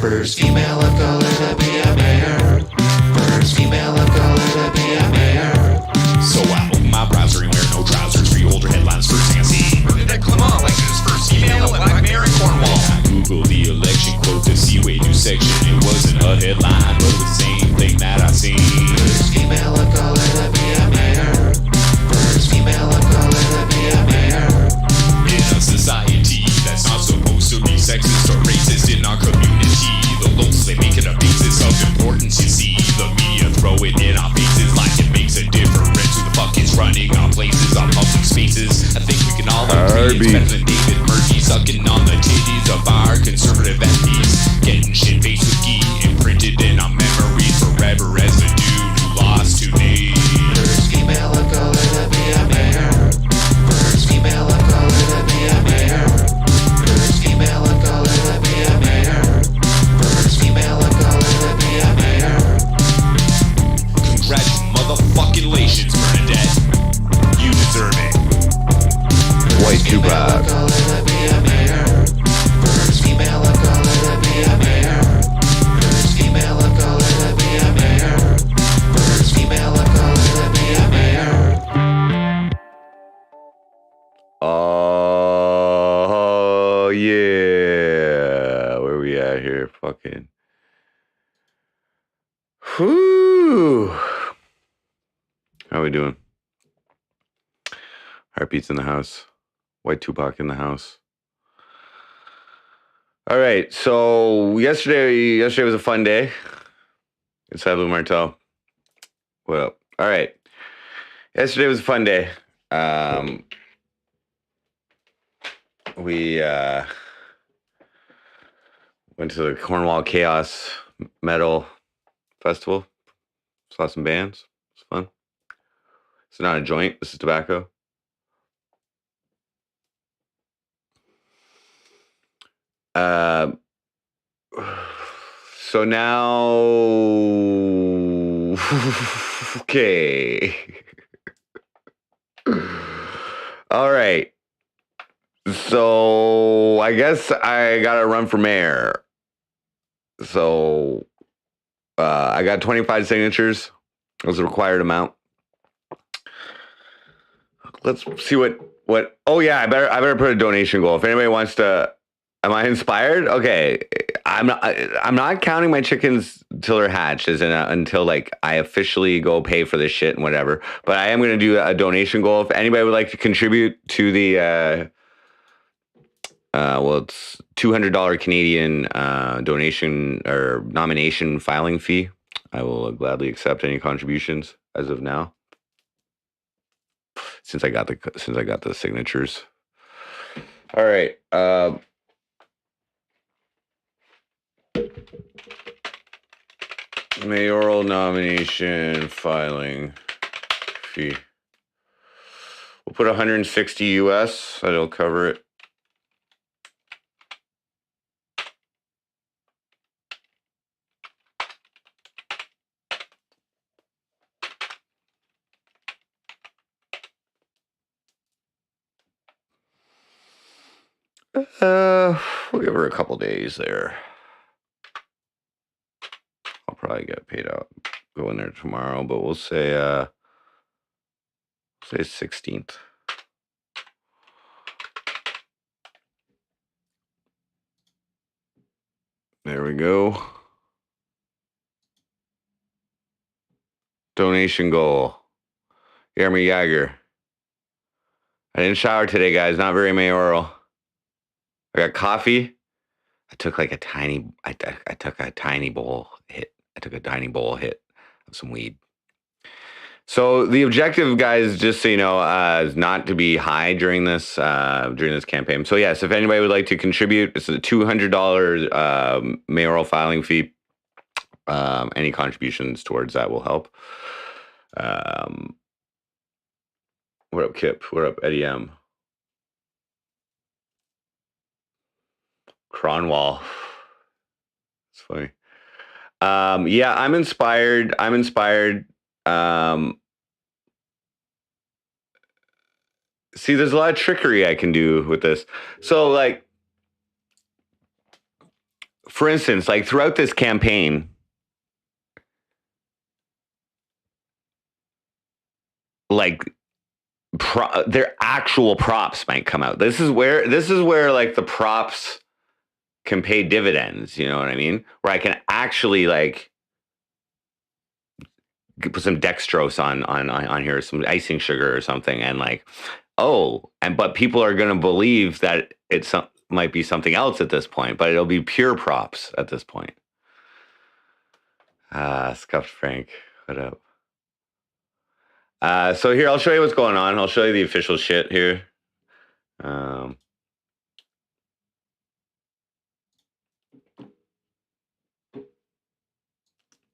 First female of color to be a mayor. First female of color to be a mayor. So I open my browser and wear no trousers. Free older headlines first thing I see. Where did that come on? Like this first female and black mayor in Cornwall. I Googled the election quote to see a new section. It wasn't a headline, but it was the same thing that I seen. First female of color to be a mayor. First female of color to be a mayor. In a society that's not supposed to be sexist or racist in our community, the looks they make it a basis of importance. You see, the media throw it in our faces like it makes a difference. Who the fuck is running our places, our public spaces? I think we can all agree it's better than David Murphy sucking on the titties of our conservative MPs, getting shit faced with ghee imprinted in our memories forever as the dude who lost today. First female of color to be a mayor. First female of color to be a mayor. First female of color to be a mayor. First female of color to be a mayor. Congratulations, Bernadette. You deserve it. Way too Female of proud. color to be a mayor. First female of color to be a mayor. First female of color to be a mayor. First female of color to be a mayor. Oh, yeah. Where we at here? Fucking. Whew. How we doing? Heartbeats in the house. White Tupac in the house. All right. So yesterday was a fun day. It's Lou Martel. What up? All right. Yesterday was a fun day. We went to the Cornwall Chaos Metal Festival. Saw some bands. It was fun. It's not a joint. This is tobacco. So now, okay. All right. So I guess I gotta run for mayor. So I got 25 signatures. It was the required amount. Let's see what. Oh yeah, I better put a donation goal. If anybody wants to, am I inspired? Okay, I'm not counting my chickens till they're hatched, as in until like I officially go pay for this shit and whatever. But I am going to do a donation goal. If anybody would like to contribute to the well, it's $200 Canadian donation or nomination filing fee. I will gladly accept any contributions as of now, since I got the signatures. All right. Mayoral nomination filing fee. We'll put 160 US. That'll cover it. We'll give her a couple days there. I'll probably get paid out, go in there tomorrow, but we'll say 16th. There we go. Donation goal. Jeremy Yager. I didn't shower today, guys. Not very mayoral. I got coffee. I took like a tiny. I took a tiny bowl hit. I took a tiny bowl hit of some weed. So the objective, guys, just so you know, is not to be high during this campaign. So yes, if anybody would like to contribute, it's a $200 mayoral filing fee. Any contributions towards that will help. What up, Kip? What up, Eddie M? Cornwall. It's funny. Yeah, I'm inspired. See, there's a lot of trickery I can do with this. So, like, for instance, like throughout this campaign, like their actual props might come out. This is where like the props can pay dividends. You know what I mean? Where I can actually like put some dextrose on here, some icing sugar or something, and like, but people are going to believe that might be something else at this point, but it'll be pure props at this point. Scuffed Frank, what up? So here, I'll show you what's going on. I'll show you the official shit here. I'm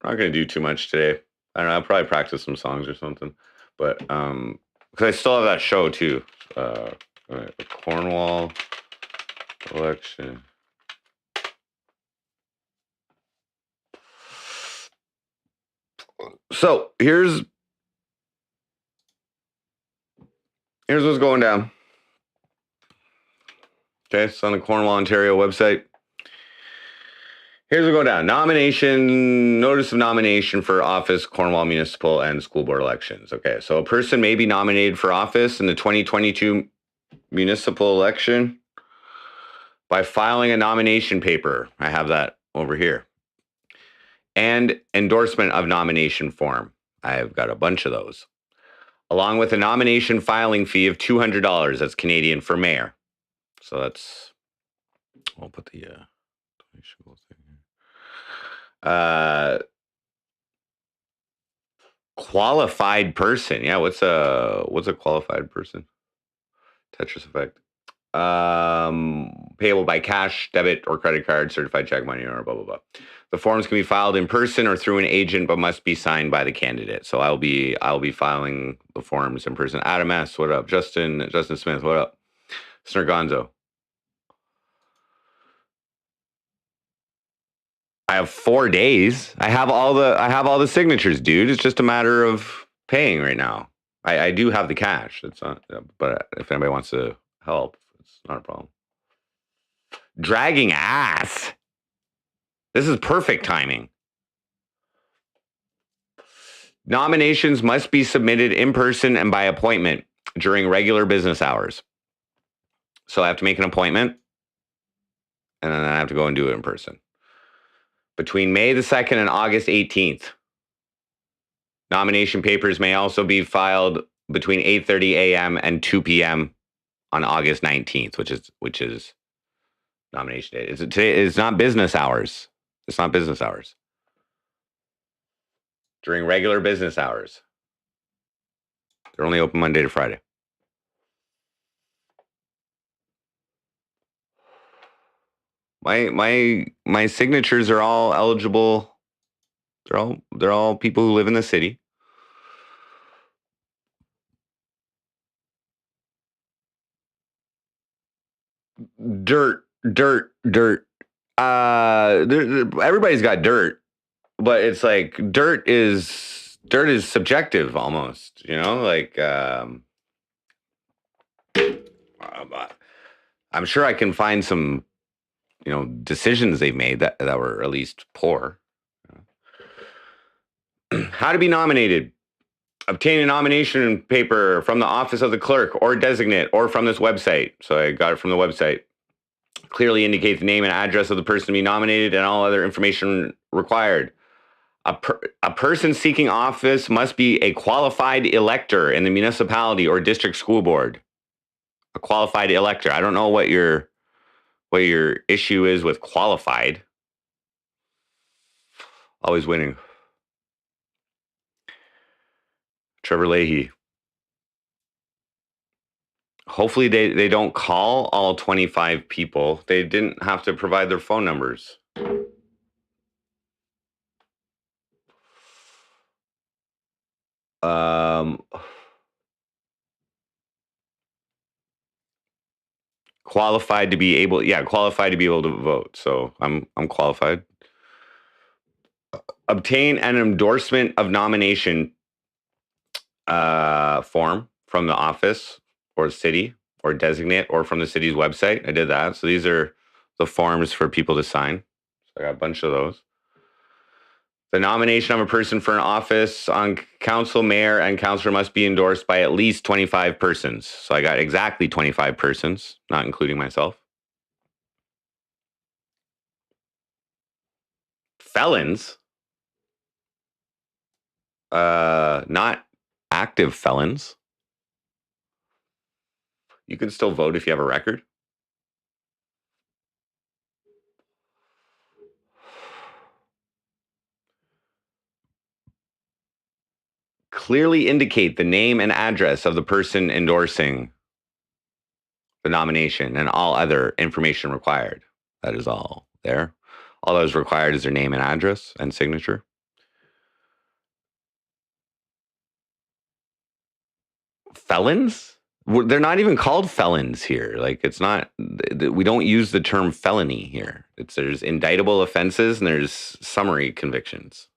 not going to do too much today. I don't know. I'll probably practice some songs or something. But because I still have that show too. The Cornwall election. So here's what's going down. Okay, it's on the Cornwall, Ontario website. Here's what's going down. Notice of nomination for office, Cornwall municipal and school board elections. Okay, so a person may be nominated for office in the 2022 municipal election by filing a nomination paper. I have that over here. And endorsement of nomination form. I've got a bunch of those. Along with a nomination filing fee of $200. That's Canadian for mayor. So that's, I'll put the qualified person. Yeah, what's a qualified person? Tetris effect. Payable by cash, debit, or credit card, certified check, money, or blah blah blah. The forms can be filed in person or through an agent, but must be signed by the candidate. So I'll be filing the forms in person. Adam S, what up? Justin Smith, what up? Snurgonzo. I have 4 days. I have all the signatures, dude. It's just a matter of paying right now. I do have the cash. It's not, but if anybody wants to help, it's not a problem. Dragging ass. This is perfect timing. Nominations must be submitted in person and by appointment during regular business hours. So I have to make an appointment, and then I have to go and do it in person. Between May the 2nd and August 18th. Nomination papers may also be filed between 8:30 a.m. and 2 p.m. on August 19th, which is nomination day. It's not business hours. It's not business hours. During regular business hours. They're only open Monday to Friday. My signatures are all eligible. They're all people who live in the city. Dirt. Everybody's got dirt, but it's like dirt is subjective almost, you know, like I'm sure I can find some, you know, decisions they've made that were at least poor. How to be nominated. Obtain a nomination paper from the office of the clerk or designate or from this website. So I got it from the website. Clearly indicate the name and address of the person to be nominated and all other information required. A person seeking office must be a qualified elector in the municipality or district school board. A qualified elector. I don't know what your issue is with qualified. Always winning. Trevor Leahy. Hopefully they don't call all 25 people. They didn't have to provide their phone numbers. Qualified to be able to vote. So I'm qualified. Obtain an endorsement of nomination form from the office or city or designate or from the city's website. I did that. So these are the forms for people to sign. So So I got a bunch of those. The nomination of a person for an office on council, mayor, and councillor must be endorsed by at least 25 persons. So I got exactly 25 persons, not including myself. Felons, not active felons. You can still vote if you have a record. Clearly indicate the name and address of the person endorsing the nomination and all other information required. That is all there. All that is required is their name and address and signature. Felons? They're not even called felons here. Like, it's not, we don't use the term felony here. There's indictable offenses and there's summary convictions.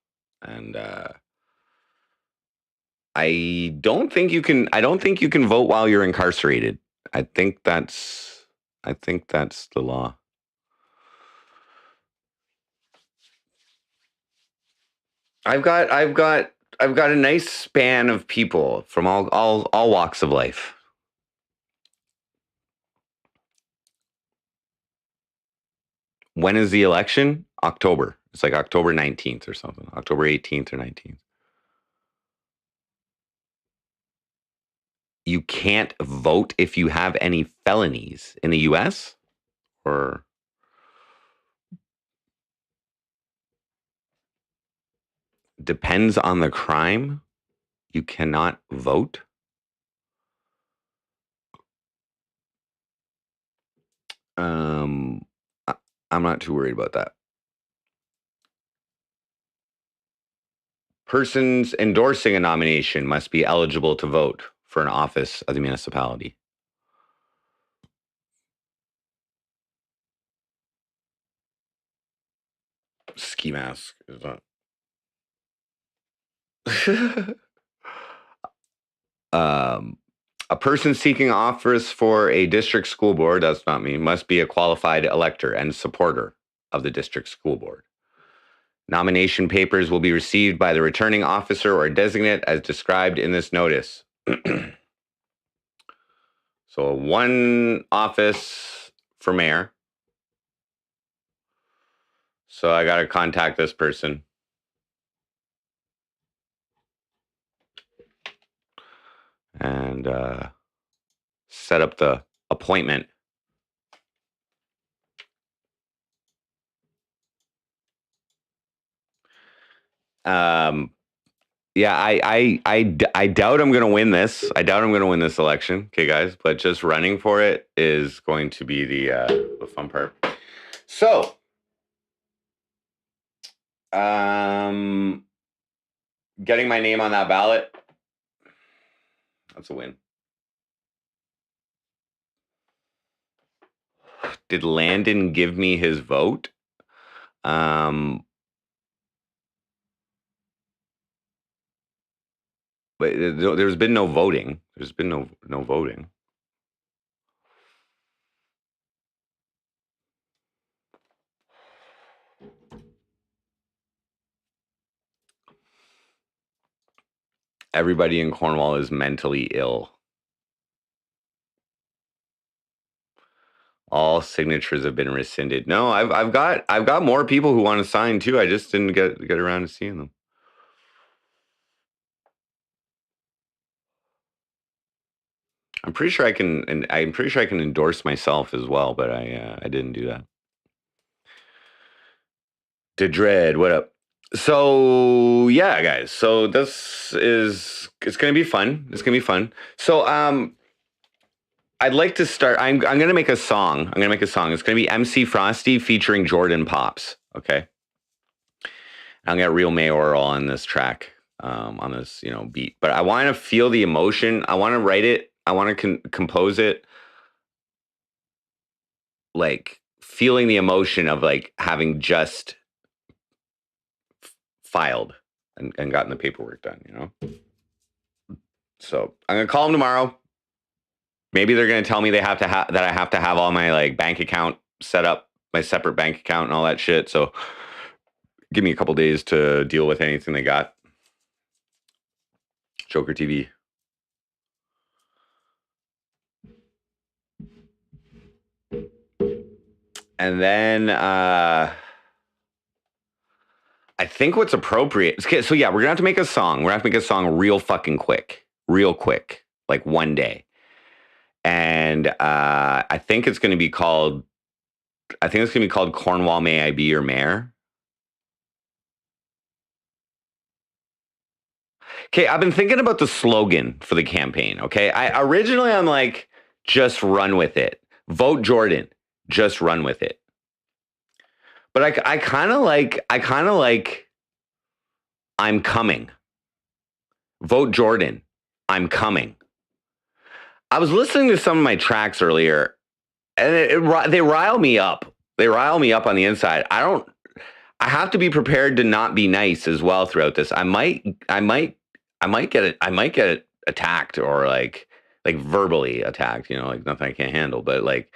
And I don't think you can vote while you're incarcerated. I think that's the law. I've got a nice span of people from all walks of life. When is the election? October. It's like October 19th or something. October 18th or 19th. You can't vote if you have any felonies in the US? Or depends on the crime. You cannot vote. I'm not too worried about that. Persons endorsing a nomination must be eligible to vote for an office of the municipality. Ski mask is not. A person seeking office for a district school board, that's not me, must be a qualified elector and supporter of the district school board. Nomination papers will be received by the returning officer or designate as described in this notice. So one office for mayor. So I got to contact this person. And set up the appointment. Yeah, I doubt I'm gonna win this. I doubt I'm gonna win this election. Okay, guys, but just running for it is going to be the fun part. So, getting my name on that ballot, that's a win. Did Landon give me his vote? But there's been no voting. There's been no voting. Everybody in Cornwall is mentally ill. All signatures have been rescinded. No, I've got more people who want to sign too. I just didn't get around to seeing them. I'm pretty sure I can endorse myself as well, but I didn't do that. To Dread, what up? So yeah, guys. So it's gonna be fun. It's gonna be fun. So I'd like to start. I'm gonna make a song. It's gonna be MC Frosty featuring Jordan Pops. Okay. I'm gonna get real Mayoral on this track, on this beat. But I want to feel the emotion. I want to write it. I want to compose it, like feeling the emotion of like having just filed and gotten the paperwork done. So I'm gonna call them tomorrow. Maybe they're gonna tell me that I have to have all my like bank account set up my separate bank account and all that shit. So give me a couple days to deal with anything they got. Joker TV. And then I think what's appropriate. Okay, so yeah, we're gonna have to make a song. We're gonna have to make a song real fucking quick, like one day. And I think it's gonna be called. I think it's gonna be called Cornwall. May I be your mayor? Okay, I've been thinking about the slogan for the campaign. Okay, I'm like, just run with it. Vote Jordan. Just run with it. But I kind of like I'm coming. Vote Jordan. I'm coming. I was listening to some of my tracks earlier, and they rile me up. They rile me up on the inside. I have to be prepared to not be nice as well throughout this. I might get it attacked or like verbally attacked, like nothing I can't handle. But like,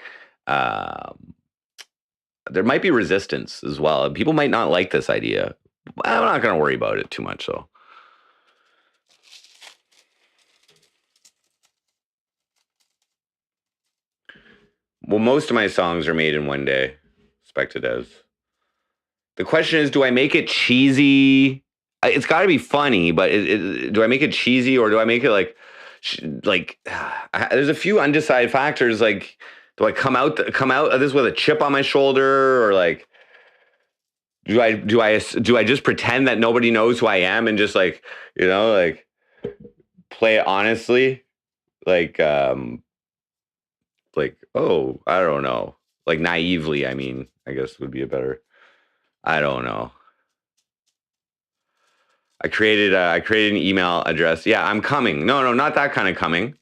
there might be resistance as well. People might not like this idea. I'm not going to worry about it too much, though. Well, most of my songs are made in one day, expected as. The question is, do I make it cheesy? It's got to be funny, but do I make it cheesy or do I make it like there's a few undecided factors. Like, do I come out of this with a chip on my shoulder, or like, do I just pretend that nobody knows who I am and just like, like play it honestly, like oh, I don't know, like naively. I mean, I guess would be a better. I don't know. I created an email address. Yeah, I'm coming. No, not that kind of coming.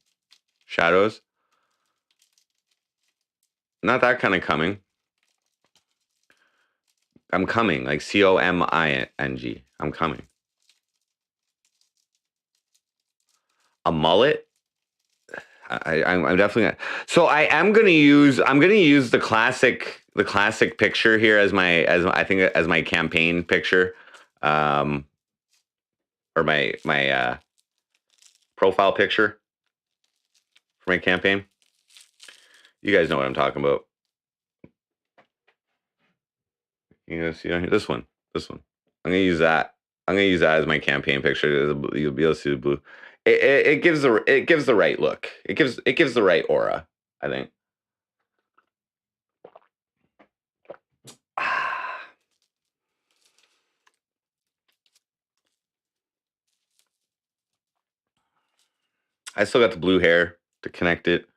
Shadows. Not that kind of coming. I'm coming, like COMING. I'm coming. A mullet. I'm definitely not. So I'm gonna use the classic picture here as my campaign picture, or my profile picture for my campaign. You guys know what I'm talking about. You guys see this one. I'm gonna use that. As my campaign picture. You'll be able to see the blue. It gives the right look. It gives the right aura, I think. I still got the blue hair to connect it.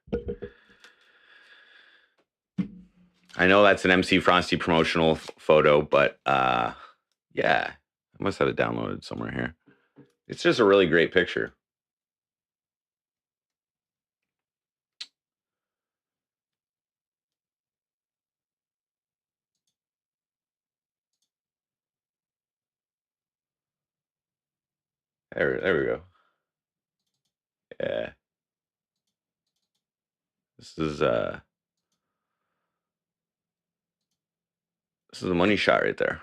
I know that's an MC Frosty promotional photo, but yeah, I must have it downloaded somewhere here. It's just a really great picture. There we go. Yeah. This is a money shot right there.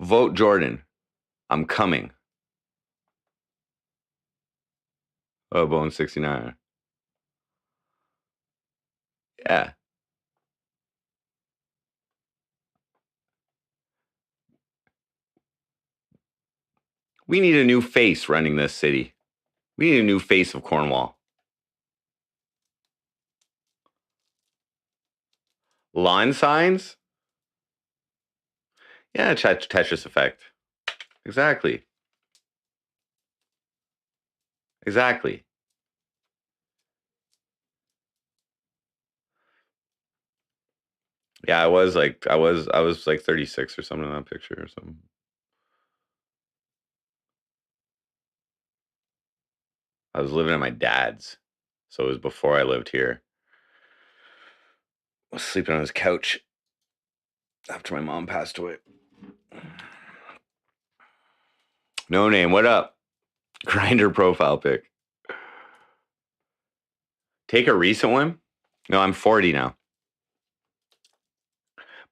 Vote Jordan. I'm coming. Oh, Bone 69. Yeah. We need a new face running this city. We need a new face of Cornwall. Lawn signs? Yeah, Tetris effect. Exactly. Yeah, I was like 36 or something in that picture or something. I was living at my dad's, so it was before I lived here. I was sleeping on his couch after my mom passed away. No name, what up? Grinder profile pic. Take a recent one? No, I'm 40 now.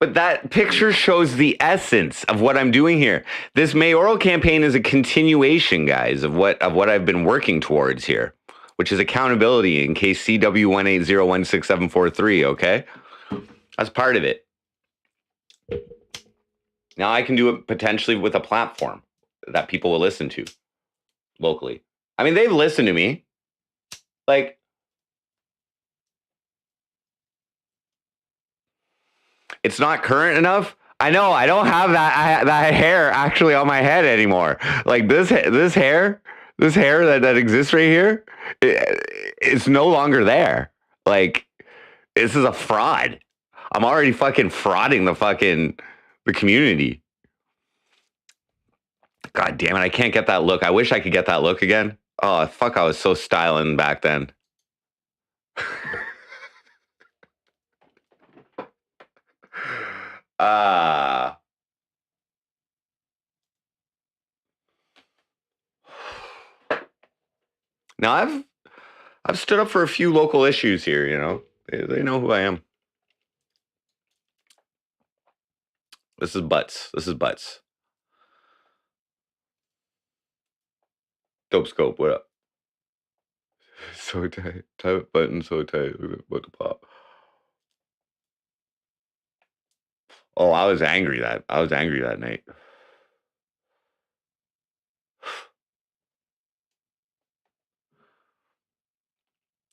But that picture shows the essence of what I'm doing here. This mayoral campaign is a continuation, guys, of what I've been working towards here, which is accountability in case CW180167443, okay? That's part of it. Now I can do it potentially with a platform that people will listen to locally. I mean, they've listened to me. Like, it's not current enough. I know I don't have that hair actually on my head anymore. Like this hair that exists right here, it's no longer there. Like, this is a fraud. I'm already fucking frauding the community. God damn it, I can't get that look. I wish I could get that look again. Oh, fuck, I was so styling back then. Now I've stood up for a few local issues here, you know. They know who I am. This is Butts. Dope Scope, what up? So tight. Tight button, so tight. What the pop? Oh, I was angry that night.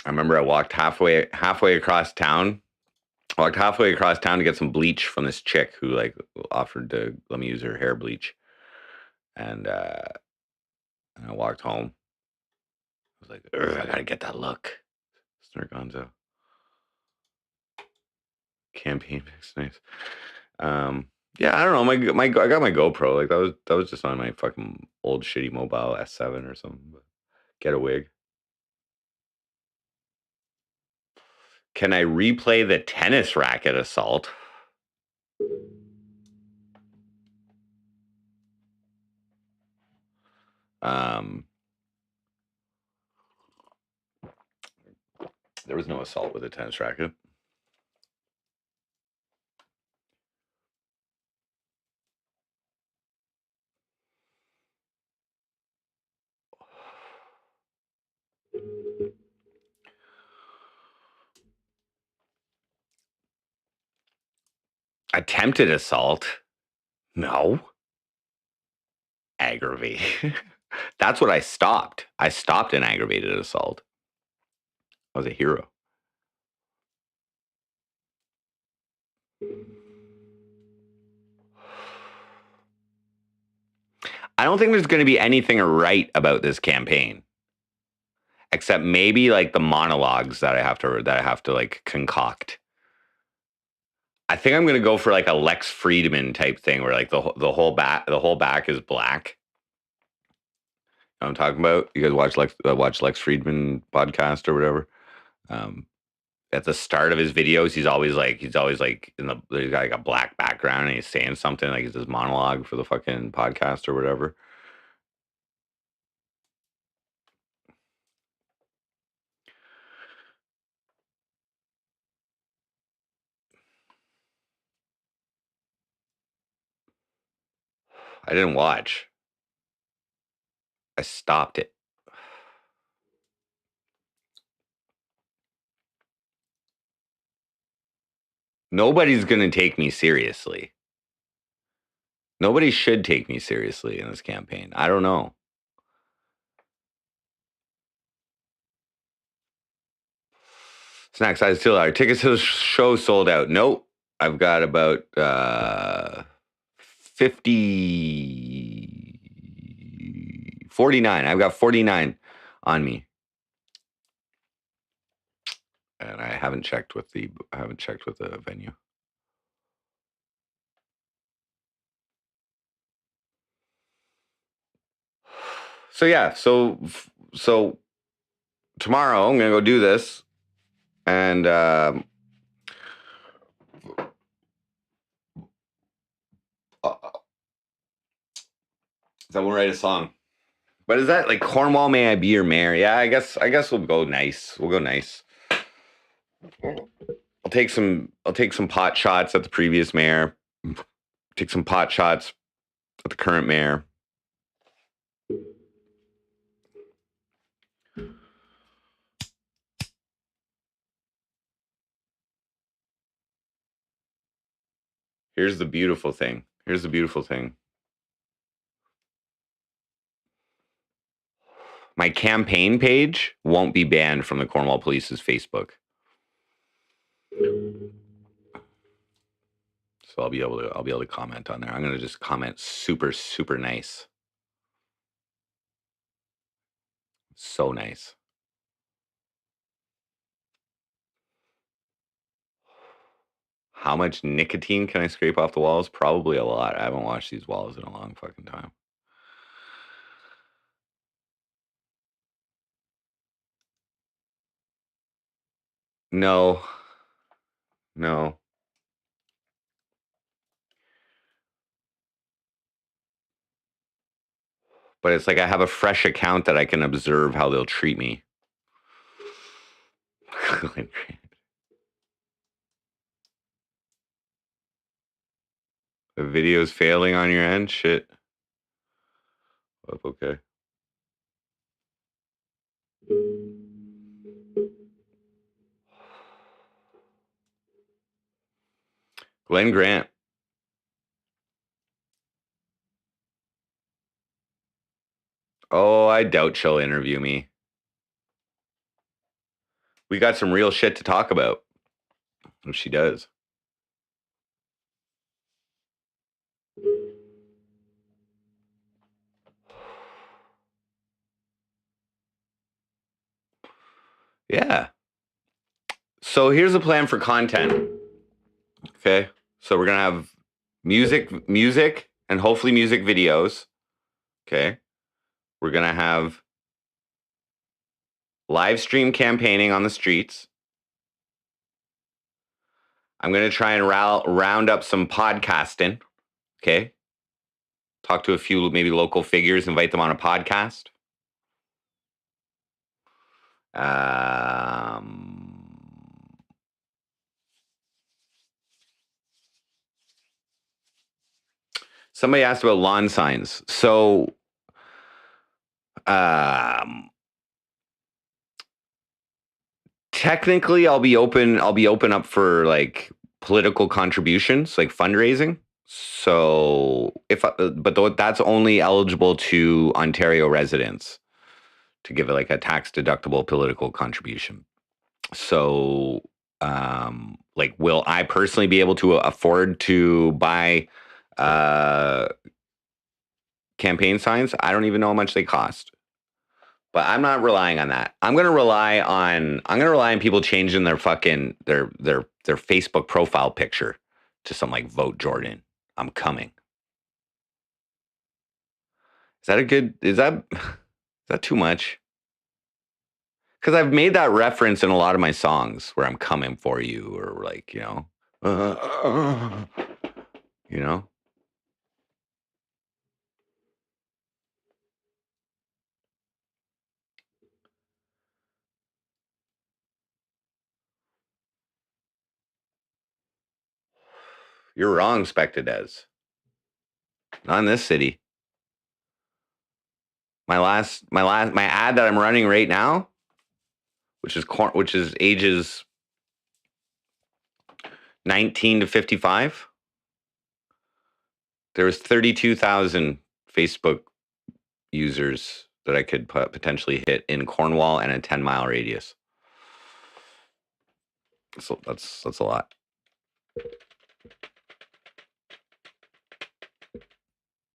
I remember I walked halfway across town. To get some bleach from this chick who like offered to let me use her hair bleach. And I walked home. I was like, I gotta get that look. Snurgonzo. Campaign mix, nice. Yeah, I don't know. I got my GoPro. Like that was just on my fucking old shitty mobile S7 or something. But get a wig. Can I replay the tennis racket assault? There was no assault with a tennis racket. Attempted assault? No. Aggravate. That's what I stopped. I stopped an aggravated assault. I was a hero. I don't think there's going to be anything right about this campaign, except maybe like the monologues that I have to like concoct. I think I'm going to go for like a Lex Friedman type thing, where like the whole back is black. You know what I'm talking about? You guys watch Lex Friedman podcast or whatever. At the start of his videos, he's always like he's got like a black background and he's saying something like it's his monologue for the fucking podcast or whatever. I didn't watch. I stopped it. Nobody's going to take me seriously. Nobody should take me seriously in this campaign. I don't know. Snack size still out. Tickets to the show sold out. Nope. I've got about 49. I've got 49 on me. And I haven't checked with the venue. So yeah, so tomorrow I'm gonna go do this, and we'll write a song. But is that like Cornwall? May I be your mayor? Yeah, I guess we'll go nice. We'll go nice. I'll I'll take some pot shots at the previous mayor. Take some pot shots at the current mayor. Here's the beautiful thing. My campaign page won't be banned from the Cornwall Police's Facebook. So I'll be able to comment on there. I'm going to just comment super, super nice. So nice. How much nicotine can I scrape off the walls? Probably a lot. I haven't washed these walls in a long fucking time. No. But it's like I have a fresh account that I can observe how they'll treat me. The video's failing on your end? Shit. Okay. Glenn Grant. Oh, I doubt she'll interview me. We got some real shit to talk about. If she does. Yeah. So here's the plan for content. Okay. So we're going to have music, and hopefully music videos. Okay. We're going to have live stream campaigning on the streets. I'm going to try and round up some podcasting. Okay. Talk to a few maybe local figures, invite them on a podcast. Somebody asked about lawn signs. So, technically, I'll be open up for like political contributions, like fundraising. So, that's only eligible to Ontario residents to give it like a tax deductible political contribution. So, like, will I personally be able to afford to buy campaign signs? I don't even know how much they cost, but I'm not relying on that. I'm going to rely on people changing their fucking their Facebook profile picture to some like vote Jordan. I'm coming. Is that too much? Because I've made that reference in a lot of my songs where I'm coming for you, or like, you know. You're wrong, Spected as. Not in this city. My ad that I'm running right now, which is ages 19 to 55. There was 32,000 Facebook users that I could potentially hit in Cornwall and a 10-mile radius. So that's a lot.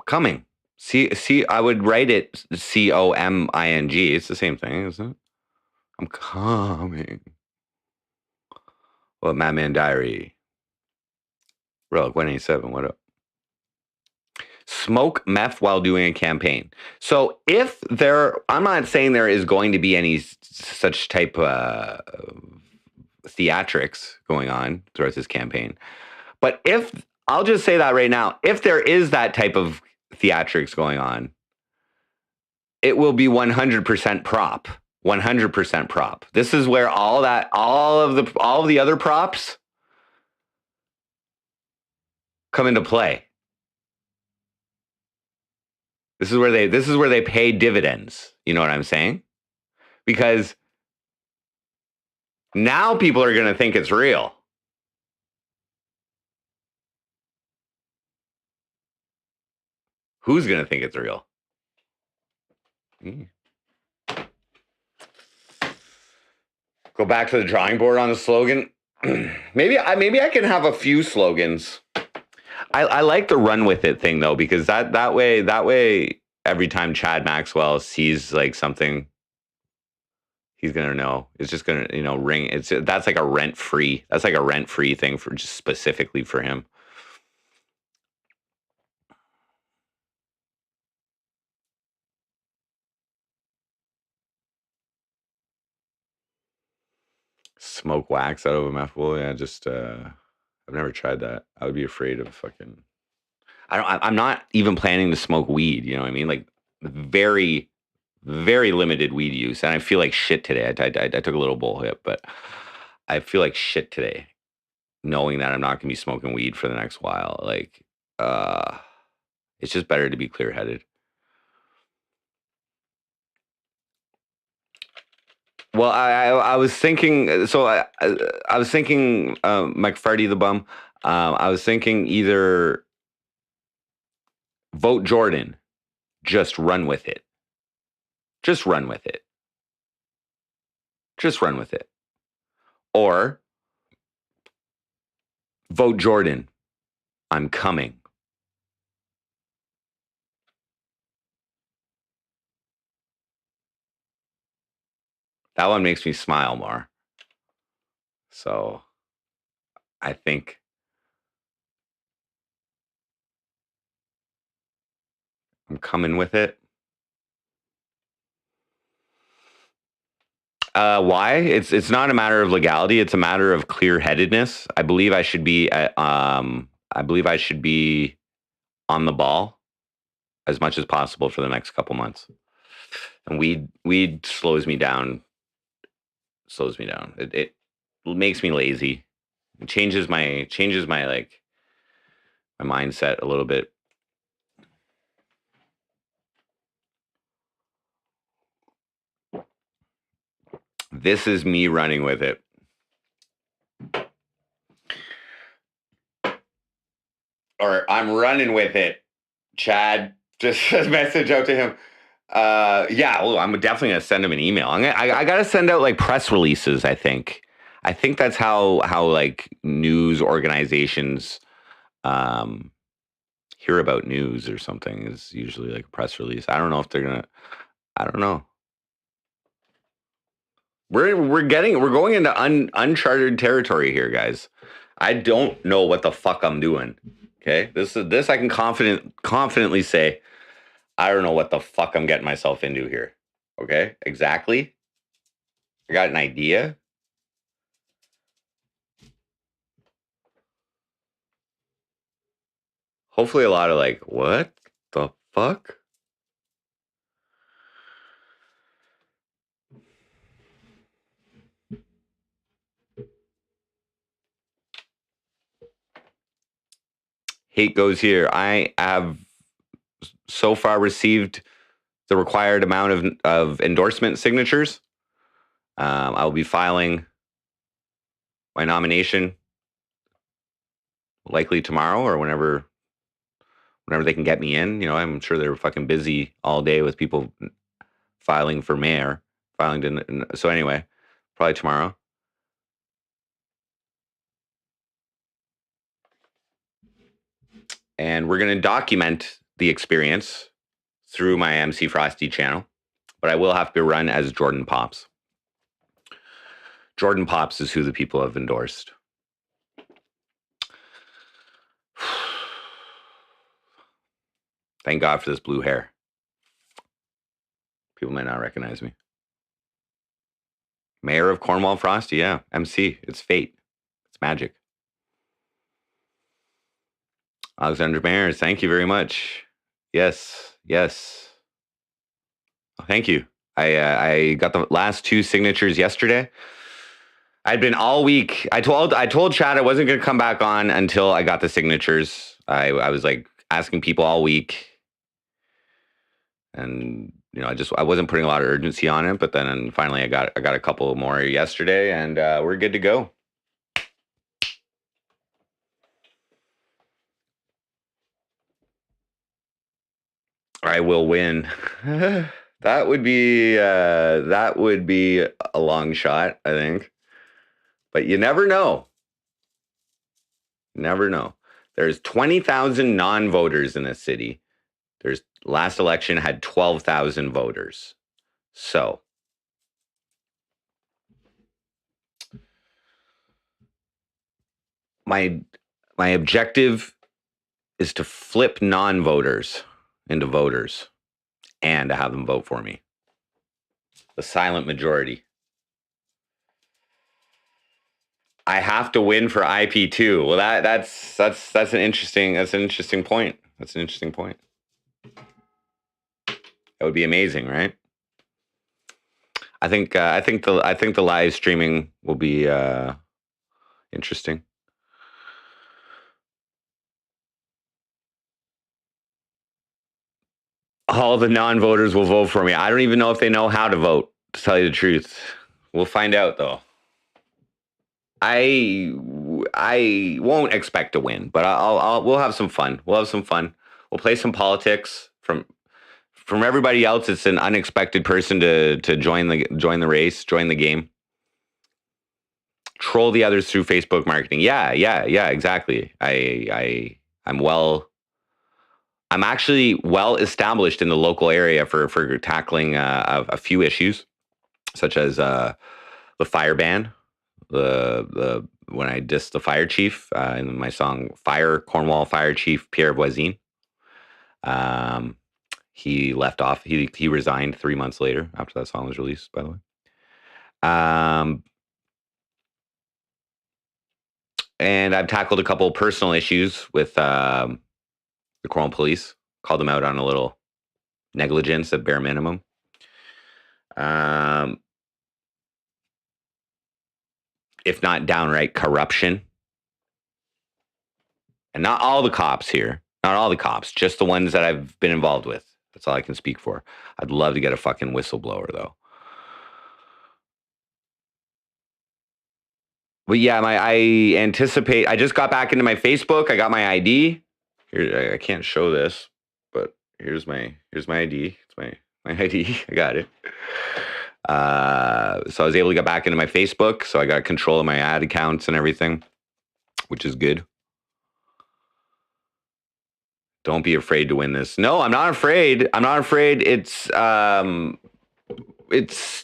Coming. See, I would write it COMING. It's the same thing, isn't it? I'm coming. Well, Madman Diary. Relic 187, what up? Smoke meth while doing a campaign. So I'm not saying there is going to be any such type of theatrics going on throughout this campaign. But I'll just say that right now, if there is that type of theatrics going on, it will be 100% prop. 100% prop. This is where all of the other props come into play. This is where they pay dividends. You know what I'm saying? Because now people are going to think it's real. Who's going to think it's real? Go back to the drawing board on the slogan. maybe I can have a few slogans. I like the run with it thing though, because that way every time Chad Maxwell sees like something, he's gonna know. It's just gonna ring. That's like a rent free. That's like a rent free thing for just specifically for him. Smoke wax out of a mouthful. Yeah, just I've never tried that. I would be afraid of fucking. I'm not even planning to smoke weed. You know what I mean? Like very, very limited weed use, and I feel like shit today. I took a little bull hit, but I feel like shit today, knowing that I'm not gonna be smoking weed for the next while. Like, it's just better to be clear headed. Well, I was thinking. So I was thinking, McFarty the bum. I was thinking either vote Jordan, just run with it. Just run with it. Just run with it. Or vote Jordan, I'm coming. That one makes me smile more. So I think I'm coming with it. Why? It's not a matter of legality. It's a matter of clear-headedness. I believe I should be on the ball as much as possible for the next couple months. And weed slows me down. It makes me lazy. It changes my like my mindset a little bit. This is me running with it. Or I'm running with it. Chad, just a message out to him. Yeah, well, I'm definitely gonna send him an email. I gotta send out like press releases. I think that's how like news organizations hear about news or something, is usually like a press release. I don't know if they're gonna. I don't know. We're going into uncharted territory here, guys. I don't know what the fuck I'm doing. Okay, this I can confidently say. I don't know what the fuck I'm getting myself into here. Okay, exactly. I got an idea. Hopefully a lot of like, what the fuck? Hate goes here. I have so far received the required amount of endorsement signatures. I will be filing my nomination likely tomorrow or whenever they can get me in. You know, I'm sure they're fucking busy all day with people filing for mayor, so anyway, probably tomorrow. And we're going to document the experience through my MC Frosty channel, but I will have to run as Jordan Pops. Jordan Pops is who the people have endorsed. Thank God for this blue hair. People might not recognize me. Mayor of Cornwall, Frosty, yeah. MC, it's fate. It's magic. Alexander Mayers, thank you very much. Yes. Oh, thank you. I got the last 2 signatures yesterday. I'd been all week. I told Chad I wasn't going to come back on until I got the signatures. I was like asking people all week, and I wasn't putting a lot of urgency on it. But then finally, I got a couple more yesterday, and we're good to go. I will win. That would be a long shot, I think. But you never know. Never know. There's 20,000 non-voters in this city. There's last election had 12,000 voters. So my objective is to flip non-voters into voters and to have them vote for me. The silent majority. I have to win for IP2. Well, that's an interesting point. That's an interesting point. That would be amazing, right? I think the live streaming will be interesting. All the non-voters will vote for me. I don't even know if they know how to vote, to tell you the truth. We'll find out, though. I won't expect to win, but we'll have some fun. We'll play some politics. From everybody else, it's an unexpected person to join the race, join the game. Troll the others through Facebook marketing. Yeah, exactly. I'm actually well established in the local area for tackling a few issues, such as the fire ban, when I dissed the fire chief in my song "Fire," Cornwall Fire Chief Pierre Voisin. He left off. He resigned 3 months later after that song was released, by the way. And I've tackled a couple of personal issues with the Cornwall police. Called them out on a little negligence at bare minimum. If not downright corruption. And not all the cops here. Not all the cops. Just the ones that I've been involved with. That's all I can speak for. I'd love to get a fucking whistleblower, though. But yeah, I anticipate. I just got back into my Facebook. I got my ID. Here, I can't show this, but here's my ID. It's my ID. I got it. So I was able to get back into my Facebook. So I got control of my ad accounts and everything, which is good. Don't be afraid to win this. No, I'm not afraid. It's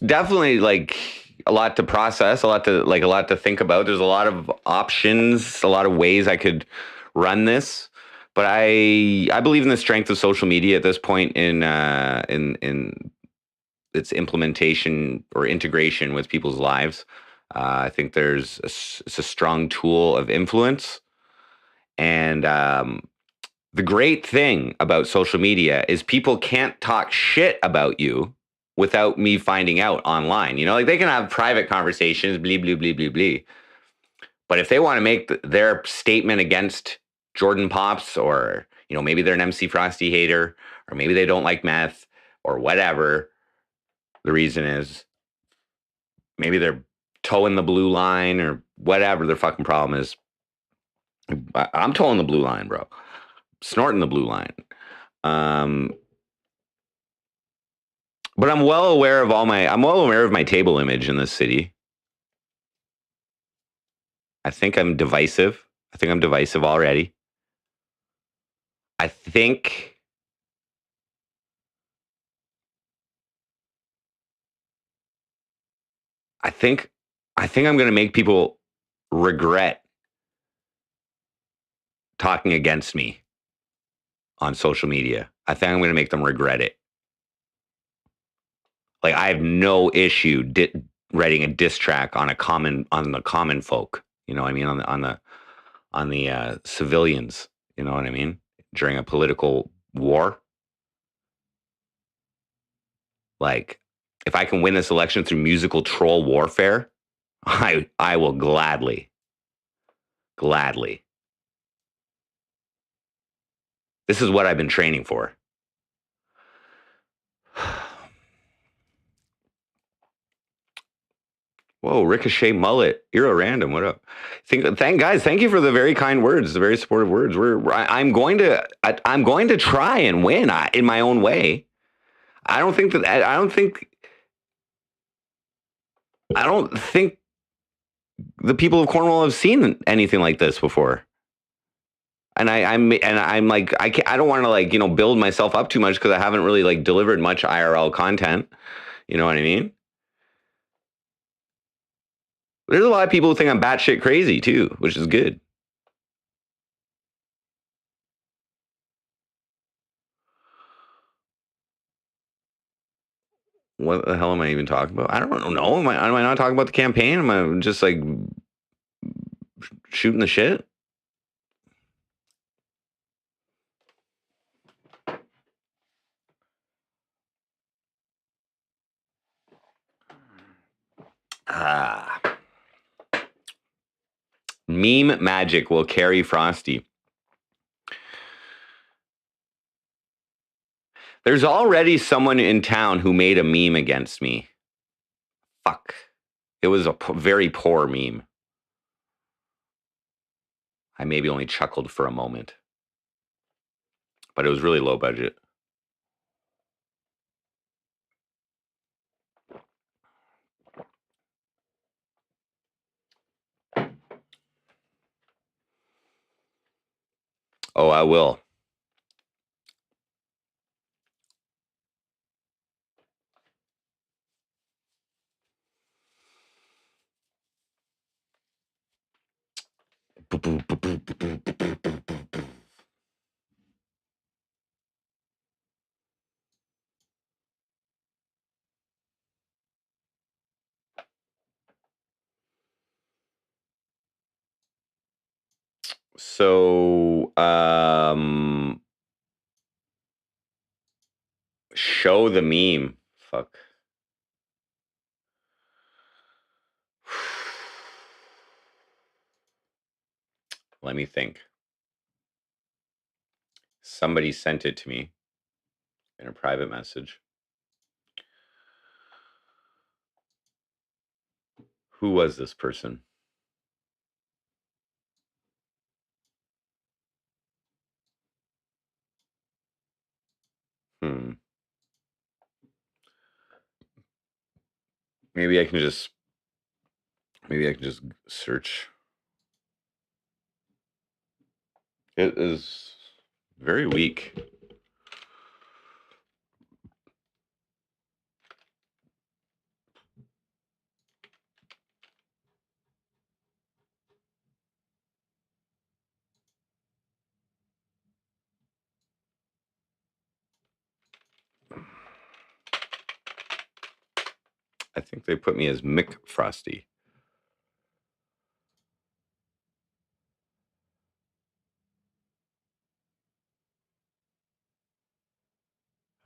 definitely like a lot to process, a lot to think about. There's a lot of options, a lot of ways I could run this. But I believe in the strength of social media at this point in its implementation or integration with people's lives. I think it's a strong tool of influence. And the great thing about social media is people can't talk shit about you without me finding out online. Like they can have private conversations, blee, blee, blee, blee, blee. But if they want to make their statement against Jordan Pops, or, maybe they're an MC Frosty hater, or maybe they don't like meth, or whatever the reason is, maybe they're towing the blue line, or whatever their fucking problem is. I'm towing the blue line, bro. Snorting the blue line. But I'm well aware of my table image in this city. I think I'm divisive. Already. I think I'm going to make people regret talking against me on social media. I think I'm going to make them regret it. Like, I have no issue writing a diss track on the common folk. You know what I mean? On the civilians. You know what I mean? During a political war. Like, if I can win this election through musical troll warfare, I will gladly This is what I've been training for. Whoa, Ricochet Mullet, Euro Random, what up? Thank you for the very kind words, the very supportive words. I'm going to try and win in my own way. I don't think the people of Cornwall have seen anything like this before. And I'm like, I don't want to like, build myself up too much because I haven't really like delivered much IRL content. You know what I mean? There's a lot of people who think I'm batshit crazy too, which is good. What the hell am I even talking about? I don't know. Am I not talking about the campaign? Am I just like shooting the shit? Ah. Meme magic will carry Frosty. There's already someone in town who made a meme against me. Fuck. It was a very poor meme. I maybe only chuckled for a moment. But it was really low budget. Oh, I will. So, show the meme. Fuck. Let me think. Somebody sent it to me in a private message. Who was this person? Maybe I can just search. It is very weak. I think they put me as Mick Frosty.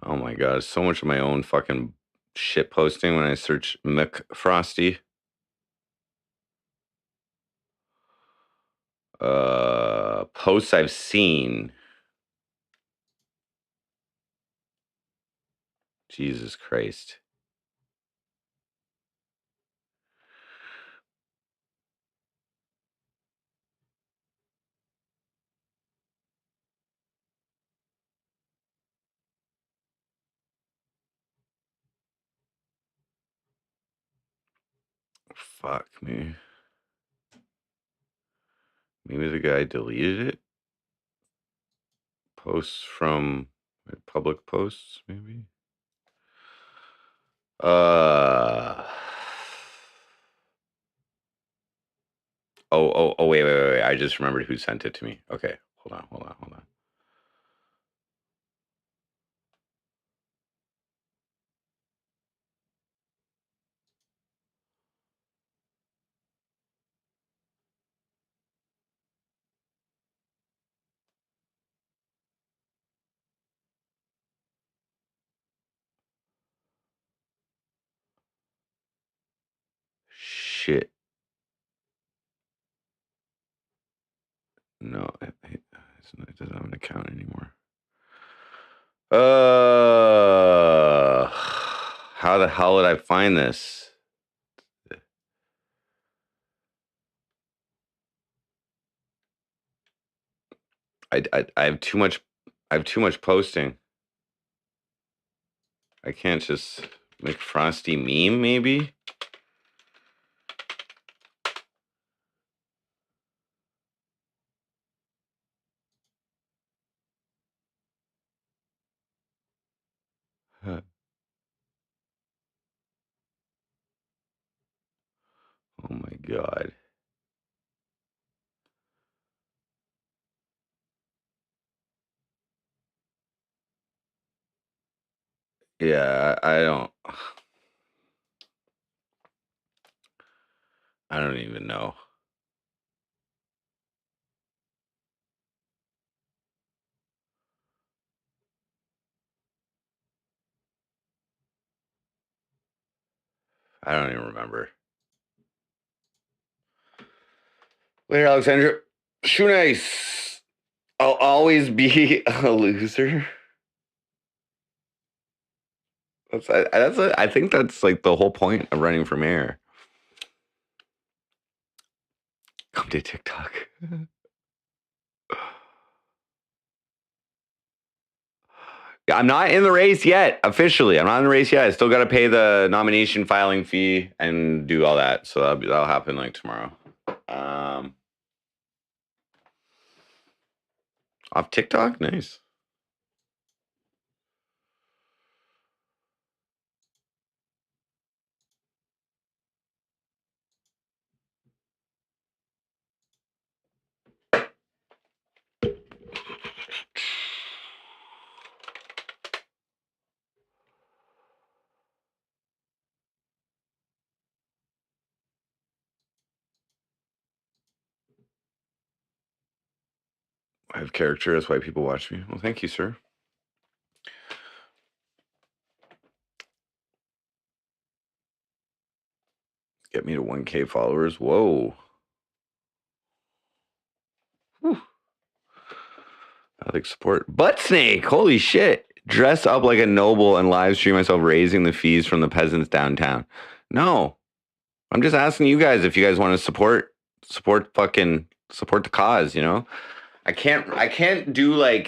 Oh my god, so much of my own fucking shit posting when I search Mick Frosty. Posts I've seen. Jesus Christ. Fuck me. Maybe the guy deleted it. Posts from public posts, maybe. Oh, wait. I just remembered who sent it to me. Okay, hold on. Shit. No, it doesn't have an account anymore. How the hell would I find this? I have too much. I have too much posting. I can't just make Frosty meme, maybe. Huh. Oh my god. Yeah, I don't. I don't even know. I don't even remember. Later, Alexandra. Shoe nice. I'll always be a loser. I think that's like the whole point of running for mayor. Come to TikTok. I'm not in the race yet, officially. I'm not in the race yet. I still got to pay the nomination filing fee and do all that. So that'll happen like tomorrow. Off TikTok? Nice. I have character. That's why people watch me. Well, thank you, sir. Get me to 1K followers. Whoa. Whew. I like support. Butt snake. Holy shit. Dress up like a noble and live stream myself raising the fees from the peasants downtown. No. I'm just asking you guys if you guys want to support the cause, you know? I can't do like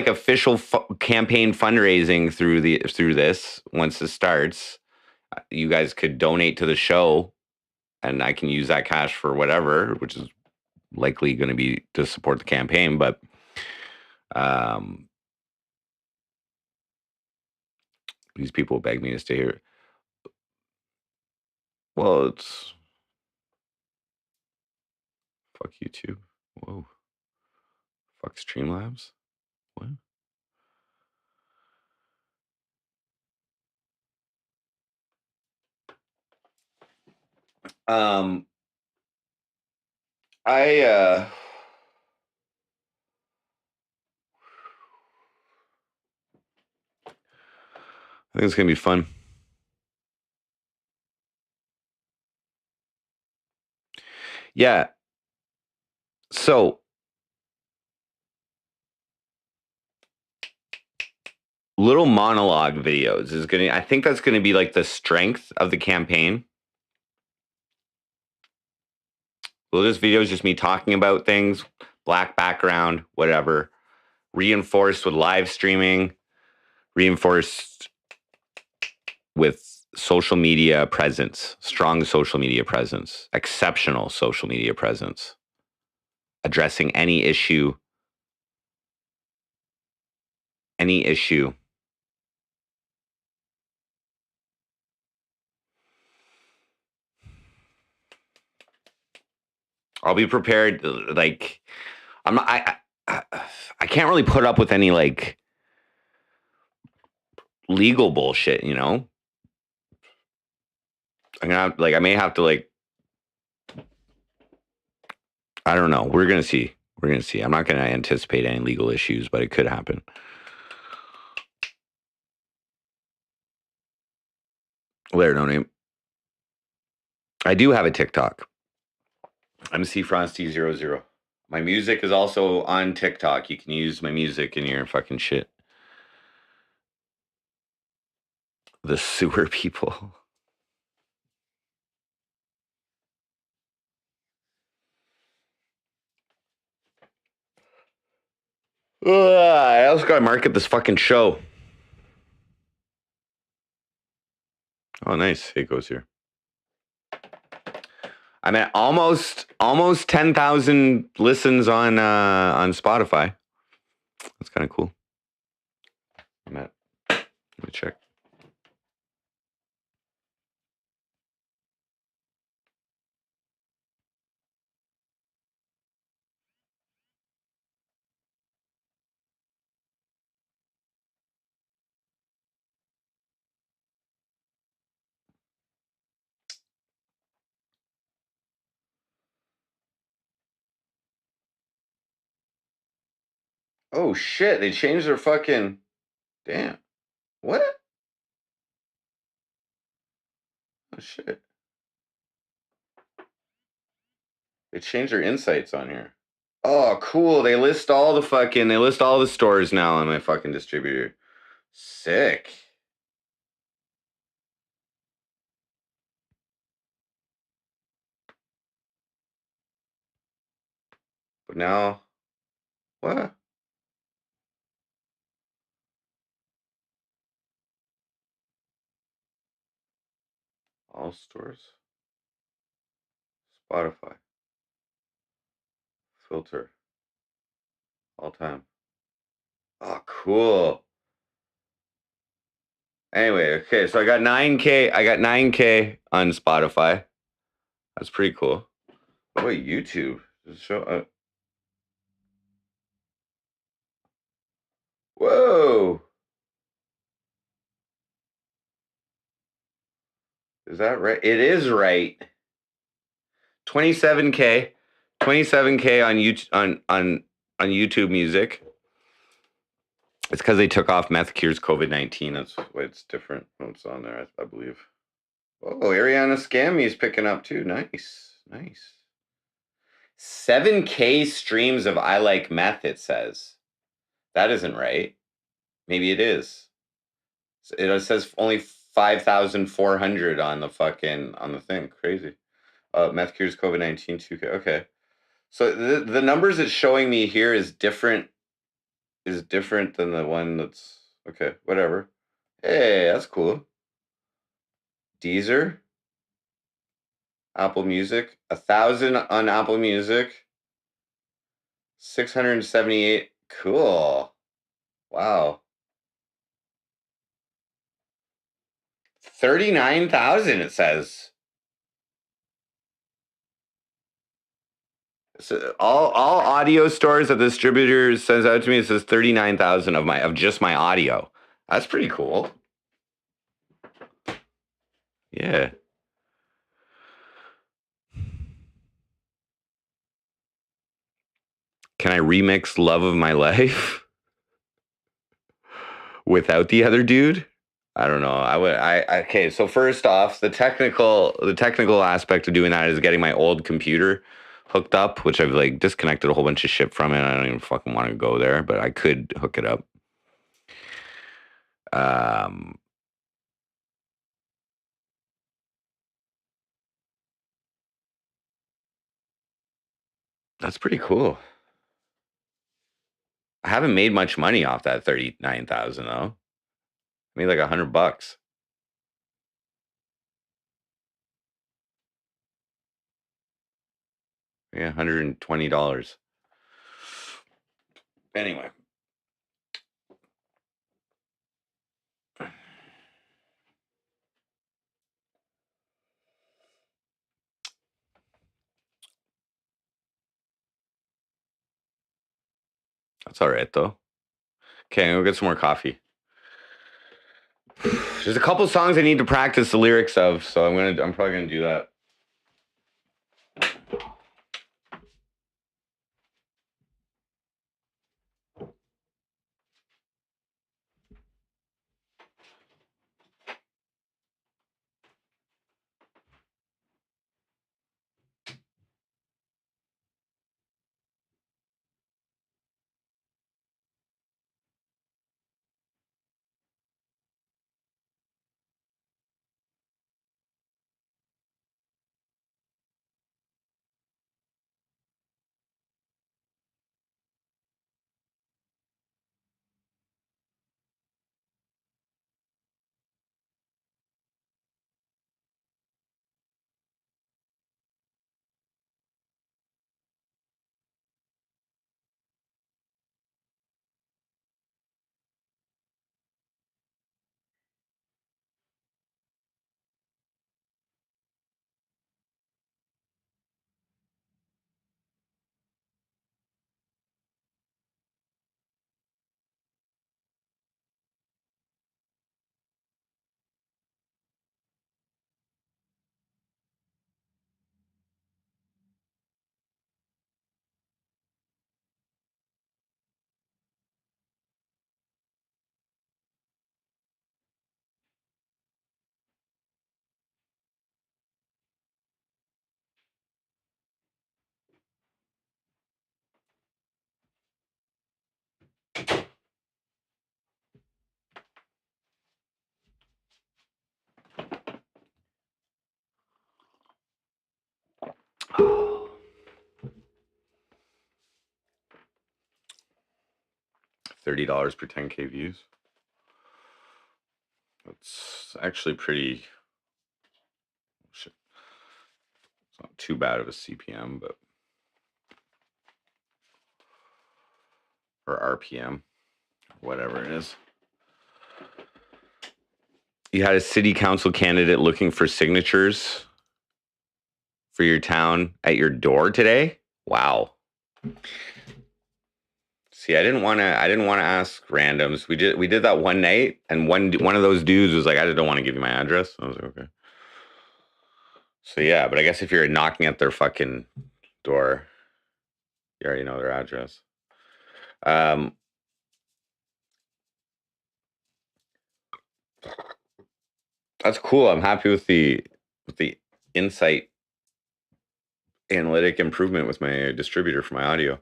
official campaign fundraising through this once this starts. You guys could donate to the show and I can use that cash for whatever, which is likely going to be to support the campaign, but these people beg me to stay here. Well, it's fuck YouTube. Whoa. Fuck Streamlabs. What? I think it's gonna be fun. Yeah. So little monologue videos is gonna. I think that's gonna be like the strength of the campaign. Well, this video is just me talking about things, black background, whatever, reinforced with live streaming, reinforced with social media presence, strong social media presence, exceptional social media presence, addressing any issue. I'll be prepared. Like, I'm not. I can't really put up with any like legal bullshit. You know, I'm gonna have, like I may have to like. I don't know. We're gonna see. We're gonna see. I'm not gonna anticipate any legal issues, but it could happen. Later, no name. I do have a TikTok. MC Frosty 00. My music is also on TikTok. You can use my music in your fucking shit. The sewer people. I also gotta market this fucking show. Oh, nice. It goes here. I'm at almost 10,000 listens on Spotify. That's kind of cool. I'm at. Let me check. Oh shit! They changed their fucking. Damn. What? Oh shit! They changed their insights on here. Oh, cool. They list all the stores now on my fucking distributor. Sick. But now, what? All stores. Spotify. Filter. All time. Oh, cool. Anyway, okay, so I got 9K. I got 9K on Spotify. That's pretty cool. What about YouTube? Does it show? Whoa. Is that right? It is right. 27K. 27K on YouTube on YouTube Music. It's because they took off Meth Cure's COVID-19. That's why it's different. What's on there, I believe. Oh, Ariana Scammy is picking up too. Nice. 7K streams of I Like Meth, it says. That isn't right. Maybe it is. It says only 5,400 on the thing. Crazy. Meth Cure's COVID-19 2K. Okay. So the numbers it's showing me here is different than the one that's okay, whatever. Hey, that's cool. Deezer, Apple Music, 1,000 on Apple Music, 678. Cool. Wow. 39,000 it says. So all audio stores that the distributor sends out to me, it says 39,000 of just my audio. That's pretty cool. Yeah. Can I remix Love of My Life without the other dude? I don't know. Okay, so first off, the technical aspect of doing that is getting my old computer hooked up, which I've like disconnected a whole bunch of shit from it. I don't even fucking want to go there, but I could hook it up. That's pretty cool. I haven't made much money off that 39,000 though. I made like $100. Yeah, $120. Anyway. That's all right though. Okay, I'm gonna get some more coffee. There's a couple songs I need to practice the lyrics of, so I'm probably gonna do that. $30 per 10K views. It's actually pretty. Shit. It's not too bad of a CPM, but or RPM, whatever it is. You had a city council candidate looking for signatures for your town at your door today. Wow. See, I didn't want to ask randoms. We did that one night, and one of those dudes was like, I just don't want to give you my address. I was like, okay. So yeah, but I guess if you're knocking at their fucking door, you already know their address. That's cool. I'm happy with the insight analytic improvement with my distributor for my audio.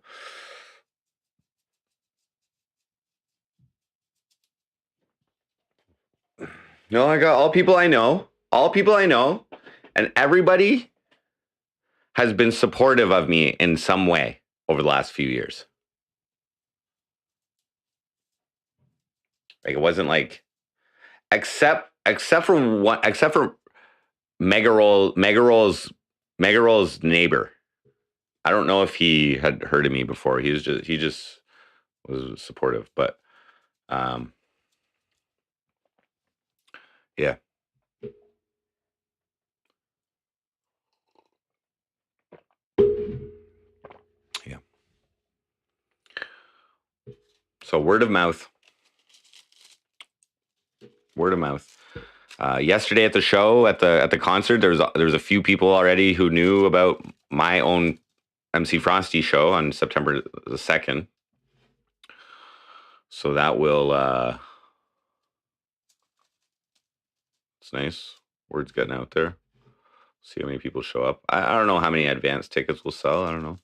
No, I got all people I know, and everybody has been supportive of me in some way over the last few years. Like it wasn't like except for Mayoral's neighbor. I don't know if he had heard of me before. He just was supportive, but yeah. Yeah. So word of mouth. Yesterday at the show, at the concert, there was a few people already who knew about my own MC Frosty show on September the 2nd. So that will it's nice. Word's getting out there. See how many people show up. I don't know how many advance tickets will sell. I don't know.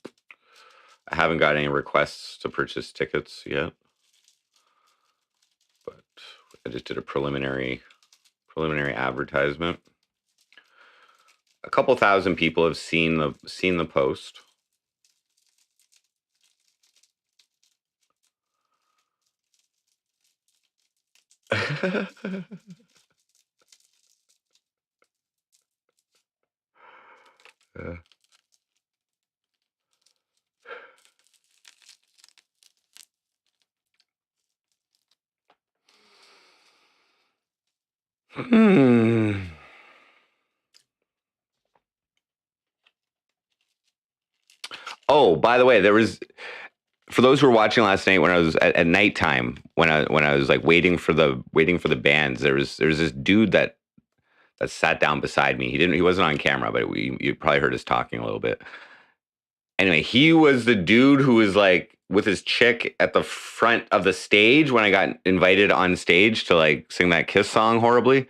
I haven't got any requests to purchase tickets yet, but I just did a preliminary advertisement. A couple thousand people have seen the post. Oh, by the way, there was, for those who were watching last night when I was at nighttime, when I was like waiting for the bands, there was this dude that sat down beside me. He wasn't on camera, but you probably heard us talking a little bit. Anyway, he was the dude who was like with his chick at the front of the stage when I got invited on stage to like sing that Kiss song horribly.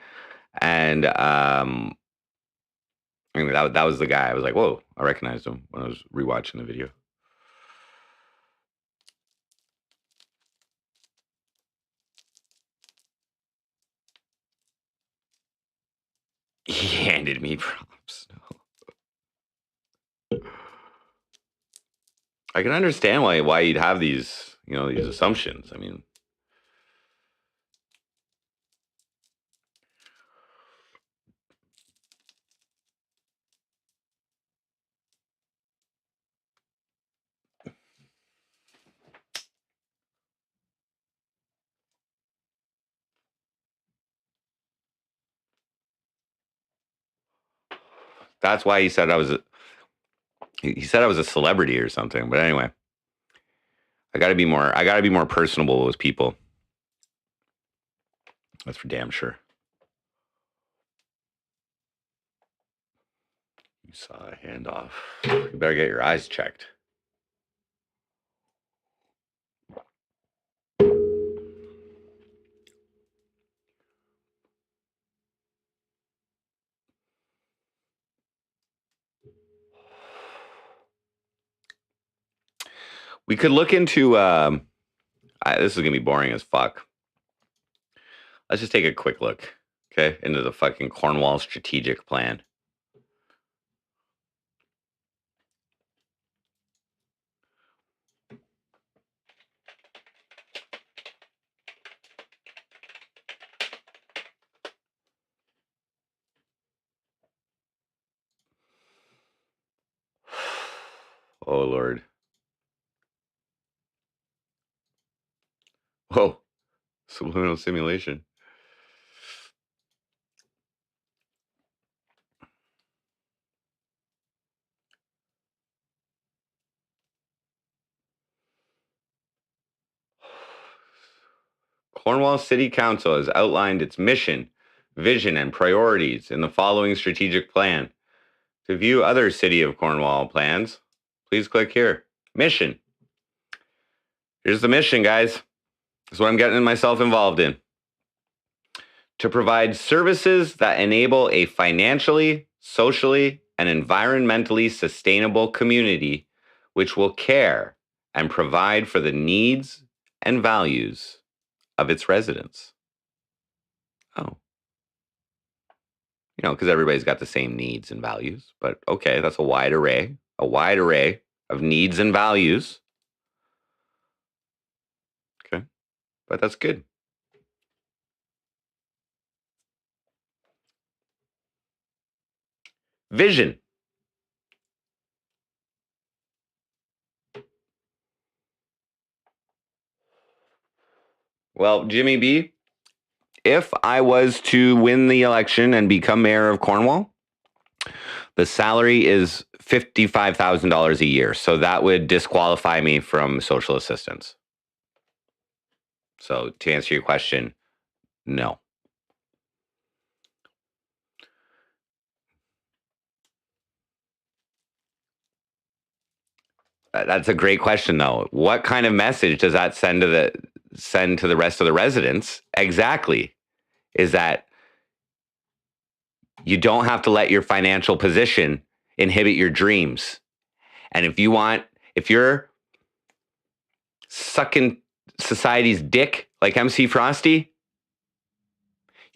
And I mean, that was the guy. I was like, whoa, I recognized him when I was rewatching the video. He handed me props. I can understand why you'd have these, these assumptions. I mean, that's why he said I was a celebrity or something. But anyway, I got to be more personable with people. That's for damn sure. You saw a handoff. You better get your eyes checked. We could look into. This is gonna be boring as fuck. Let's just take a quick look, okay, into the fucking Cornwall strategic plan. Oh, Lord. Whoa. Subliminal simulation. Cornwall City Council has outlined its mission, vision, and priorities in the following strategic plan. To view other City of Cornwall plans, please click here. Mission. Here's the mission, guys. This is what I'm getting myself involved in. To provide services that enable a financially, socially, and environmentally sustainable community which will care and provide for the needs and values of its residents. Oh. Because everybody's got the same needs and values. But okay, that's a wide array of needs and values. Okay, but that's good. Vision. Well, Jimmy B, if I was to win the election and become mayor of Cornwall, the salary is $55,000 a year. So that would disqualify me from social assistance. So to answer your question, no. That's a great question, though. What kind of message does that send to the rest of the residents? Exactly, is that you don't have to let your financial position inhibit your dreams. And if you're sucking society's dick like MC Frosty,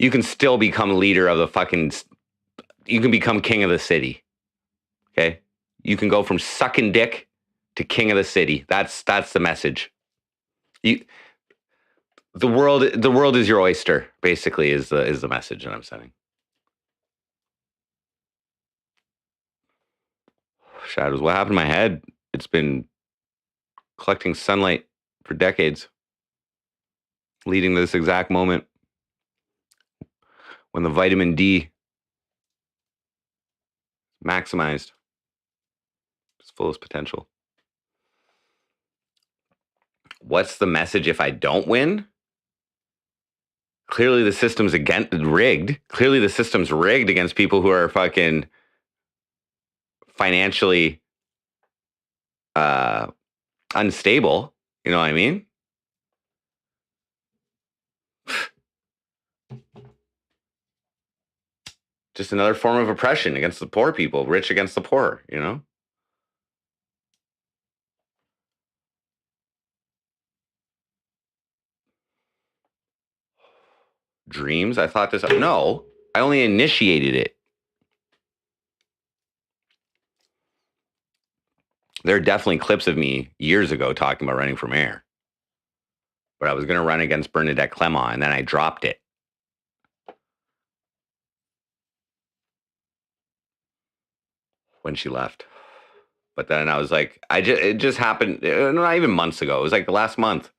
you can still become leader of you can become king of the city. Okay? You can go from sucking dick to king of the city. That's the message. The world is your oyster, basically, is the message that I'm sending. Shadows. What happened to my head? It's been collecting sunlight for decades, leading to this exact moment when the vitamin D maximized its fullest potential. What's the message if I don't win? Clearly the system's rigged. Clearly the system's rigged against people who are fucking financially unstable. You know what I mean? Just another form of oppression against the poor people, rich against the poor, Dreams? I thought this. No, I only initiated it. There are definitely clips of me years ago talking about running for mayor. But I was going to run against Bernadette Clement, and then I dropped it. When she left. But then I was like, it just happened, not even months ago. It was like the last month.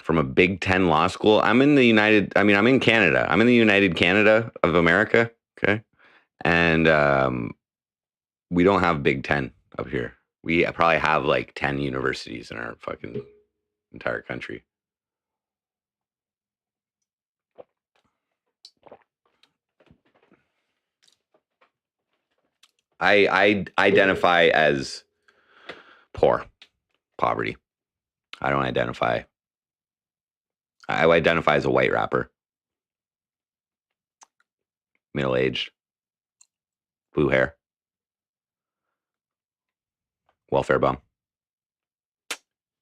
From a Big Ten law school. I'm in Canada. I'm in the United Canada of America. Okay. And we don't have Big Ten up here. We probably have like 10 universities in our fucking entire country. I identify as poverty. I identify as a white rapper. Middle-aged. Blue hair. Welfare bum.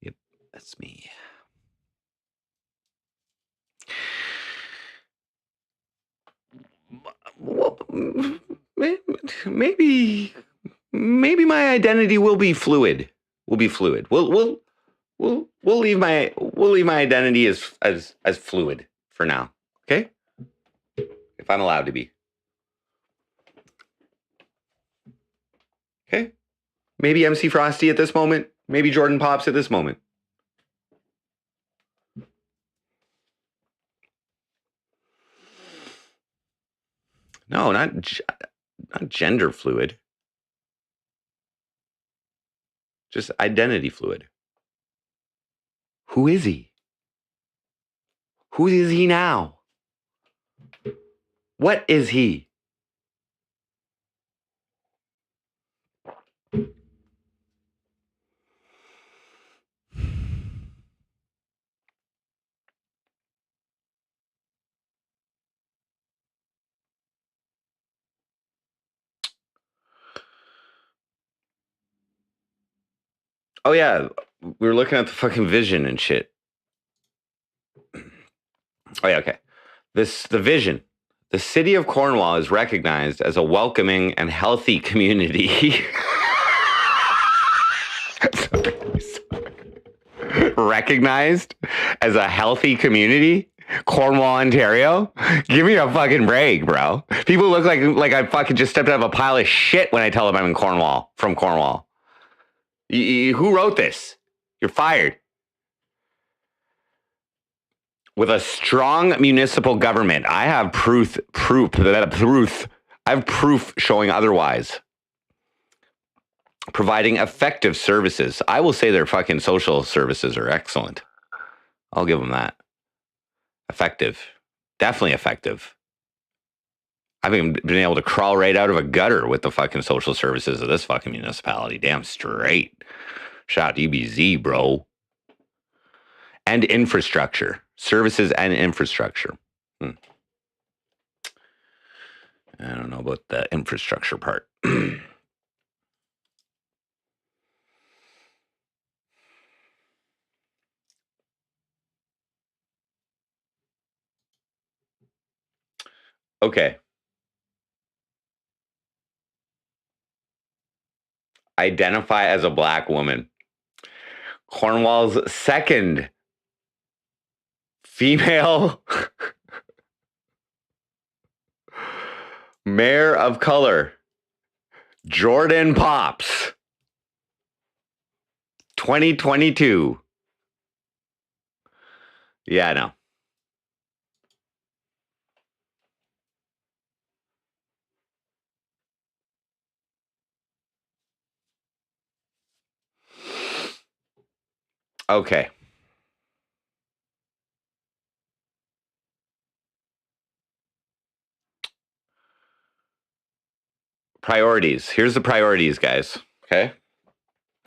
Yep, that's me. Well, maybe my identity will be fluid. We'll leave my identity as fluid for now. Okay? If I'm allowed to be. Okay? Maybe MC Frosty at this moment. Maybe Jordan Pops at this moment. No, not gender fluid. Just identity fluid. Who is he? Who is he now? What is he? Oh yeah, we were looking at the fucking vision and shit. Oh yeah, okay. The vision. The city of Cornwall is recognized as a welcoming and healthy community. Recognized as a healthy community? Cornwall, Ontario? Give me a fucking break, bro. People look like I fucking just stepped out of a pile of shit when I tell them I'm in Cornwall, from Cornwall. Who wrote this? You're fired. With a strong municipal government, I have proof. I have proof showing otherwise. Providing effective services. I will say their fucking social services are excellent. I'll give them that. Effective. Definitely effective. I've been able to crawl right out of a gutter with the fucking social services of this fucking municipality. Damn straight. Shout out to EBZ, bro. And infrastructure. Services and infrastructure. I don't know about the infrastructure part. Okay. Identify as a black woman. Cornwall's second female mayor of color, Jordan Pops. 2022. Yeah, I know. Okay. Priorities. Here's the priorities, guys. Okay.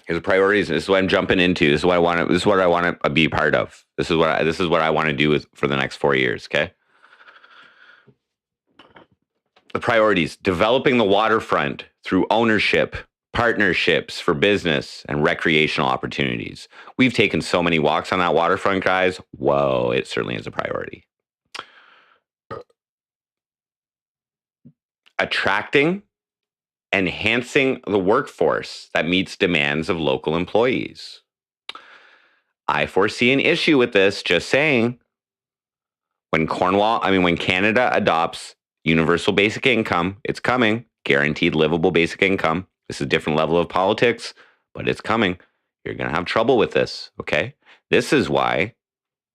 Here's the priorities. This is what I'm jumping into. This is what I want to. This is what I want to be part of. This is what I want to do for the next 4 years. Okay. The priorities: developing the waterfront through ownership, partnerships for business, and recreational opportunities. We've taken so many walks on that waterfront, guys. Whoa, it certainly is a priority. Attracting, enhancing the workforce that meets demands of local employees. I foresee an issue with this, just saying. When Canada adopts universal basic income, it's coming. Guaranteed livable basic income. This is a different level of politics, but it's coming. You're going to have trouble with this, okay? This is why it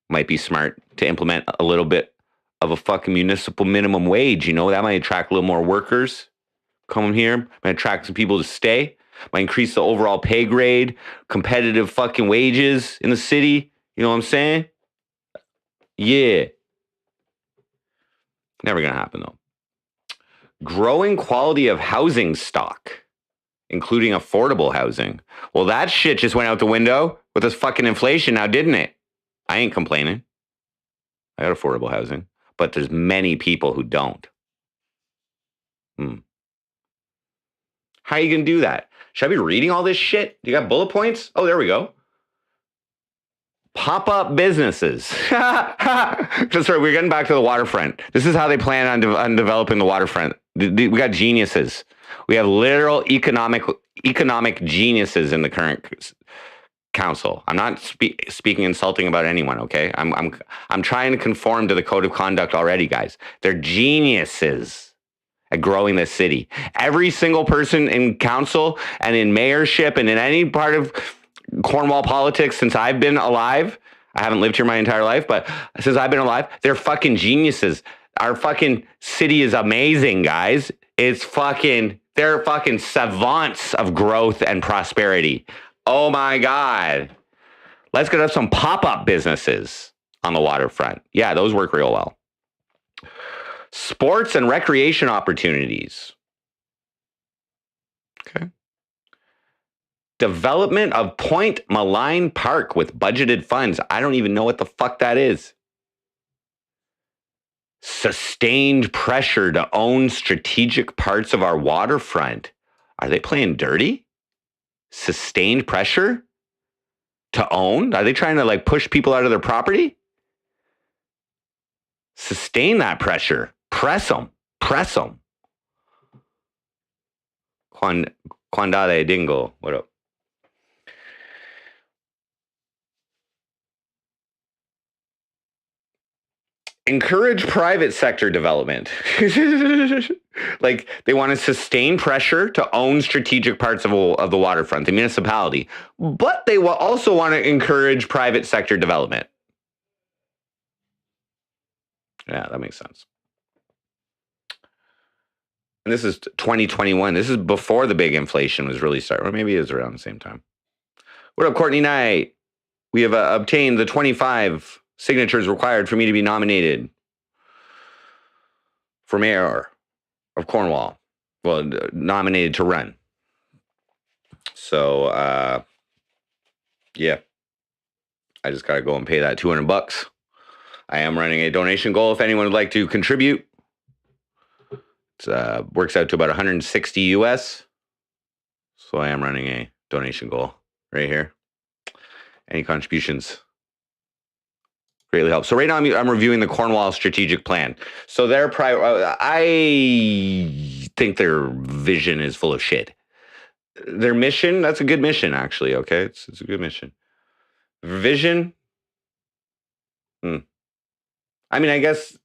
might be smart to implement a little bit of a fucking municipal minimum wage. You know, that might attract a little more workers coming here. Might attract some people to stay. Might increase the overall pay grade, competitive fucking wages in the city. You know what I'm saying? Yeah. Never going to happen, though. Growing quality of housing stock, including affordable housing. Well, that shit just went out the window with this fucking inflation now, didn't it? I ain't complaining. I got affordable housing, but there's many people who don't. How are you going to do that? Should I be reading all this shit? Do you got bullet points? Oh, there we go. Pop-up businesses. Sorry, we're getting back to the waterfront. This is how they plan on developing the waterfront. We got geniuses. We have literal economic geniuses in the current council. I'm not speaking insulting about anyone, okay? I'm trying to conform to the code of conduct already, guys. They're geniuses. at growing this city. Every single person in council and in mayorship and in any part of Cornwall politics since I've been alive, I haven't lived here my entire life, but since I've been alive, they're fucking geniuses. Our fucking city is amazing, guys. They're fucking savants of growth and prosperity. Oh my God. Let's get up some pop-up businesses on the waterfront. Yeah, those work real well. Sports and recreation opportunities. Okay. Development of Point Malign Park with budgeted funds. I don't even know what the fuck that is. Sustained pressure to own strategic parts of our waterfront. Are they playing dirty? Sustained pressure to own? Are they trying to like push people out of their property? Sustain that pressure. Press them. Press them. Quandale Dingo. What up? Encourage private sector development. Like they want to sustain pressure to own strategic parts of the waterfront, the municipality, but they will also want to encourage private sector development. Yeah, that makes sense. And this is 2021. This is before the big inflation was really starting, or maybe it was around the same time. What up, Courtney Knight? We have obtained the 25 signatures required for me to be nominated for mayor of Cornwall. Well, nominated to run. So, yeah. I just got to go and pay that $200. I am running a donation goal if anyone would like to contribute. It works out to about 160 US. So I am running a donation goal right here. Any contributions greatly help. So right now I'm reviewing the Cornwall strategic plan. So I think their vision is full of shit. Their mission, that's a good mission actually, okay? It's a good mission. Vision? I mean, I guess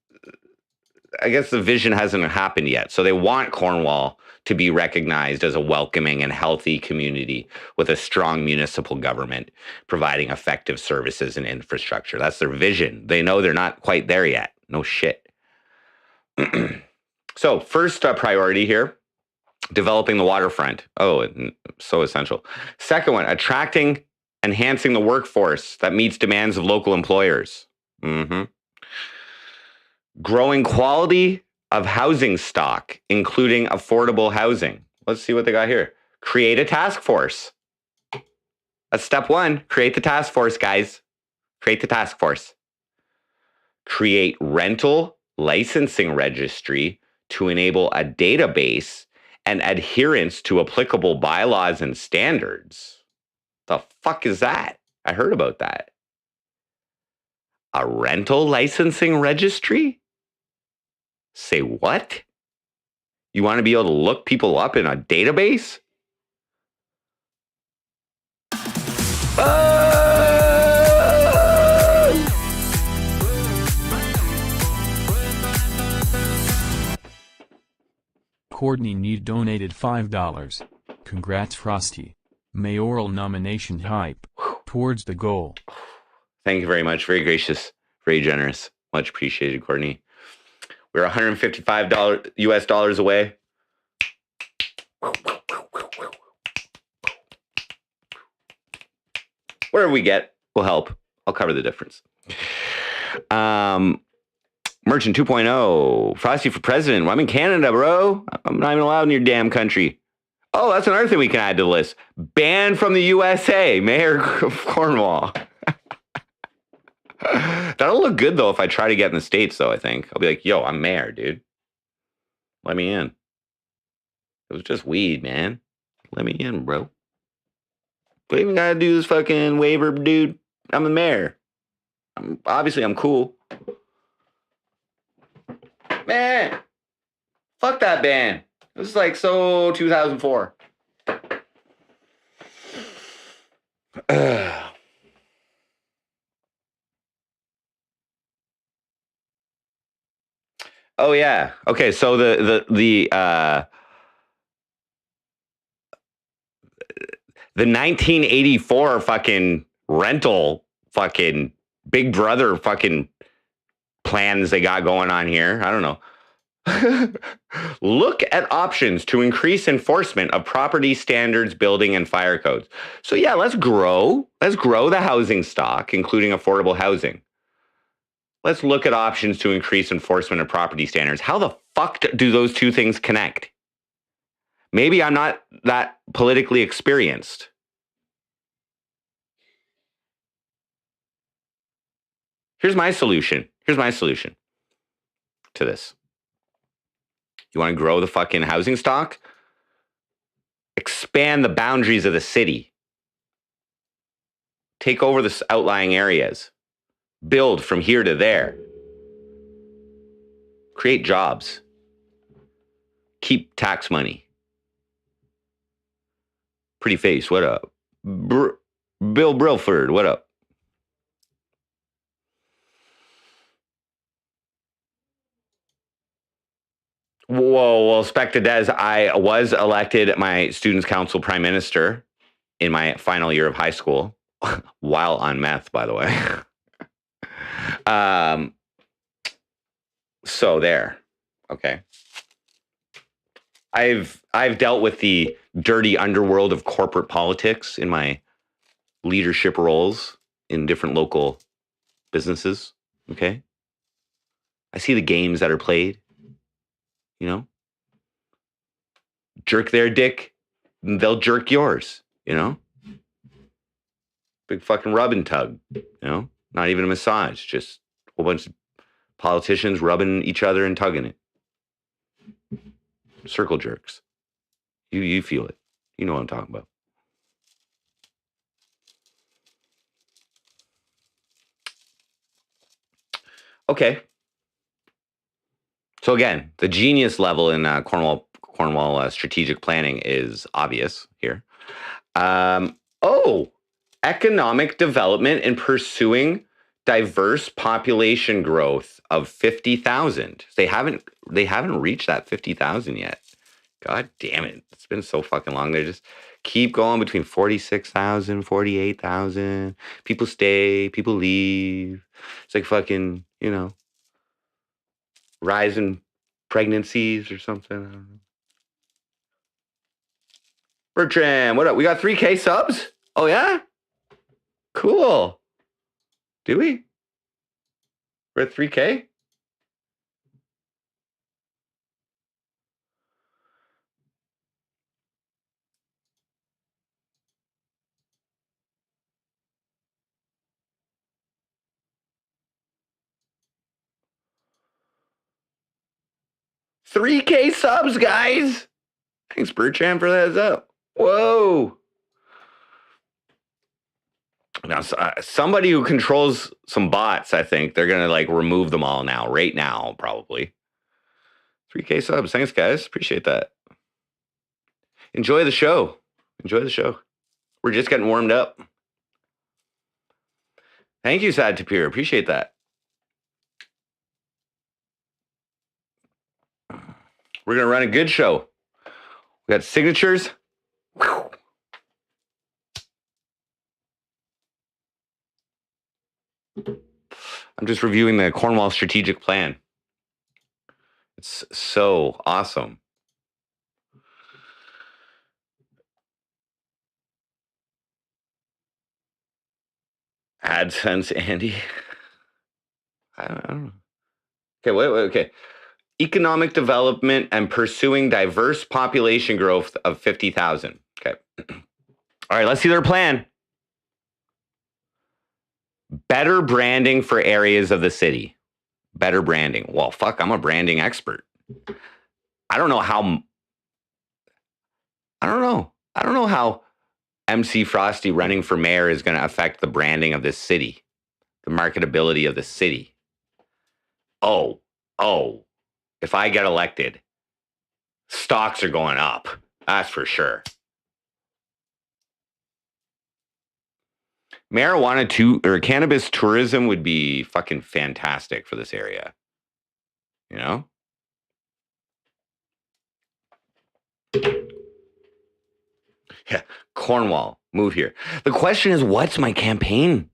the vision hasn't happened yet. So they want Cornwall to be recognized as a welcoming and healthy community with a strong municipal government providing effective services and infrastructure. That's their vision. They know they're not quite there yet. No shit. So first priority here, developing the waterfront. Oh, so essential. Second one, enhancing the workforce that meets demands of local employers. Growing quality of housing stock, including affordable housing. Let's see what they got here. Create a task force. That's step one. Create the task force, guys. Create the task force. Create rental licensing registry to enable a database and adherence to applicable bylaws and standards. The fuck is that? I heard about that. A rental licensing registry? Say what? You want to be able to look people up in a database? Courtney Need donated $5. Congrats, Frosty. Mayoral nomination hype. Towards the goal. Thank you very much. Very gracious. Very generous. Much appreciated, Courtney. We're $155 US dollars away. Whatever we get will help. I'll cover the difference. Merchant 2.0. Frosty for president. Well, I'm in Canada, bro. I'm not even allowed in your damn country. Oh, that's another thing we can add to the list. Banned from the USA. Mayor of Cornwall. That'll look good, though, if I try to get in the States, though, I think. I'll be like, yo, I'm mayor, dude. Let me in. It was just weed, man. Let me in, bro. What even gotta do this fucking waiver, dude? I'm the mayor. Obviously, I'm cool. Man, fuck that ban. It was like so 2004. Oh yeah. Okay. So the 1984 fucking rental fucking Big Brother fucking plans they got going on here. I don't know. Look at options to increase enforcement of property standards, building, and fire codes. So yeah, let's grow. Let's grow the housing stock, including affordable housing. Let's look at options to increase enforcement of property standards. How the fuck do those two things connect? Maybe I'm not that politically experienced. Here's my solution. Here's my solution to this. You want to grow the fucking housing stock? Expand the boundaries of the city. Take over the outlying areas. Build from here to there. Create jobs. Keep tax money. Pretty face, what up? Bill Brilford, what up? Whoa, well, Spectadez, I was elected my students' council prime minister in my final year of high school, while on meth, by the way. So there. Okay. I've dealt with the dirty underworld of corporate politics in my leadership roles in different local businesses. Okay. I see the games that are played. You know, jerk their dick, they'll jerk yours. You know, big fucking rub and tug. You know, not even a massage, just a whole bunch of politicians rubbing each other and tugging it. Circle jerks. You feel it. You know what I'm talking about. Okay. So again, the genius level in Cornwall strategic planning is obvious here. Economic development and pursuing diverse population growth of 50,000. They haven't reached that 50,000 yet. God damn it. It's been so fucking long. They just keep going between 46,000, 48,000. People stay, people leave. It's like fucking, you know, rise in pregnancies or something. I don't know. Bertram, what up? We got 3K subs? Oh, yeah? Cool. Do we? We're at 3K? $3K subs, guys. Thanks, Bertram, for that up. Whoa. Now, somebody who controls some bots, I think they're going to like remove them all now, right now, probably. 3K subs. Thanks, guys. Appreciate that. Enjoy the show. Enjoy the show. We're just getting warmed up. Thank you, Sad Tapir. Appreciate that. We're going to run a good show. We got signatures. Whew. I'm just reviewing the Cornwall strategic plan. It's so awesome. AdSense, Andy. I don't know. Okay, wait, okay. Economic development and pursuing diverse population growth of 50,000. Okay. All right, let's see their plan. Better branding for areas of the city. Better branding. Well, fuck, I'm a branding expert. I don't know how MC Frosty running for mayor is going to affect the branding of this city, the marketability of the city. Oh, if I get elected, stocks are going up. That's for sure. Marijuana or cannabis tourism would be fucking fantastic for this area. You know? Yeah, Cornwall, move here. The question is, what's my campaign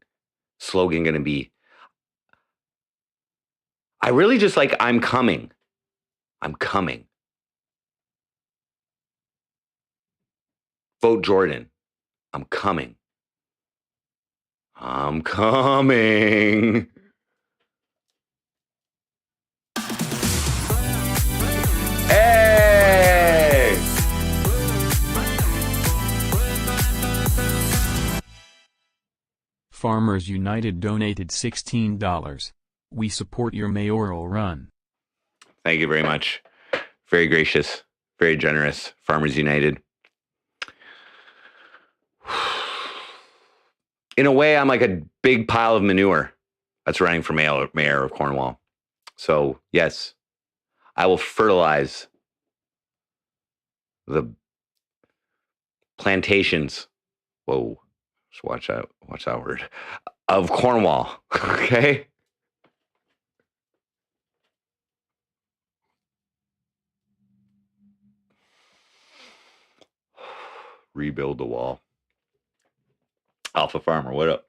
slogan going to be? I really just like, I'm coming. I'm coming. Vote Jordan. I'm coming. I'm coming. Hey! Farmers United donated $16. We support your mayoral run. Thank you very much. Very gracious, very generous. Farmers United. In a way, I'm like a big pile of manure that's running for mayor of Cornwall. So, yes, I will fertilize the plantations. Whoa, just watch that word. Of Cornwall, okay? Rebuild the wall. Alpha Farmer, what up?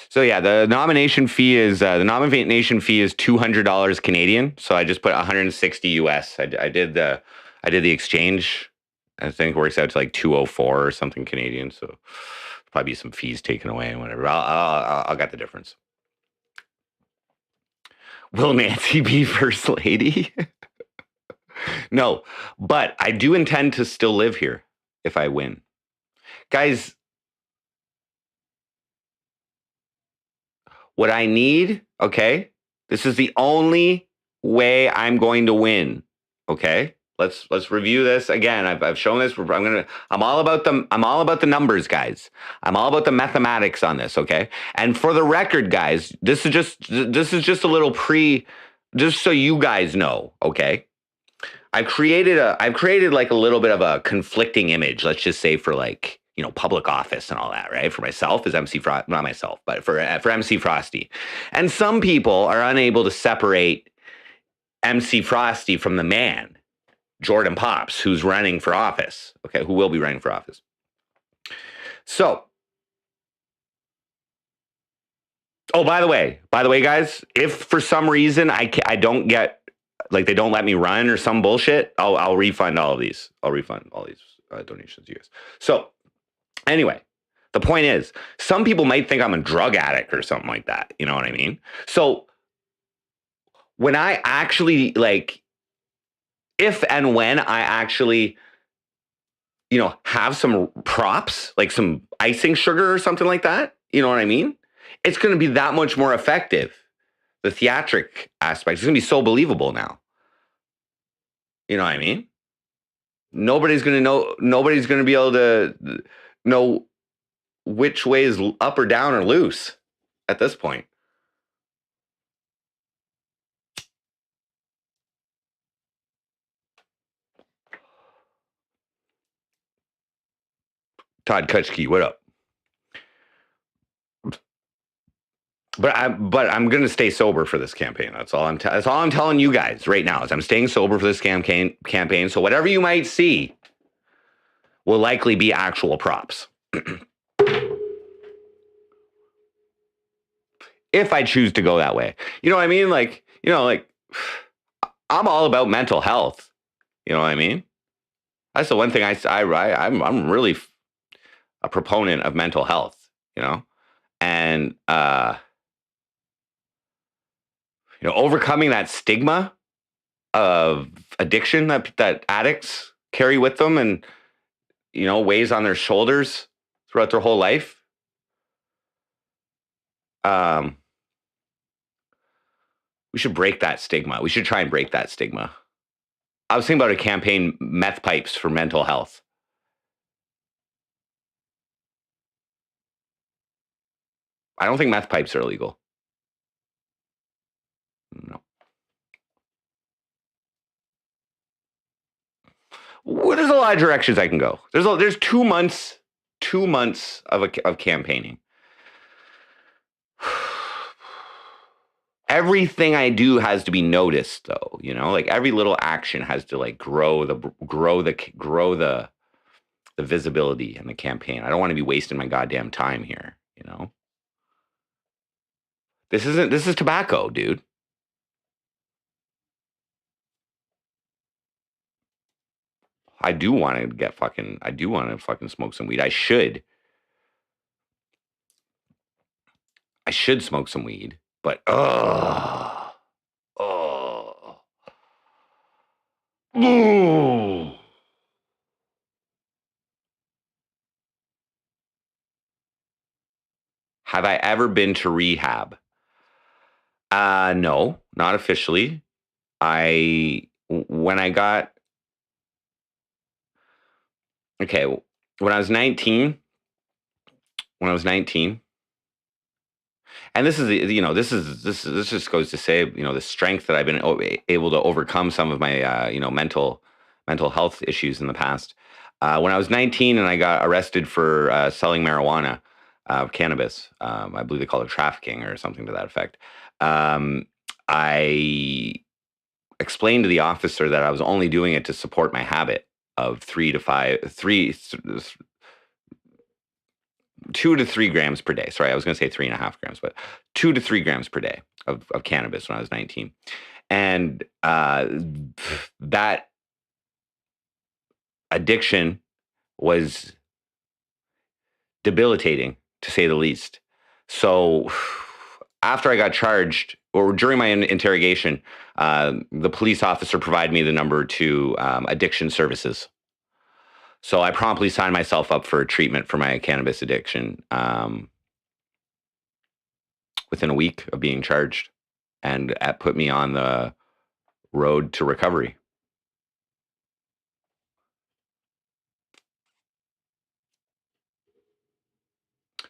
So yeah, the nomination fee is $200 Canadian. So I just put 160 US. I did the exchange. I think it works out to like 204 or something Canadian. So probably some fees taken away and whatever. I'll get the difference. Will Nancy be first lady? No, but I do intend to still live here if I win. Guys, what I need, okay? This is the only way I'm going to win. Okay? Let's review this again. I've shown this. I'm all about the numbers, guys. I'm all about the mathematics on this, okay? And for the record, guys, this is just a little just so you guys know, okay? I've created like a little bit of a conflicting image, let's just say, for like, you know, public office and all that, right? For myself as MC Frosty, not myself, but for MC Frosty. And some people are unable to separate MC Frosty from the man, Jordan Pops, who's running for office, okay, who will be running for office. So, oh, by the way, guys, if for some reason I don't get, like, they don't let me run or some bullshit, I'll refund all of these. I'll refund all these donations to you guys. So anyway, the point is, some people might think I'm a drug addict or something like that. You know what I mean? So when I actually, like, if and when I actually, you know, have some props, like some icing sugar or something like that, you know what I mean? It's going to be that much more effective. The theatric aspect is going to be so believable now. You know what I mean? Nobody's going to be able to know which way is up or down or loose at this point. Todd Kutchke, what up? But I'm going to stay sober for this campaign. That's all I'm telling you guys right now, is I'm staying sober for this campaign. So whatever you might see will likely be actual props. If I choose to go that way. You know what I mean? Like, you know, like, I'm all about mental health. You know what I mean? That's the one thing I'm really a proponent of mental health, you know? And you know, overcoming that stigma of addiction that addicts carry with them and, you know, weighs on their shoulders throughout their whole life. We should break that stigma. We should try and break that stigma. I was thinking about a campaign, meth pipes for mental health. I don't think meth pipes are illegal. No. Well, there's a lot of directions I can go. There's 2 months of campaigning. everything I do has to be noticed, though. You know, like every little action has to like grow the visibility in the campaign. I don't want to be wasting my goddamn time here. You know, this is tobacco, dude. I do want to fucking smoke some weed. I should smoke some weed, but ooh. Have I ever been to rehab? No, not officially. When I got okay, when I was 19, and this is this just goes to say, you know, the strength that I've been able to overcome some of my mental health issues in the past. When I was 19 and I got arrested for selling marijuana, cannabis, I believe they call it trafficking or something to that effect. I explained to the officer that I was only doing it to support my habit of 2 to 3 grams per day. Sorry, I was going to say 3.5 grams, but 2 to 3 grams per day of cannabis when I was 19. And that addiction was debilitating, to say the least. So after I got charged, or during my interrogation, the police officer provided me the number to addiction services. So I promptly signed myself up for treatment for my cannabis addiction within a week of being charged, and that put me on the road to recovery.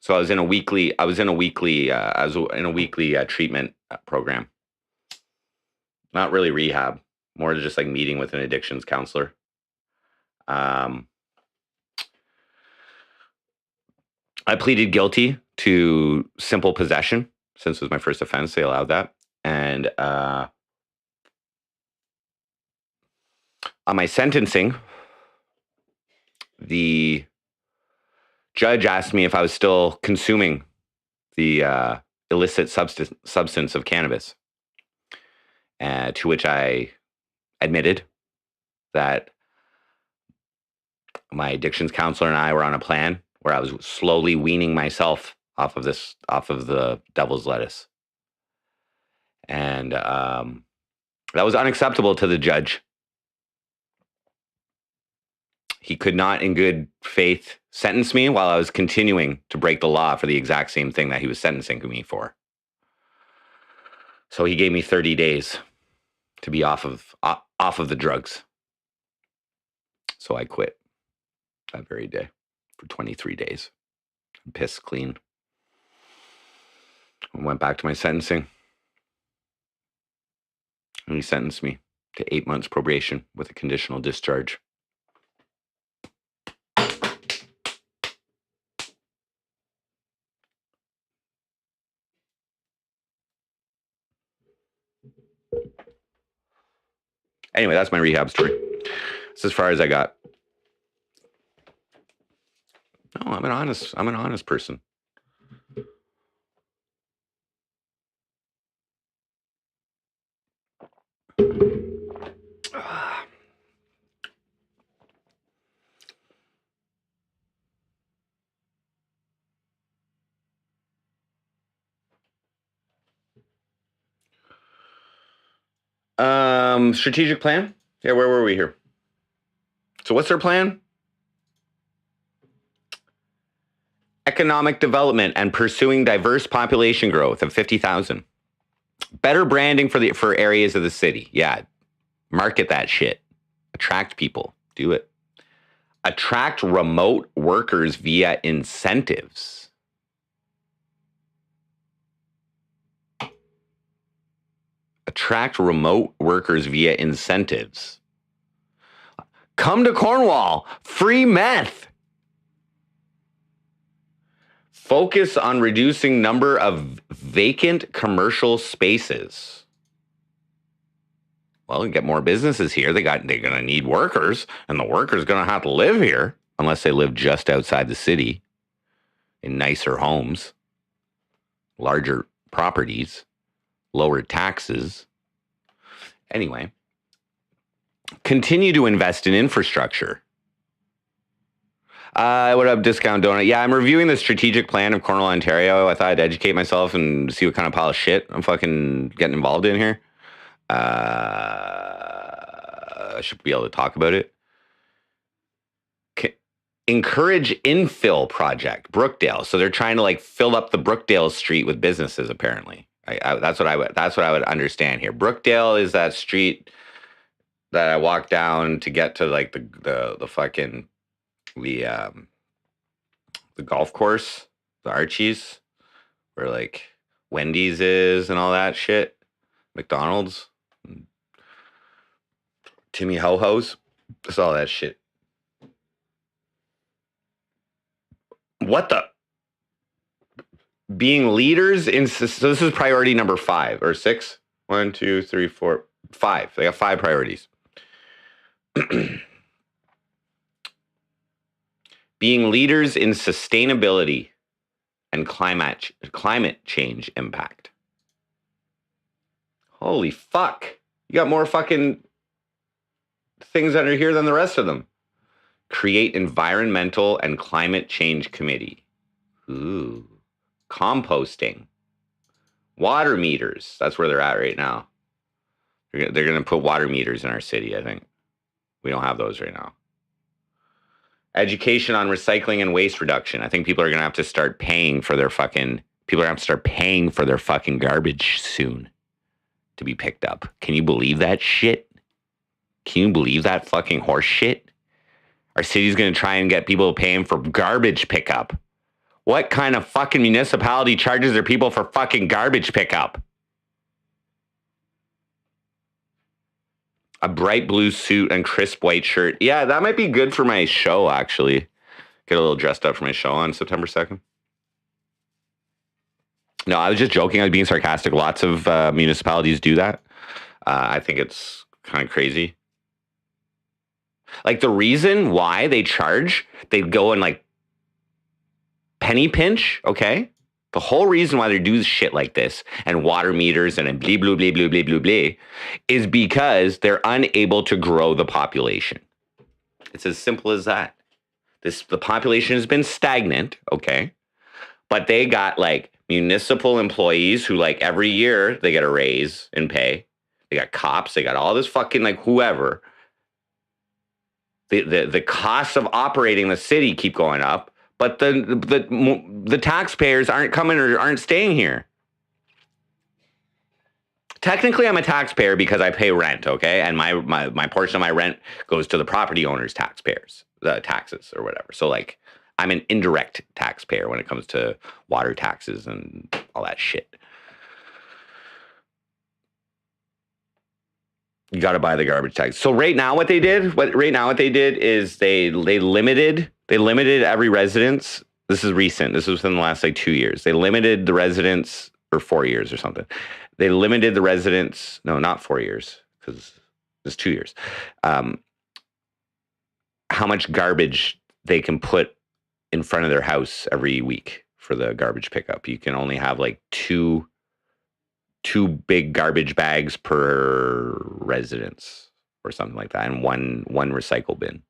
So I was in a weekly treatment program. Not really rehab, more just like meeting with an addictions counselor. I pleaded guilty to simple possession since it was my first offense. They allowed that. And on my sentencing, the judge asked me if I was still consuming the illicit substance of cannabis, to which I admitted that my addictions counselor and I were on a plan where I was slowly weaning myself off of the devil's lettuce. And that was unacceptable to the judge. He could not, in good faith, sentence me while I was continuing to break the law for the exact same thing that he was sentencing me for. So he gave me 30 days to be off of the drugs. So I quit that very day for 23 days. Pissed clean. I went back to my sentencing. And he sentenced me to 8 months probation with a conditional discharge. Anyway, that's my rehab story. That's as far as I got. No, I'm an honest person. Strategic plan? Yeah, where were we here? So what's their plan? Economic development and pursuing diverse population growth of 50,000. Better branding for areas of the city. Yeah. Market that shit. Attract people. Do it. Attract remote workers via incentives. Attract remote workers via incentives. Come to Cornwall. Free meth. Focus on reducing number of vacant commercial spaces. Well, you get more businesses here. They're going to need workers, and the workers going to have to live here unless they live just outside the city in nicer homes, larger properties, lower taxes. Anyway, continue to invest in infrastructure. What up, Discount Donut? Yeah, I'm reviewing the strategic plan of Cornwall, Ontario. I thought I'd educate myself and see what kind of pile of shit I'm fucking getting involved in here. I should be able to talk about it. Encourage infill project, Brookdale. So they're trying to like fill up the Brookdale street with businesses. Apparently, that's what I would understand here. Brookdale is that street that I walk down to get to like the fucking the golf course, the Archies, where like Wendy's is and all that shit, McDonald's, Timmy Ho Ho's, it's all that shit. What the? Being leaders in, so this is priority number 5 or 6. 1, 2, 3, 4, 5. They got 5 priorities. Being leaders in sustainability and climate change impact. Holy fuck. You got more fucking things under here than the rest of them. Create environmental and climate change committee. Ooh. Composting. Water meters. That's where they're at right now. They're going to put water meters in our city, I think. We don't have those right now. Education on recycling and waste reduction. I think people are going to have to start paying for their fucking garbage soon to be picked up. Can you believe that shit? Can you believe that fucking horse shit? Our city's going to try and get people paying for garbage pickup. What kind of fucking municipality charges their people for fucking garbage pickup? A bright blue suit and crisp white shirt. Yeah, that might be good for my show, actually. Get a little dressed up for my show on September 2nd. No, I was just joking. I was being sarcastic. Lots of municipalities do that. I think it's kind of crazy. Like the reason why they go and like penny pinch, okay? The whole reason why they do shit like this and water meters and blah, blah, blah, blah, blah, blah, blah, is because they're unable to grow the population. It's as simple as that. The population has been stagnant, okay? But they got like municipal employees who like every year they get a raise in pay. They got cops. They got all this fucking like whoever. The costs of operating the city keep going up. But the taxpayers aren't coming or aren't staying here. Technically, I'm a taxpayer because I pay rent, okay? And my portion of my rent goes to the property owner's taxpayers, the taxes or whatever. So, like, I'm an indirect taxpayer when it comes to water taxes and all that shit. You got to buy the garbage tax. So right now, what they did is they limited every residence. This is recent. This was within the last like 2 years. They limited the residents, or 4 years or something. They limited the residents. No, not 4 years, because it's 2 years. How much garbage they can put in front of their house every week for the garbage pickup. You can only have like two big garbage bags per residence or something like that, and one recycle bin.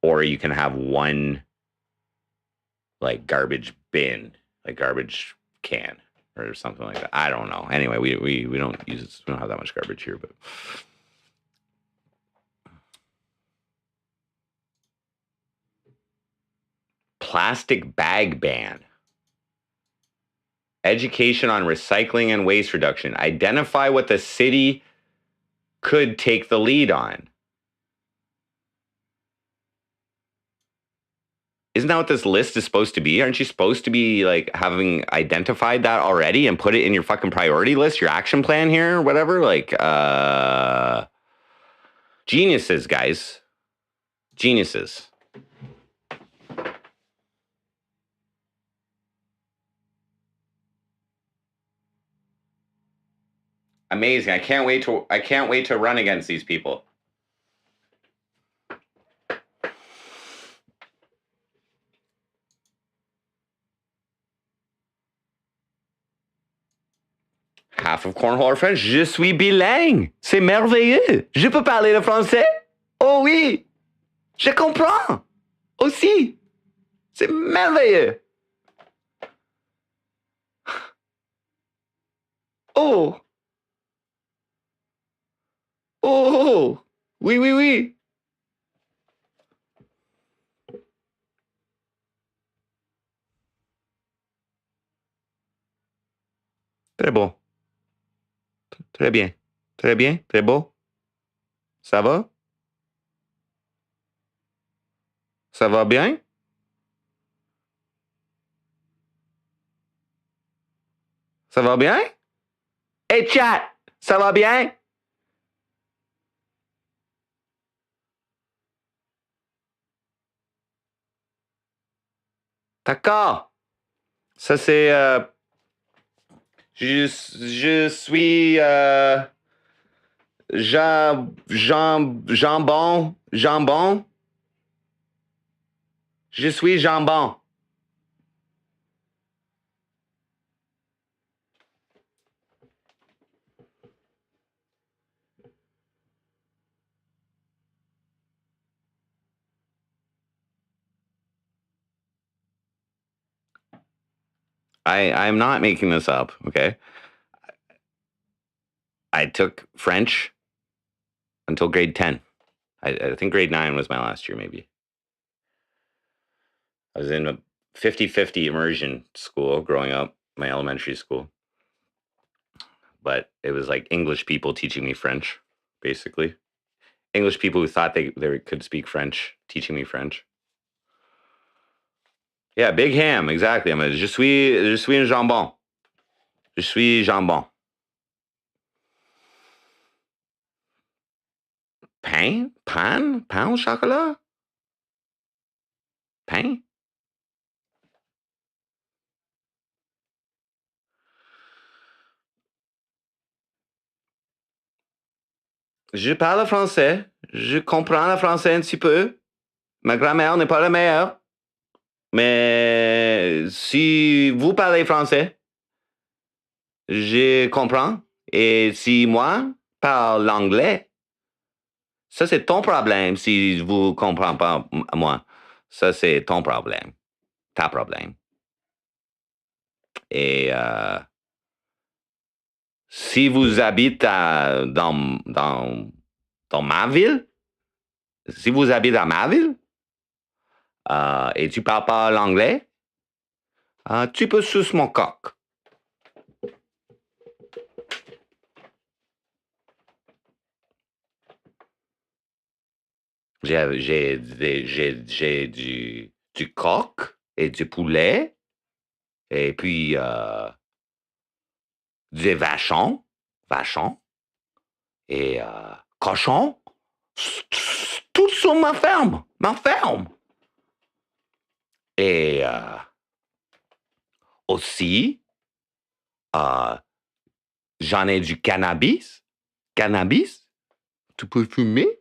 Or you can have one like garbage bin, like garbage can or something like that. I don't know. Anyway, we don't have that much garbage here, but plastic bag ban. Education on recycling and waste reduction. Identify what the city could take the lead on. Isn't that what this list is supposed to be? Aren't you supposed to be like having identified that already and put it in your fucking priority list, your action plan here or whatever? Like, geniuses, guys. Geniuses. amazing. I can't wait to run against these people. Half of Cornwall are French. Je suis bilingue. C'est merveilleux. Je peux parler le français? Oh oui. Je comprends. Aussi. C'est merveilleux. Oh. Oh. Oui, oui, oui. Très bon. Très bien. Très bien. Très beau. Ça va? Ça va bien? Ça va bien? Hey chat, ça va bien? D'accord. Ça c'est je suis jambon. Je suis jambon. I'm not making this up, okay? I took French until grade 10. I think grade 9 was my last year, maybe. I was in a 50-50 immersion school growing up, my elementary school. But it was like English people teaching me French, basically. English people who thought they could speak French teaching me French. Yeah, big ham, exactly. Je suis un jambon. Je suis jambon. Pain? Pain? Pain au chocolat? Pain? Je parle français. Je comprends le français un petit peu. Ma grammaire n'est pas la meilleure. Mais si vous parlez français, je comprends. Et si moi parle l'anglais, ça c'est ton problème si vous ne comprenez pas moi. Ça c'est ton problème. Ta problème. Et si vous habitez dans ma ville, si vous habitez dans ma ville et tu parles pas l'anglais, tu peux sucer mon coq. J'ai du coq et du poulet et puis des vachons et cochons. Tout sur ma ferme. Et aussi, j'en ai du cannabis. Tu peux fumer.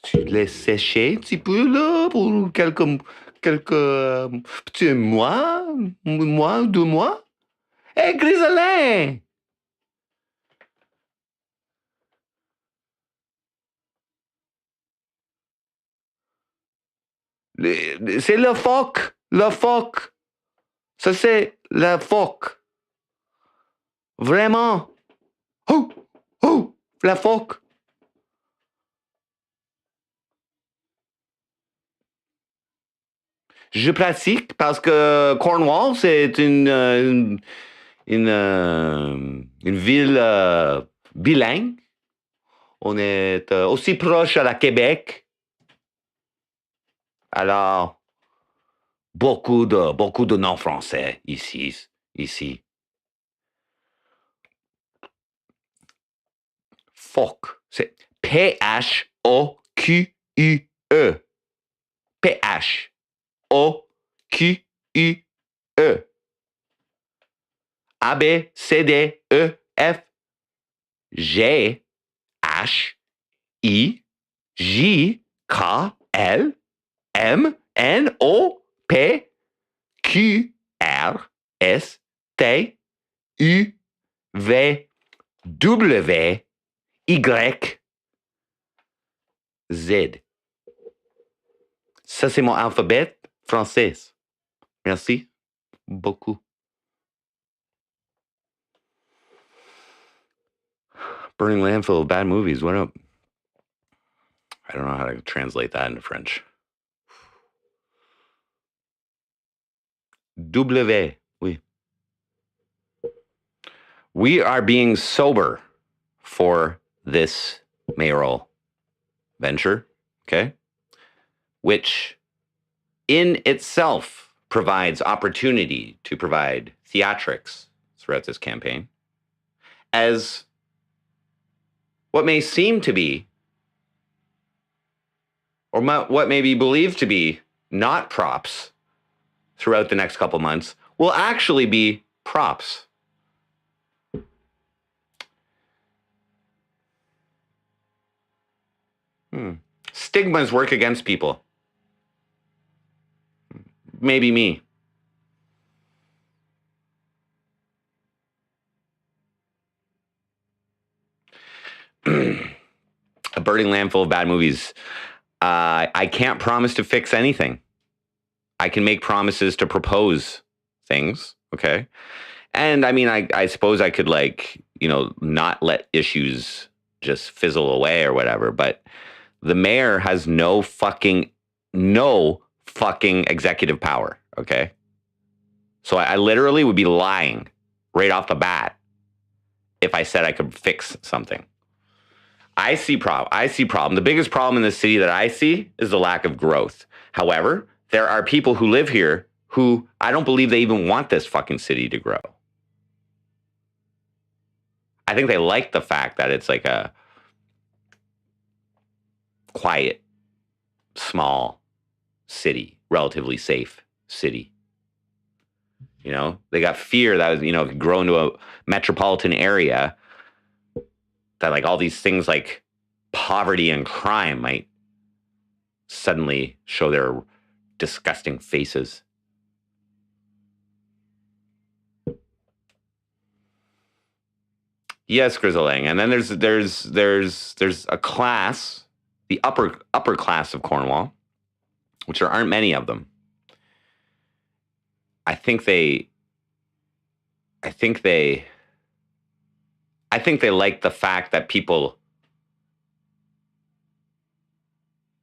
Tu laisses sécher un petit peu là pour quelques petits mois, 2 mois. Hé, Griselin! C'est le phoque. Ça, c'est le phoque. Vraiment. Oh, la phoque. Je pratique parce que Cornwall, c'est une ville bilingue. On est aussi proche à la Québec. Alors, beaucoup de noms français ici. Phoque, c'est P-H-O-Q-U-E. P-H-O-Q-U-E. A, B, C, D, E, F, G H I J K L M N O P Q R S T U V W Y Z. Ça, c'est mon alphabet français. Merci beaucoup. Burning landfill of bad movies. What up? I don't know how to translate that into French. W. Oui. We are being sober for this mayoral venture, okay? Which in itself provides opportunity to provide theatrics throughout this campaign as what may seem to be, or what may be believed to be, not props throughout the next couple months will actually be props. Stigmas work against people. Maybe me. A burning landfill of bad movies. I can't promise to fix anything. I can make promises to propose things, okay? And I mean, I suppose I could, like, you know, not let issues just fizzle away or whatever, but the mayor has no fucking executive power, okay? So I literally would be lying right off the bat if I said I could fix something. I see problem. The biggest problem in the city that I see is the lack of growth. However, there are people who live here who I don't believe they even want this fucking city to grow. I think they like the fact that it's like a quiet, small city, relatively safe city. You know, they got fear that, you know, could grow into a metropolitan area, that like all these things like poverty and crime might suddenly show their disgusting faces. Yes, Grizzling. And then there's a class, the upper class of Cornwall, which there aren't many of them. I think they like the fact that people,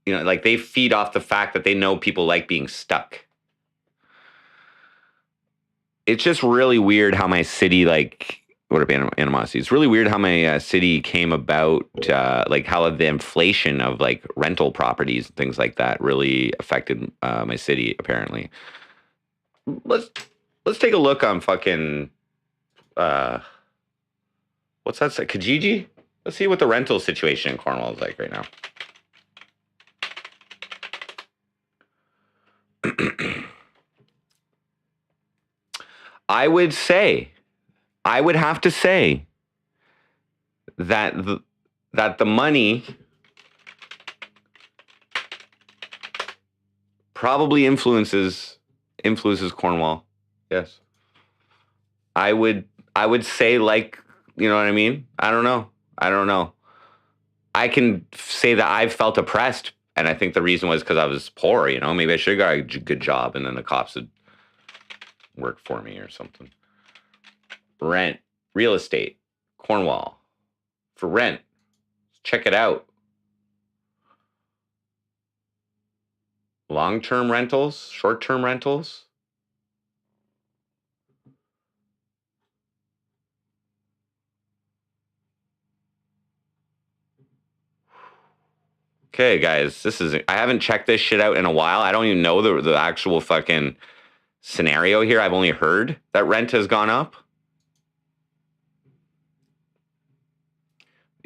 you know, like they feed off the fact that they know people like being stuck. It's just really weird how my city, like, what are animosity? It's really weird how my city came about, like how the inflation of like rental properties and things like that really affected my city, apparently. Let's take a look on fucking, what's that say? Kijiji? Let's see what the rental situation in Cornwall is like right now. I would have to say that the money probably influences Cornwall. Yes. I would say, like, you know what I mean? I don't know. I can say that I've felt oppressed, and I think the reason was because I was poor, you know? Maybe I should have got a good job, and then the cops would work for me or something. Rent, real estate, Cornwall. For rent, check it out. Long-term rentals, short-term rentals. Okay, guys, I haven't checked this shit out in a while. I don't even know the actual fucking scenario here. I've only heard that rent has gone up.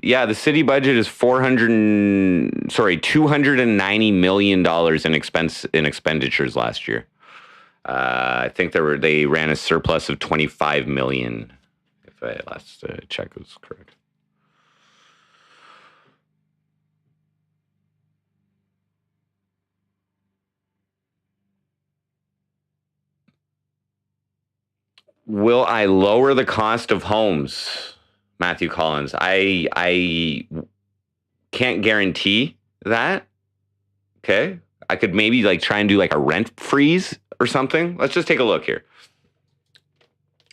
Yeah, the city budget is $290 million in expenditures last year. I think they ran a surplus of 25 million, if I last check was correct. Will I lower the cost of homes? Matthew Collins. I can't guarantee that. Okay. I could maybe like try and do like a rent freeze or something. Let's just take a look here.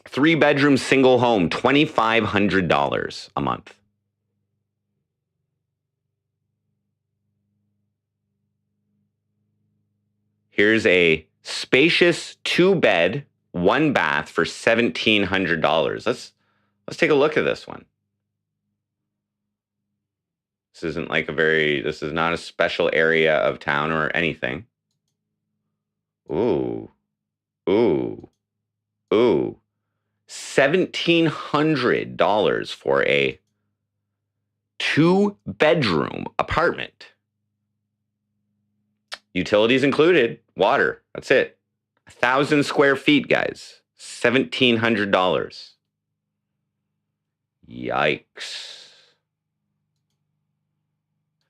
3-bedroom single home, $2,500 a month. Here's a spacious 2-bed, 1-bath for $1,700. Let's take a look at this one. This isn't like this is not a special area of town or anything. Ooh. $1,700 for a 2-bedroom apartment. Utilities included, water. That's it. 1,000 square feet, guys. $1,700. Yikes.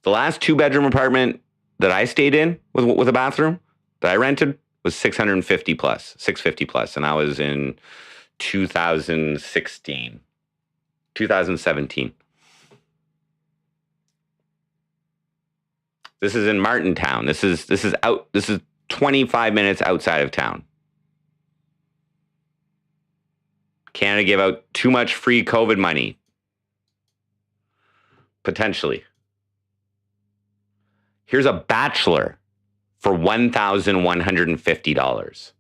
The last 2-bedroom apartment that I stayed in with a bathroom that I rented was $650 plus, $650 plus, and I was in 2017. This is in Martintown. This is 25 minutes outside of town. Canada gave out too much free COVID money. Potentially. Here's a bachelor for $1,150.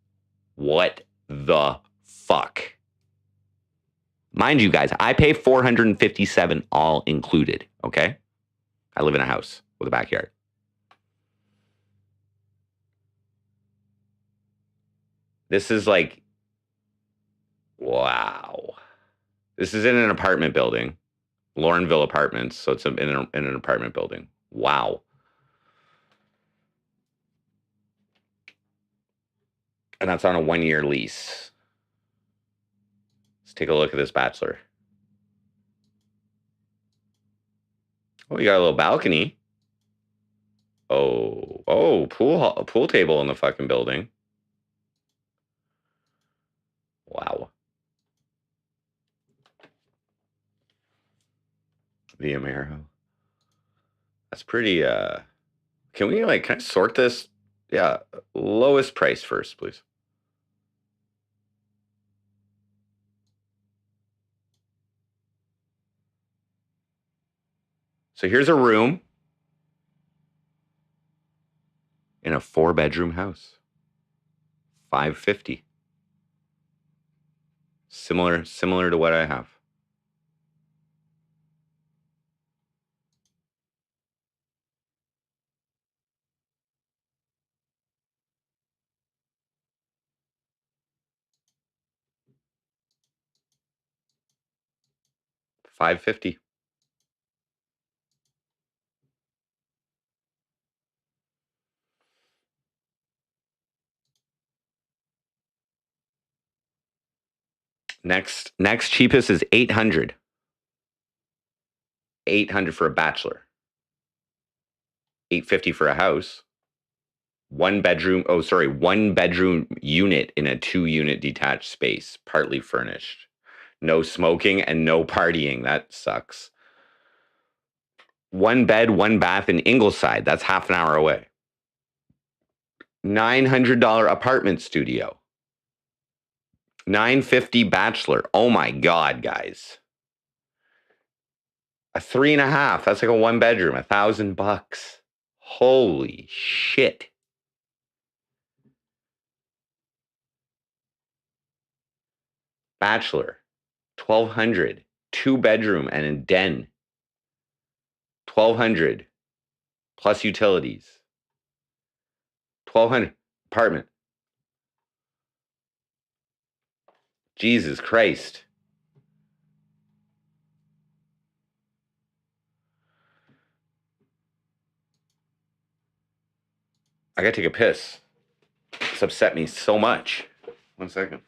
What the fuck? Mind you, guys, I pay $457 all included, okay? I live in a house with a backyard. This is like, wow. This is in an apartment building, Laurenville Apartments. So it's in an apartment building. Wow. And that's on a 1-year lease. Let's take a look at this bachelor. Oh, you got a little balcony. Oh, pool table in the fucking building. Wow. The Amaro. That's pretty, can we like kind of sort this? Yeah, lowest price first, please. So here's a room in a 4-bedroom house. $550. Similar to what I have. $550. Next cheapest is $800. $800 for a bachelor. $850 for a house. 1-bedroom unit in a 2-unit detached space, partly furnished. No smoking and no partying. That sucks. 1 bed, 1 bath in Ingleside. That's half an hour away. $900 apartment studio. $950 bachelor. Oh my God, guys. A 3.5. That's like a 1-bedroom. $1,000. Holy shit. Bachelor. $1,200. 2-bedroom and a den. $1,200 plus utilities. $1,200 apartment. Jesus Christ. I gotta take a piss. It's upset me so much. 1 second.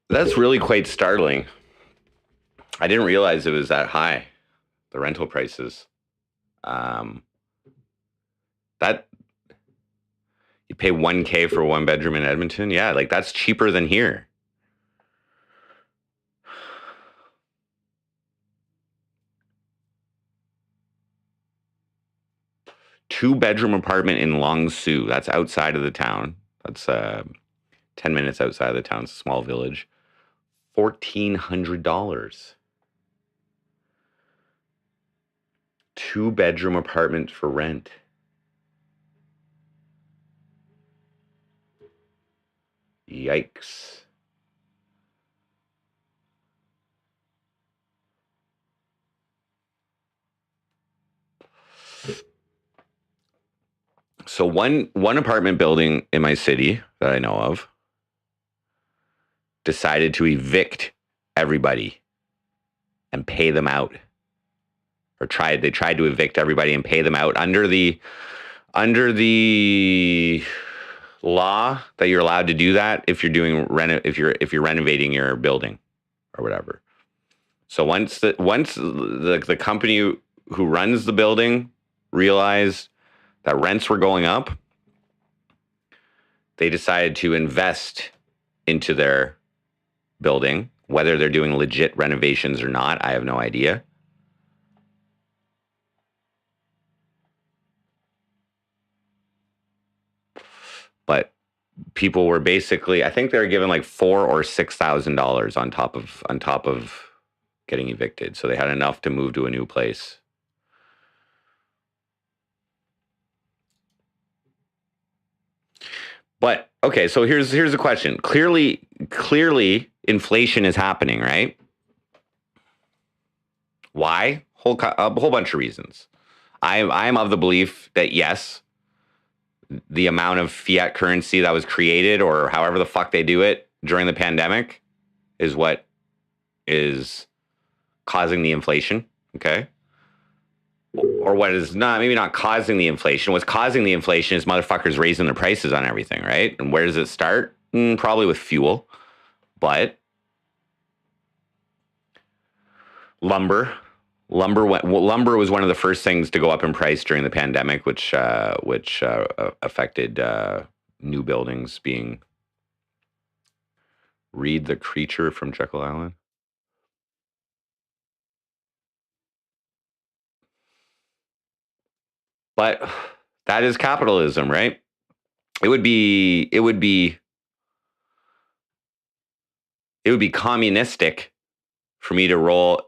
That's really quite startling. I didn't realize it was that high, the rental prices. That you pay $1,000 for 1 bedroom in Edmonton? Yeah, like that's cheaper than here. Two-bedroom apartment in Long Sault. That's outside of the town. That's 10 minutes outside of the town. It's a small village. $1,400. Two-bedroom apartment for rent. Yikes. So one apartment building in my city that I know of decided to evict everybody and pay them out. Or they tried to evict everybody and pay them out under the law that you're allowed to do that if you're doing if you're renovating your building or whatever. So once the company who runs the building realized that rents were going up, they decided to invest into their building. Whether they're doing legit renovations or not, I have no idea. But people were basically, I think they were given like $4,000 or $6,000 on top of getting evicted. So they had enough to move to a new place. But okay, so here's the question. Clearly inflation is happening, right? Why? A whole bunch of reasons. I'm of the belief that yes, the amount of fiat currency that was created, or however the fuck they do it during the pandemic, is what is causing the inflation. Okay. Or what is maybe not causing the inflation. What's causing the inflation is motherfuckers raising their prices on everything, right? And where does it start? Probably with fuel, but lumber was one of the first things to go up in price during the pandemic, which affected new buildings being. Read The Creature from Jekyll Island. But that is capitalism, right? It would be communistic for me to roll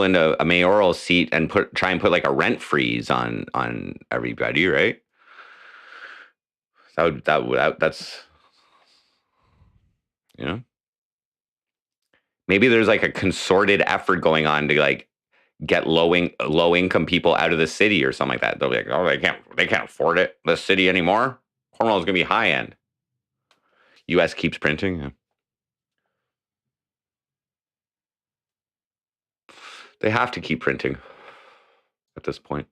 into a mayoral seat and try and put like a rent freeze on everybody, right? That's, you know, maybe there's like a concerted effort going on to like get low income people out of the city or something like that. They'll be like, oh, they can't afford it, the city anymore. Cornwall is gonna be high end. US keeps printing. Yeah. They have to keep printing at this point.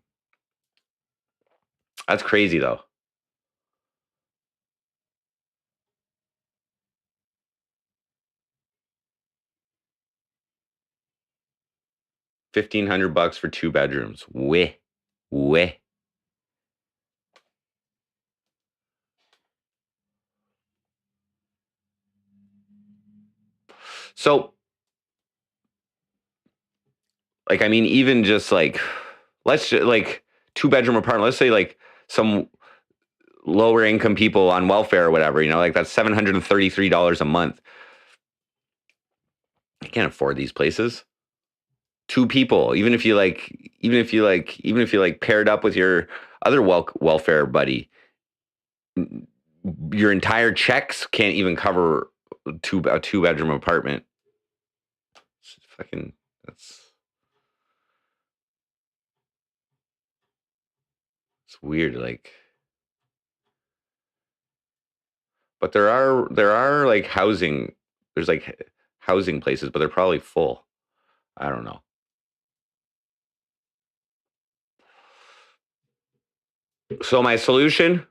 That's crazy though. $1,500 for 2 bedrooms. Weh. So, like, I mean, even just like, let's just like 2-bedroom apartment. Let's say like some lower income people on welfare or whatever, like that's $733 a month. I can't afford these places. 2 people, even if you paired up with your other welfare buddy, your entire checks can't even cover a 2-bedroom apartment. It's weird, like. But there are like housing. There's like housing places, but they're probably full. I don't know. So my solution,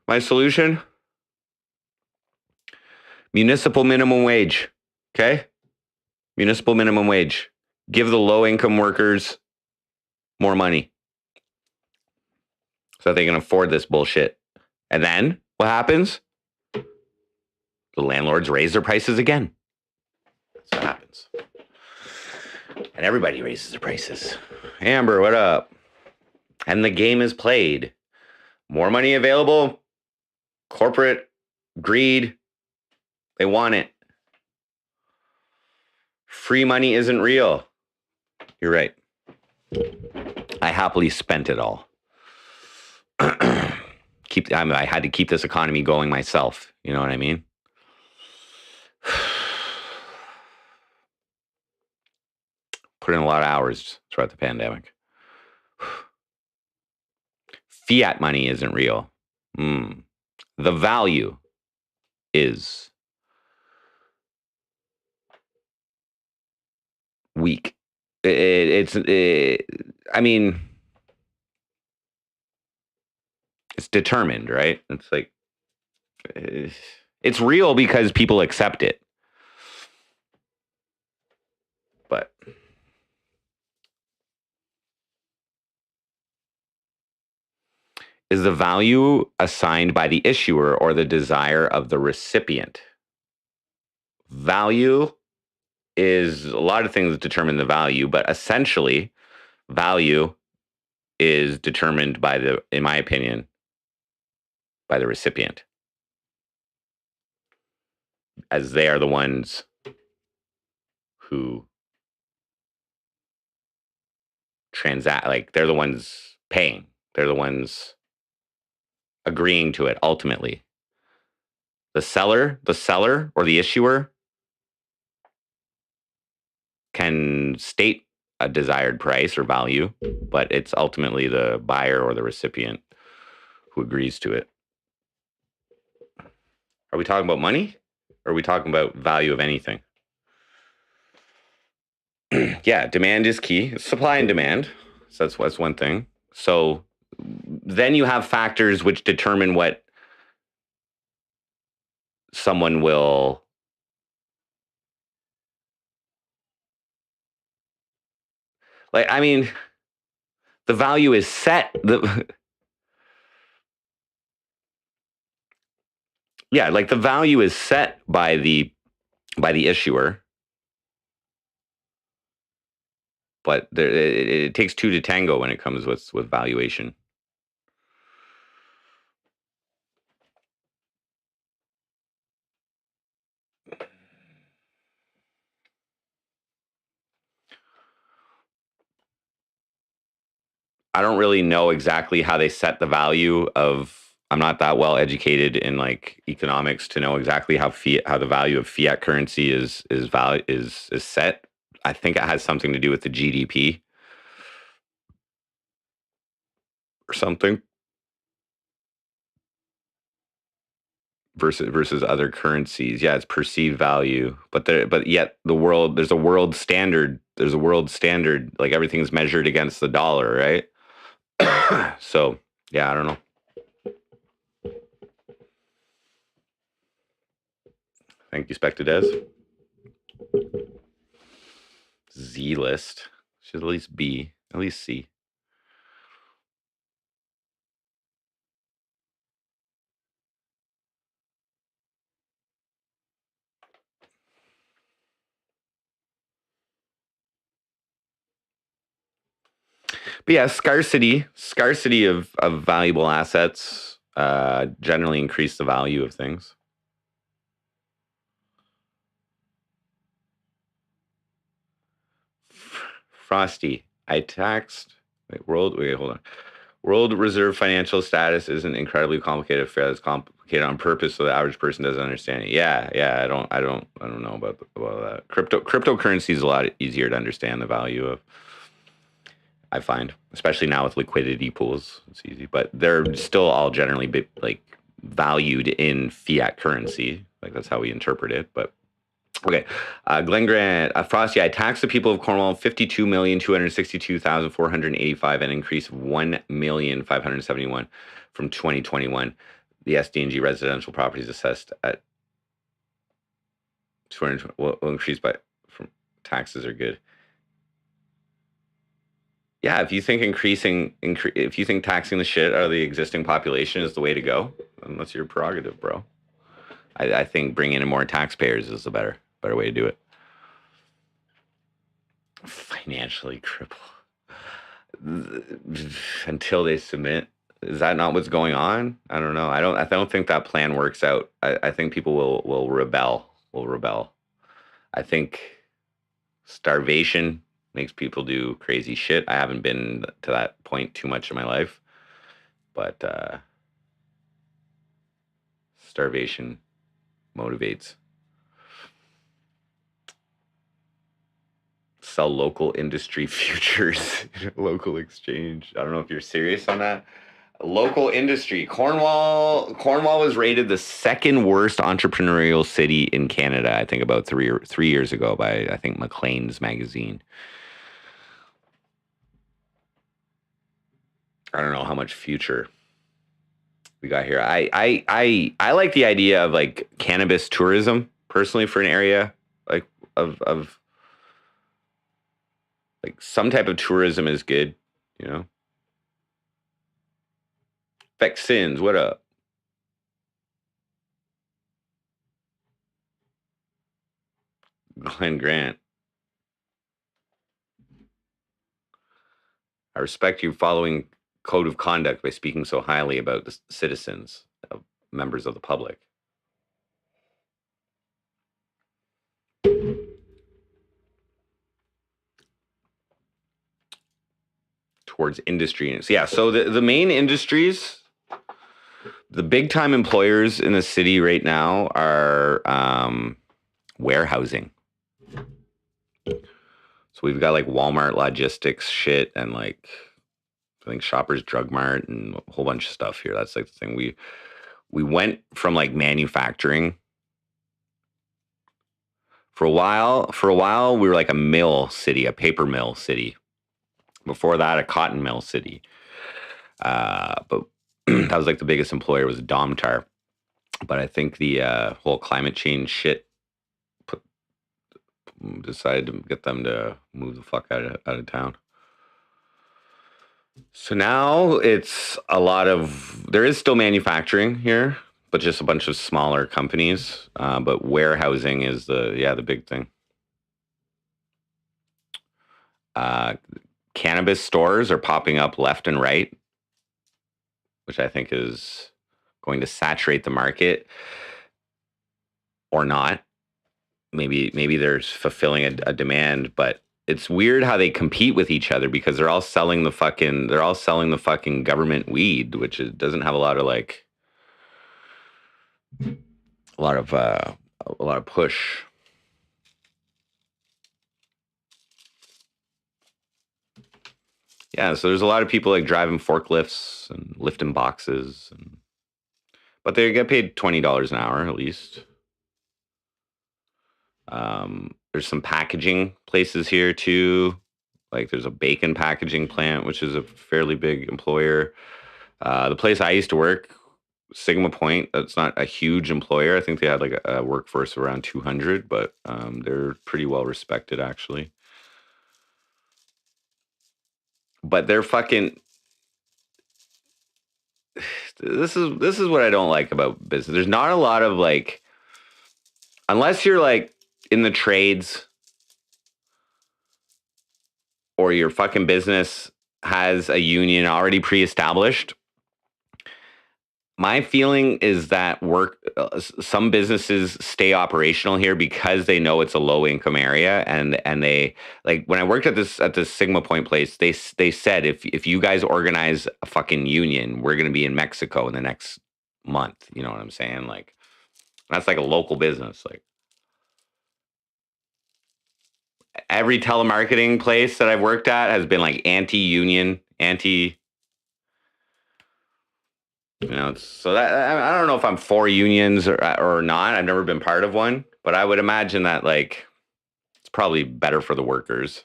municipal minimum wage. Okay? Municipal minimum wage. Give the low-income workers more money so that they can afford this bullshit. And then what happens? The landlords raise their prices again. That's what happens. And everybody raises their prices. Amber, what up? And the game is played. More money available. Corporate greed. They want it. Free money isn't real. You're right. I happily spent it all. I had to keep this economy going myself. You know what I mean? Put in a lot of hours throughout the pandemic. Fiat money isn't real. The value is weak. I mean, it's determined, right? It's like, it's real because people accept it. But is the value assigned by the issuer or the desire of the recipient? Value is a lot of things that determine the value, but essentially, value is determined by in my opinion, by the recipient, as they are the ones who transact. Like, they're the ones paying. They're the ones agreeing to it ultimately. The seller or the issuer can state a desired price or value, but it's ultimately the buyer or the recipient who agrees to it. Are we talking about money? Or are we talking about value of anything? Yeah, demand is key. It's supply and demand. So that's one thing. So then you have factors which determine what someone will like. I mean, the value is set. Yeah, like the value is set by the issuer, but it takes two to tango when it comes with valuation. I don't really know exactly how they set the value of. I'm not that well educated in like economics to know exactly how the value of fiat currency is set. I think it has something to do with the GDP or something versus other currencies. Yeah, it's perceived value, but yet there's a world standard. There's a world standard. Like, everything's measured against the dollar, right? So yeah, I don't know. Thank you, Spectadez. Z list should at least B, at least C. But yeah, scarcity of valuable assets generally increase the value of things. Frosty, I taxed. Hold on. World Reserve financial status isn't incredibly complicated. It's complicated on purpose so the average person doesn't understand it. Yeah. I don't know about that. Cryptocurrency is a lot easier to understand the value of. I find, especially now with liquidity pools, it's easy. But they're still all generally valued in fiat currency. Like, that's how we interpret it. But okay, Glenn Grant, Frosty, I taxed the people of Cornwall 52,262,485, an increase of 1,571 from 2021. The SDNG residential properties assessed at 220 will increase by from taxes are good. Yeah, if you think if you think taxing the shit out of the existing population is the way to go, then that's your prerogative, bro. I think bringing in more taxpayers is the better way to do it. Financially cripple until they submit. Is that not what's going on? I don't know. I don't think that plan works out. I think people will rebel. I think starvation makes people do crazy shit. I haven't been to that point too much in my life, but starvation motivates. Sell local industry futures, local exchange. I don't know if you're serious on that. Local industry. Cornwall was rated the second worst entrepreneurial city in Canada, I think about 3 years ago by I think Maclean's magazine. I don't know how much future we got here. I like the idea of like cannabis tourism personally for an area like of like some type of tourism is good, you know. Vaccines, what up? Glenn Grant. I respect you following code of conduct by speaking so highly about the citizens, of members of the public. Towards industry. Yeah, so the main industries, the big time employers in the city right now are warehousing. So we've got like Walmart logistics shit and like I think Shoppers Drug Mart and a whole bunch of stuff here. That's like the thing. We went from like manufacturing for a while. For a while, we were like a mill city, a paper mill city. Before that, a cotton mill city. But that was like the biggest employer was Domtar. But I think the whole climate change shit decided to get them to move the fuck out of town. So now it's a lot of there is still manufacturing here, but just a bunch of smaller companies. But warehousing is the big thing. Cannabis stores are popping up left and right, which I think is going to saturate the market or not. Maybe there's fulfilling a demand, but it's weird how they compete with each other because they're all selling the fucking government weed, which doesn't have a lot of push. Yeah, so there's a lot of people like driving forklifts and lifting boxes, but they get paid $20 an hour at least. There's some packaging places here too. Like there's a bacon packaging plant, which is a fairly big employer. The place I used to work, Sigma Point, that's not a huge employer. I think they had like a workforce of around 200, but they're pretty well respected actually. But they're fucking. This is what I don't like about business. There's not a lot of like, unless you're like in the trades or your fucking business has a union already pre-established. My feeling is that some businesses stay operational here because they know it's a low income area, and they like when I worked at this Sigma Point place, they said if you guys organize a fucking union, we're gonna be in Mexico in the next month. You know what I'm saying? Like that's like a local business. Like every telemarketing place that I've worked at has been like anti-union, anti. You know, so that I don't know if I'm for unions or not. I've never been part of one, but I would imagine that like it's probably better for the workers.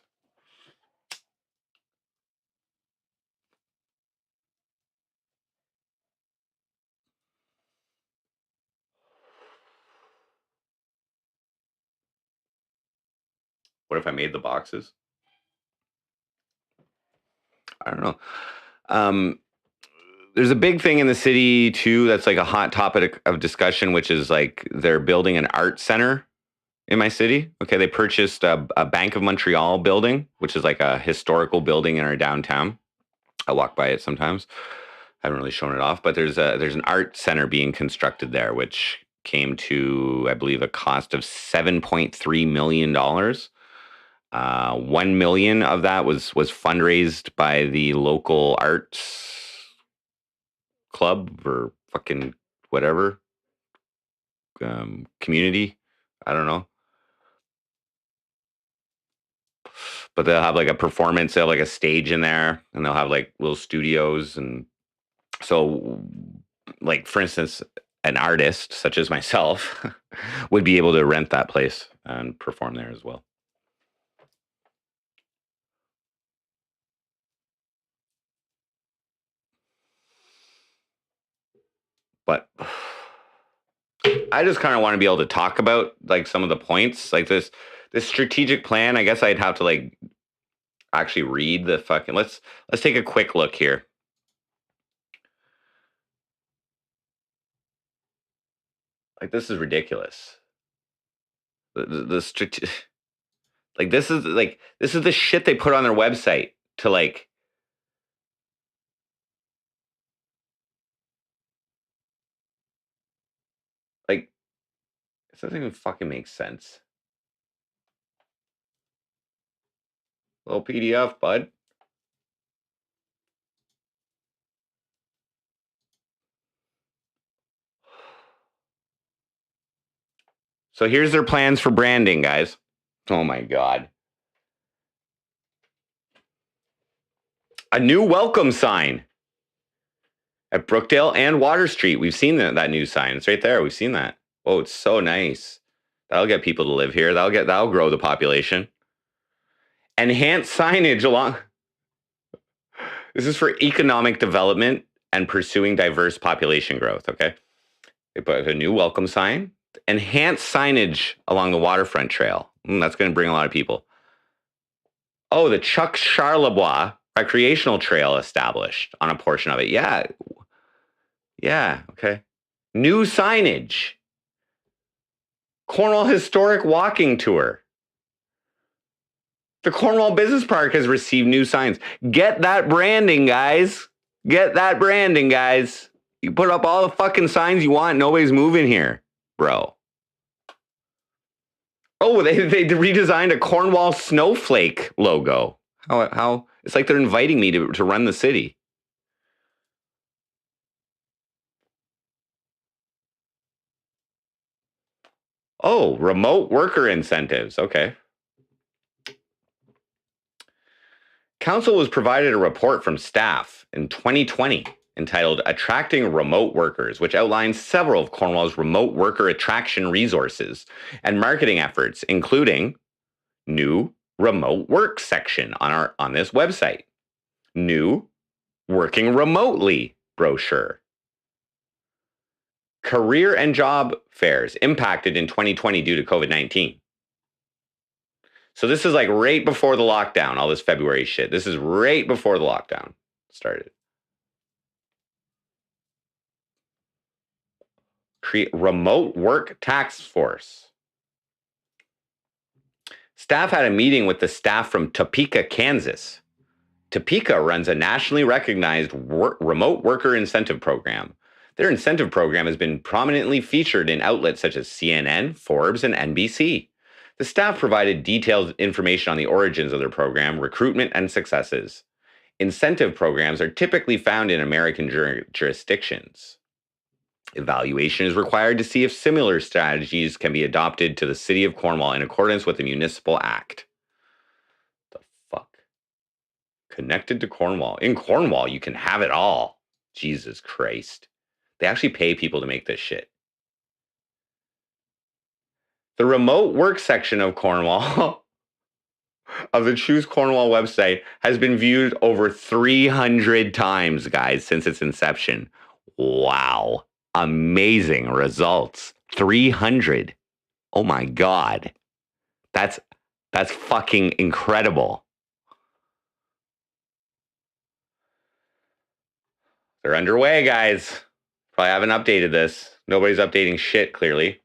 What if I made the boxes? I don't know. There's a big thing in the city too that's like a hot topic of discussion, which is like they're building an art center in my city. Okay, they purchased a Bank of Montreal building, which is like a historical building in our downtown. I walk by it sometimes. I haven't really shown it off, but there's an art center being constructed there, which came to, I believe, a cost of $7.3 million. 1 million of that was fundraised by the local arts club or fucking whatever community. I don't know. But they'll have like a performance. They'll have like a stage in there, and they'll have like little studios. And so, like for instance, an artist such as myself would be able to rent that place and perform there as well. But I just kind of want to be able to talk about like some of the points, like this strategic plan. I guess I'd have to like actually read the fucking. Let's take a quick look here. Like this is ridiculous. Like this is the shit they put on their website to like. Like, it doesn't even fucking make sense. Little PDF, bud. So here's their plans for branding, guys. Oh my God. A new welcome sign at Brookdale and Water Street. We've seen that new sign. It's right there. We've seen that. Oh, it's so nice. That'll get people to live here. That'll grow the population. Enhanced signage along. This is for economic development and pursuing diverse population growth. Okay. They put a new welcome sign. Enhanced signage along the waterfront trail. That's going to bring a lot of people. Oh, the Chuck Charlebois recreational trail established on a portion of it. Yeah. Yeah. Okay. New signage. Cornwall Historic Walking Tour. The Cornwall Business Park has received new signs. Get that branding, guys. Get that branding, guys. You put up all the fucking signs you want. Nobody's moving here, bro. Oh, they redesigned a Cornwall snowflake logo. How it's like they're inviting me to run the city. Oh, remote worker incentives. Okay. Council was provided a report from staff in 2020 entitled Attracting Remote Workers, which outlines several of Cornwall's remote worker attraction resources and marketing efforts, including new remote work section on this website, new working remotely brochure, career and job fairs impacted in 2020 due to COVID-19. So this is like right before the lockdown, all this February shit. This is right before the lockdown started. Create remote work task force. Staff had a meeting with the staff from Topeka, Kansas. Topeka runs a nationally recognized remote worker incentive program. Their incentive program has been prominently featured in outlets such as CNN, Forbes, and NBC. The staff provided detailed information on the origins of their program, recruitment, and successes. Incentive programs are typically found in American jurisdictions. Evaluation is required to see if similar strategies can be adopted to the City of Cornwall in accordance with the Municipal Act. The fuck? Connected to Cornwall. In Cornwall, you can have it all. Jesus Christ. They actually pay people to make this shit. The remote work section of Cornwall, of the Choose Cornwall website, has been viewed over 300 times, guys, since its inception. Wow. Amazing results. 300. Oh my God. That's That's fucking incredible. They're underway, guys. Probably haven't updated this. Nobody's updating shit, clearly.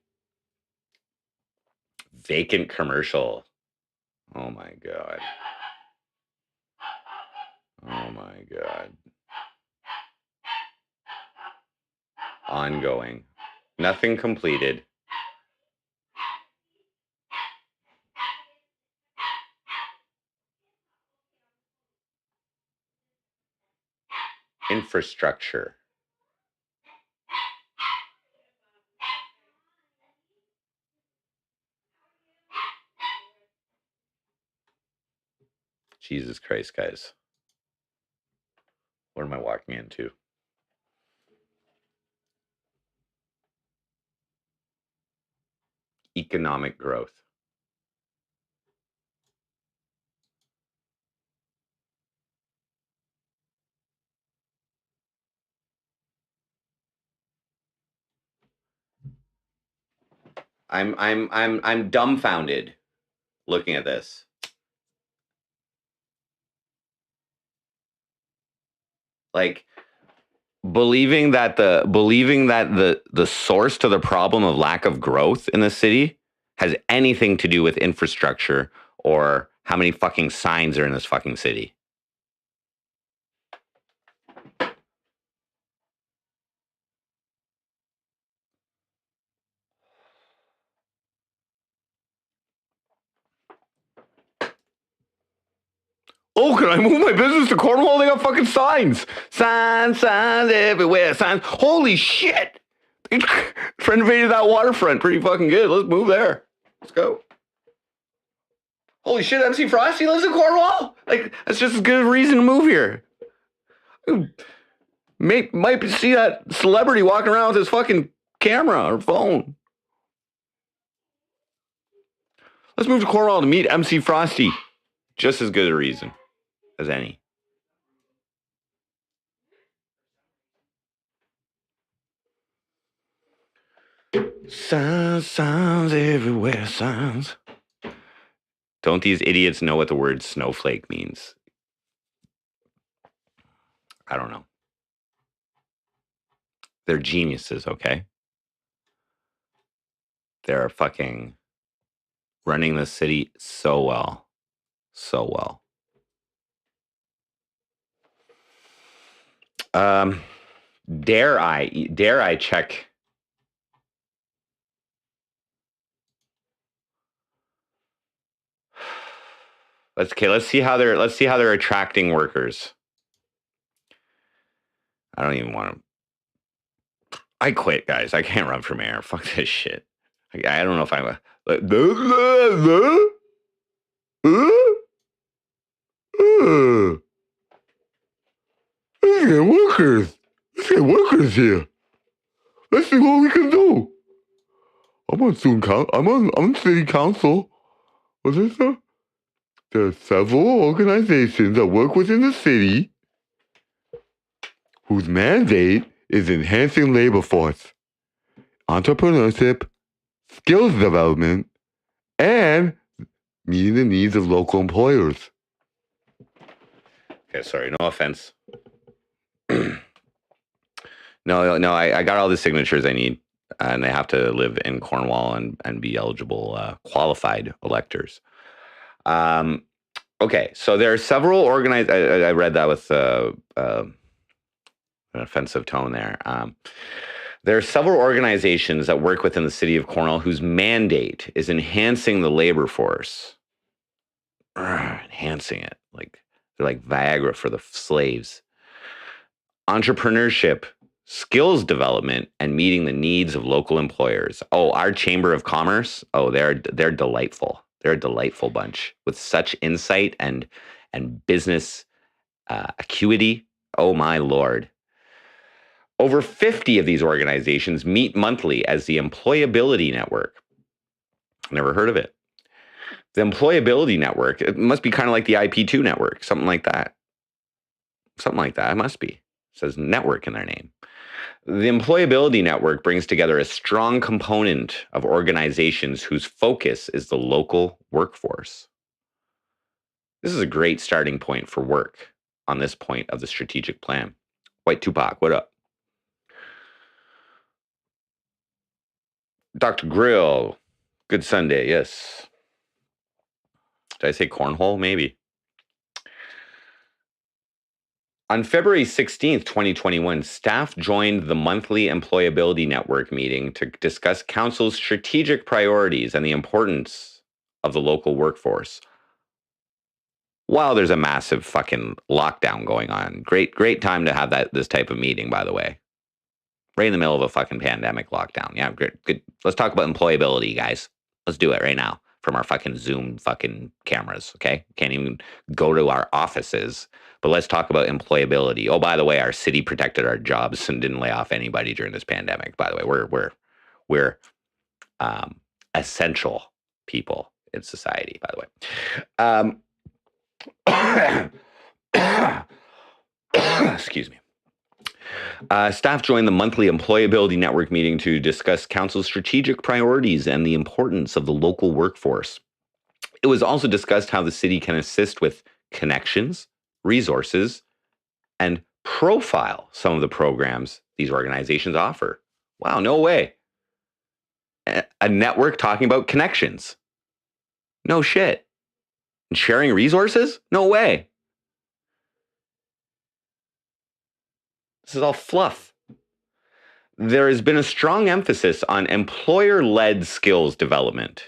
Vacant commercial. Oh my God. Oh my God. Ongoing. Nothing completed. Infrastructure. Jesus Christ, guys. What am I walking into? Economic growth. I'm dumbfounded looking at this. Like believing that the source to the problem of lack of growth in the city has anything to do with infrastructure or how many fucking signs are in this fucking city. Oh, can I move my business to Cornwall? They got fucking signs. Signs everywhere. Signs. Holy shit. They renovated that waterfront pretty fucking good. Let's move there. Let's go. Holy shit, MC Frosty lives in Cornwall? Like, that's just as good a reason to move here. Might see that celebrity walking around with his fucking camera or phone. Let's move to Cornwall to meet MC Frosty. Just as good a reason as any. Signs everywhere, signs. Don't these idiots know what the word snowflake means? I don't know. They're geniuses, okay? They're fucking running the city so well. So well. Dare I check? Let's see how they're attracting workers. I don't even want to. I quit, guys. I can't run for mayor. Fuck this shit. I don't know if I'm Let's get workers. Let's get workers here. Let's see what we can do. I'm on city council. What's this? There are several organizations that work within the city whose mandate is enhancing labor force, entrepreneurship, skills development, and meeting the needs of local employers. Okay, sorry, no offense. No, I got all the signatures I need, and they have to live in Cornwall and be eligible, qualified electors. Okay, so there are several organized. I read that with an offensive tone there. There are several organizations that work within the city of Cornwall whose mandate is enhancing the labor force. Enhancing it. Like they're like Viagra for the slaves. Entrepreneurship, skills development, and meeting the needs of local employers. Oh, our Chamber of Commerce. Oh, they're delightful. They're a delightful bunch with such insight and business acuity. Oh my Lord. Over 50 of these organizations meet monthly as the Employability Network. Never heard of it. The Employability Network, it must be kind of like the IP2 network, something like that. Something like that, it must be. It says network in their name. The Employability Network brings together a strong component of organizations whose focus is the local workforce. This is a great starting point for work on this point of the strategic plan. White Tupac, what up? Dr. Grill, good Sunday, yes. Did I say Cornwall? Maybe. On February 16th, 2021, staff joined the monthly Employability Network meeting to discuss Council's strategic priorities and the importance of the local workforce. While there's a massive fucking lockdown going on. Great time to have this type of meeting, by the way. Right in the middle of a fucking pandemic lockdown. Yeah, great. Good. Let's talk about employability, guys. Let's do it right now from our fucking Zoom fucking cameras, okay? Can't even go to our offices. But let's talk about employability. Oh, by the way, our city protected our jobs and didn't lay off anybody during this pandemic. By the way, we're essential people in society, by the way. Excuse me. Staff joined the monthly Employability Network meeting to discuss Council's strategic priorities and the importance of the local workforce. It was also discussed how the city can assist with connections, resources, and profile some of the programs these organizations offer. Wow, no way. A network talking about connections. No shit. And sharing resources? No way. This is all fluff. There has been a strong emphasis on employer-led skills development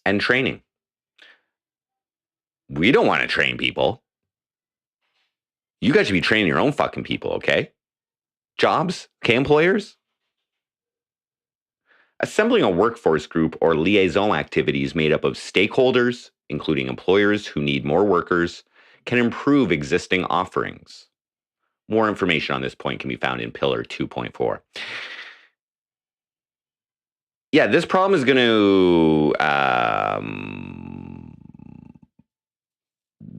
and training. We don't want to train people. You guys should be training your own fucking people, okay? Jobs, okay, employers? Assembling a workforce group or liaison activities made up of stakeholders, including employers who need more workers, can improve existing offerings. More information on this point can be found in Pillar 2.4. Yeah, this problem is going to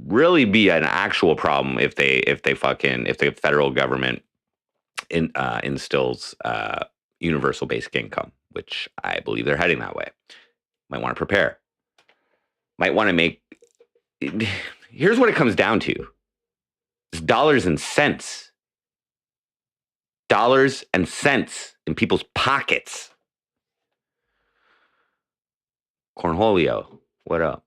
really be an actual problem if the federal government instills universal basic income, which I believe they're heading that way. Might want to prepare. Might want to make. Here's what it comes down to: it's dollars and cents. Dollars and cents in people's pockets. Cornholio, what up?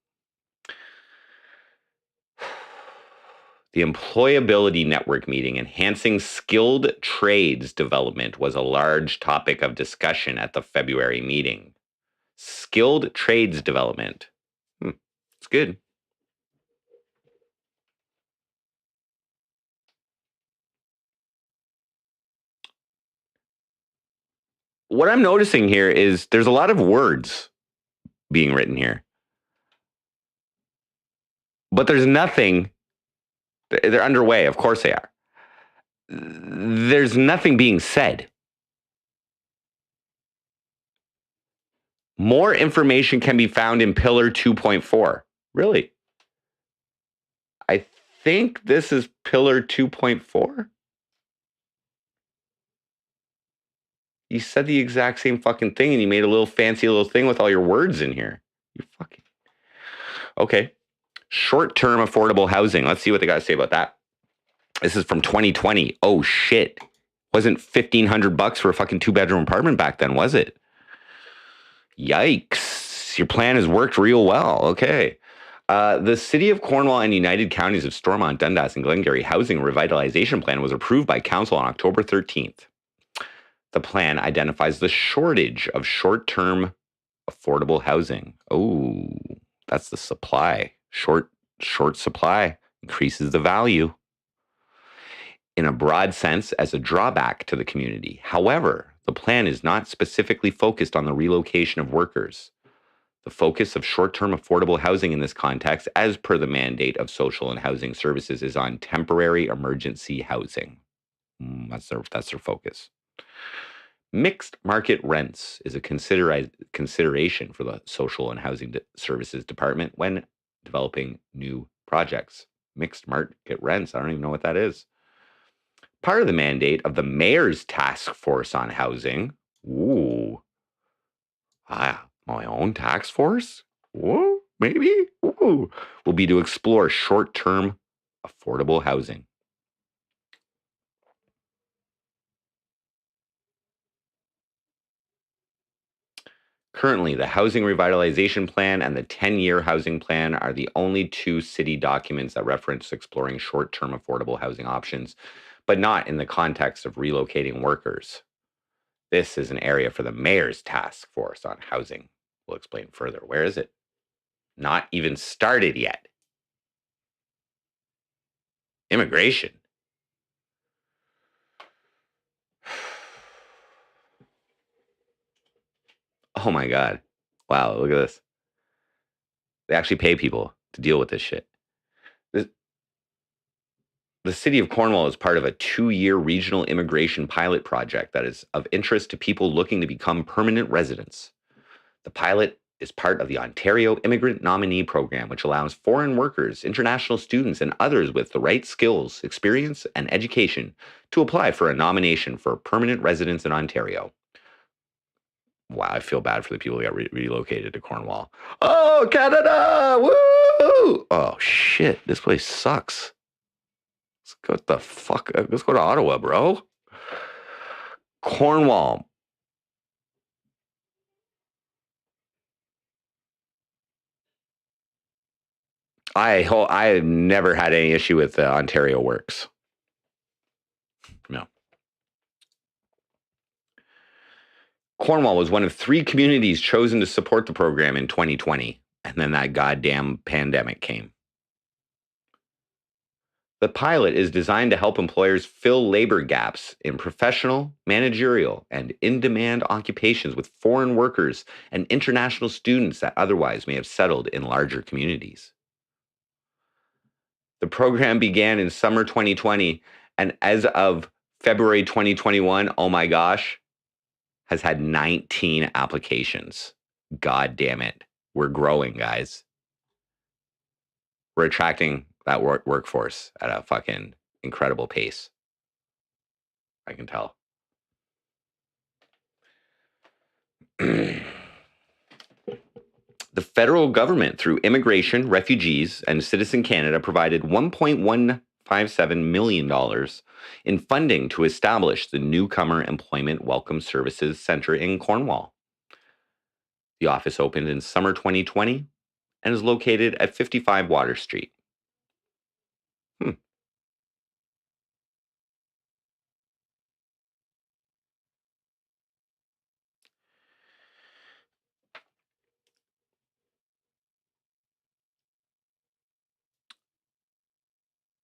The Employability Network meeting, enhancing skilled trades development, was a large topic of discussion at the February meeting. Skilled trades development. It's good. What I'm noticing here is there's a lot of words being written here. But there's nothing. They're underway. Of course they are. There's nothing being said. More information can be found in Pillar 2.4. Really? I think this is Pillar 2.4. You said the exact same fucking thing and you made a little fancy little thing with all your words in here. You fucking. Okay. Short-term affordable housing. Let's see what they got to say about that. This is from 2020. Oh shit. Wasn't $1,500 for a fucking 2-bedroom apartment back then, was it? Yikes. Your plan has worked real well. Okay. The City of Cornwall and United Counties of Stormont, Dundas, and Glengarry Housing Revitalization Plan was approved by Council on October 13th. The plan identifies the shortage of short-term affordable housing. Oh, that's the supply. Short supply increases the value in a broad sense as a drawback to the community. However, the plan is not specifically focused on the relocation of workers. The focus of short-term affordable housing in this context, as per the mandate of Social and Housing Services, is on temporary emergency housing. That's their focus. Mixed market rents is a consideration for the Social and Housing Services Department when developing new projects. Mixed market rents, I don't even know what that is. Part of the mandate of the Mayor's Task Force on Housing. Ooh. My own task force? Whoa. maybe, ooh, will be to explore short-term affordable housing. Currently, the Housing Revitalization Plan and the 10-year Housing Plan are the only two city documents that reference exploring short-term affordable housing options, but not in the context of relocating workers. This is an area for the mayor's task force on housing. We'll explain further. Where is it? Not even started yet. Immigration. Oh my God. Wow, look at this. They actually pay people to deal with this shit. The city of Cornwall is part of a 2-year regional immigration pilot project that is of interest to people looking to become permanent residents. The pilot is part of the Ontario Immigrant Nominee Program, which allows foreign workers, international students, and others with the right skills, experience, and education to apply for a nomination for permanent residence in Ontario. Wow, I feel bad for the people who got relocated to Cornwall. Oh, Canada! Woo! Oh, shit. This place sucks. What the fuck? Let's go to Ottawa, bro. Cornwall. I have never had any issue with Ontario Works. No. Cornwall was one of 3 communities chosen to support the program in 2020, and then that goddamn pandemic came. The pilot is designed to help employers fill labor gaps in professional, managerial, and in-demand occupations with foreign workers and international students that otherwise may have settled in larger communities. The program began in summer 2020, and as of February 2021, oh my gosh, has had 19 applications. God damn it. We're growing, guys. We're attracting that workforce at a fucking incredible pace. I can tell. The federal government, through Immigration, Refugees, and Citizen Canada, provided $1.157 million in funding to establish the Newcomer Employment Welcome Services Center in Cornwall. The office opened in summer 2020 and is located at 55 Water Street.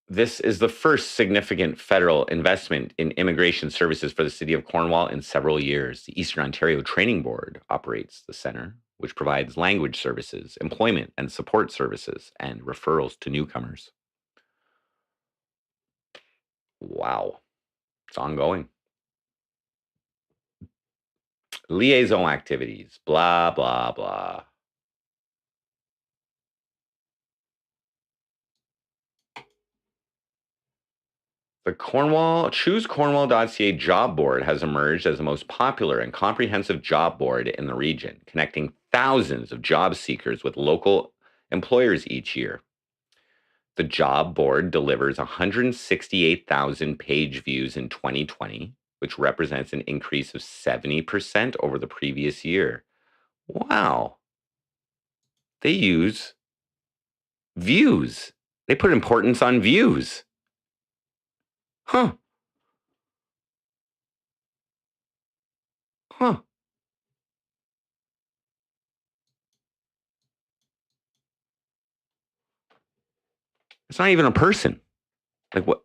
This is the first significant federal investment in immigration services for the city of Cornwall in several years. The Eastern Ontario Training Board operates the center, which provides language services, employment and support services, and referrals to newcomers. Wow. It's ongoing. Liaison activities, blah, blah, blah. The Choose Cornwall.ca job board has emerged as the most popular and comprehensive job board in the region, connecting thousands of job seekers with local employers each year. The job board delivers 168,000 page views in 2020, which represents an increase of 70% over the previous year. Wow. They use views. They put importance on views. Huh. Huh. It's not even a person. Like what?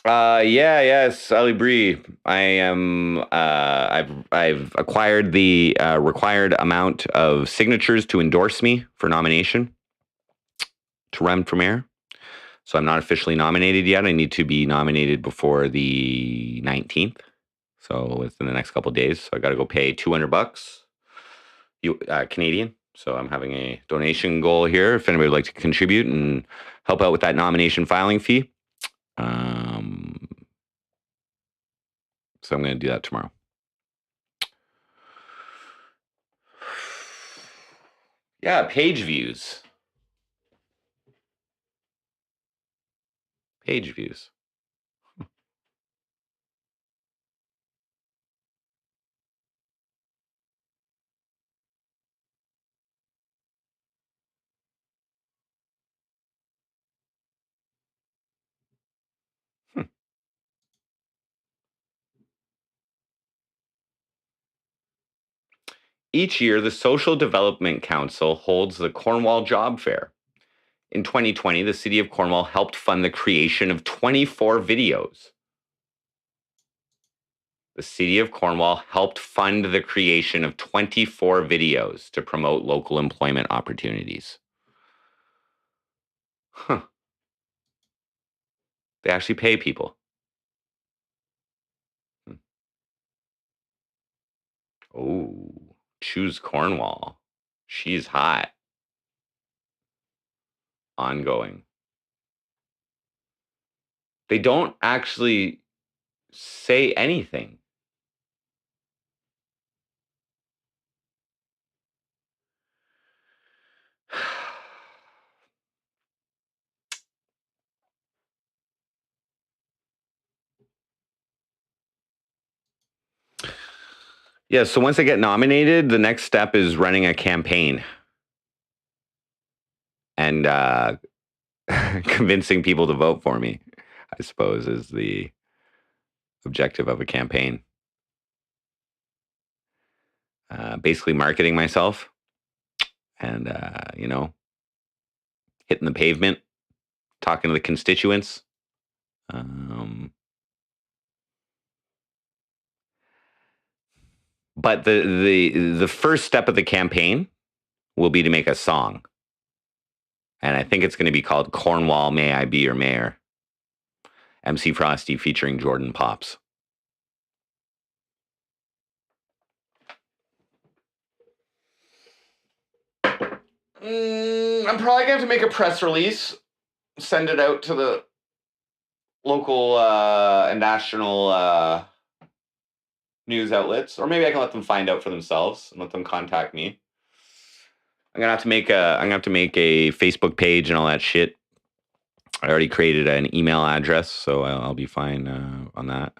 Yes, Ali Bree. I am. I've acquired the required amount of signatures to endorse me for nomination to run for mayor. So I'm not officially nominated yet. I need to be nominated before the 19th. So within the next couple of days. So I got to go pay $200 Canadian. So I'm having a donation goal here. If anybody would like to contribute and help out with that nomination filing fee. So I'm going to do that tomorrow. Yeah, page views. Page views. Hmm. Each year, the Social Development Council holds the Cornwall Job Fair. In 2020, the city of Cornwall helped fund the creation of 24 videos. The city of Cornwall helped fund the creation of 24 videos to promote local employment opportunities. Huh. They actually pay people. Oh, choose Cornwall. She's hot. Ongoing. They don't actually say anything. Yeah, so once I get nominated, the next step is running a campaign and convincing people to vote for me, I suppose, is the objective of a campaign. Basically, marketing myself and, hitting the pavement, talking to the constituents. But the first step of the campaign will be to make a song. And I think it's going to be called Cornwall, May I Be Your Mayor. MC Frosty featuring Jordan Pops. I'm probably going to have to make a press release, send it out to the local and national news outlets, or maybe I can let them find out for themselves and let them contact me. I'm gonna have to make a Facebook page and all that shit. I already created an email address, so I'll be fine on that.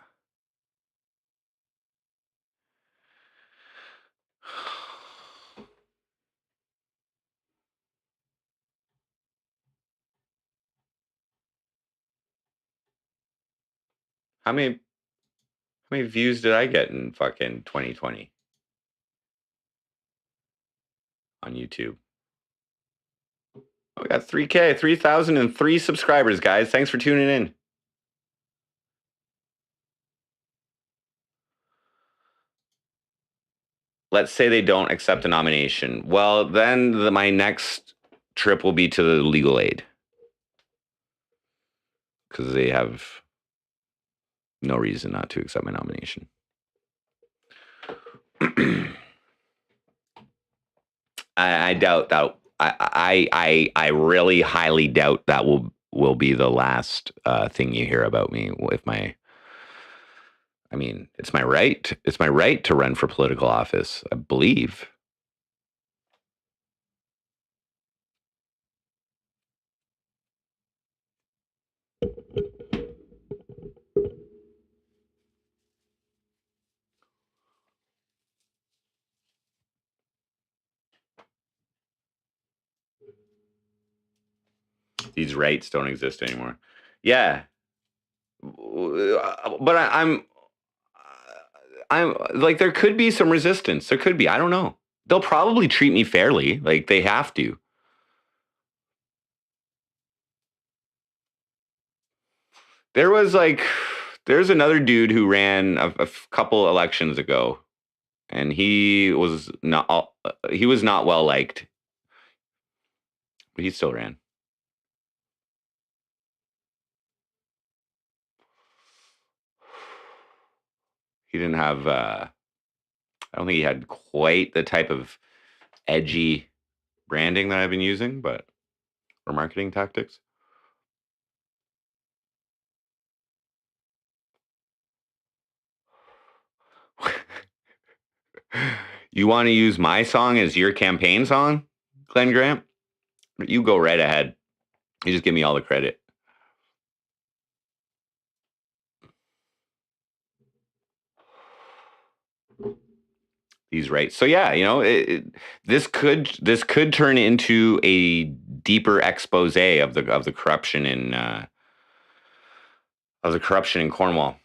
How many views did I get in fucking 2020 on YouTube? We got 3K, 3,003 subscribers, guys. Thanks for tuning in. Let's say they don't accept a nomination. Well, then my next trip will be to the legal aid because they have no reason not to accept my nomination. I doubt that. I really highly doubt that will be the last thing you hear about me. I mean, it's my right. It's my right to run for political office, I believe. These rights don't exist anymore. Yeah, but I'm like there could be some resistance. There could be. I don't know. They'll probably treat me fairly. Like they have to. There's another dude who ran a couple elections ago, and he was not well liked, but he still ran. He didn't have. I don't think he had quite the type of edgy branding that I've been using, but or marketing tactics. You want to use my song as your campaign song? Glenn Grant, you go right ahead. You just give me all the credit. These rates. So yeah, you know, this could turn into a deeper expose of the corruption in Cornwall.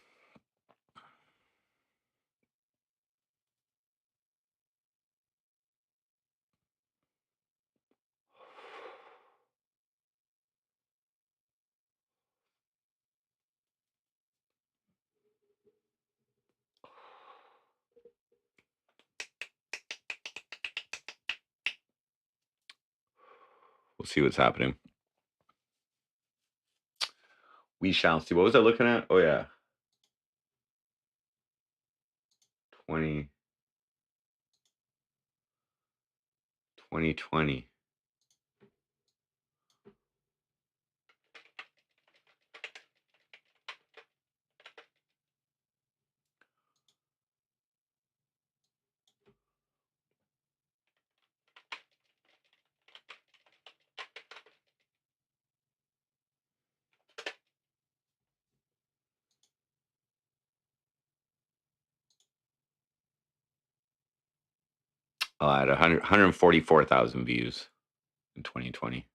We'll see what's happening. We shall see. What was I looking at? Oh yeah, 2020. I had 144,000 views in 2020.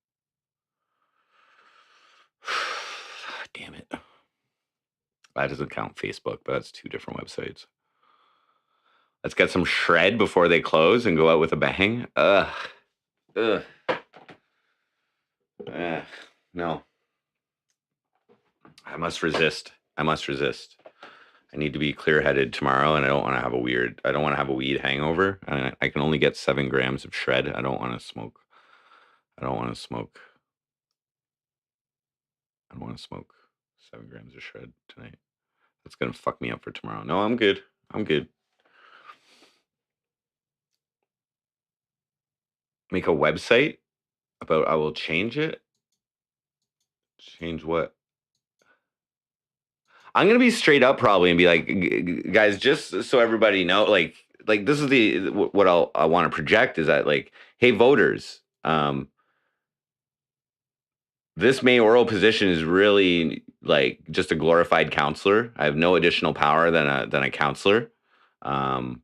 Damn it. That doesn't count Facebook, but that's two different websites. Let's get some shred before they close and go out with a bang. Ugh. No. I must resist. I need to be clear-headed tomorrow, and I don't want to have a weed hangover. I can only get 7 grams of shred. I don't want to smoke 7 grams of shred tonight. That's going to fuck me up for tomorrow. No, I'm good. Make a website about I will change it. Change what? I'm going to be straight up probably and be like, guys, just so everybody know, like this is what I want to project is that, like, hey, voters, this mayoral position is really like just a glorified counselor. I have no additional power than a counselor. I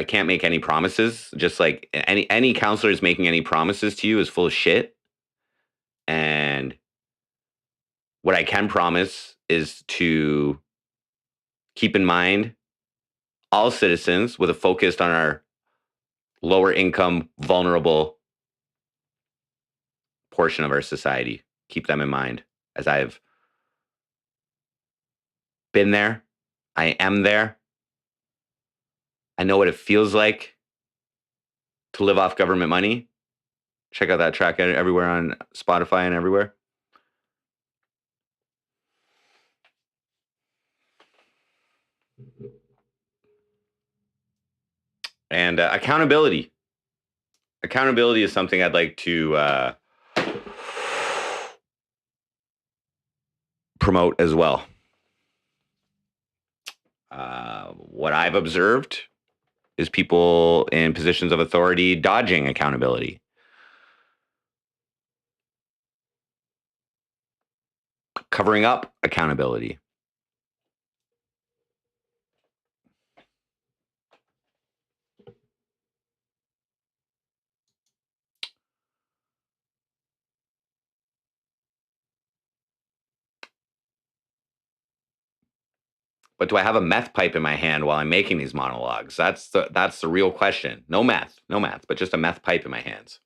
can't make any promises. Just like any counselor is making any promises to you is full of shit. And what I can promise is to keep in mind all citizens with a focus on our lower income, vulnerable portion of our society. Keep them in mind, as I've been there. I am there. I know what it feels like to live off government money. Check out that track everywhere on Spotify and everywhere. And accountability. Accountability is something I'd like to promote as well. What I've observed is people in positions of authority dodging accountability. Covering up accountability. But do I have a meth pipe in my hand while I'm making these monologues? That's the real question. No meth, but just a meth pipe in my hands.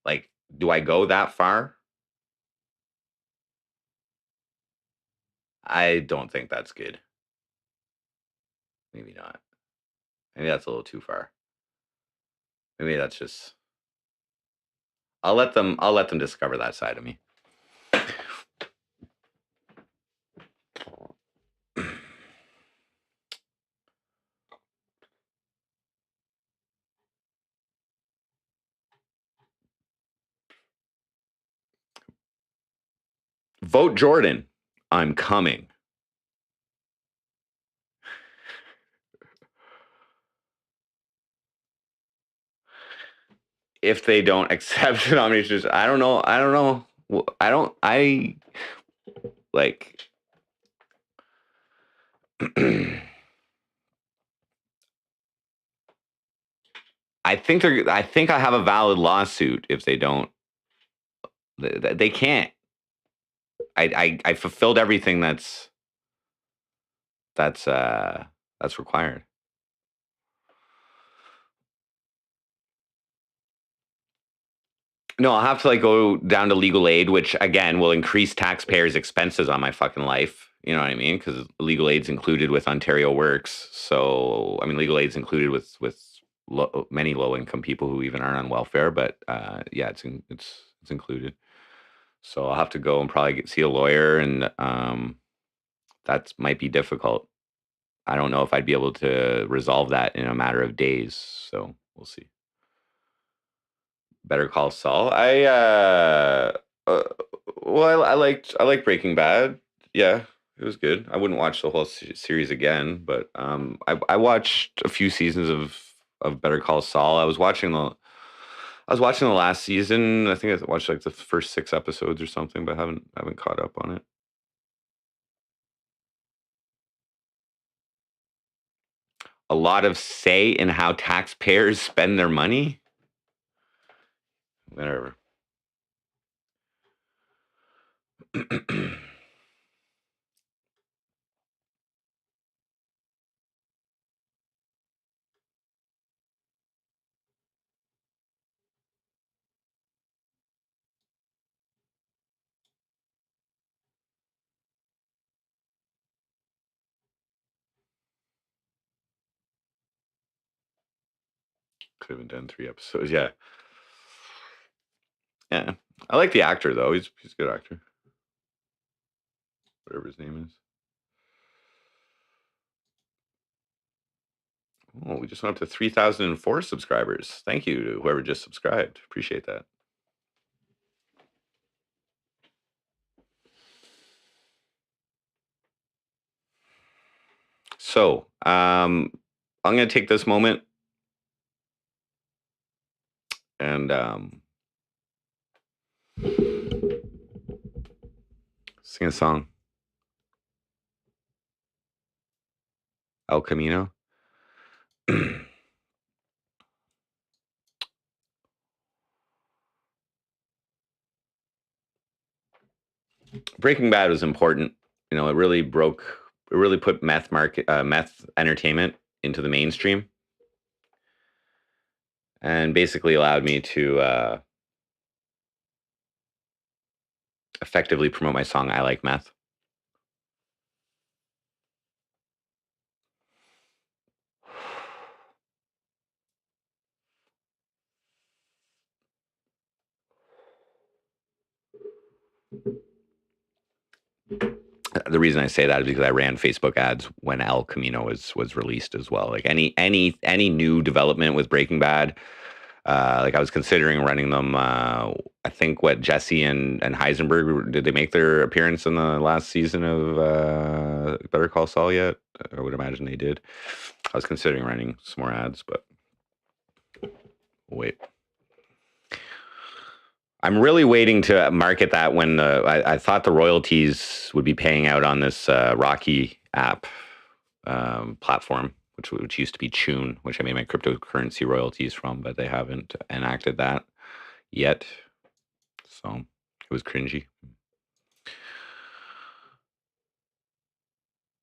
Like, do I go that far? I don't think that's good. Maybe not. Maybe that's a little too far. Maybe that's just. I'll let them discover that side of me. Vote Jordan. I'm coming. if they don't accept nominations, I don't know. I like. I think I have a valid lawsuit if they don't. They can't. I fulfilled everything that's required. No, I'll have to like go down to legal aid, which again will increase taxpayers' expenses on my fucking life. You know what I mean? Because legal aid's included with Ontario Works. So I mean, legal aid's included with many low income people who even aren't on welfare. But yeah, it's included. So I'll have to go and probably see a lawyer, and that might be difficult. I don't know if I'd be able to resolve that in a matter of days. So we'll see. Better Call Saul. Well, I liked Breaking Bad. Yeah, it was good. I wouldn't watch the whole series again, but I watched a few seasons of Better Call Saul. I was watching the last season. I think I watched like the first 6 episodes or something, but haven't caught up on it. A lot of say in how taxpayers spend their money. Whatever. Could have been done 3 episodes. Yeah. Yeah. I like the actor though. He's a good actor. Whatever his name is. Oh, we just went up to 3,004 subscribers. Thank you to whoever just subscribed. Appreciate that. So, I'm going to take this moment and sing a song. El Camino. Breaking Bad was important. You know, it really put meth entertainment into the mainstream, and basically allowed me to effectively promote my song "I Like Meth." The reason I say that is because I ran Facebook ads when El Camino was released as well. Like any new development with Breaking Bad, like I was considering running them. I think Jesse and Heisenberg, did they make their appearance in the last season of Better Call Saul yet? I would imagine they did. I was considering running some more ads, but wait. I'm really waiting to market that when I thought the royalties would be paying out on this Rocky app platform, which used to be Tune, which I made my cryptocurrency royalties from, but they haven't enacted that yet. So it was cringy.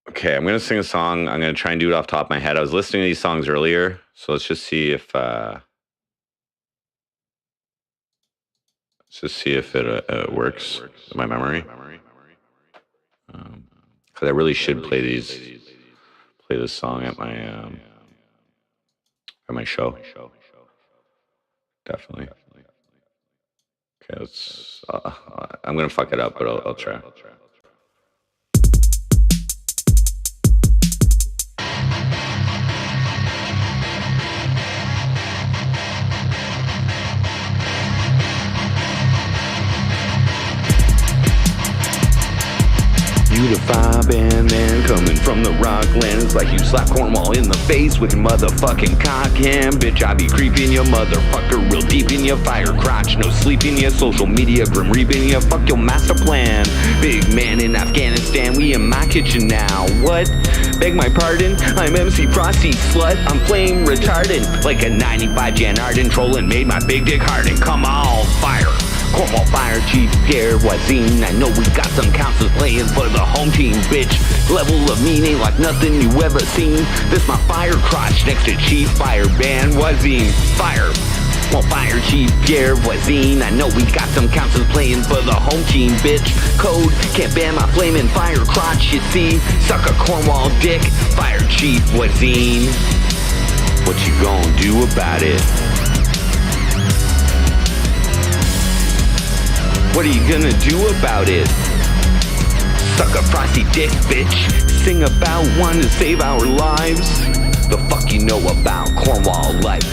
Okay, I'm going to sing a song. I'm going to try and do it off the top of my head. I was listening to these songs earlier, so let's just see if it works in my memory. Because I really should play this song at my show. Definitely. Okay, let's. I'm gonna fuck it up, but I'll try. Beautiful. fire band man coming from the Rocklands, like you slap Cornwall in the face with your motherfucking cock hand. Bitch, I be creeping ya, motherfucker, real deep in ya. Fire crotch, no sleeping ya. Social media, grim reaping ya. Fuck your master plan. Big man in Afghanistan, we in my kitchen now. What? Beg my pardon? I'm MC Frosty, slut. I'm flame retardant, like a 95 Jan Arden trolling, made my big dick harden. Come on, fire. Cornwall Fire Chief Pierre Voisin. I know we got some councils playing for the home team, bitch. Level of meaning like nothing you ever seen. This my fire crotch next to Chief Fire Band Voisin. Fire. Well, Fire Chief Pierre Voisin. I know we got some councils playing for the home team, bitch. Code can't ban my flaming fire crotch, you see. Suck a Cornwall dick, Fire Chief Voisin. What you gonna do about it? What are you gonna do about it? Suck a frosty dick, bitch. Sing about one to save our lives. The fuck you know about Cornwall life?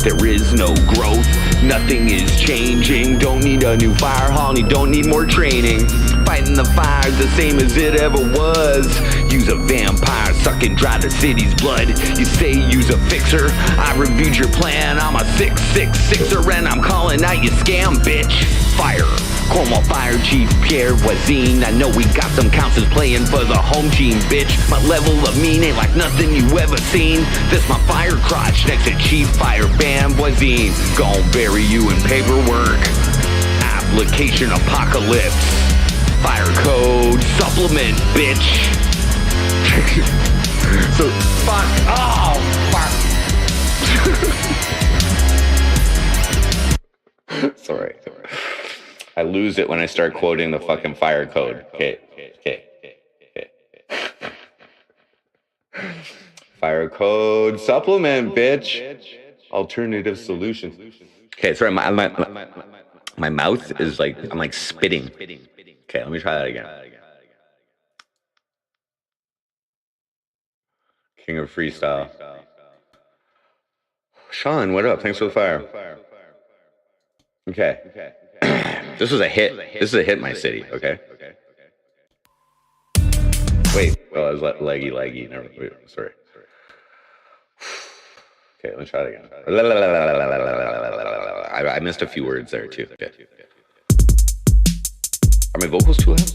There is no growth, nothing is changing. Don't need a new fire hall, you don't need more training. Fighting the fire the same as it ever was. Use a vampire, sucking dry the city's blood. You say use a fixer, I reviewed your plan. I'm a 666er and I'm calling out you scam, bitch. Fire. Cornwall Fire Chief Pierre Voisin. I know we got some councils playing for the home team, bitch. My level of mean ain't like nothing you ever seen. This my fire crotch next to Chief Fire Band Voisin. Gon' bury you in paperwork. Application apocalypse. Fire code supplement, bitch. So fuck. Oh fuck. Sorry. I lose it when I start quoting the fucking fire code. Okay. Fire code supplement, bitch. Alternative solutions. Okay, sorry, my mouth is like, I'm like spitting. Okay, let me try that again. King of freestyle. Sean, what up? Thanks for the fire. Okay. This was a hit. This is a hit in my city, okay? Wait, oh, I was leggy. Never, wait, sorry. Okay, let me try it again. I missed a few words there, too. Okay. Are my vocals too loud?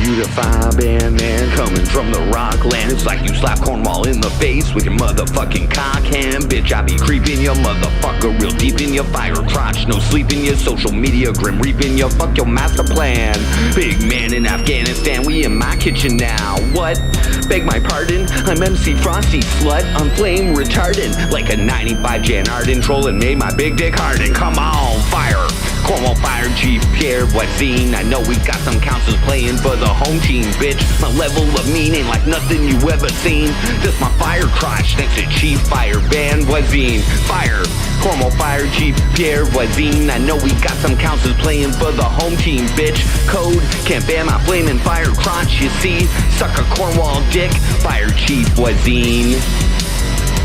You the fire band man coming from the Rocklands, like you slap Cornwall in the face with your motherfucking cock hand. Bitch, I be creeping ya, motherfucker, real deep in your fire crotch. No sleep in your social media, grim reaping ya. Fuck your master plan. Big man in Afghanistan, we in my kitchen now. What? Beg my pardon? I'm MC Frosty, slut. I'm flame retardant, like a 95 Jan Arden trolling, made my big dick harden. Come on, fire. Cornwall Fire Chief Pierre Voisin. I know we got some councils playing for the home team, bitch. My level of mean ain't like nothing you ever seen. This my fire crotch next to Chief Fire Band Voisin. Fire. Cornwall Fire Chief Pierre Voisin. I know we got some councils playing for the home team, bitch. Code can't ban my flaming fire crotch, you see. Suck a Cornwall dick, Fire Chief Voisin.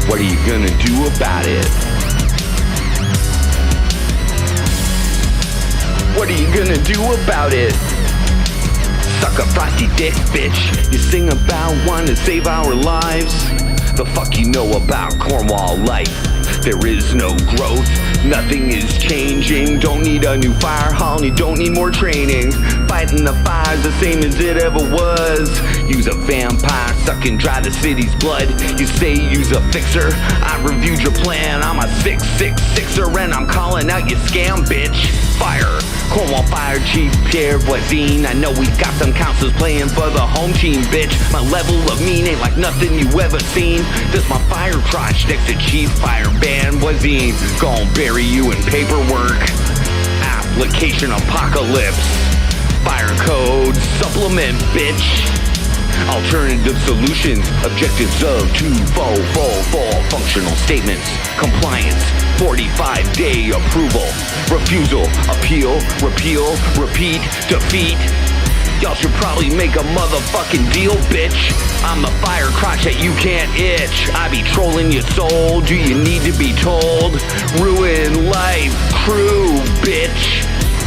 What are you gonna do about it? What are you gonna do about it? Suck a frosty dick, bitch. You sing about one to save our lives. The fuck you know about Cornwall life? There is no growth, nothing is changing. Don't need a new fire hall, you don't need more training. Fighting the fire's the same as it ever was. Use a vampire, sucking dry the city's blood. You say use a fixer, I reviewed your plan. I'm a 666er and I'm calling out you scam, bitch. Fire. Cornwall Fire Chief Pierre Voisin. I know we got some councils playing for the home team, bitch. My level of mean ain't like nothing you ever seen. This my fire crotch next to Chief Fire Band Voisin. Gon' bury you in paperwork. Application apocalypse. Fire code supplement, bitch. Alternative solutions, objectives of 2444, functional statements, compliance, 45-day approval, refusal, appeal, repeal, repeat, defeat. Y'all should probably make a motherfucking deal, bitch. I'm the fire crotch that you can't itch. I be trolling your soul, do you need to be told? Ruin life, crew, bitch.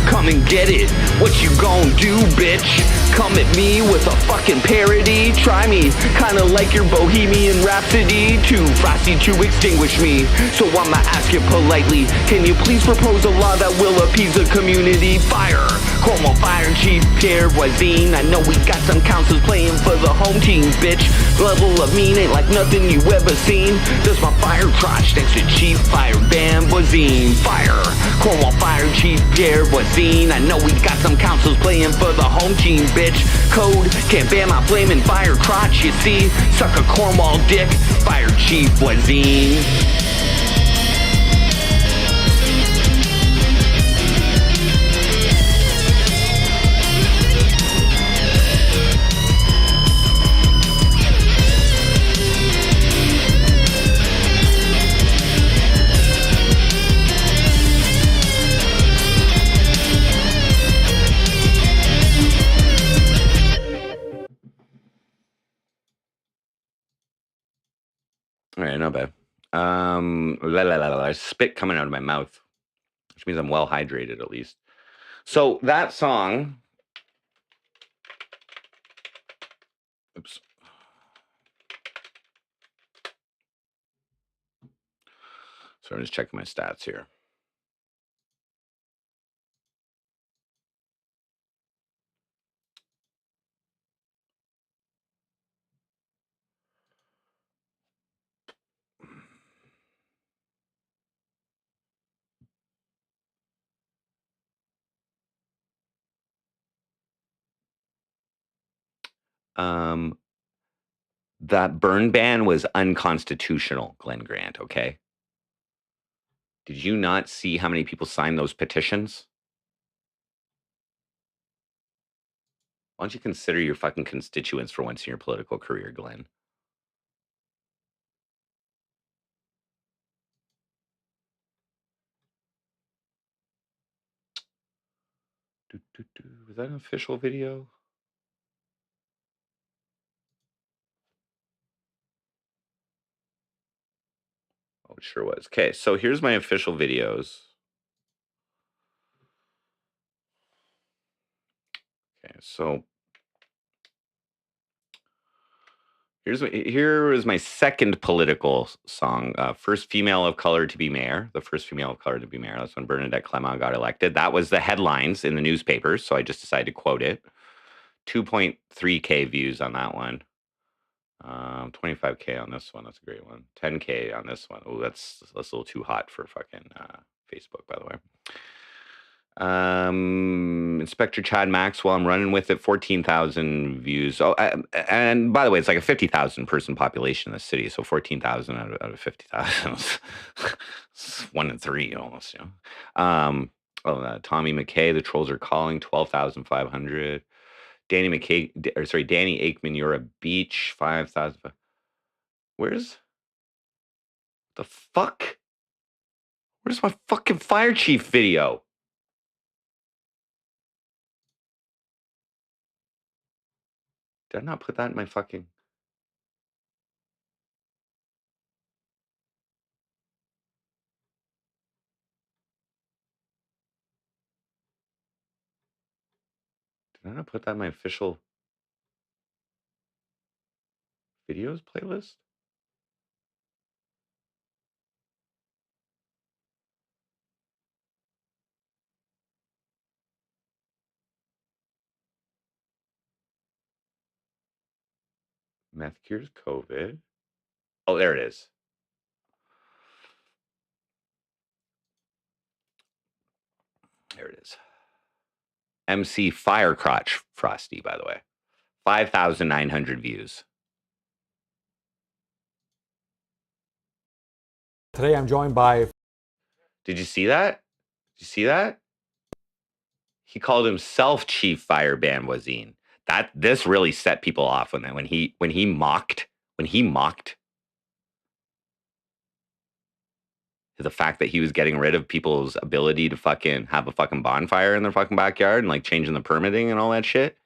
Come and get it, what you gon' do, bitch? Come at me with a fucking parody. Try me, kinda like your Bohemian Rhapsody. Too frosty to extinguish me, so I'ma ask you politely, can you please propose a law that will appease the community? Fire, Cornwall Fire Chief Pierre Voisin. I know we got some councils playing for the home team, bitch. Level of mean ain't like nothing you ever seen. Does my fire crotch thanks to Chief Fire Band Voisin. Fire, Cornwall Fire Chief Pierre Voisin. I know we got some councils playing for the home team, bitch. Code can't ban my flaming fire crotch, you see. Suck a Cornwall dick, Fire Chief Voisin. All right, not bad. Spit coming out of my mouth, which means I'm well hydrated at least. So that song. Oops. So I'm just checking my stats here. That burn ban was unconstitutional, Glenn Grant, okay? Did you not see how many people signed those petitions? Why don't you consider your fucking constituents for once in your political career, Glenn? Was that an official video? Oh, it sure was. Okay, so here's my official videos. Okay, so here is my second political song. First female of color to be mayor. The first female of color to be mayor. That's when Bernadette Clement got elected. That was the headlines in the newspapers, so I just decided to quote it. 2.3K views on that one. 25K on this one. That's a great one. 10K on this one. Oh, that's a little too hot for fucking Facebook, by the way. Inspector Chad Maxwell, I'm running with it. 14,000 views. Oh, and by the way, it's like a 50,000 person population in the city. So 14,000 out of 50,000. It's 1 in 3 almost, you know. Tommy McKay, The Trolls Are Calling, 12,500. Danny Aikman, You're a Beach, 5,000. Where's the fuck? Where's my fucking fire chief video? Did I not put that in my fucking... Did I not put that in my official videos playlist? Meth cures COVID. Oh, there it is. There it is. MC Firecrotch Frosty, by the way. 5,900 views. Today I'm joined by... Did you see that? Did you see that? He called himself Chief Fire Band Voisin. This really set people off when he mocked the fact that he was getting rid of people's ability to fucking have a fucking bonfire in their fucking backyard and like changing the permitting and all that shit.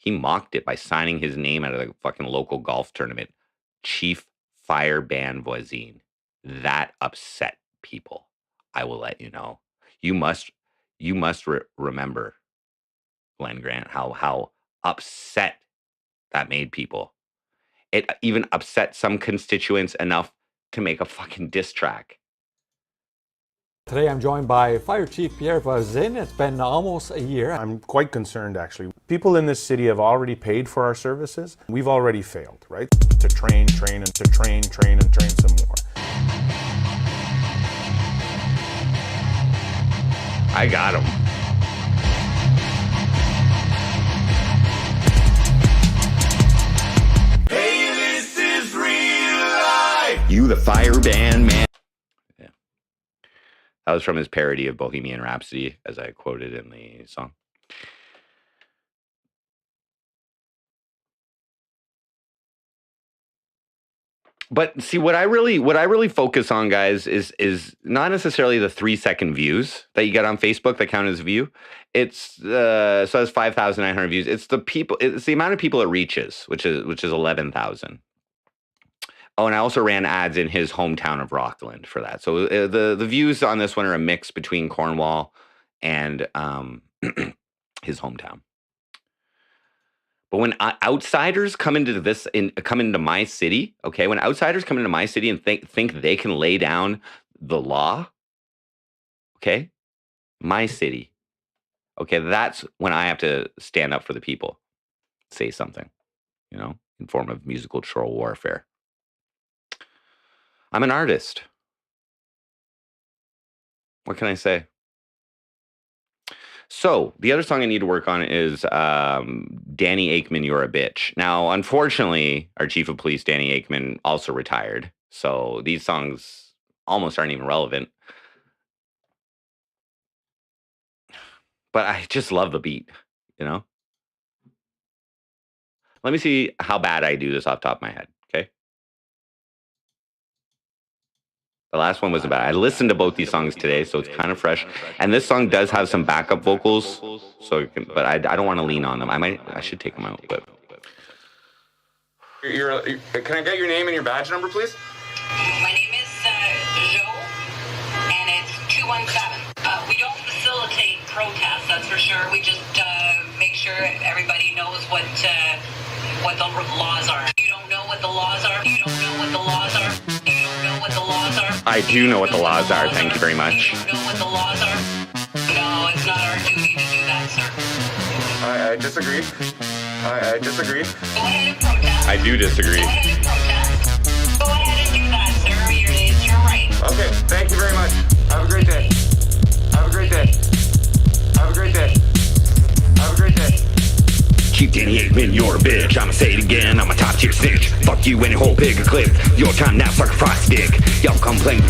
He mocked it by signing his name out of the fucking local golf tournament. Chief Fire Ban Voisin. That upset people. I will let you know. You must remember, Glenn Grant, how upset that made people. It even upset some constituents enough to make a fucking diss track. Today I'm joined by Fire Chief Pierre Voisin. It's been almost a year. I'm quite concerned, actually. People in this city have already paid for our services. We've already failed, right? To train, and to train, and train some more. I got him. Hey, this is real life. You the fire band man. Yeah. That was from his parody of Bohemian Rhapsody, as I quoted in the song. But see, what I really focus on, guys, is not necessarily the 3-second views that you get on Facebook that count as a view. It's so that's 5,900 views. It's the people. It's the amount of people it reaches, which is 11,000. Oh, and I also ran ads in his hometown of Rockland for that. So the views on this one are a mix between Cornwall and his hometown. But when outsiders come into my city, okay, when outsiders come into my city and think they can lay down the law, okay, my city, okay, that's when I have to stand up for the people, say something, in form of musical troll warfare. I'm an artist. What can I say? So the other song I need to work on is Danny Aikman, You're a Bitch. Now, unfortunately, our chief of police, Danny Aikman, also retired. So these songs almost aren't even relevant. But I just love the beat, Let me see how bad I do this off the top of my head, okay? The last one wasn't bad. I listened to both these songs today, so it's kind of fresh. And this song does have some backup vocals, but I don't want to lean on them. I should take them out. But can I get your name and your badge number, please? My name is Joe, and it's 217. We don't facilitate protests, that's for sure. We just make sure everybody knows what the laws are. You don't know what the laws are. You don't know what the laws are. You don't know what the laws are. I do know what the laws are. Thank you very much. You don't know what the laws are. No, it's not our duty to do that, sir. I disagree. I disagree. Go ahead and protest. I do disagree. Go ahead and protest. Go ahead and do that, sir. It's your right. Okay, thank you very much. Have a great day. Have a great day. Have a great day. Have a great day. Chief Danny Aikman, you're a bitch. I'ma say it again, I'm a top tier snitch. Fuck you and your whole bigger clip. Your time now, sucker Frosty dick. Y'all complain.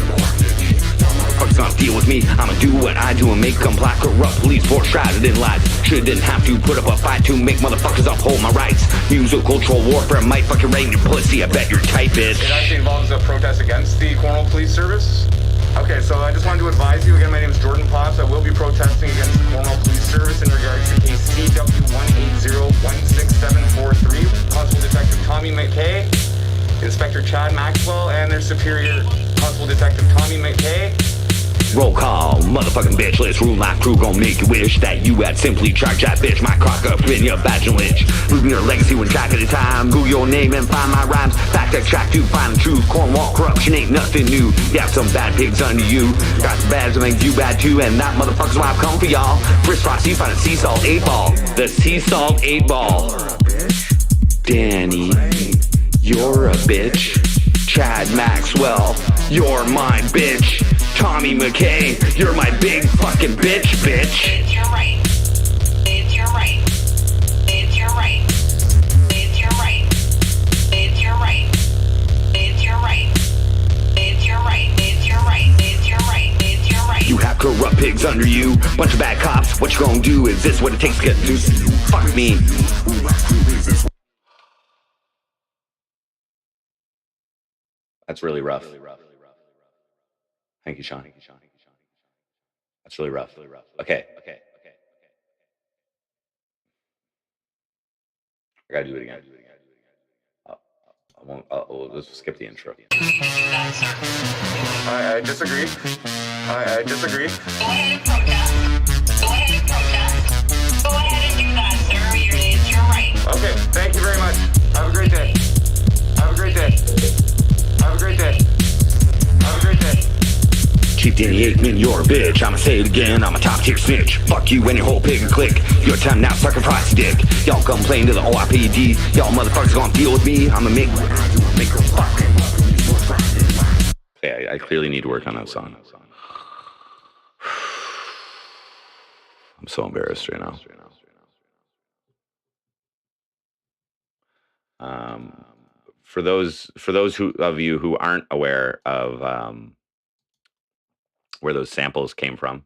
Fuck's gonna deal with me. I'ma do what I do and make them black corrupt police force shrouded in lies. Didn't have to put up a fight to make motherfuckers uphold my rights. Musical troll warfare might fucking rain your pussy. I bet you're tight, bitch. It actually involves a protest against the Cornwall Police Service. Okay, so I just wanted to advise you, again, my name is Jordan Potts. I will be protesting against the Cornwall Police Service in regards to case CW180-16743. Constable Detective Tommy McKay, Inspector Chad Maxwell, and their superior, Constable Detective Tommy McKay. Roll call, motherfucking bitch. Let's rule my crew, gon' make you wish that you had simply charged that bitch. My crock up in your vaginal itch. Losing your legacy one track at a time. Google your name and find my rhymes. Fact that track to find the truth. Cornwall corruption ain't nothing new. You have some bad pigs under you. Got some bad that make you bad too. And that motherfucker's why I've come for y'all. Frisk Frosty, find a sea salt 8 ball. The sea salt 8 ball. Danny, you're a bitch. Chad Maxwell, you're my bitch. Tommy McKay, you're my big fucking bitch. It's your right. It's your right. It's your right. It's your right. It's your right. It's your right. It's your right. It's your right. It's your right. It's your right. You have corrupt pigs under you. Bunch of bad cops. What you gonna do? Is this what it takes to get through? Fuck me. That's really rough. Thank you, Sean. That's really rough. Okay. I gotta do it again. I won't. Let's skip the intro. I disagree. I disagree. Go ahead and protest. Go ahead and protest. Go ahead and do that, sir. It's your right. Okay, thank you very much. Have a great day. Have a great day. Have a great day. Have a great day. Chief Danny Aikman, you're a bitch. I'ma say it again, I'm a top tier snitch. Fuck you and your whole pig and click. Your time now, sucking Frosty dick. Y'all complain to the OIPD. Y'all motherfuckers gonna deal with me. I'ma make her fuck. Yeah, I clearly need to work on that song. I'm so embarrassed right now. For those of you who aren't aware of where those samples came from,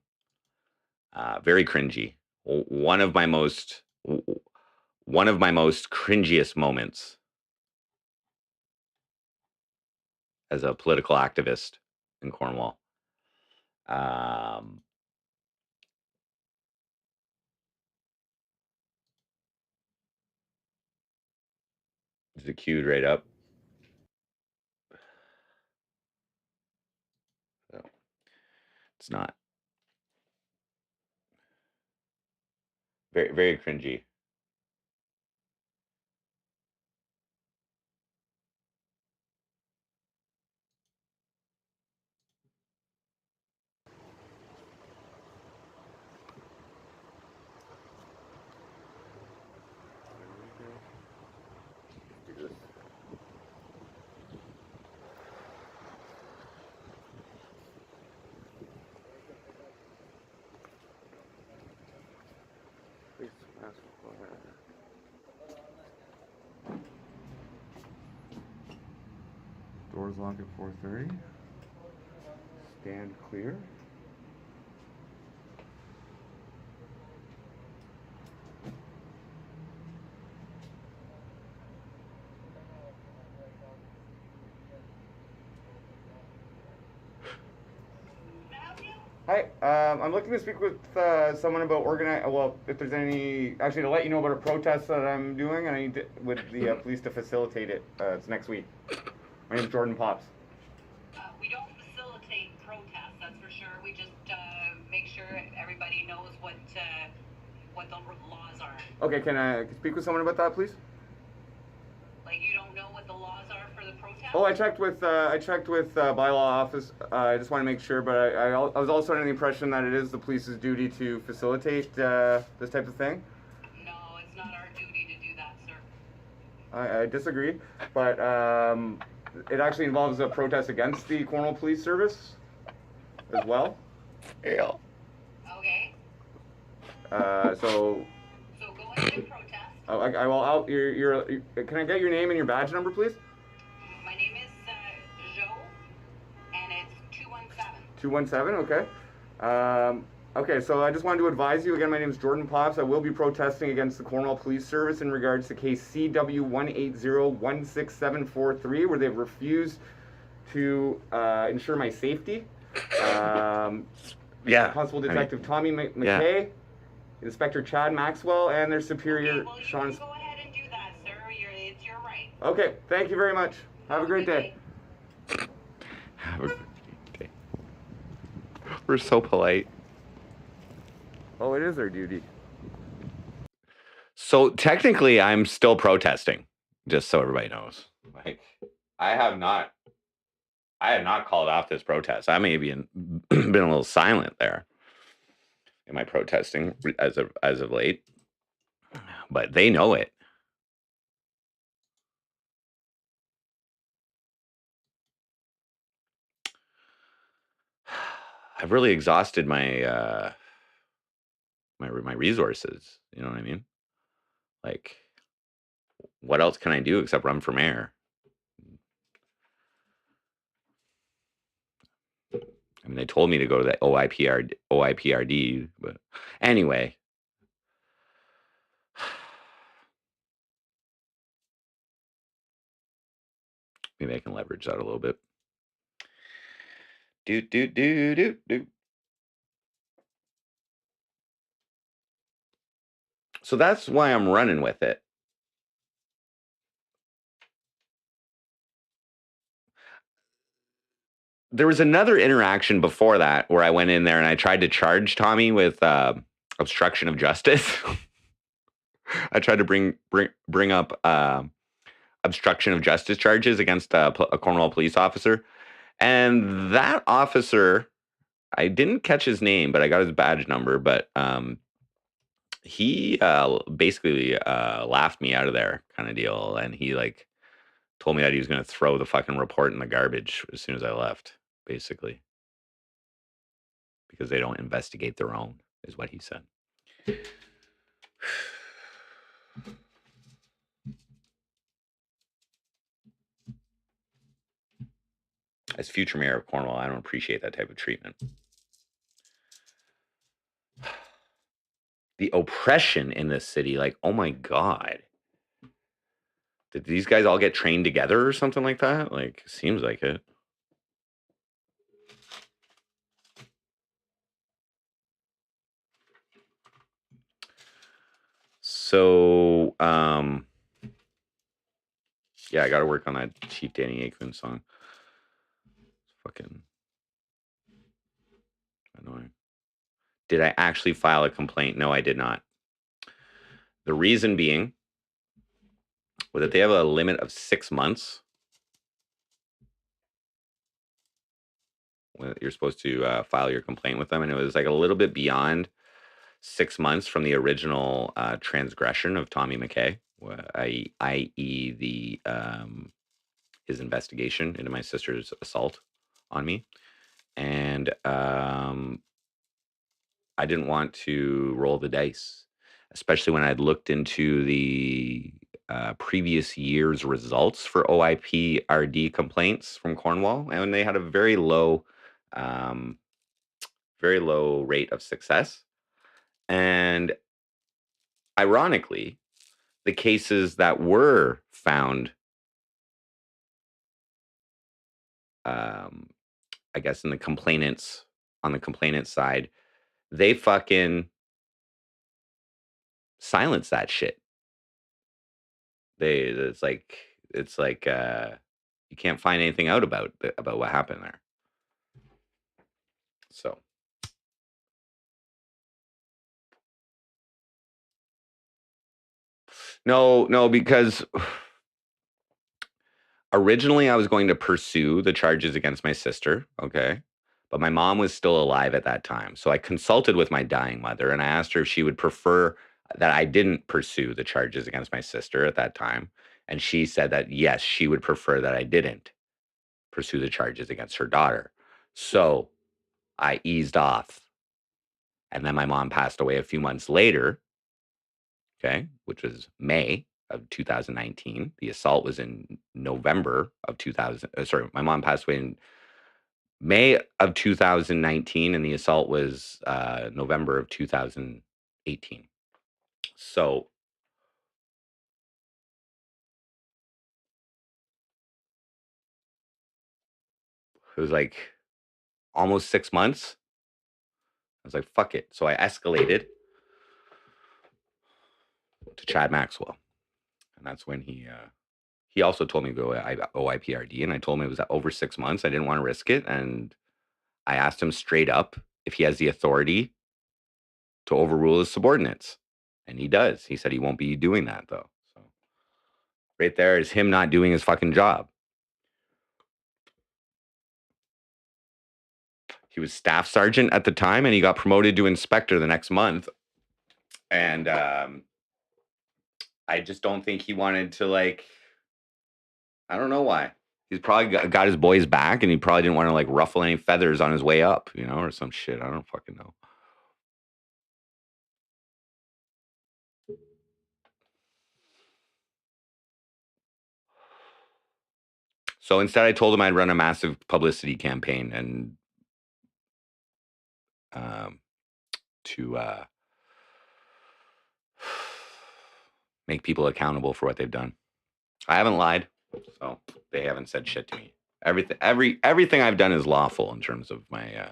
very cringy. One of my most cringiest moments as a political activist in Cornwall. Is it queued right up? No, it's not. Very, very cringy. Doors lock at 4:30. Stand clear. Hi, I'm looking to speak with someone about well, if there's any, actually to let you know about a protest that I'm doing, and I need with the police to facilitate it. It's next week. My name's Jordan Pops. We don't facilitate protests, that's for sure. We just make sure everybody knows what the laws are. Okay, can I speak with someone about that, please? Like, you don't know what the laws are for the protest? Oh, I checked with bylaw office. I just want to make sure, but I was also under the impression that it is the police's duty to facilitate this type of thing. No, it's not our duty to do that, sir. I disagree, but it actually involves a protest against the Cornwall Police Service as well. Yeah. Okay. So go ahead and protest. Oh, I will. Can I get your name and your badge number, please? My name is Joe, and it's 217. 217. Okay. Okay. So I just wanted to advise you again. My name is Jordan Pops. I will be protesting against the Cornwall Police Service in regards to case CW180-16743, where they've refused to ensure my safety. Yeah. Constable Detective Tommy McKay. Yeah. Inspector Chad Maxwell, and their superior, Okay, well, you Sean. can go ahead and do that, sir. It's your right. Okay, thank you very much. Have a great day. Have a great day. We're so polite. Oh, it is our duty. So technically, I'm still protesting, just so everybody knows. Like, I have not called off this protest. I may have been a little silent there in my protesting as of late, but they know it. I've really exhausted my my resources. You know what I mean? Like, what else can I do except run for mayor? I mean, they told me to go to the OIPRD, but anyway. Maybe I can leverage that a little bit. Do. So that's why I'm running with it. there was another interaction before that where I went in there and I tried to charge Tommy with obstruction of justice. I tried to bring up obstruction of justice charges against a Cornwall police officer, and that officer, I didn't catch his name, but I got his badge number. But he basically laughed me out of there, kind of deal, and he like told me that he was going to throw the fucking report in the garbage as soon as I left, basically, because they don't investigate their own, is what he said. As future mayor of Cornwall, I don't appreciate that type of treatment. The oppression in this city, like, oh my God. Did these guys all get trained together or something like that? Like, seems like it. So, yeah, I got to work on that Chief Danny Aikman song. It's fucking annoying. Did I actually file a complaint? No, I did not. The reason being was that they have a limit of 6 months when you're supposed to file your complaint with them, and it was like a little bit beyond 6 months from the original transgression of Tommy McKay, i.e. the his investigation into my sister's assault on me. And I didn't want to roll the dice, especially when I'd looked into the previous year's results for OIP RD complaints from Cornwall, and they had a very low rate of success. And ironically, the cases that were found, I guess, on the complainant's side, they fucking silence that shit. It's like you can't find anything out about what happened there. So no, because originally I was going to pursue the charges against my sister, okay? But my mom was still alive at that time. So I consulted with my dying mother and I asked her if she would prefer that I didn't pursue the charges against my sister at that time. And she said that, yes, she would prefer that I didn't pursue the charges against her daughter. So I eased off. And then my mom passed away a few months later, okay, which was May of 2019. The assault was in November of 2000. Sorry, my mom passed away in May of 2019, and the assault was November of 2018. So it was like almost 6 months. I was like, fuck it. So I escalated to Chad Maxwell. And that's when he also told me to go OIPRD, and I told him it was over 6 months. I didn't want to risk it. And I asked him straight up if he has the authority to overrule his subordinates. And he does. He said he won't be doing that, though. So right there is him not doing his fucking job. He was staff sergeant at the time, and he got promoted to inspector the next month. And I just don't think he wanted to, like, I don't know why. He's probably got his boys back, and he probably didn't want to, like, ruffle any feathers on his way up, you know, or some shit. I don't fucking know. So instead, I told him I'd run a massive publicity campaign and to make people accountable for what they've done. I haven't lied, so they haven't said shit to me. Everything I've done is lawful in terms of my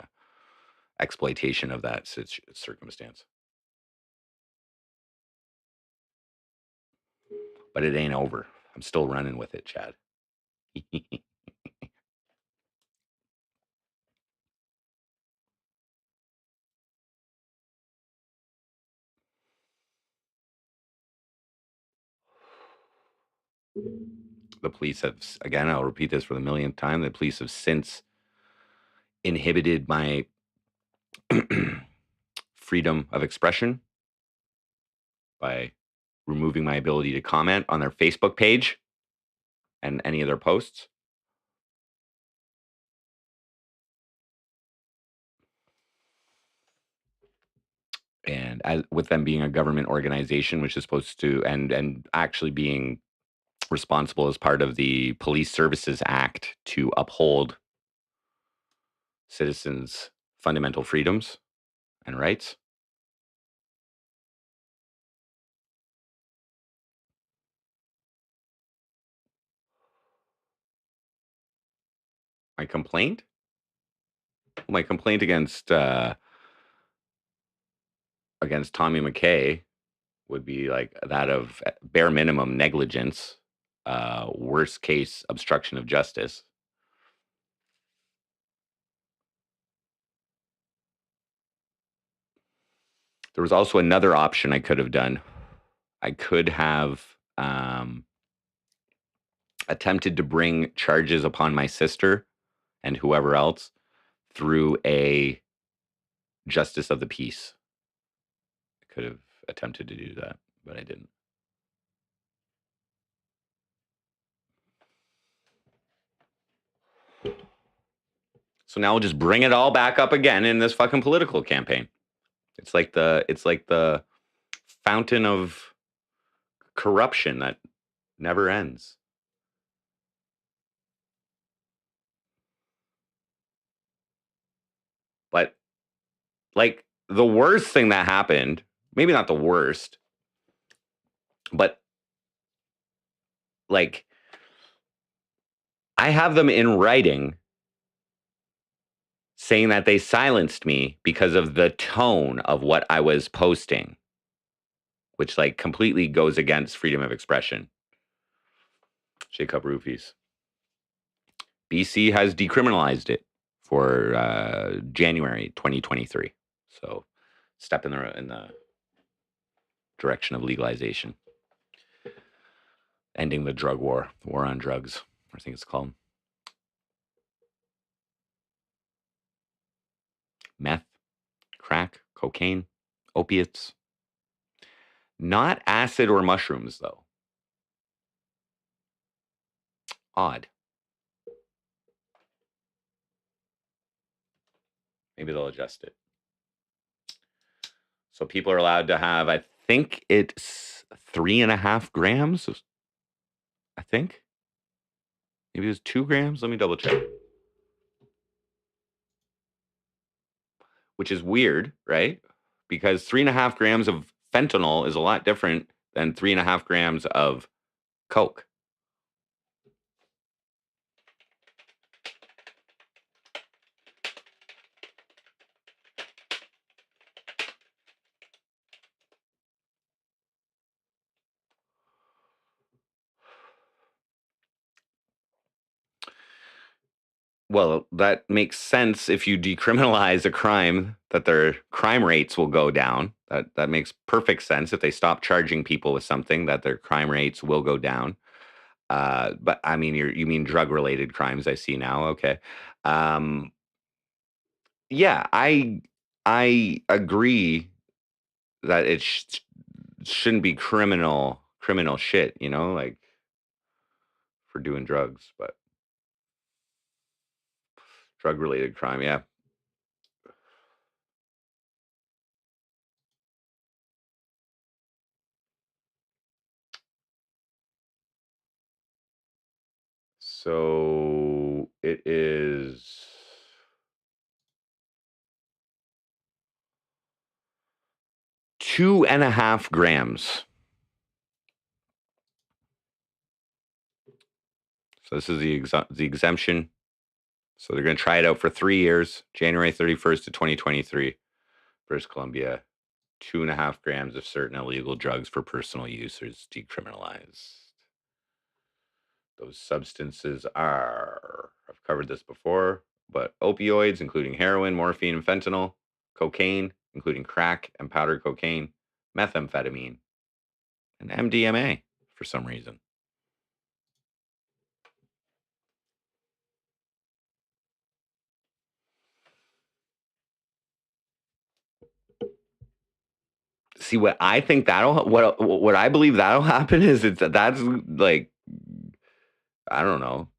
exploitation of that circumstance. But it ain't over. I'm still running with it, Chad. The police have, again, I'll repeat this for the millionth time, the police have since inhibited my freedom of expression by removing my ability to comment on their Facebook page and any of their posts. And with them being a government organization, which is supposed to, and actually being responsible as part of the Police Services Act to uphold citizens' fundamental freedoms and rights. My complaint? My complaint against Tommy McKay would be like that of bare minimum negligence, worst case obstruction of justice. There was also another option I could have done. I could have attempted to bring charges upon my sister and whoever else through a justice of the peace. I could have attempted to do that, but I didn't. So now we'll just bring it all back up again in this fucking political campaign. It's like the fountain of corruption that never ends. But like the worst thing that happened, maybe not the worst, but like I have them in writing saying that they silenced me because of the tone of what I was posting, which like completely goes against freedom of expression. Shake up roofies. BC has decriminalized it for January 2023. So step in the direction of legalization. Ending the drug war, the war on drugs, I think it's called. Meth, crack, cocaine, opiates. Not acid or mushrooms, though. Odd. Maybe they'll adjust it. So people are allowed to have, I think it's 3.5 grams. I think. Maybe it was 2 grams. Let me double check. Which is weird, right? Because 3.5 grams of fentanyl is a lot different than 3.5 grams of coke. Well, that makes sense if you decriminalize a crime, that their crime rates will go down. That makes perfect sense. If they stop charging people with something, that their crime rates will go down. But I mean, you mean drug-related crimes? I see now. Okay. Yeah, I agree that it shouldn't be criminal shit, like for doing drugs, but drug-related crime, yeah. So it is 2.5 grams. So this is the exemption. So they're going to try it out for 3 years, January 31st to 2023. British Columbia, 2.5 grams of certain illegal drugs for personal use is decriminalized. Those substances are, I've covered this before, but opioids, including heroin, morphine, and fentanyl, cocaine, including crack and powdered cocaine, methamphetamine, and MDMA for some reason. See, what I think what I believe that'll happen is that's like, I don't know.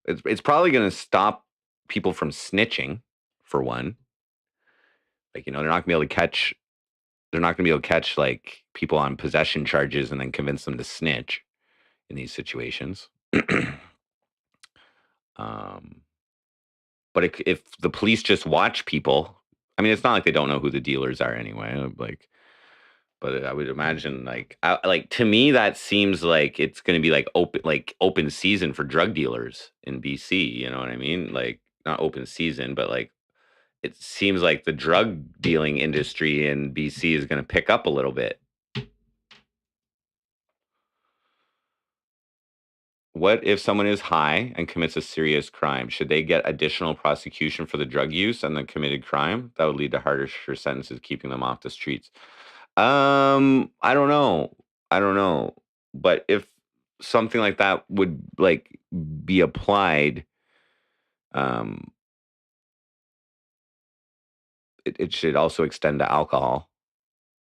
It's probably going to stop people from snitching, for one. Like, they're not going to be able to catch. They're not going to be able to catch like people on possession charges and then convince them to snitch in these situations. um, but if the police just watch people, I mean, it's not like they don't know who the dealers are anyway. Like, but I would imagine, like to me, that seems like it's going to be like open season for drug dealers in BC. You know what I mean? Like, not open season, but like it seems like the drug dealing industry in BC is going to pick up a little bit. What if someone is high and commits a serious crime? Should they get additional prosecution for the drug use and the committed crime? That would lead to harsher sentences, keeping them off the streets. I don't know. I don't know. But if something like that would like be applied, um, it should also extend to alcohol.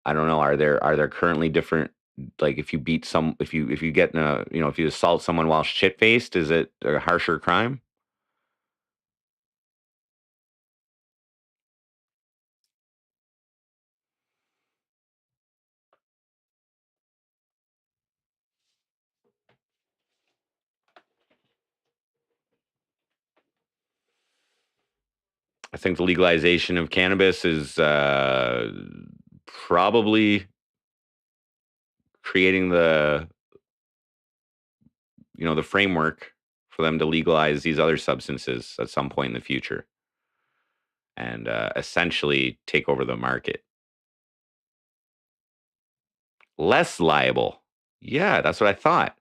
I don't know. Are there currently different, like, if you get in a, if you assault someone while shit faced, is it a harsher crime? I think the legalization of cannabis is probably creating the framework for them to legalize these other substances at some point in the future, and essentially take over the market. Less liable. Yeah, that's what I thought.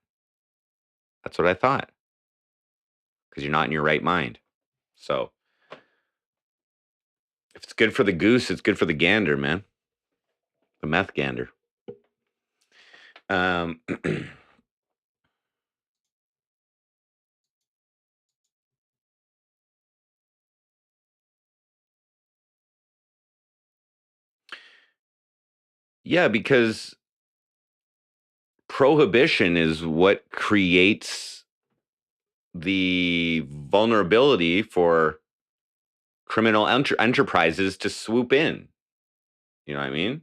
That's what I thought. Because you're not in your right mind. So if it's good for the goose, it's good for the gander, man. The meth gander. Um, yeah, because prohibition is what creates the vulnerability for criminal enterprises to swoop in. You know what I mean?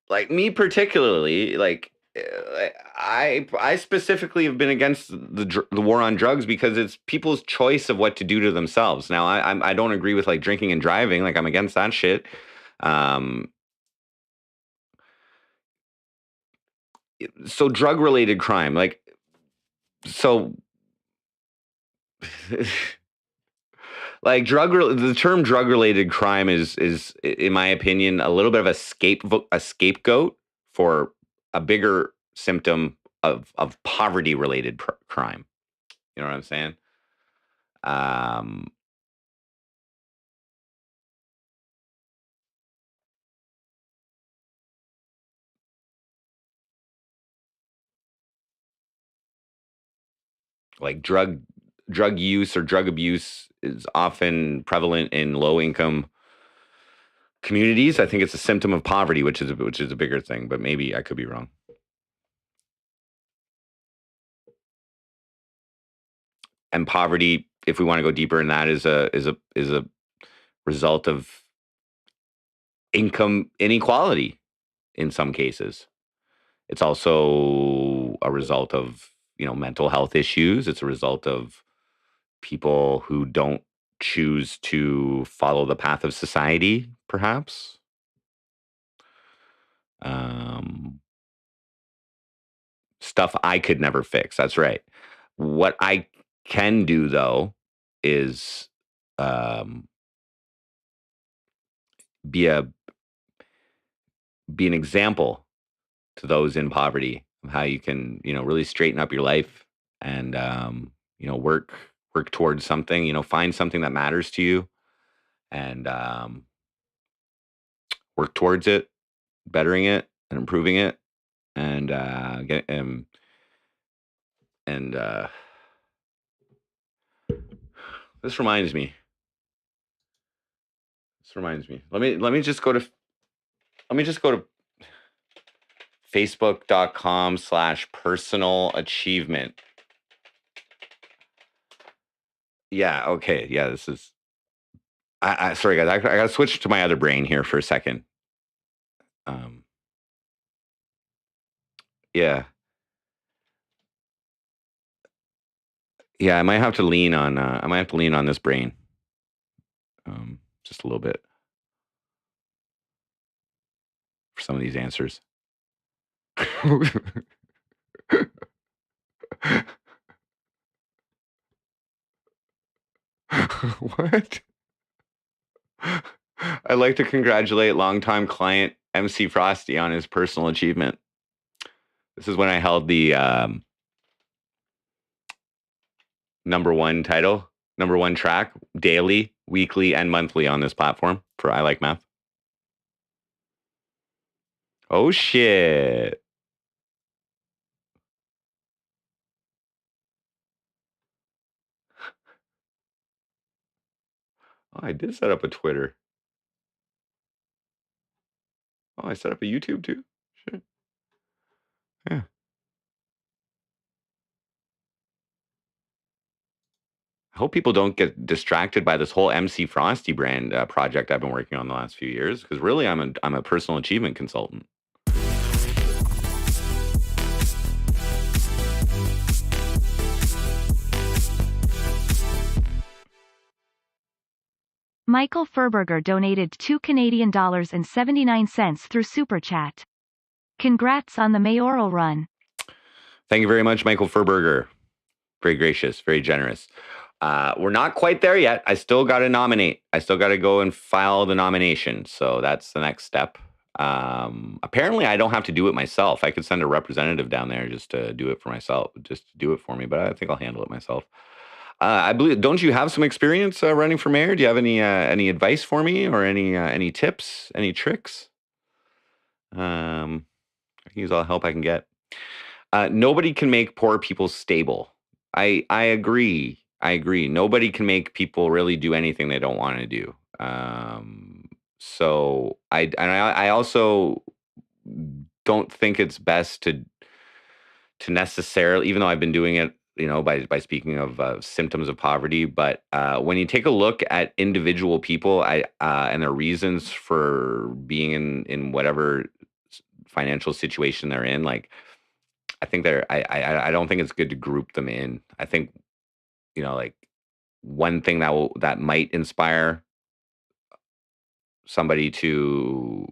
Like, me particularly, like, I specifically have been against the war on drugs because it's people's choice of what to do to themselves. Now, I don't agree with like drinking and driving. Like, I'm against that shit. Um, so drug related crime, like, so like the term drug related crime is in my opinion a little bit of a scapegoat for a bigger symptom of poverty related crime. You know what I'm saying? Um, like drug use or drug abuse is often prevalent in low income communities. I think it's a symptom of poverty, which is a bigger thing, but maybe I could be wrong. And poverty, if we want to go deeper in that, is a result of income inequality in some cases. It's also a result of, mental health issues. It's a result of people who don't choose to follow the path of society, perhaps. Um, Stuff I could never fix. That's right. What I can do, though, is um, be a be an example to those in poverty of how you can, really straighten up your life and, work towards something, find something that matters to you and work towards it, bettering it and improving it and get and this reminds me, This reminds me. Let me just go to facebook.com/personal achievement. Yeah, okay. Yeah, this is sorry guys, I gotta switch to my other brain here for a second. Yeah. Yeah, I might have to lean on this brain. Just a little bit for some of these answers. What? I'd like to congratulate longtime client MC Frosty on his personal achievement. This is when I held the number one track daily, weekly, and monthly on this platform for I Like Math. Oh, shit. Oh, I did set up a Twitter. Oh, I set up a YouTube too. Shit. Yeah. I hope people don't get distracted by this whole MC Frosty brand project I've been working on the last few years, because really I'm a personal achievement consultant. Michael Furberger donated $2.79 through Super Chat. Congrats on the mayoral run. Thank you very much, Michael Furberger. Very gracious, very generous. We're not quite there yet. I still got to nominate. I still got to go and file the nomination. So that's the next step. Apparently, I don't have to do it myself. I could send a representative down there just to do it for myself, just to do it for me. But I think I'll handle it myself. I believe. Don't you have some experience running for mayor? Do you have any advice for me, or any tips, any tricks? I can use all the help I can get. Nobody can make poor people stable. I agree. Nobody can make people really do anything they don't want to do. So I also don't think it's best to necessarily, even though I've been doing it, by speaking of symptoms of poverty. But when you take a look at individual people, and their reasons for being in whatever financial situation they're in, like, I think I don't think it's good to group them in. I think, like, one thing that might inspire somebody to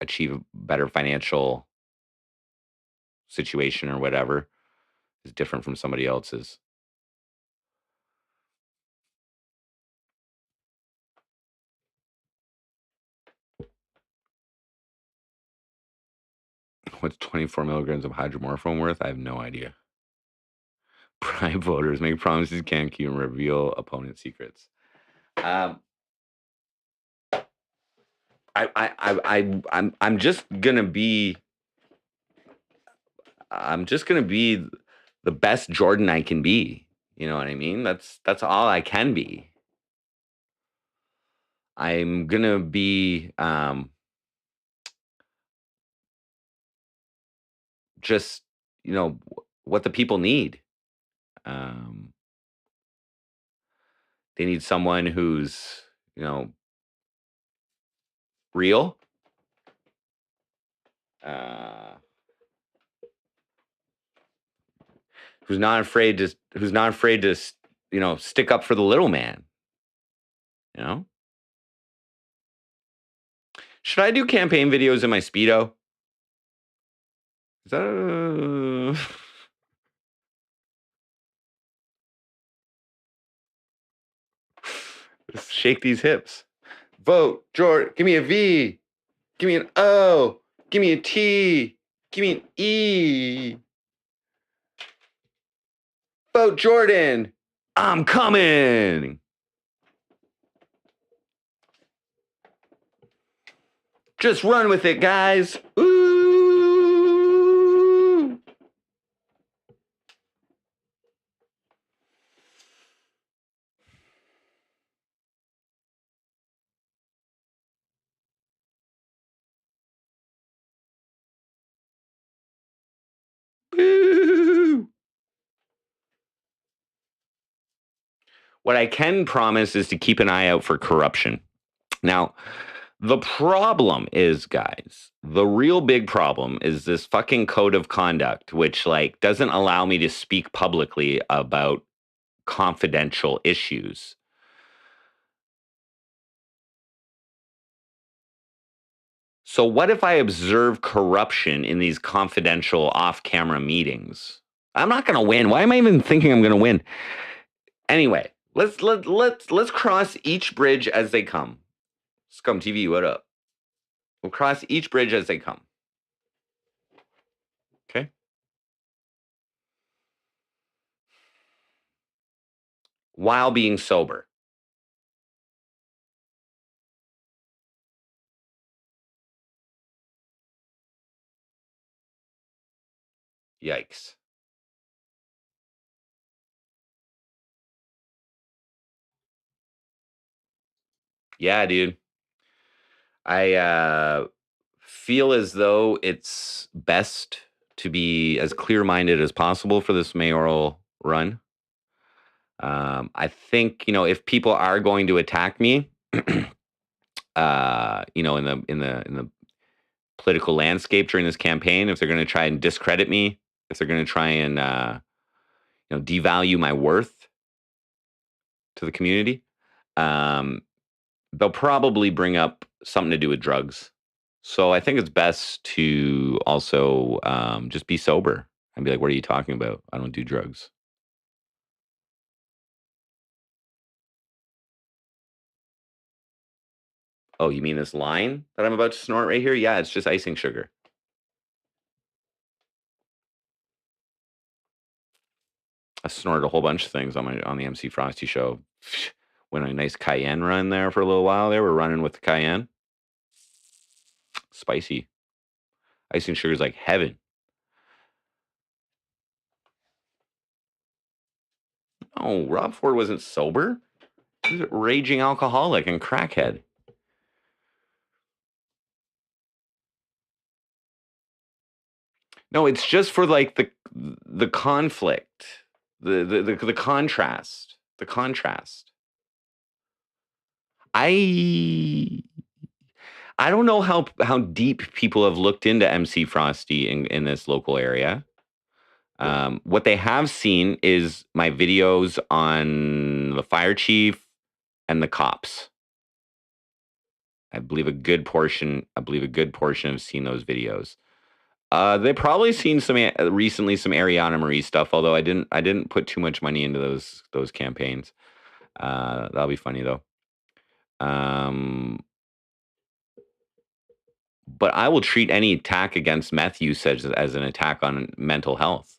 achieve a better financial situation or whatever is different from somebody else's. What's 24 milligrams of hydromorphone worth? I have no idea. Prime voters make promises can't keep and reveal opponent secrets. I'm just gonna be the best Jordan I can be. You know what I mean? That's all I can be. I'm gonna be just, what the people need. They need someone who's, real. Who's not afraid to stick up for the little man. Should I do campaign videos in my Speedo? Is that Let's shake these hips. Vote, George. Give me a V. Give me an O. Give me a T. Give me an E. Vote Jordan. I'm coming. Just run with it, guys. Ooh. Boo! What I can promise is to keep an eye out for corruption. Now, the problem is, guys, the real big problem is this fucking code of conduct, which like doesn't allow me to speak publicly about confidential issues. So what if I observe corruption in these confidential off-camera meetings? I'm not going to win. Why am I even thinking I'm going to win? Anyway, let's cross each bridge as they come. Scum TV, what up? We'll cross each bridge as they come. Okay? While being sober. Yikes. Yeah, dude. I feel as though it's best to be as clear-minded as possible for this mayoral run. I think, if people are going to attack me, in the political landscape during this campaign, if they're going to try and discredit me, if they're going to try and devalue my worth to the community, they'll probably bring up something to do with drugs. So I think it's best to also just be sober and be like, "What are you talking about? I don't do drugs." Oh, you mean this line that I'm about to snort right here? Yeah, it's just icing sugar. I snorted a whole bunch of things on the MC Frosty show. Went on a nice cayenne run there for a little while. They were running with the cayenne. Spicy. Icing sugar is like heaven. Oh, Rob Ford wasn't sober. He was a raging alcoholic and crackhead. No, it's just for like the conflict, the contrast, the contrast. I don't know how deep people have looked into MC Frosty in this local area. What they have seen is my videos on the fire chief and the cops. I believe a good portion have seen those videos. They've probably seen recently some Ariana Marie stuff, although I didn't put too much money into those campaigns. That'll be funny though. But I will treat any attack against meth usage as an attack on mental health.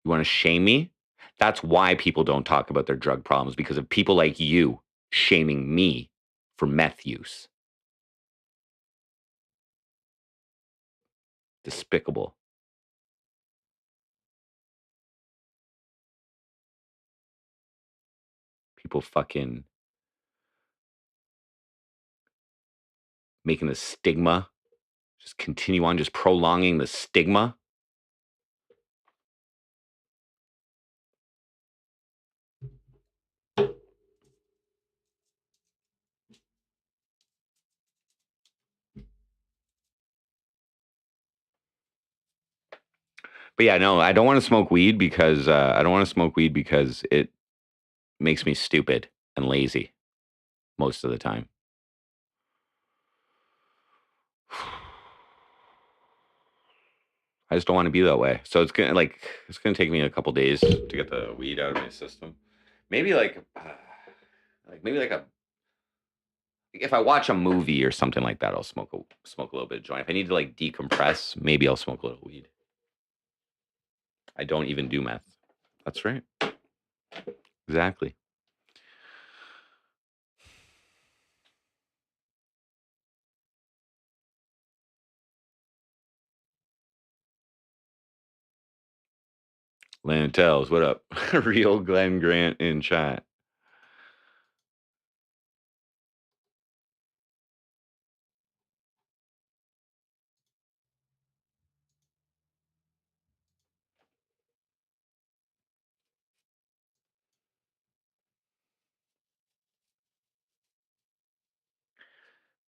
You want to shame me? That's why people don't talk about their drug problems, because of people like you shaming me for meth use. Despicable. People fucking making the stigma just continue on, just prolonging the stigma. But yeah, no, I don't want to smoke weed because it makes me stupid and lazy most of the time. I just don't want to be that way. So it's gonna take me a couple days to get the weed out of my system. Maybe if I watch a movie or something like that, I'll smoke a little bit of joint. If I need to like decompress, maybe I'll smoke a little weed. I don't even do meth. That's right. Exactly. Land tells, what up? Real Glenn Grant in chat.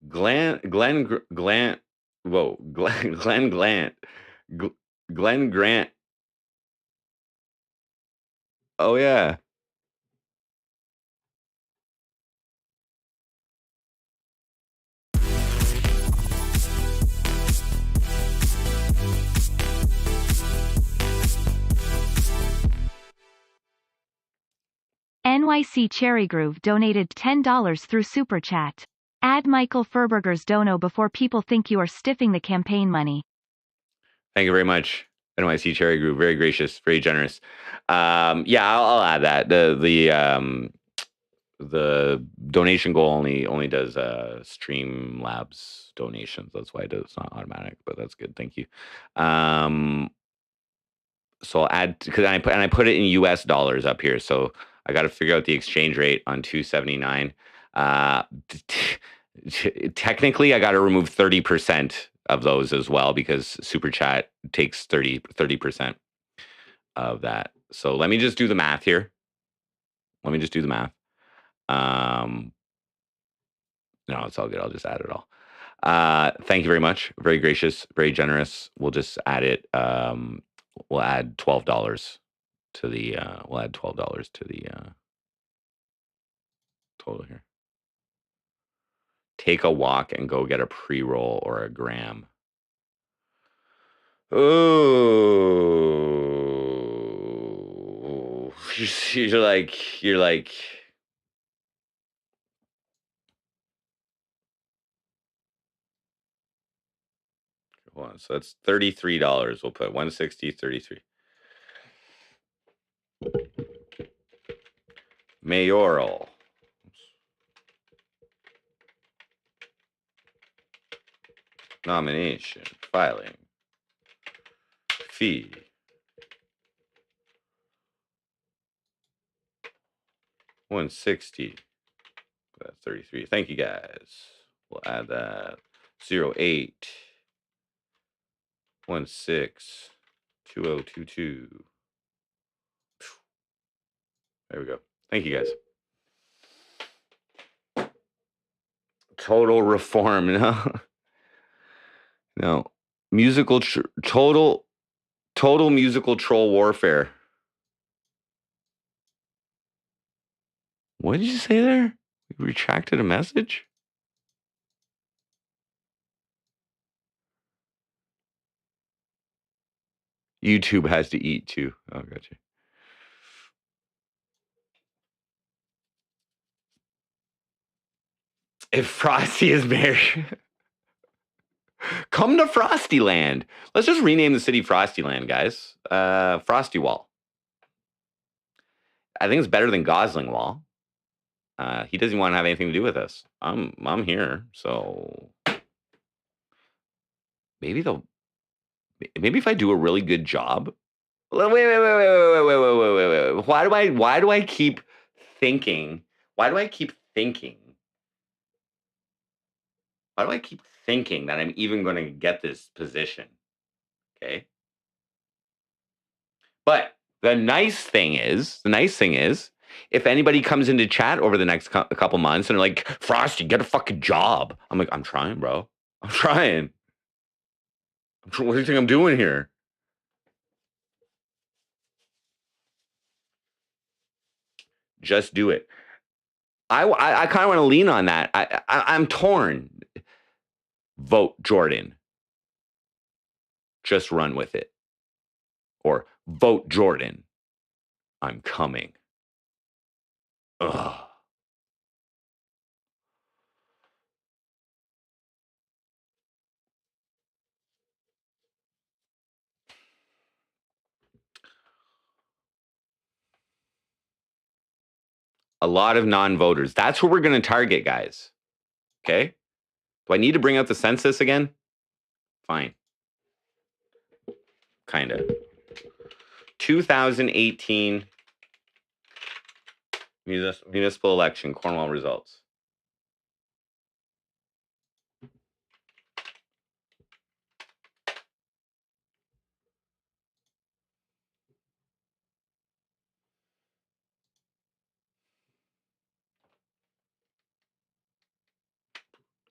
Glenn Grant. Glenn Grant. Oh yeah. NYC Cherry Groove donated $10 through Super Chat. Add Michael Furberger's dono before people think you are stiffing the campaign money. Thank you very much. NYC Cherry Group, very gracious, very generous. Yeah, I'll add that. The donation goal only does Streamlabs donations. That's why it's not automatic, but that's good. Thank you. So I'll add because I put it in US dollars up here. So I got to figure out the exchange rate on 279. Technically, I got to remove 30% of those as well because Super Chat takes 30% of that. So let me just do the math here. Let me just do the math. No, it's all good. I'll just add it all. Thank you very much. Very gracious, very generous. We'll just add it. We'll add $12 to the. We'll add $12 to the total here. Take a walk and go get a pre-roll or a gram. Oh, you're like. Hold on, so that's $33. We'll put 160, 33. Mayoral. Nomination. Filing. Fee. $160. That's 33. Thank you guys. We'll add that. 08 16 2022. There we go. Thank you guys. Total reform. No. No. Musical total musical troll warfare. What did you say there? You retracted a message? YouTube has to eat too. Oh, gotcha. If Frosty is married, come to Frosty Land. Let's just rename the city Frosty Land, guys. Frosty Wall. I think it's better than Gosling Wall. He doesn't want to have anything to do with us. I'm here, so maybe if I do a really good job. Wait. Why do I keep thinking? Why do I keep thinking that I'm even going to get this position? Okay. But the nice thing is, if anybody comes into chat over the next couple months and they're like, Frosty, get a fucking job. I'm like, I'm trying, bro. I'm trying. What do you think I'm doing here? Just do it. I kind of want to lean on that. I'm torn. Vote Jordan. Just run with it. Or vote Jordan. I'm coming. Ugh. A lot of non-voters. That's who we're going to target, guys. Okay? Do I need to bring out the census again? Fine. Kind of. 2018 municipal election, Cornwall results.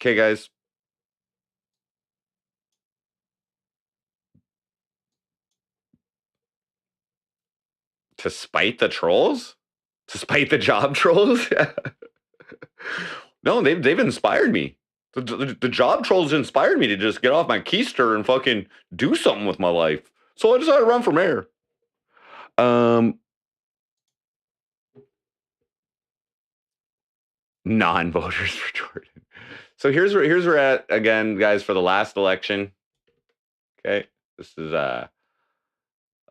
Okay, guys. To spite the trolls? To spite the job trolls? No, they've inspired me. The job trolls inspired me to just get off my keister and fucking do something with my life. So I decided to run for mayor. Non-voters for Jordan. So here's where we're at again, guys, for the last election. Okay, this is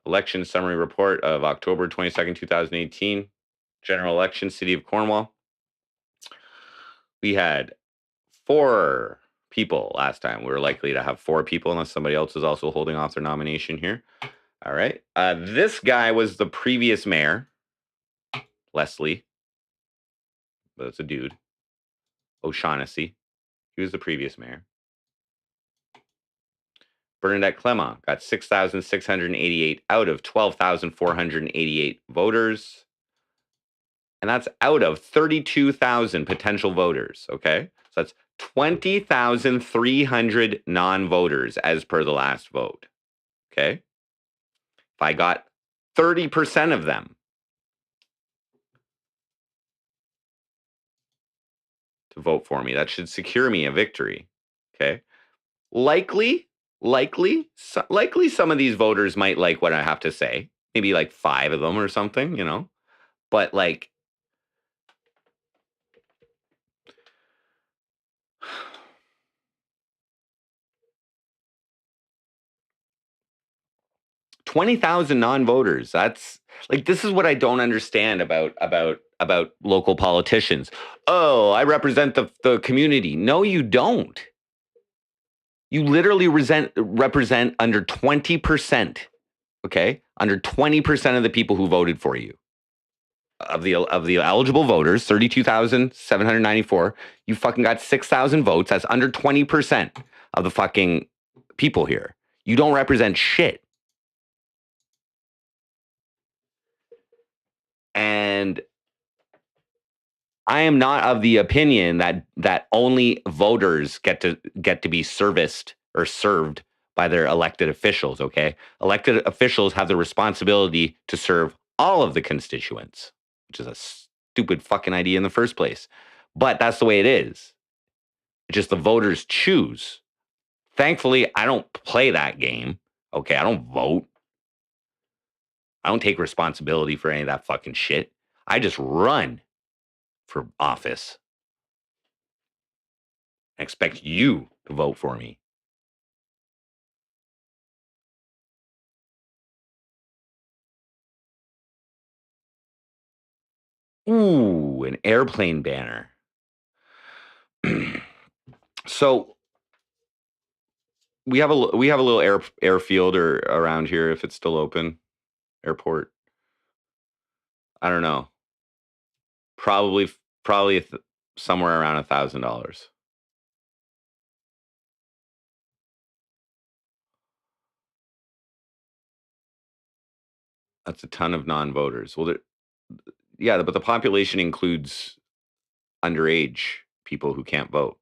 election summary report of October 22nd, 2018. General election, city of Cornwall. We had 4 people last time. We were likely to have 4 people unless somebody else is also holding off their nomination here. All right. This guy was the previous mayor, Leslie. But it's a dude. O'Shaughnessy. He was the previous mayor. Bernadette Clement got 6,688 out of 12,488 voters. And that's out of 32,000 potential voters, okay? So that's 20,300 non-voters as per the last vote, okay? If I got 30% of them to vote for me, that should secure me a victory, okay? Likely some of these voters might like what I have to say. Maybe like 5 of them or something, you know? But like 20,000 non-voters. That's like, this is what I don't understand about local politicians. Oh, I represent the community. No, you don't. You literally represent under 20%. Okay? Under 20% of the people who voted for you. Of the eligible voters, 32,794, you fucking got 6,000 votes. That's under 20% of the fucking people here. You don't represent shit. And I am not of the opinion that only voters get to be serviced or served by their elected officials, okay? Elected officials have the responsibility to serve all of the constituents, which is a stupid fucking idea in the first place. But that's the way it is. It's just the voters choose. Thankfully, I don't play that game, okay? I don't vote. I don't take responsibility for any of that fucking shit. I just run for office. I expect you to vote for me. Ooh, an airplane banner. So we have a little airfield or around here if it's still open. Airport. I don't know. Probably somewhere around $1,000. That's a ton of non-voters. Well, yeah, but the population includes underage people who can't vote.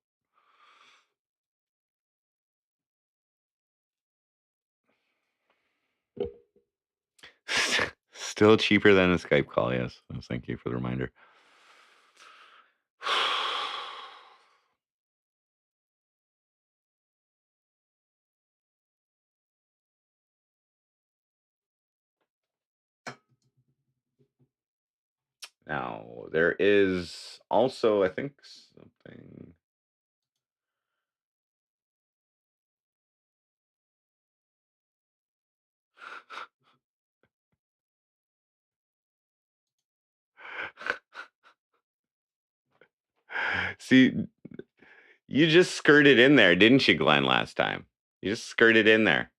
Still cheaper than a Skype call, yes. Thank you for the reminder. Now, there is also, I think, something. See, you just skirted in there, didn't you, Glenn, last time? You just skirted in there.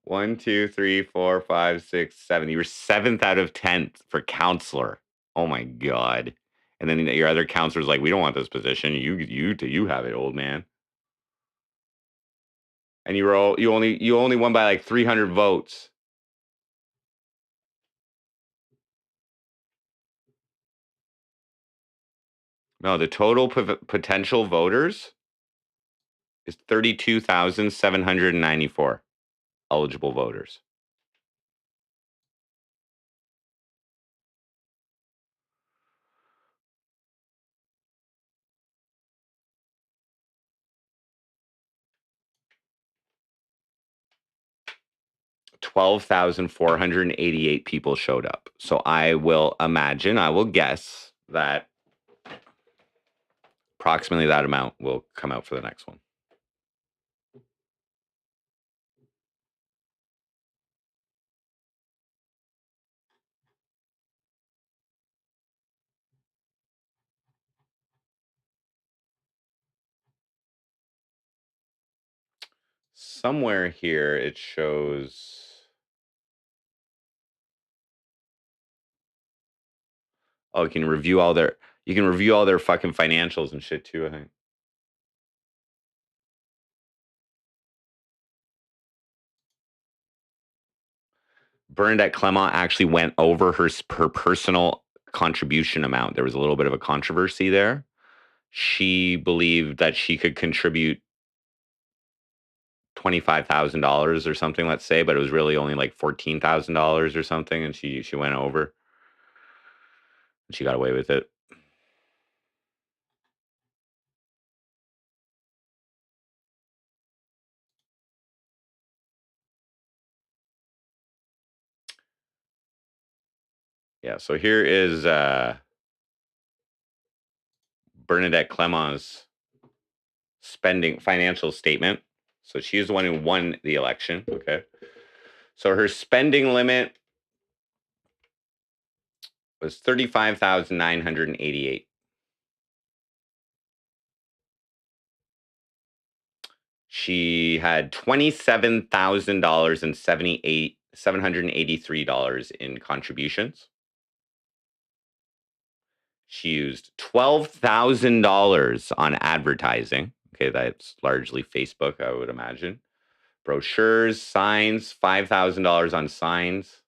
1, 2, 3, 4, 5, 6, 7. You were 7th out of 10th for counselor. Oh my God. And then your other counselor's like, we don't want this position. You have it, old man. And you only won by like 300 votes. No, the total potential voters is 32,794 eligible voters. $12,488 people showed up. So I will guess that approximately that amount will come out for the next one. Somewhere here it shows. Oh, you can review all their fucking financials and shit too, I think. Bernadette Clement actually went over her personal contribution amount. There was a little bit of a controversy there. She believed that she could contribute $25,000 or something, let's say, but it was really only like $14,000 or something, and she went over. She got away with it. Yeah, so here is Bernadette Clement's financial statement. So she is the one who won the election. Okay. So her spending limit was $35,988. She had $27,000 and $783 in contributions. She used $12,000 on advertising. Okay, that's largely Facebook, I would imagine. Brochures, signs, $5,000 on signs.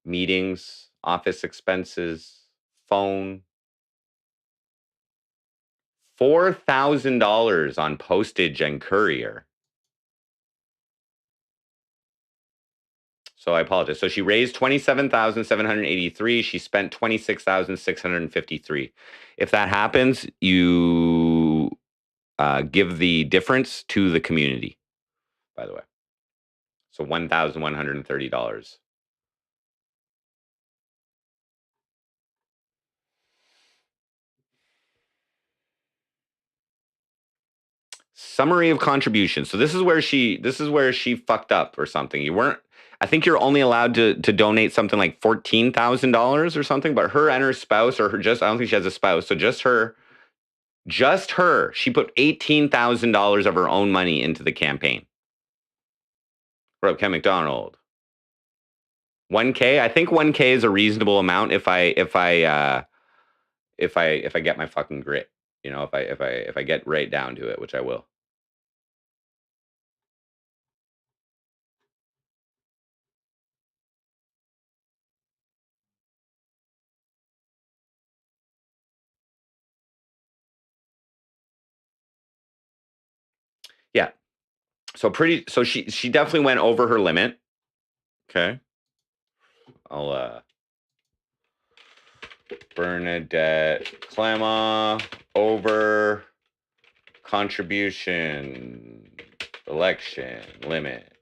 Meetings, office expenses, phone. $4,000 on postage and courier. So I apologize. So she raised $27,783. She spent $26,653. If that happens, you give the difference to the community, by the way. So $1,130. Summary of contributions. So this is where she fucked up or something. I think you're only allowed to donate something like $14,000 or something, but her and her spouse, or I don't think she has a spouse. So just her, she put $18,000 of her own money into the campaign. What up, Ken McDonald? 1K? I think 1K is a reasonable amount if I get my fucking grit. You know, if I get right down to it, which I will. Yeah. So she definitely went over her limit. Okay. I'll Bernadette Clement over contribution election limit.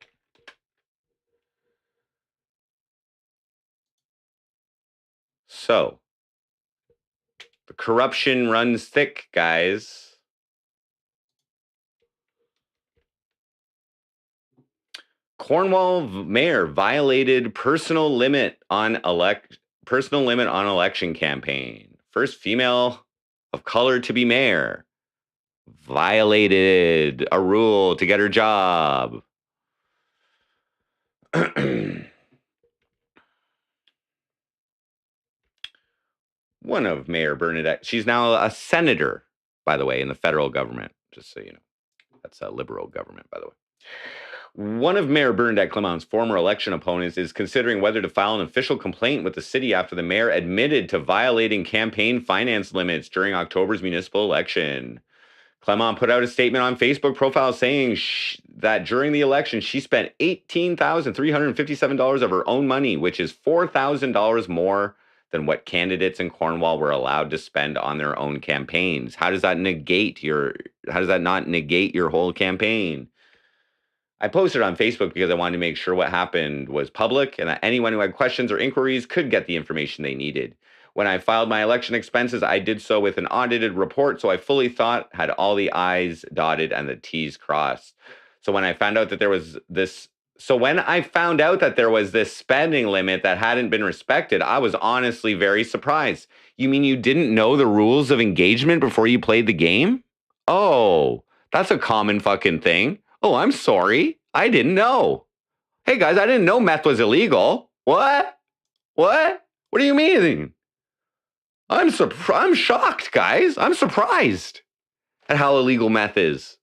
So the corruption runs thick, guys. Cornwall mayor violated personal limit on election campaign. First female of color to be mayor. Violated a rule to get her job. One of Mayor Bernadette. She's now a senator, by the way, in the federal government. Just so you know. That's a liberal government, by the way. One of Mayor Bernadette Clement's former election opponents is considering whether to file an official complaint with the city after the mayor admitted to violating campaign finance limits during October's municipal election. Clement put out a statement on Facebook profile saying that during the election, she spent $18,357 of her own money, which is $4,000 more than what candidates in Cornwall were allowed to spend on their own campaigns. How does that not negate your whole campaign? I posted on Facebook because I wanted to make sure what happened was public and that anyone who had questions or inquiries could get the information they needed. When I filed my election expenses, I did so with an audited report, so I fully thought had all the I's dotted and the T's crossed. So when I found out that there was this spending limit that hadn't been respected, I was honestly very surprised. You mean you didn't know the rules of engagement before you played the game? Oh, that's a common fucking thing. Oh, I'm sorry. I didn't know. Hey guys, I didn't know meth was illegal. What? What? What do you mean? I'm shocked, guys. I'm surprised at how illegal meth is.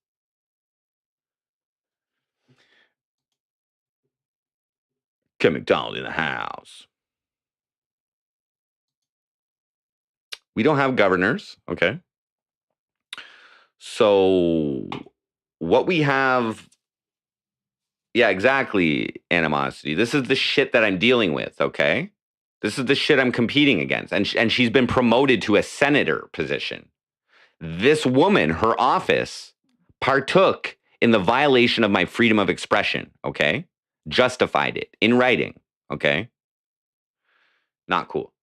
Kim McDonald in the house. We don't have governors, okay? So what we have, yeah, exactly, animosity. This is the shit that I'm dealing with, okay? This is the shit I'm competing against. And she's been promoted to a senator position. This woman, her office, partook in the violation of my freedom of expression, okay? Justified it in writing, okay? Not cool.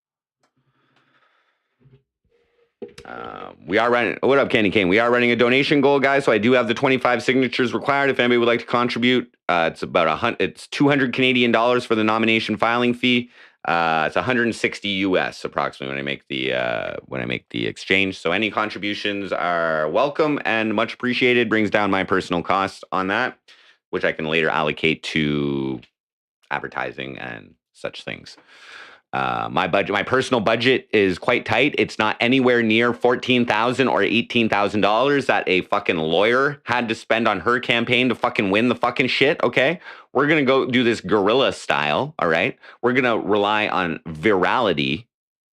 We are running. What up, Candy Cane? We are running a donation goal, guys. So I do have the 25 signatures required. If anybody would like to contribute, it's about it's 200 Canadian dollars for the nomination filing fee. It's 160 US approximately when I make the exchange. So any contributions are welcome and much appreciated. Brings down my personal cost on that, which I can later allocate to advertising and such things. My personal budget is quite tight. It's not anywhere near $14,000 or $18,000 that a fucking lawyer had to spend on her campaign to fucking win the fucking shit. Okay, we're gonna go do this guerrilla style. All right, we're gonna rely on virality.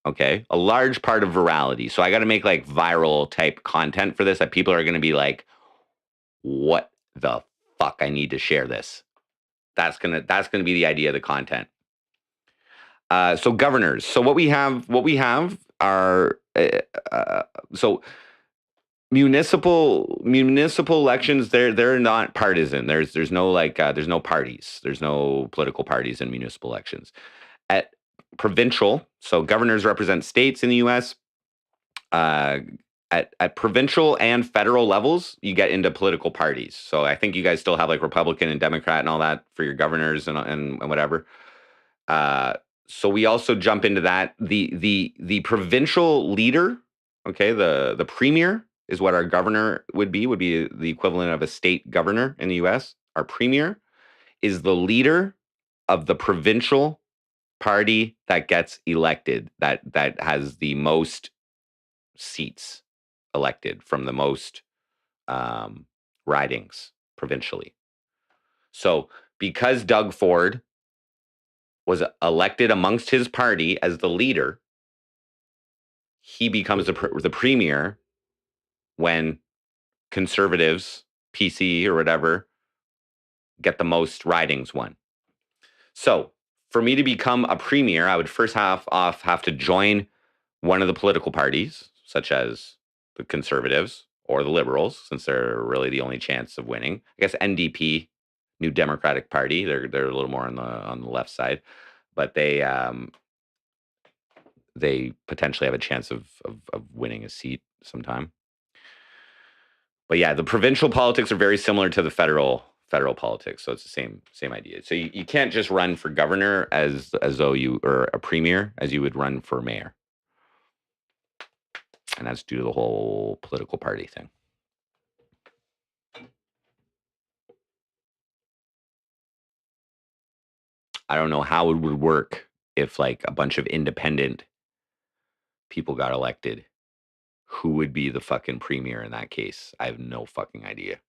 Okay, a large part of virality. So I got to make like viral type content for this that people are gonna be like, "What the fuck? I need to share this." That's gonna be the idea of the content. So governors. So what we have are so municipal elections. They're not partisan. There's no parties. There's no political parties in municipal elections. At provincial, so governors represent states in the U.S. At provincial and federal levels, you get into political parties. So I think you guys still have like Republican and Democrat and all that for your governors and whatever. So we also jump into that. The provincial leader, okay, the premier is what our governor would be the equivalent of a state governor in the US. Our premier is the leader of the provincial party that gets elected, that has the most seats elected from the most ridings provincially. So because Doug Ford was elected amongst his party as the leader, he becomes the premier when conservatives, PC or whatever, get the most ridings won. So for me to become a premier, I would first have to join one of the political parties, such as the conservatives or the liberals, since they're really the only chance of winning. I guess NDP, New Democratic Party, they're a little more on the left side, but they potentially have a chance of winning a seat sometime. But yeah, the provincial politics are very similar to the federal politics, so it's the same idea. So you can't just run for governor as though you are a premier, as you would run for mayor, and that's due to the whole political party thing. I don't know how it would work if like a bunch of independent people got elected. Who would be the fucking premier in that case? I have no fucking idea.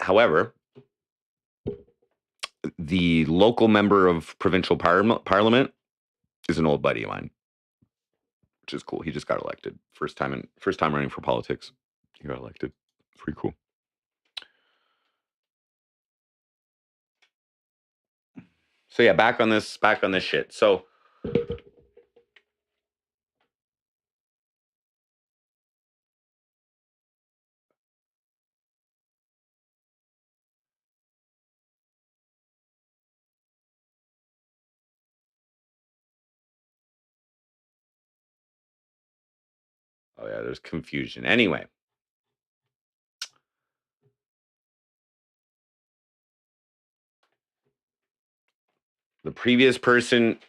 However, the local member of provincial parliament is an old buddy of mine, which is cool. He just got elected. First time running for politics. He got elected. Pretty cool. So yeah, back on this shit. So oh yeah, there's confusion. Anyway. The previous person,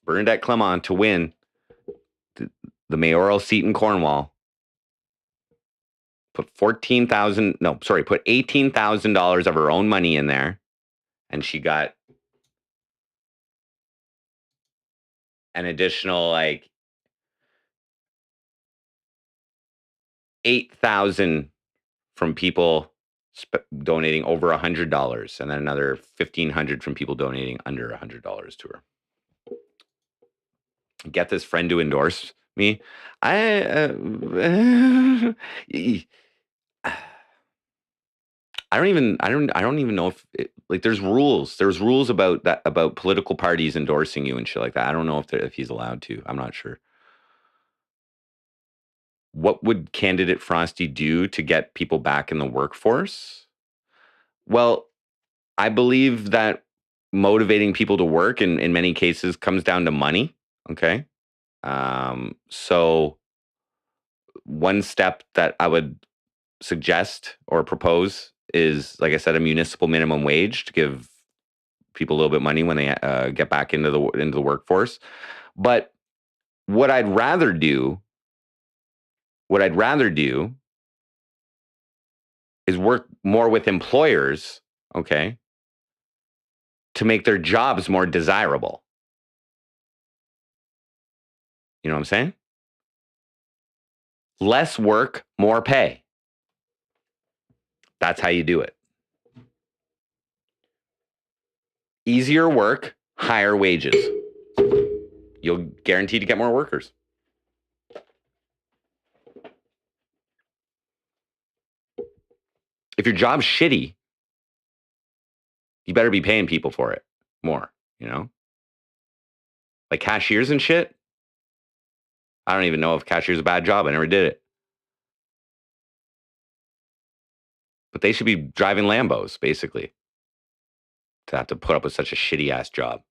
Bernadette Clement, to win the mayoral seat in Cornwall, put $18,000 of her own money in there, and she got an additional like 8,000 from people donating over $100, and then another 1,500 from people donating under $100 to her. Get this friend to endorse me. I don't even know if like there's rules. There's rules about that, about political parties endorsing you and shit like that. I don't know if he's allowed to. I'm not sure. What would candidate Frosty do to get people back in the workforce? Well, I believe that motivating people to work in many cases comes down to money. Okay. So one step that I would suggest or propose is, like I said, a municipal minimum wage to give people a little bit of money when they get back into the workforce. But what I'd rather do is work more with employers, okay, to make their jobs more desirable. You know what I'm saying? Less work, more pay. That's how you do it. Easier work, higher wages. You'll guarantee to get more workers. If your job's shitty, you better be paying people for it more, you know? Like cashiers and shit. I don't even know if cashier's a bad job. I never did it. But they should be driving Lambos, basically, to have to put up with such a shitty ass job.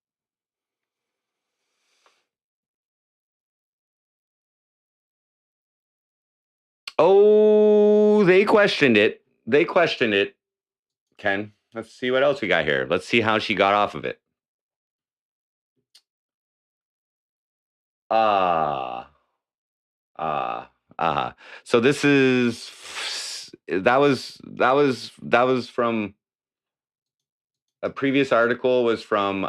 Oh, they questioned it. Ken, let's see what else we got here. Let's see how she got off of it. So this is that was from a previous article was from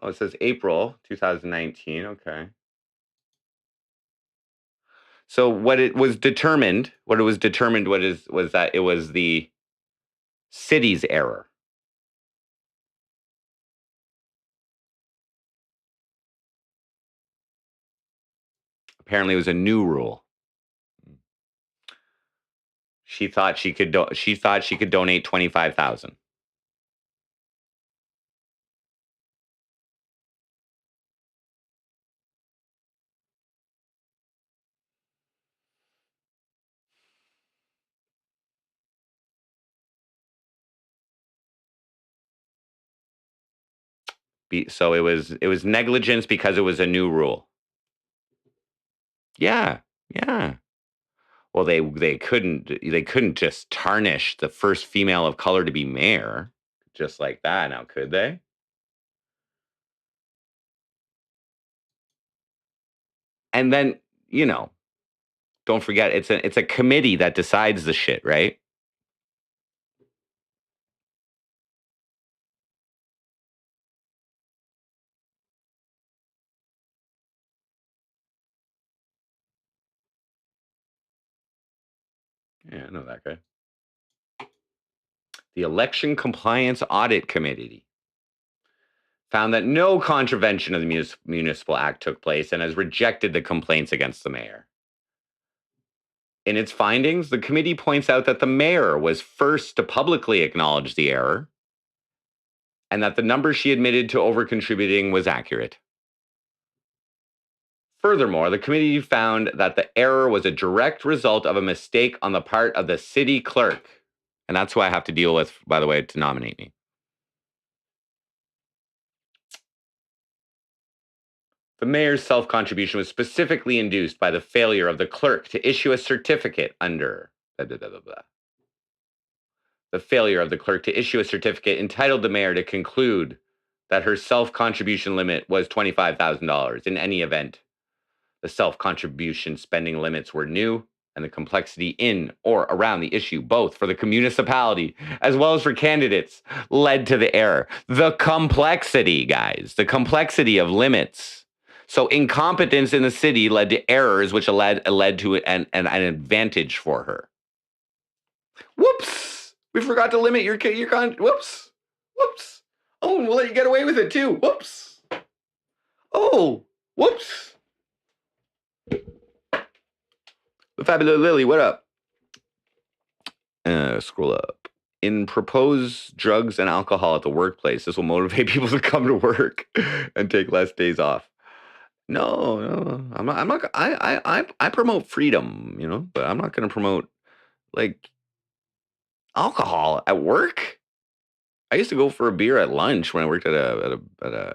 it says April 2019. Okay. So what it was determined was that it was the city's error. Apparently, it was a new rule. She thought she could donate 25,000. So it was negligence because it was a new rule. Yeah. Well, they couldn't just tarnish the first female of color to be mayor just like that. Now, could they? And then, don't forget it's a committee that decides the shit, right? Yeah, I know that guy. The Election Compliance Audit Committee found that no contravention of the Municipal Act took place and has rejected the complaints against the mayor. In its findings, the committee points out that the mayor was first to publicly acknowledge the error and that the number she admitted to over-contributing was accurate. Furthermore, the committee found that the error was a direct result of a mistake on the part of the city clerk. And that's who I have to deal with, by the way, to nominate me. The mayor's self-contribution was specifically induced by the failure of the clerk to issue a certificate under blah, blah, blah, blah, blah. The failure of the clerk to issue a certificate entitled the mayor to conclude that her self-contribution limit was $25,000. In any event, the self-contribution spending limits were new, and the complexity in or around the issue, both for the municipality as well as for candidates, led to the error. The complexity, guys, the complexity of limits. So incompetence in the city led to errors, which led to an advantage for her. Whoops! We forgot to limit your whoops! Whoops! Oh, we'll let you get away with it too. Whoops! Oh, whoops! The Fabulous Lily, what up? Scroll up. In proposed drugs and alcohol at the workplace, this will motivate people to come to work and take less days off. No, I'm not. I promote freedom, you know, but I'm not going to promote like alcohol at work. I used to go for a beer at lunch when I worked at a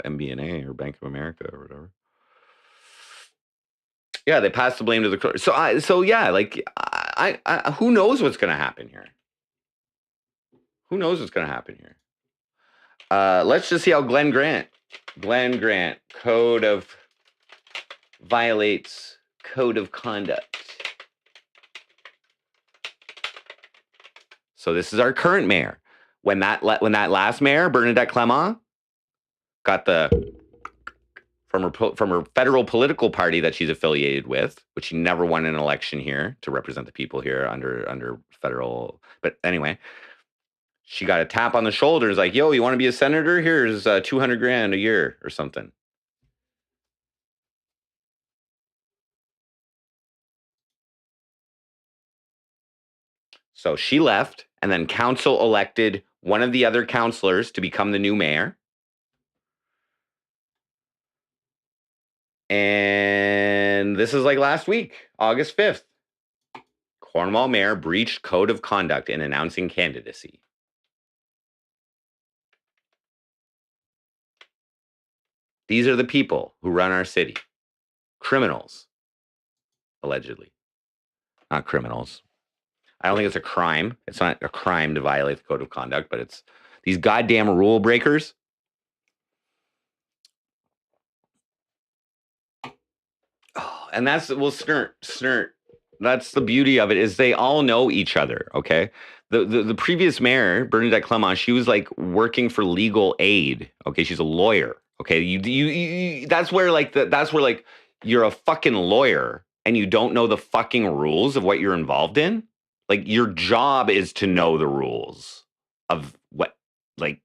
MBNA or Bank of America or whatever. Yeah, they passed the blame to the clerk. So yeah, like I who knows what's going to happen here? Who knows what's going to happen here? Let's just see how Glenn Grant, violates code of conduct. So this is our current mayor. When that last mayor, Bernadette Clement, got from her federal political party that she's affiliated with, which she never won an election here to represent the people here under federal. But anyway, she got a tap on the shoulder. It's like, yo, you want to be a senator? Here's $200,000 a year or something. So she left, and then council elected one of the other councilors to become the new mayor. And this is like last week, August 5th. Cornwall mayor breached code of conduct in announcing candidacy. These are the people who run our city. Criminals, allegedly. Not criminals. I don't think it's a crime. It's not a crime to violate the code of conduct, but it's these goddamn rule breakers. Oh, and that's, well, snert. That's the beauty of it, is they all know each other, okay? The previous mayor, Bernadette Clement, she was like working for legal aid, okay? She's a lawyer, okay? You that's where you're a fucking lawyer and you don't know the fucking rules of what you're involved in. Like, your job is to know the rules of what, like,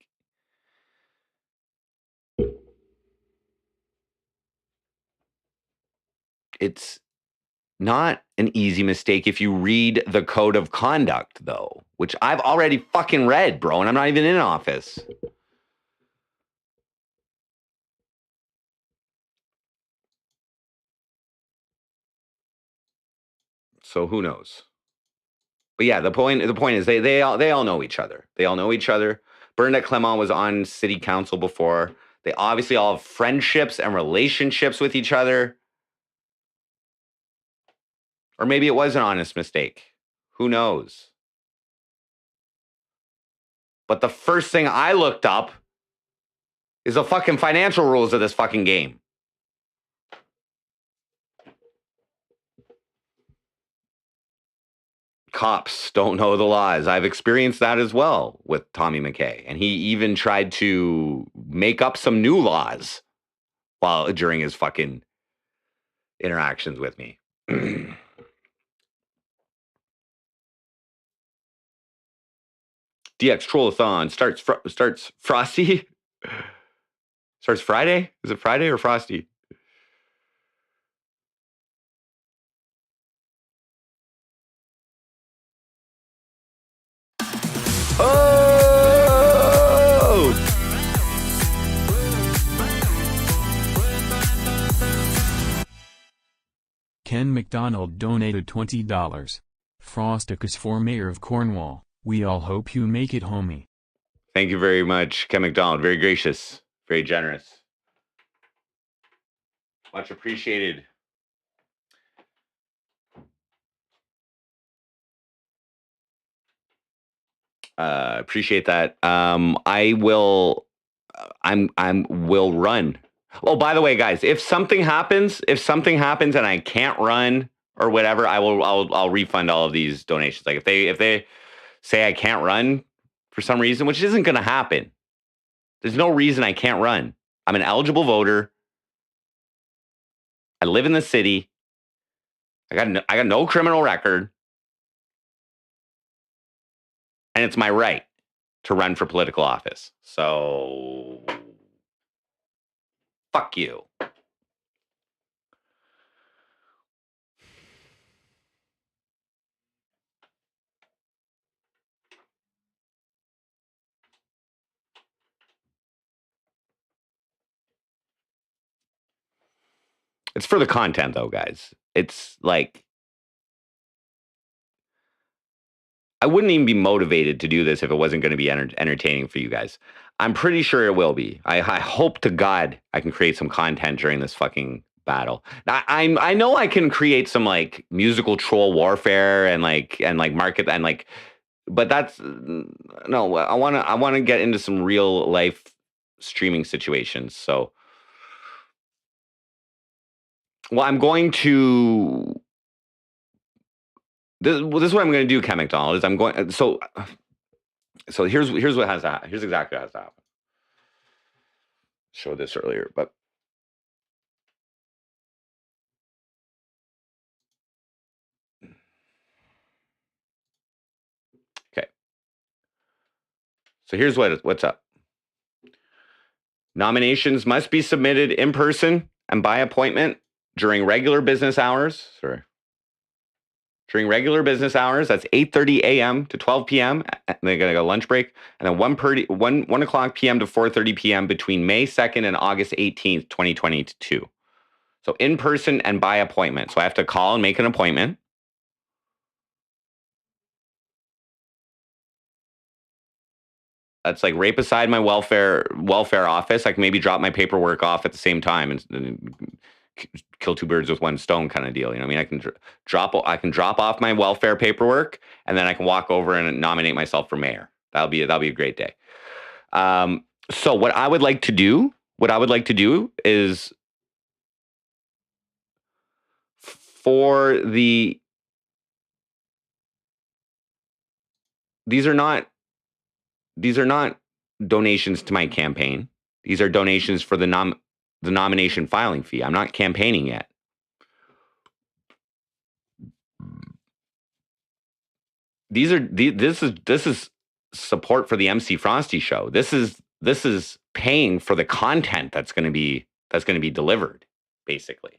it's not an easy mistake if you read the code of conduct, though, which I've already fucking read, bro, and I'm not even in office. So who knows? But yeah, the point is they all know each other. They all know each other. Bernadette Clement was on city council before. They obviously all have friendships and relationships with each other. Or maybe it was an honest mistake. Who knows? But the first thing I looked up is the fucking financial rules of this fucking game. Cops don't know the laws. I've experienced that as well with Tommy McKay. And he even tried to make up some new laws during his fucking interactions with me. DX Trollathon starts Frosty. Starts Friday? Is it Friday or Frosty? Oh! Ken McDonald donated $20. Frostic is for mayor of Cornwall. We all hope you make it, homie. Thank you very much, Ken McDonald. Very gracious, very generous. Much appreciated. Appreciate that. I will. Will run. Oh, by the way, guys, if something happens and I can't run or whatever, I'll refund all of these donations. Like if they say I can't run for some reason, which isn't going to happen. There's no reason I can't run. I'm an eligible voter. I live in the city. I got no criminal record. And it's my right to run for political office. So fuck you. It's for the content, though, guys. It's like, I wouldn't even be motivated to do this if it wasn't going to be entertaining for you guys. I'm pretty sure it will be. I hope to God I can create some content during this fucking battle. I know I can create some like musical troll warfare and market and like, but that's no. I want to get into some real life streaming situations. So, well, I'm going to. This is what I'm going to do, Ken McDonald. Is I'm going so here's what has to happen. Here's exactly what has to happen. Showed this earlier, but okay. So here's what's up. Nominations must be submitted in person and by appointment during regular business hours. During regular business hours, that's 8:30 a.m. to 12 p.m. They're going to go lunch break, and then 1 o'clock p.m. to 4:30 p.m. between May 2nd and August 18th, 2022. So in person and by appointment. So I have to call and make an appointment. That's like right beside my welfare office. I can maybe drop my paperwork off at the same time and kill two birds with one stone kind of deal. You know what I mean? I can drop off my welfare paperwork and then I can walk over and nominate myself for mayor. That'll be a great day. So what I would like to do is for these are not donations to my campaign. These are donations for the nomination filing fee. I'm not campaigning yet. This is support for the MC Frosty show. This is paying for the content that's going to be delivered, basically.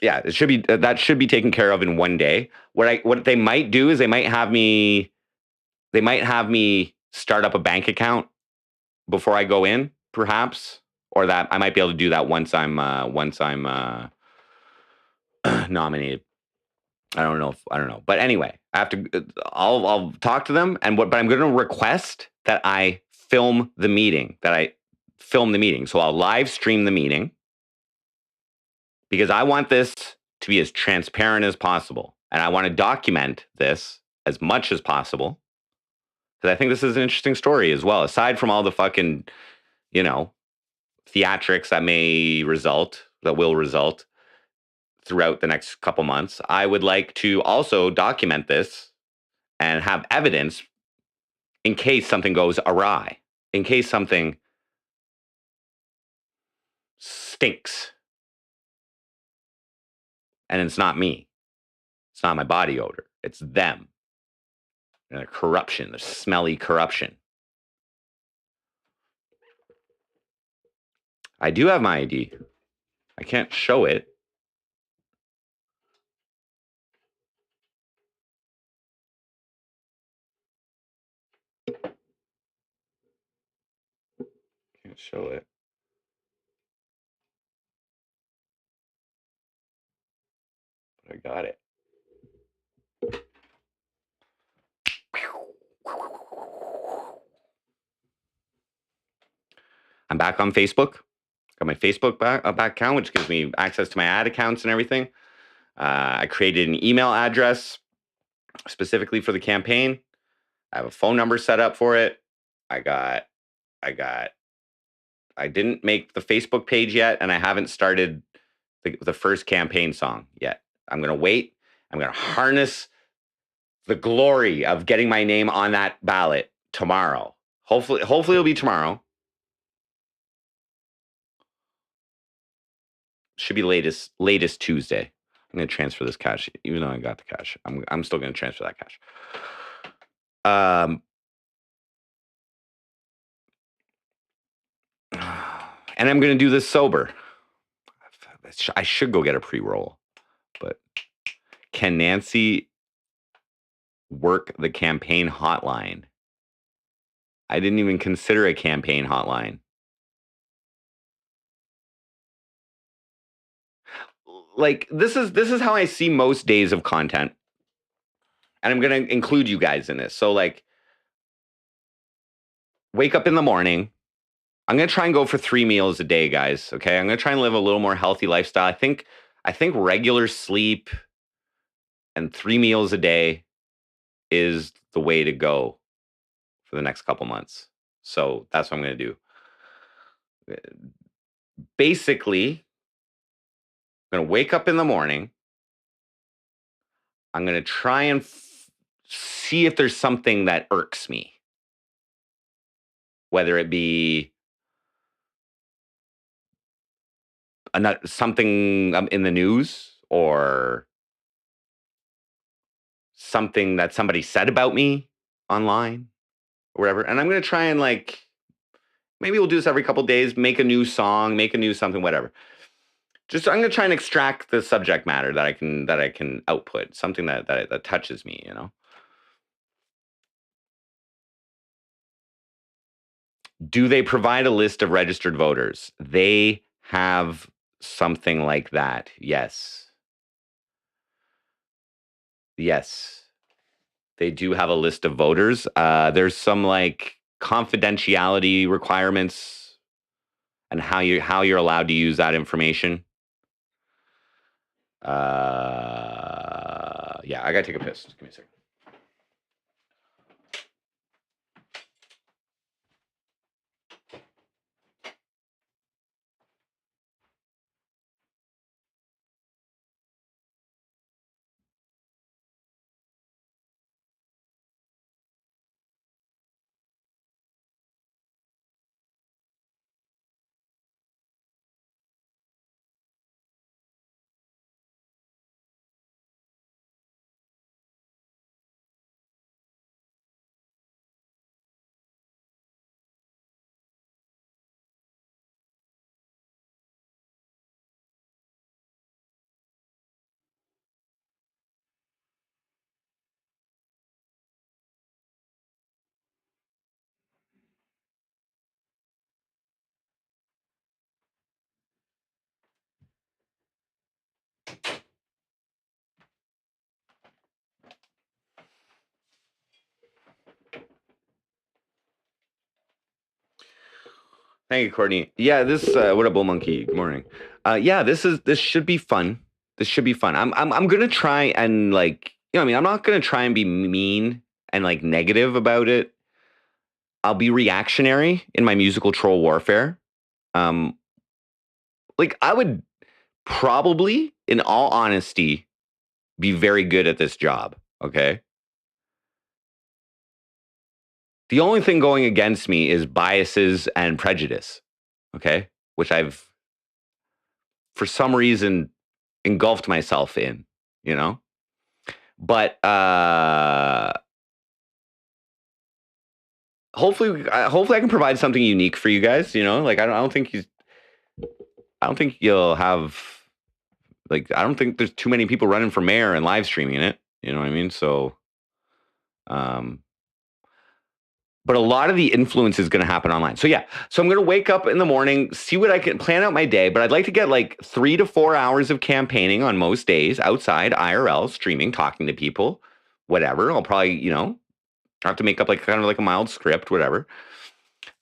Yeah, that should be taken care of in one day. What they might do is they might have me start up a bank account before I go in, perhaps, or that I might be able to do that once I'm nominated. I don't know. But anyway, I'll talk to them but I'm going to request that I film the meeting, So I'll live stream the meeting because I want this to be as transparent as possible. And I want to document this as much as possible because I think this is an interesting story as well. Aside from all the fucking, theatrics that will result throughout the next couple months, I would like to also document this and have evidence in case something goes awry, in case something stinks. And it's not me. It's not my body odor. It's them. And the corruption, the smelly corruption. I do have my ID. I can't show it. Can't show it. But I got it. I'm back on Facebook. Got my Facebook back account, which gives me access to my ad accounts and everything. I created an email address specifically for the campaign. I have a phone number set up for it. I didn't make the Facebook page yet, and I haven't started the first campaign song yet. I'm going to wait. I'm going to harness the glory of getting my name on that ballot tomorrow. Hopefully it'll be tomorrow. Should be latest Tuesday. I'm going to transfer this cash, even though I got the cash. I'm still going to transfer that cash. And I'm going to do this sober. I should go get a pre-roll, but can Nancy work the campaign hotline? I didn't even consider a campaign hotline. Like, this is how I see most days of content. And I'm going to include you guys in this. So, like, wake up in the morning. I'm going to try and go for 3 meals a day, guys. Okay. I'm going to try and live a little more healthy lifestyle. I think regular sleep and 3 meals a day is the way to go for the next couple months. So that's what I'm going to do. Basically, I'm going to wake up in the morning. I'm going to try and see if there's something that irks me, whether it be something in the news or something that somebody said about me online or whatever. And I'm going to try and, like, maybe we'll do this every couple of days, make a new song, make a new something, whatever. I'm going to try and extract the subject matter that I can output, something that touches me, you know? Do they provide a list of registered voters? They have something like that. Yes. Yes. They do have a list of voters. There's some, like, confidentiality requirements and how you're allowed to use that information. Yeah, I gotta take a piss. Just give me a second. Thank you, Courtney. Yeah, this what a bull monkey. Good morning. Yeah, this should be fun. This should be fun. I'm gonna try and, like, you know what I mean, I'm not gonna try and be mean and, like, negative about it. I'll be reactionary in my musical troll warfare. Like, I would probably, in all honesty, be very good at this job. Okay. The only thing going against me is biases and prejudice, okay? Which I've, for some reason, engulfed myself in, you know? But hopefully I can provide something unique for you guys. You know, like I don't think you'll have, like, I don't think there's too many people running for mayor and live streaming it. You know what I mean? So, but a lot of the influence is going to happen online. So yeah, so I'm going to wake up in the morning, see what I can plan out my day, but I'd like to get like 3 to 4 hours of campaigning on most days outside IRL streaming, talking to people, whatever. I'll probably, you know, have to make up like kind of like a mild script, whatever.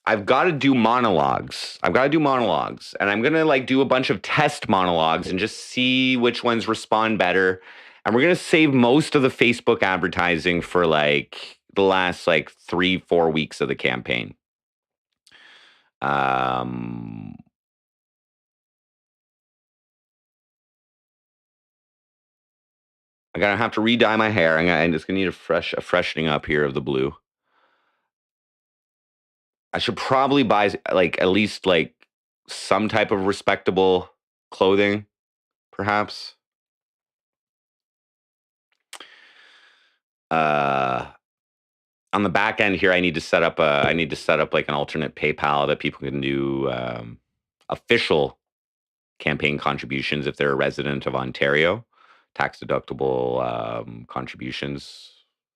I've got to do monologues. And I'm going to like do a bunch of test monologues and just see which ones respond better. And we're going to save most of the Facebook advertising for like the last like 3-4 weeks of the campaign. I'm going to have to re-dye my hair. I'm just going to need a freshening up here of the blue. I should probably buy like at least like some type of respectable clothing, perhaps. On the back end here, I need to set up like an alternate PayPal that people can do official campaign contributions if they're a resident of Ontario, tax deductible contributions.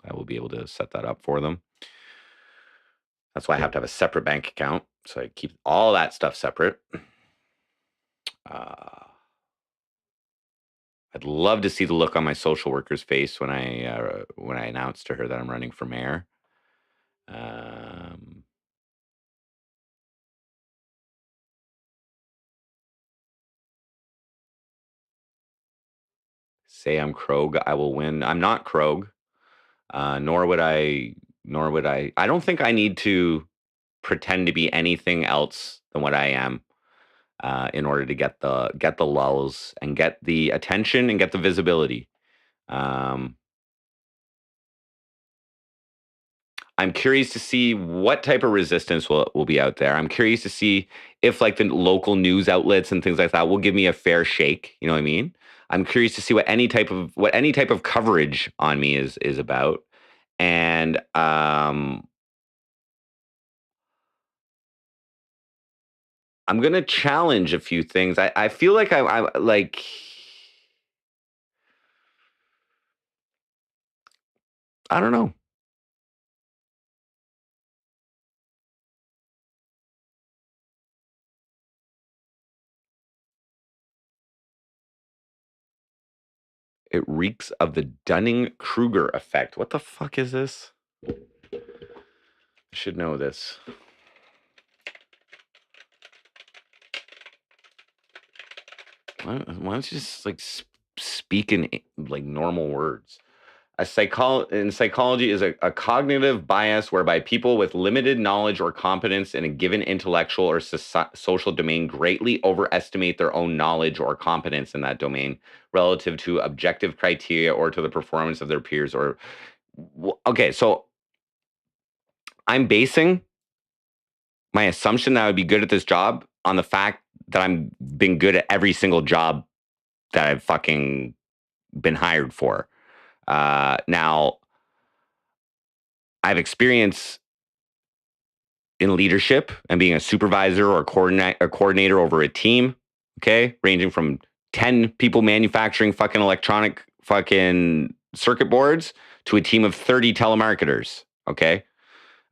I will be able to set that up for them. That's why I have to have a separate bank account. So I keep all that stuff separate. I'd love to see the look on my social worker's face when I announced to her that I'm running for mayor. Say I'm Krog, I will win. I'm not Krog, nor would I. I don't think I need to pretend to be anything else than what I am in order to get the lulls and get the attention and get the visibility. I'm curious to see what type of resistance will be out there. I'm curious to see if like the local news outlets and things like that will give me a fair shake. You know what I mean? I'm curious to see what any type of coverage on me is about. And I'm gonna challenge a few things. I feel like I like. I don't know. It reeks of the Dunning-Kruger effect. What the fuck is this? I should know this. Why don't you just like speak in like normal words? In psychology is a cognitive bias whereby people with limited knowledge or competence in a given intellectual or social domain greatly overestimate their own knowledge or competence in that domain relative to objective criteria or to the performance of their peers. Okay, so I'm basing my assumption that I would be good at this job on the fact that I'm been good at every single job that I've fucking been hired for. Now, I've experience in leadership and being a supervisor or a coordinator over a team, okay, ranging from 10 people manufacturing fucking electronic fucking circuit boards to a team of 30 telemarketers, okay?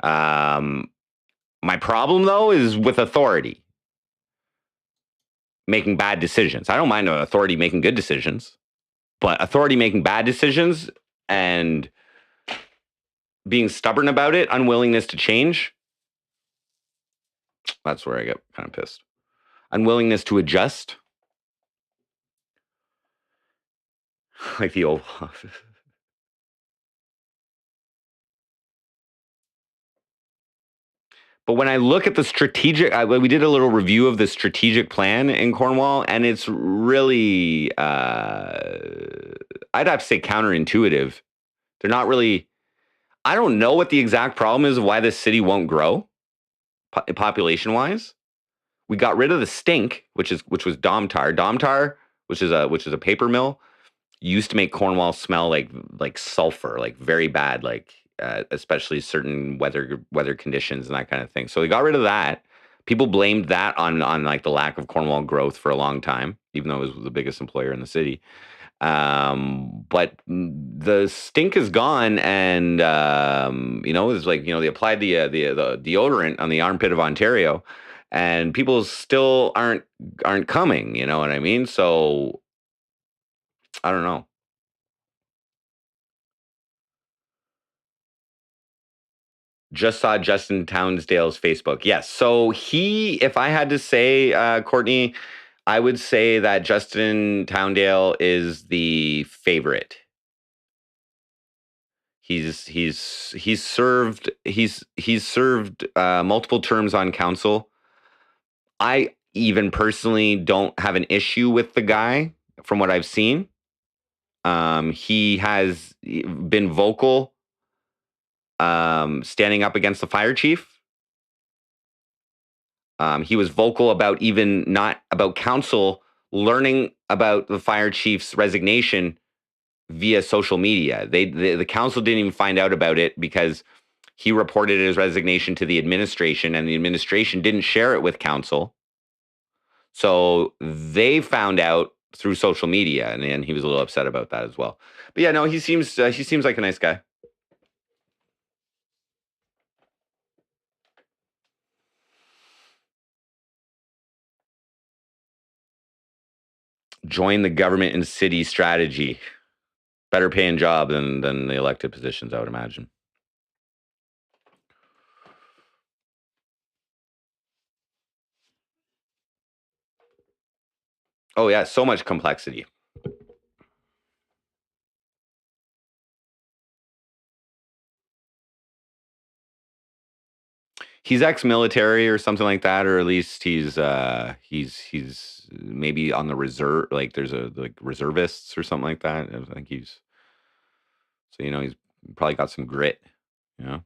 My problem, though, is with authority making bad decisions. I don't mind an authority making good decisions, but authority making bad decisions and being stubborn about it, unwillingness to change, that's where I get kind of pissed. Unwillingness to adjust. Like the old office. But when I look at the strategic, we did a little review of the strategic plan in Cornwall, and it's really, I'd have to say counterintuitive. They're not really, I don't know what the exact problem is of why this city won't grow population-wise. We got rid of the stink, which was Domtar. Domtar, which is a paper mill, used to make Cornwall smell like sulfur, like very bad, like especially certain weather conditions and that kind of thing. So they got rid of that. People blamed that on like the lack of Cornwall growth for a long time, even though it was the biggest employer in the city. But the stink is gone, and it's like they applied the deodorant on the armpit of Ontario, and people still aren't coming. You know what I mean? So I don't know. Just saw Justin Townsdale's Facebook. Yes. So if I had to say, Courtney, I would say that Justin Towndale is the favorite. He's served multiple terms on council. I even personally don't have an issue with the guy from what I've seen. He has been vocal, standing up against the fire chief. He was vocal about even not about council learning about the fire chief's resignation via social media. The council didn't even find out about it because he reported his resignation to the administration, and the administration didn't share it with council. So they found out through social media, and he was a little upset about that as well. But yeah, no, he seems like a nice guy. Join the government and city strategy. Better paying job than the elected positions, I would imagine. Oh yeah, so much complexity. He's ex-military or something like that, or at least he's maybe on the reserve. Like there's like reservists or something like that. I think he's probably got some grit. You know.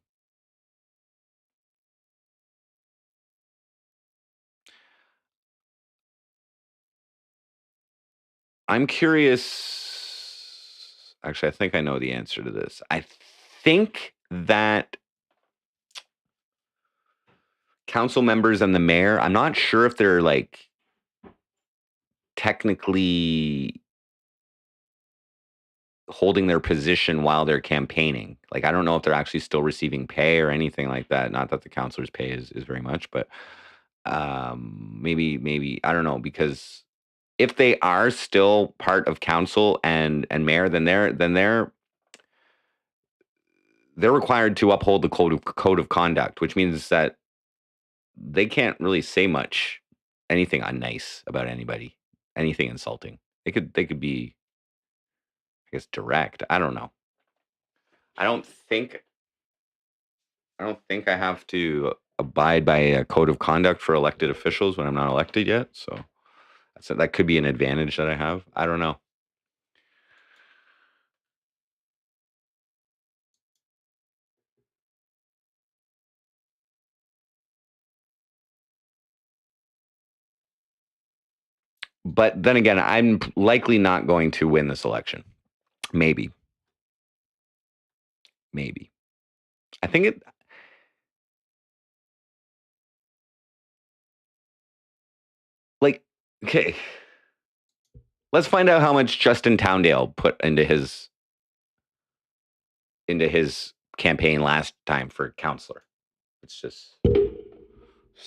I'm curious. Actually, I think I know the answer to this. I think that council members and the mayor, I'm not sure if they're like technically holding their position while they're campaigning. Like, I don't know if they're actually still receiving pay or anything like that. Not that the councilors' pay is very much, but maybe I don't know, because if they are still part of council and mayor, then they're required to uphold the code of conduct, which means that they can't really say anything unnice about anybody, anything insulting. They could be, I guess, direct. I don't know. I don't think I have to abide by a code of conduct for elected officials when I'm not elected yet. So that could be an advantage that I have. I don't know. But then again, I'm likely not going to win this election. Maybe. I think it. Like, okay. Let's find out how much Justin Towndale put into his campaign last time for councillor. Let's just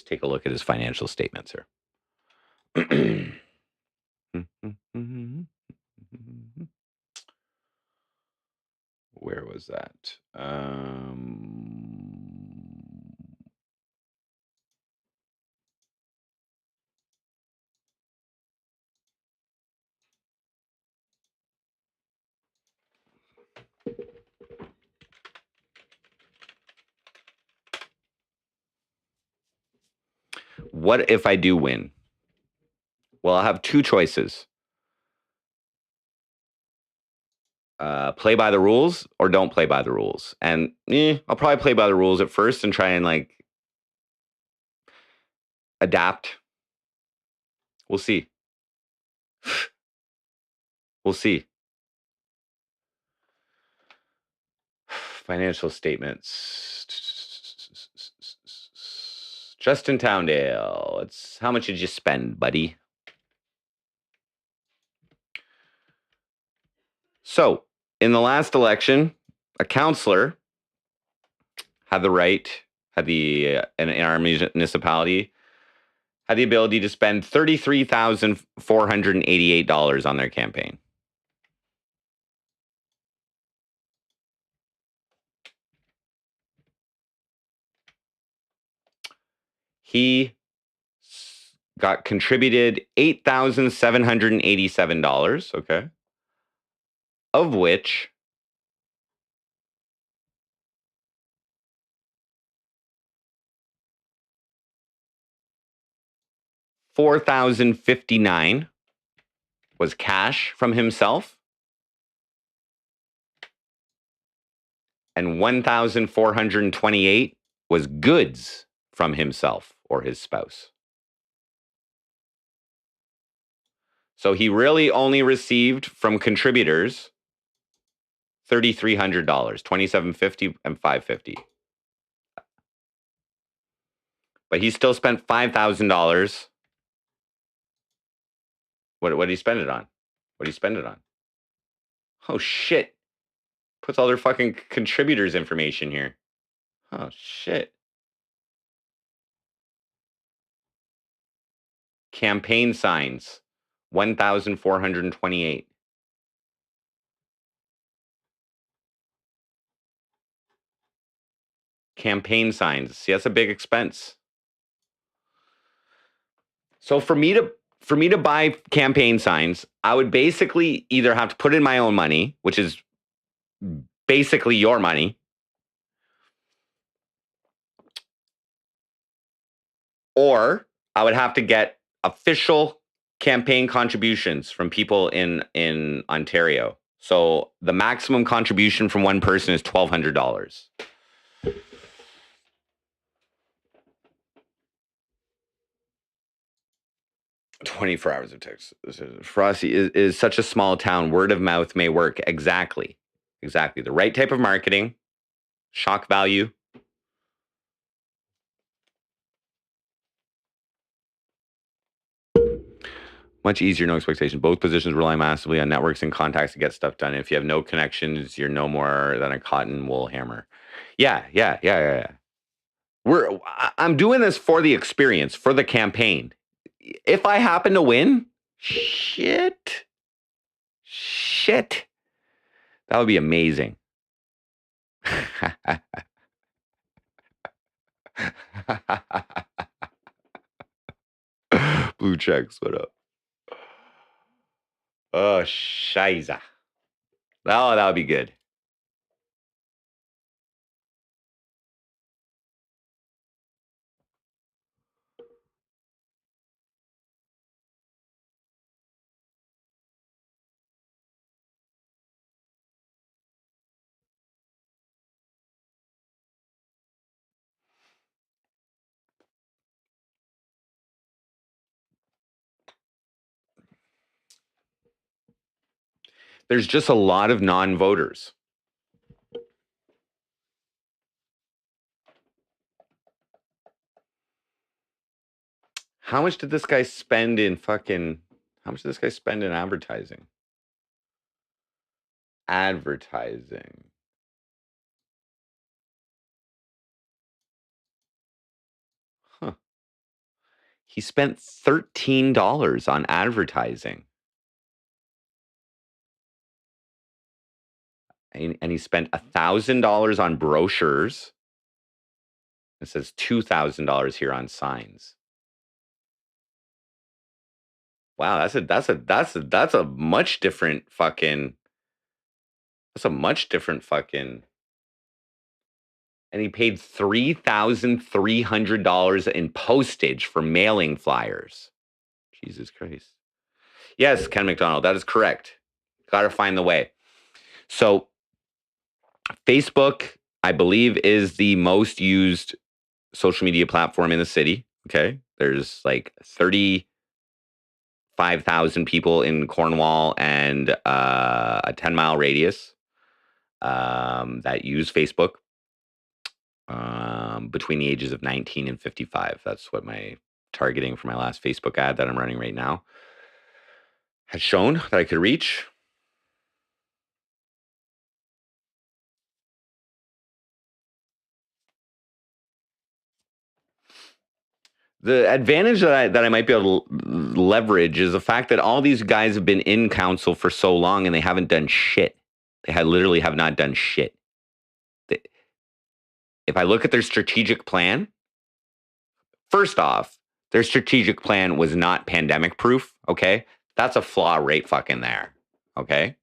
take a look at his financial statements here. Where was that? What if I do win? Well, I'll have two choices. Play by the rules or don't play by the rules. And I'll probably play by the rules at first and try and like adapt. We'll see. We'll see. Financial statements. Justin Towndale. It's how much did you spend, buddy? So, in the last election, a councillor had the right, in our municipality, had the ability to spend $33,488 on their campaign. He got contributed $8,787, okay, of which $4,059 was cash from himself, and $1,428 was goods from himself or his spouse. So he really only received from contributors $3,300, $2,750 and $550. But he still spent $5,000. What did he spend it on? What did he spend it on? Oh shit. Puts all their fucking contributors' information here. Oh shit. Campaign signs, 1,428. Campaign signs. See, that's a big expense. So for me to buy campaign signs, I would basically either have to put in my own money, which is basically your money, or I would have to get official campaign contributions from people in Ontario. So the maximum contribution from one person is $1,200. $24 hours of text. Frosty is such a small town. Word of mouth may work. Exactly. The right type of marketing, shock value. Much easier, no expectation. Both positions rely massively on networks and contacts to get stuff done. If you have no connections, you're no more than a cotton wool hammer. Yeah. I'm doing this for the experience, for the campaign. If I happen to win, shit, that would be amazing. Blue checks, what up? Oh, scheiße. Oh, that would be good. There's just a lot of non-voters. How much did this guy spend in advertising? Huh. He spent $13 on advertising. And he spent $1,000 on brochures. It says $2,000 here on signs. Wow, that's a much different fucking. And he paid $3,300 in postage for mailing flyers. Jesus Christ. Yes, Ken McDonald, that is correct. Got to find the way. So Facebook, I believe, is the most used social media platform in the city. Okay. There's like 35,000 people in Cornwall and a 10-mile radius. that use Facebook between the ages of 19 and 55. That's what my targeting for my last Facebook ad that I'm running right now has shown that I could reach. The advantage that I might be able to leverage is the fact that all these guys have been in council for so long and they haven't done shit. They literally have not done shit. If I look at their strategic plan, first off, their strategic plan was not pandemic proof. Okay. That's a flaw right fucking there. Okay.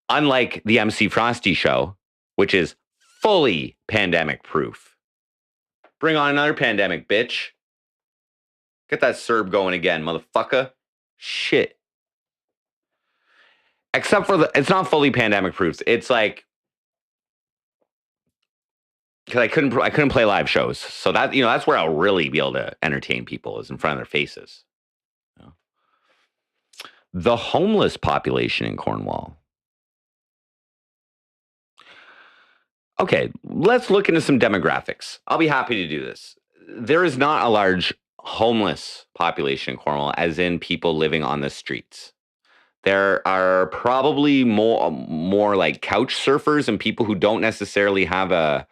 Unlike the MC Frosty show, which is fully pandemic proof. Bring on another pandemic, bitch. Get that CERB going again, motherfucker. Shit. Except for it's not fully pandemic proof. It's like, because I couldn't play live shows. So that, that's where I'll really be able to entertain people, is in front of their faces. The homeless population in Cornwall. Okay, let's look into some demographics. I'll be happy to do this. There is not a large homeless population in Cornwall, as in people living on the streets. There are probably more like couch surfers and people who don't necessarily have a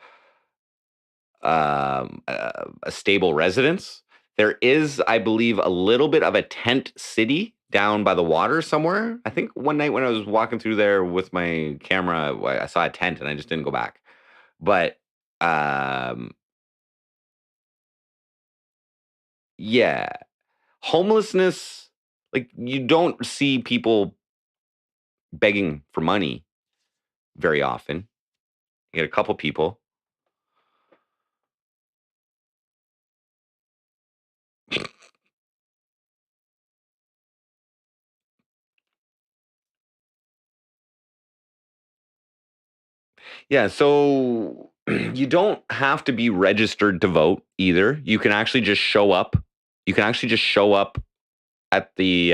stable residence. There is, I believe, a little bit of a tent city down by the water somewhere. I think one night when I was walking through there with my camera, I saw a tent and I just didn't go back. But yeah, homelessness, like, you don't see people begging for money very often. You get a couple people. Yeah, so you don't have to be registered to vote either. You can actually just show up. You can actually just show up at the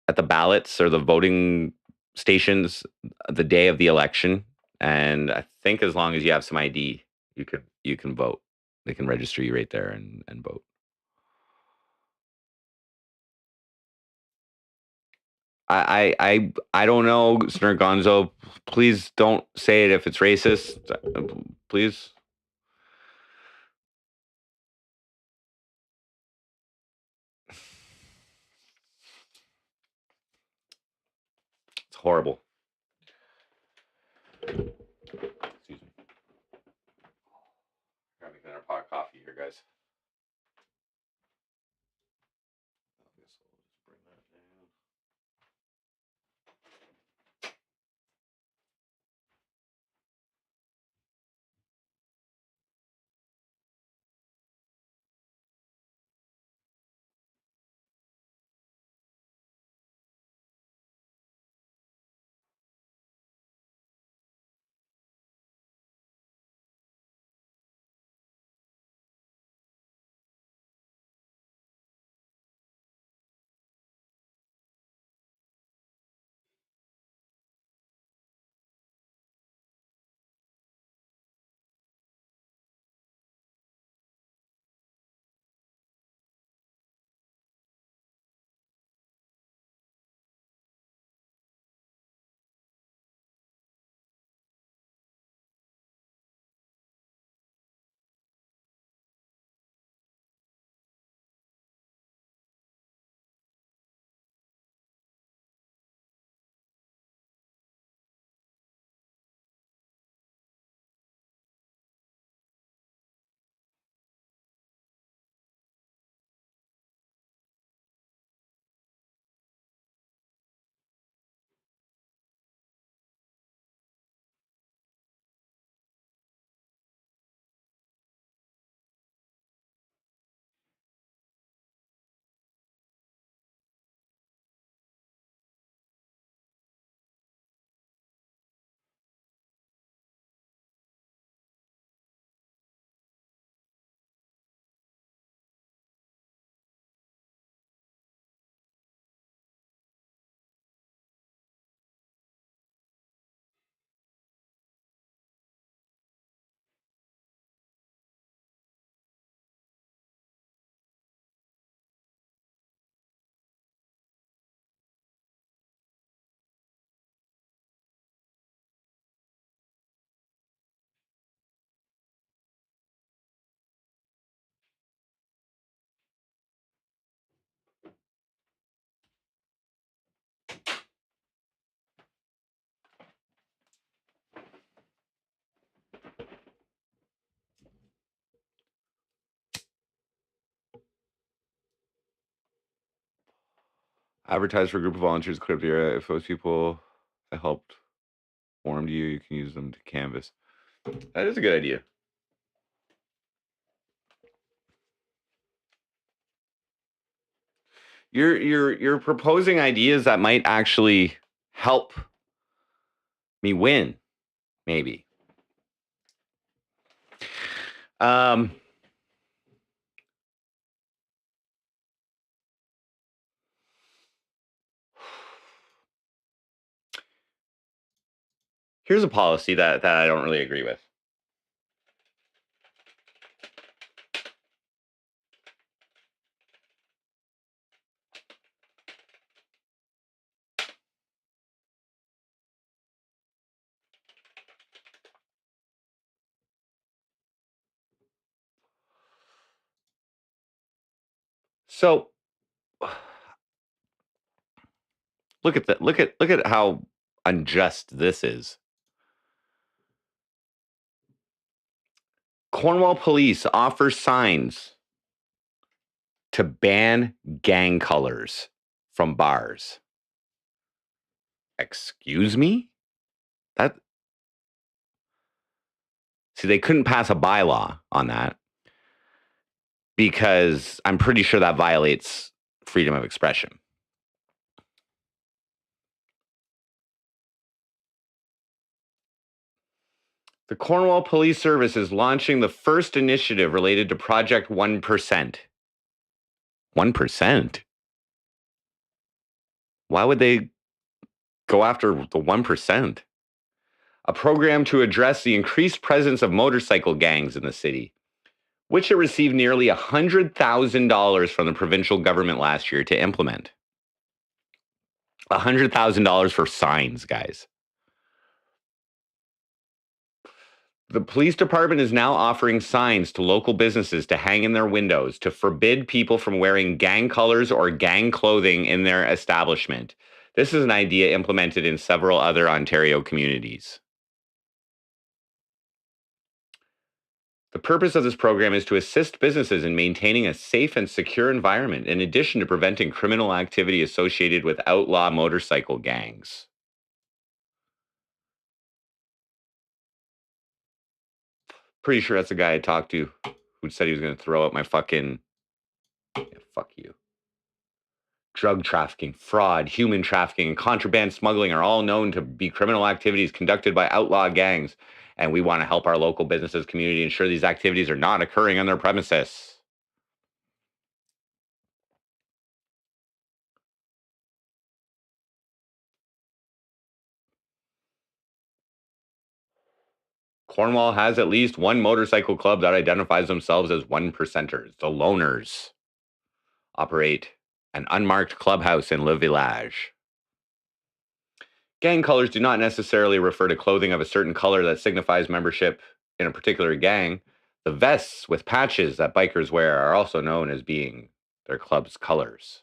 ballots or the voting stations the day of the election, and I think as long as you have some ID, you can vote. They can register you right there and vote. I don't know, Snurk Gonzo. Please don't say it if it's racist. Please. It's horrible. Excuse me. Gotta make another pot of coffee here, guys. Advertise for a group of volunteers clear up the area. If those people that helped formed you can use them to canvas. That is a good idea. You're proposing ideas that might actually help me win, maybe. Here's a policy that I don't really agree with. So look at how unjust this is. Cornwall police offer signs to ban gang colors from bars. Excuse me? See, they couldn't pass a bylaw on that because I'm pretty sure that violates freedom of expression. The Cornwall Police Service is launching the first initiative related to Project 1%. 1%? Why would they go after the 1%? A program to address the increased presence of motorcycle gangs in the city, which it received nearly $100,000 from the provincial government last year to implement. $100,000 for signs, guys. The police department is now offering signs to local businesses to hang in their windows to forbid people from wearing gang colors or gang clothing in their establishment. This is an idea implemented in several other Ontario communities. The purpose of this program is to assist businesses in maintaining a safe and secure environment, in addition to preventing criminal activity associated with outlaw motorcycle gangs. Pretty sure that's the guy I talked to who said he was going to throw out my fucking... Yeah, fuck you. Drug trafficking, fraud, human trafficking, and contraband smuggling are all known to be criminal activities conducted by outlaw gangs, and we want to help our local businesses community ensure these activities are not occurring on their premises. Cornwall has at least one motorcycle club that identifies themselves as 1%ers. The Loners operate an unmarked clubhouse in Le Village. Gang colors do not necessarily refer to clothing of a certain color that signifies membership in a particular gang. The vests with patches that bikers wear are also known as being their club's colors.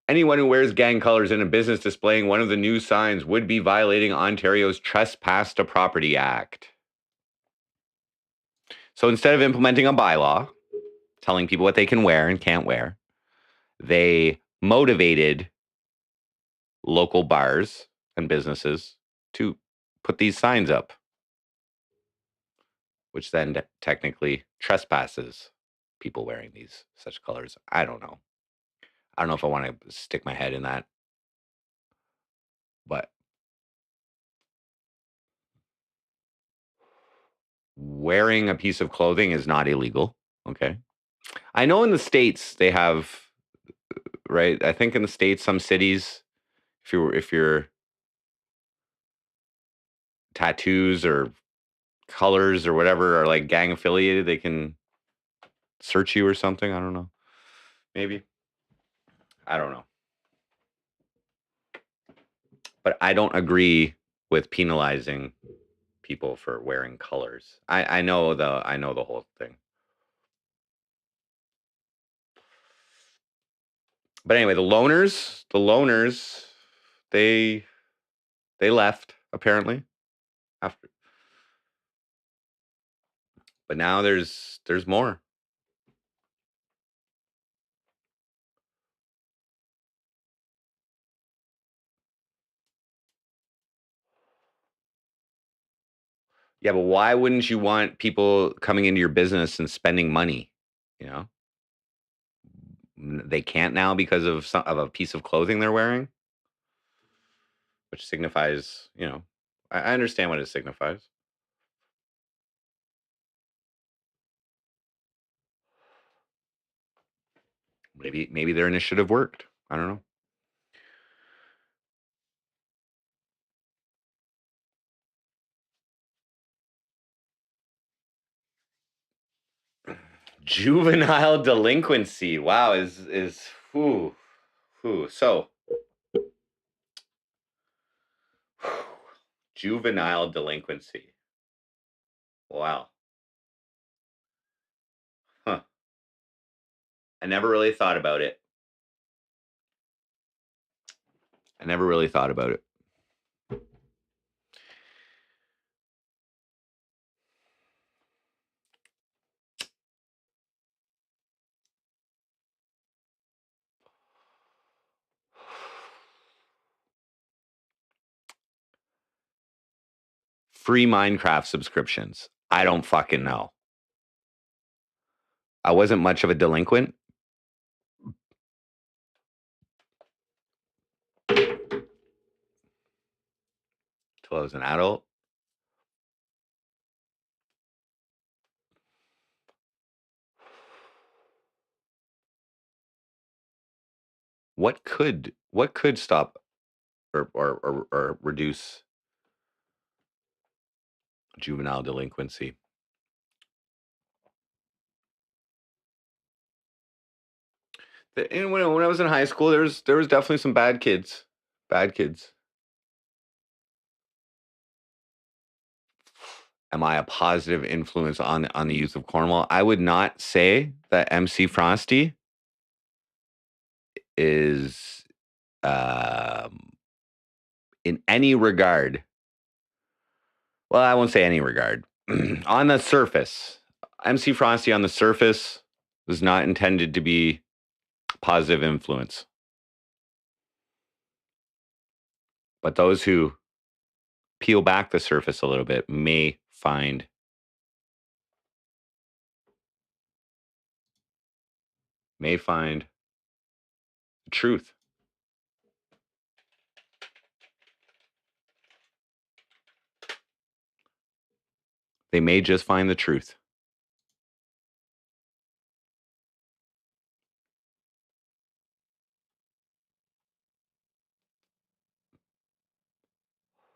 Anyone who wears gang colors in a business displaying one of the new signs would be violating Ontario's Trespass to Property Act. So instead of implementing a bylaw, telling people what they can wear and can't wear, they motivated local bars and businesses to put these signs up, which then technically trespasses people wearing these such colors. I don't know. I don't know if I want to stick my head in that, but wearing a piece of clothing is not illegal. Okay. I know in the States they have, right? I think in the States, some cities, if you're tattoos or colors or whatever are like gang affiliated, they can search you or something. I don't know. Maybe. I don't know. But I don't agree with penalizing people for wearing colors. I know the whole thing. But anyway, the loners, they left apparently after. But now there's more. Yeah, but why wouldn't you want people coming into your business and spending money? You know, they can't now because of a piece of clothing they're wearing, which signifies, you know, I understand what it signifies. Maybe their initiative worked. I don't know. Juvenile delinquency. Wow, is whew, so juvenile delinquency. Wow. Huh. I never really thought about it. I never really thought about it. Free Minecraft subscriptions. I don't fucking know. I wasn't much of a delinquent. Till I was an adult. What could stop or reduce juvenile delinquency? And when I was in high school, there was definitely some bad kids. Bad kids. Am I a positive influence on the youth of Cornwall? I would not say that MC Frosty is in any regard. Well, I won't say any regard. On the surface, MC Frosty on the surface was not intended to be positive influence. But those who peel back the surface a little bit may find the truth. They may just find the truth.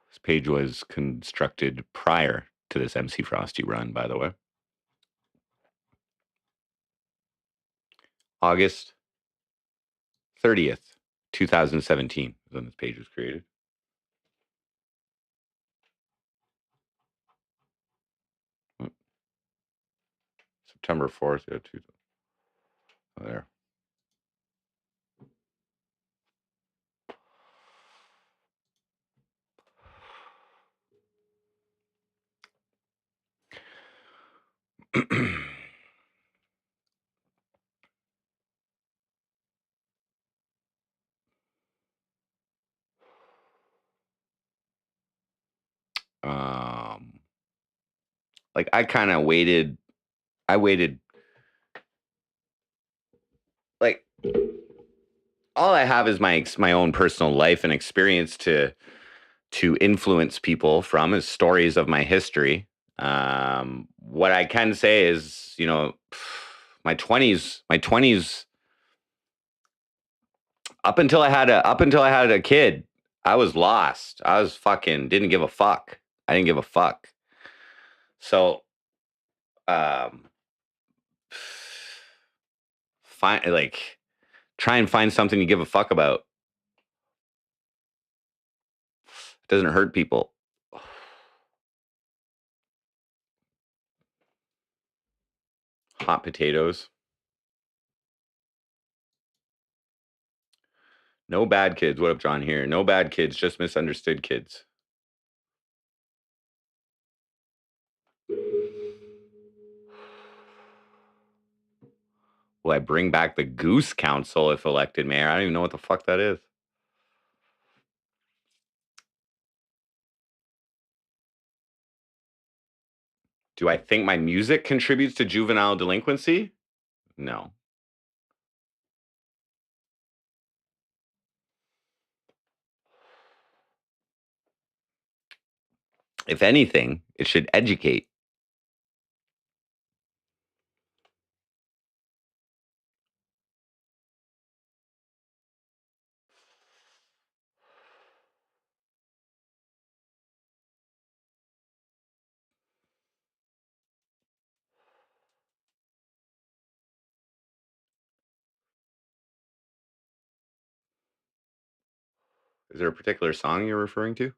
This page was constructed prior to this MC Frosty run, by the way. August 30th, 2017 is when this page was created. September 4th. Yeah, there. Like I kind of waited. I waited. Like all I have is my own personal life and experience to influence people from is stories of my history. What I can say is, you know, my 20s, up until I had a kid, I was lost. I was fucking didn't give a fuck. I didn't give a fuck. So, try and find something to give a fuck about. It doesn't hurt people. Hot potatoes. No bad kids. What up, John? Here. No bad kids, just misunderstood kids. Will I bring back the Goose Council if elected mayor? I don't even know what the fuck that is. Do I think my music contributes to juvenile delinquency? No. If anything, it should educate. Is there a particular song you're referring to?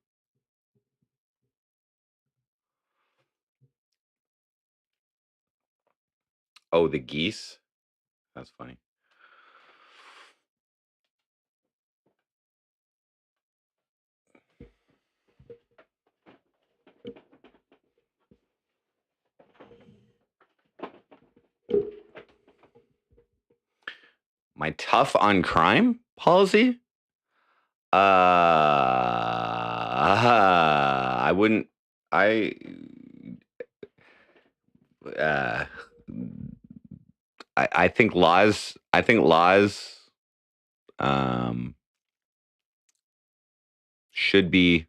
Oh, the geese? That's funny. My tough on crime policy? I wouldn't. I. Uh, I think laws. I think laws. Should be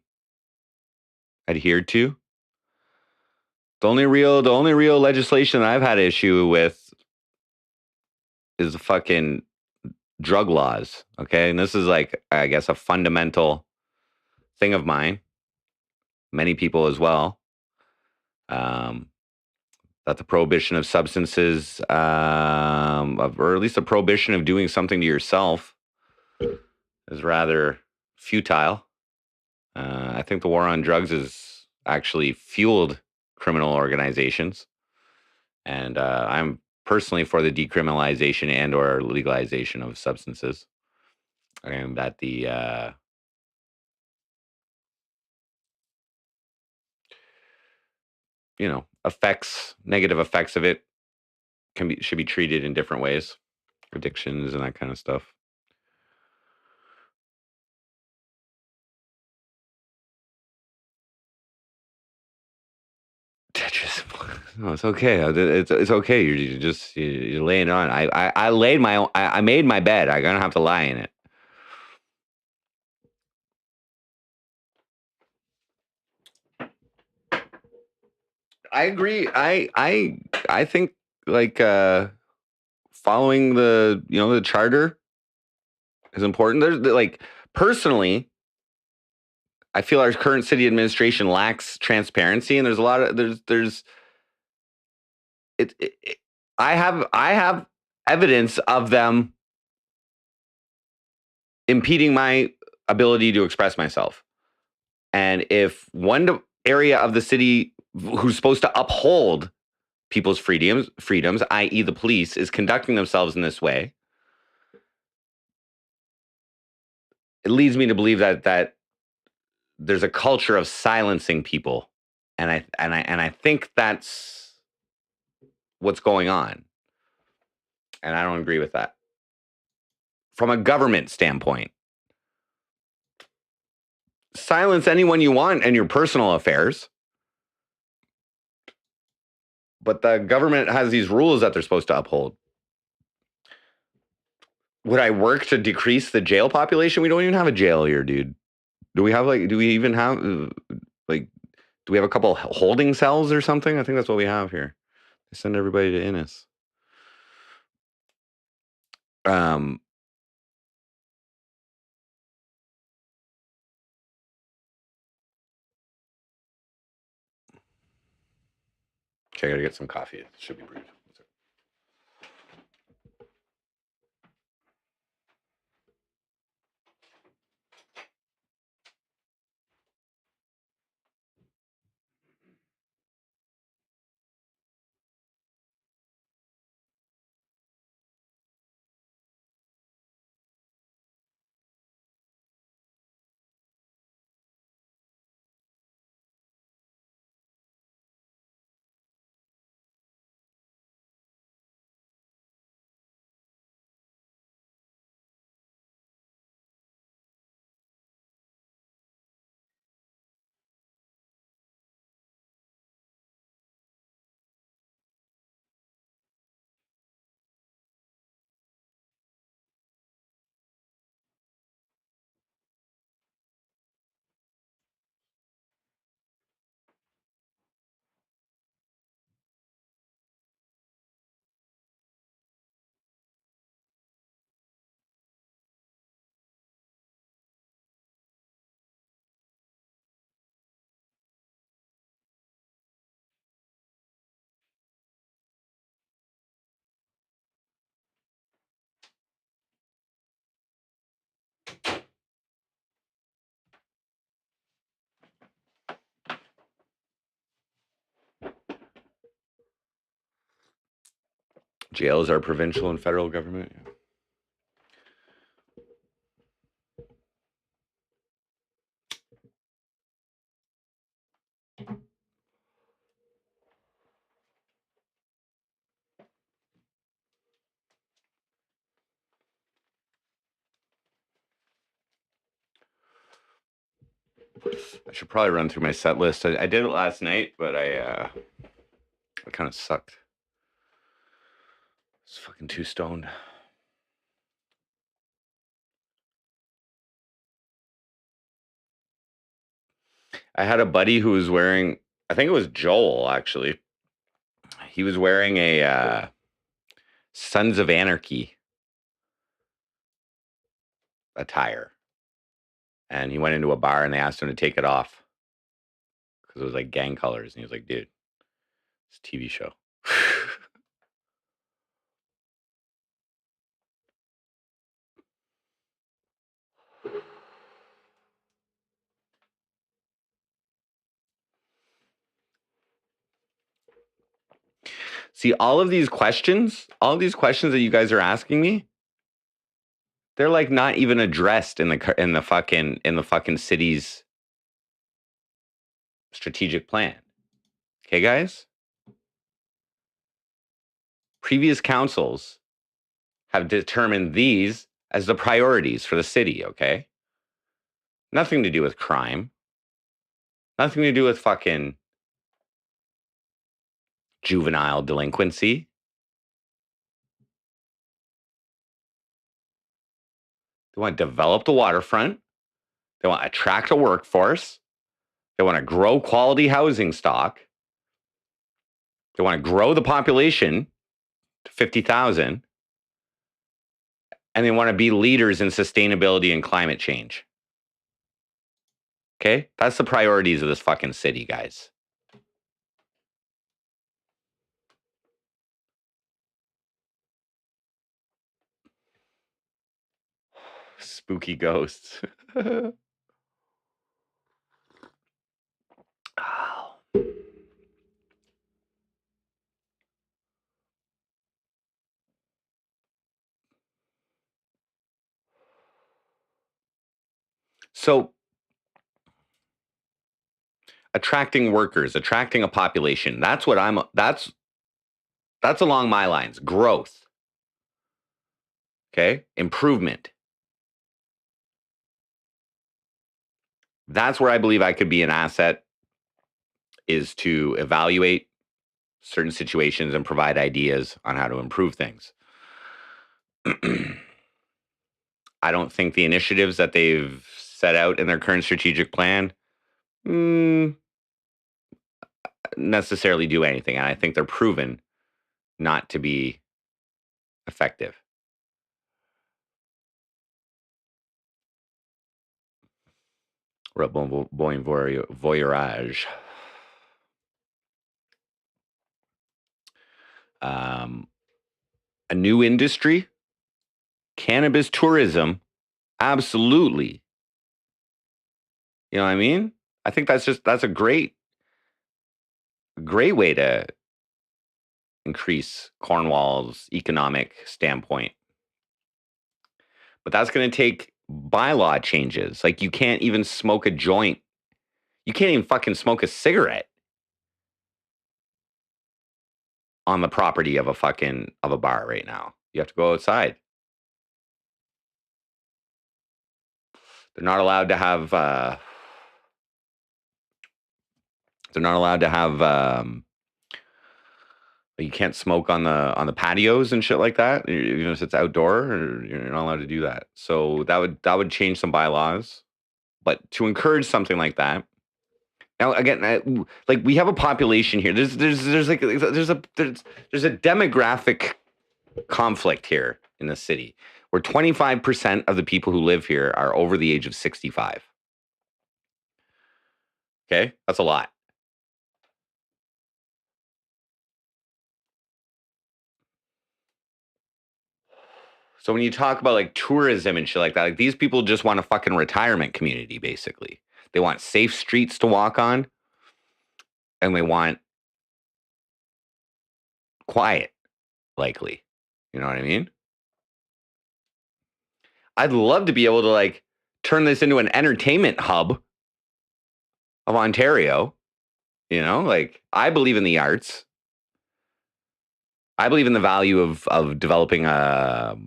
adhered to. The only real legislation I've had issue with is the fucking drug laws. Okay, and this is like, I guess, a fundamental thing of mine. Many people as well. That the prohibition of substances, or at least the prohibition of doing something to yourself, is rather futile. I think the war on drugs has actually fueled criminal organizations, and I'm personally for the decriminalization and or legalization of substances, and that the negative effects of it should be treated in different ways, addictions and that kind of stuff. Tetris. No, it's okay. It's okay. You're laying it on. I made my bed. I'm gonna have to lie in it. I agree. I think like following the charter is important. There's like personally, I feel our current city administration lacks transparency, and there's a lot of there's it I have evidence of them impeding my ability to express myself. And if one area of the city who's supposed to uphold people's freedoms, i.e., the police, is conducting themselves in this way, it leads me to believe that there's a culture of silencing people, and I think that's what's going on, and I don't agree with that from a government standpoint. Silence anyone you want in your personal affairs, but the government has these rules that they're supposed to uphold. Would I work to decrease the jail population? We don't even have a jail here, dude. Do we have do we even have like, do we have a couple holding cells or something? I think that's what we have here. They send everybody to Innis. Okay, I gotta get some coffee. It should be brewed. Jails are provincial and federal government. I should probably run through my set list. I did it last night, but I kind of sucked. It's fucking too stoned. I had a buddy who was wearing, I think it was Joel, actually. He was wearing a Sons of Anarchy attire. And he went into a bar and they asked him to take it off because it was like gang colors. And he was like, dude, it's a TV show. See, all these questions that you guys are asking me, they're like not even addressed in the fucking city's strategic plan. Okay, guys? Previous councils have determined these as the priorities for the city, okay? Nothing to do with crime. Nothing to do with fucking juvenile delinquency. They want to develop the waterfront. They want to attract a workforce. They want to grow quality housing stock. They want to grow the population to 50,000. And they want to be leaders in sustainability and climate change. Okay? That's the priorities of this fucking city, guys. Spooky ghosts. So, attracting workers, attracting a population, that's along my lines. Growth. Okay? Improvement. That's where I believe I could be an asset, is to evaluate certain situations and provide ideas on how to improve things. I don't think the initiatives that they've set out in their current strategic plan necessarily do anything. And I think they're proven not to be effective. Voyage. A new industry, cannabis tourism, absolutely. You know what I mean? I think that's a great way to increase Cornwall's economic standpoint. But that's going to take bylaw changes. Like, you can't even smoke a joint. You can't even fucking smoke a cigarette on the property of a bar right now. You have to go outside. They're not allowed to have you can't smoke on the patios and shit like that, even if it's outdoor. Or you're not allowed to do that. So that would change some bylaws. But to encourage something like that, now again, like, we have a population here. There's a demographic conflict here in the city, where 25% of the people who live here are over the age of 65. Okay, that's a lot. So when you talk about like tourism and shit like that, like, these people just want a fucking retirement community, basically. They want safe streets to walk on, and they want quiet, likely. You know what I mean? I'd love to be able to like turn this into an entertainment hub of Ontario. You know, like I believe in the arts. I believe in the value of developing a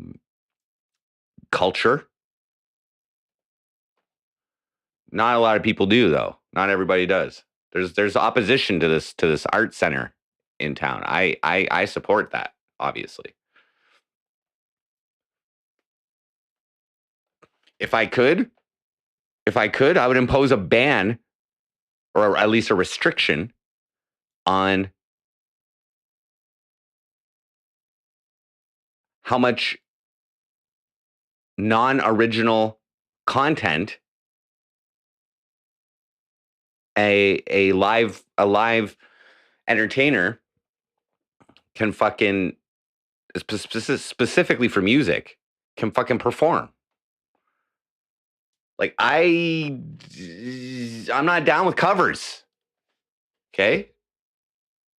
culture. Not a lot of people do, though. Not everybody does. There's opposition to this art center in town. I support that, obviously. If I could, I would impose a ban or at least a restriction on how much non-original content a live entertainer can fucking specifically for music can fucking perform. Like I'm not down with covers. Okay?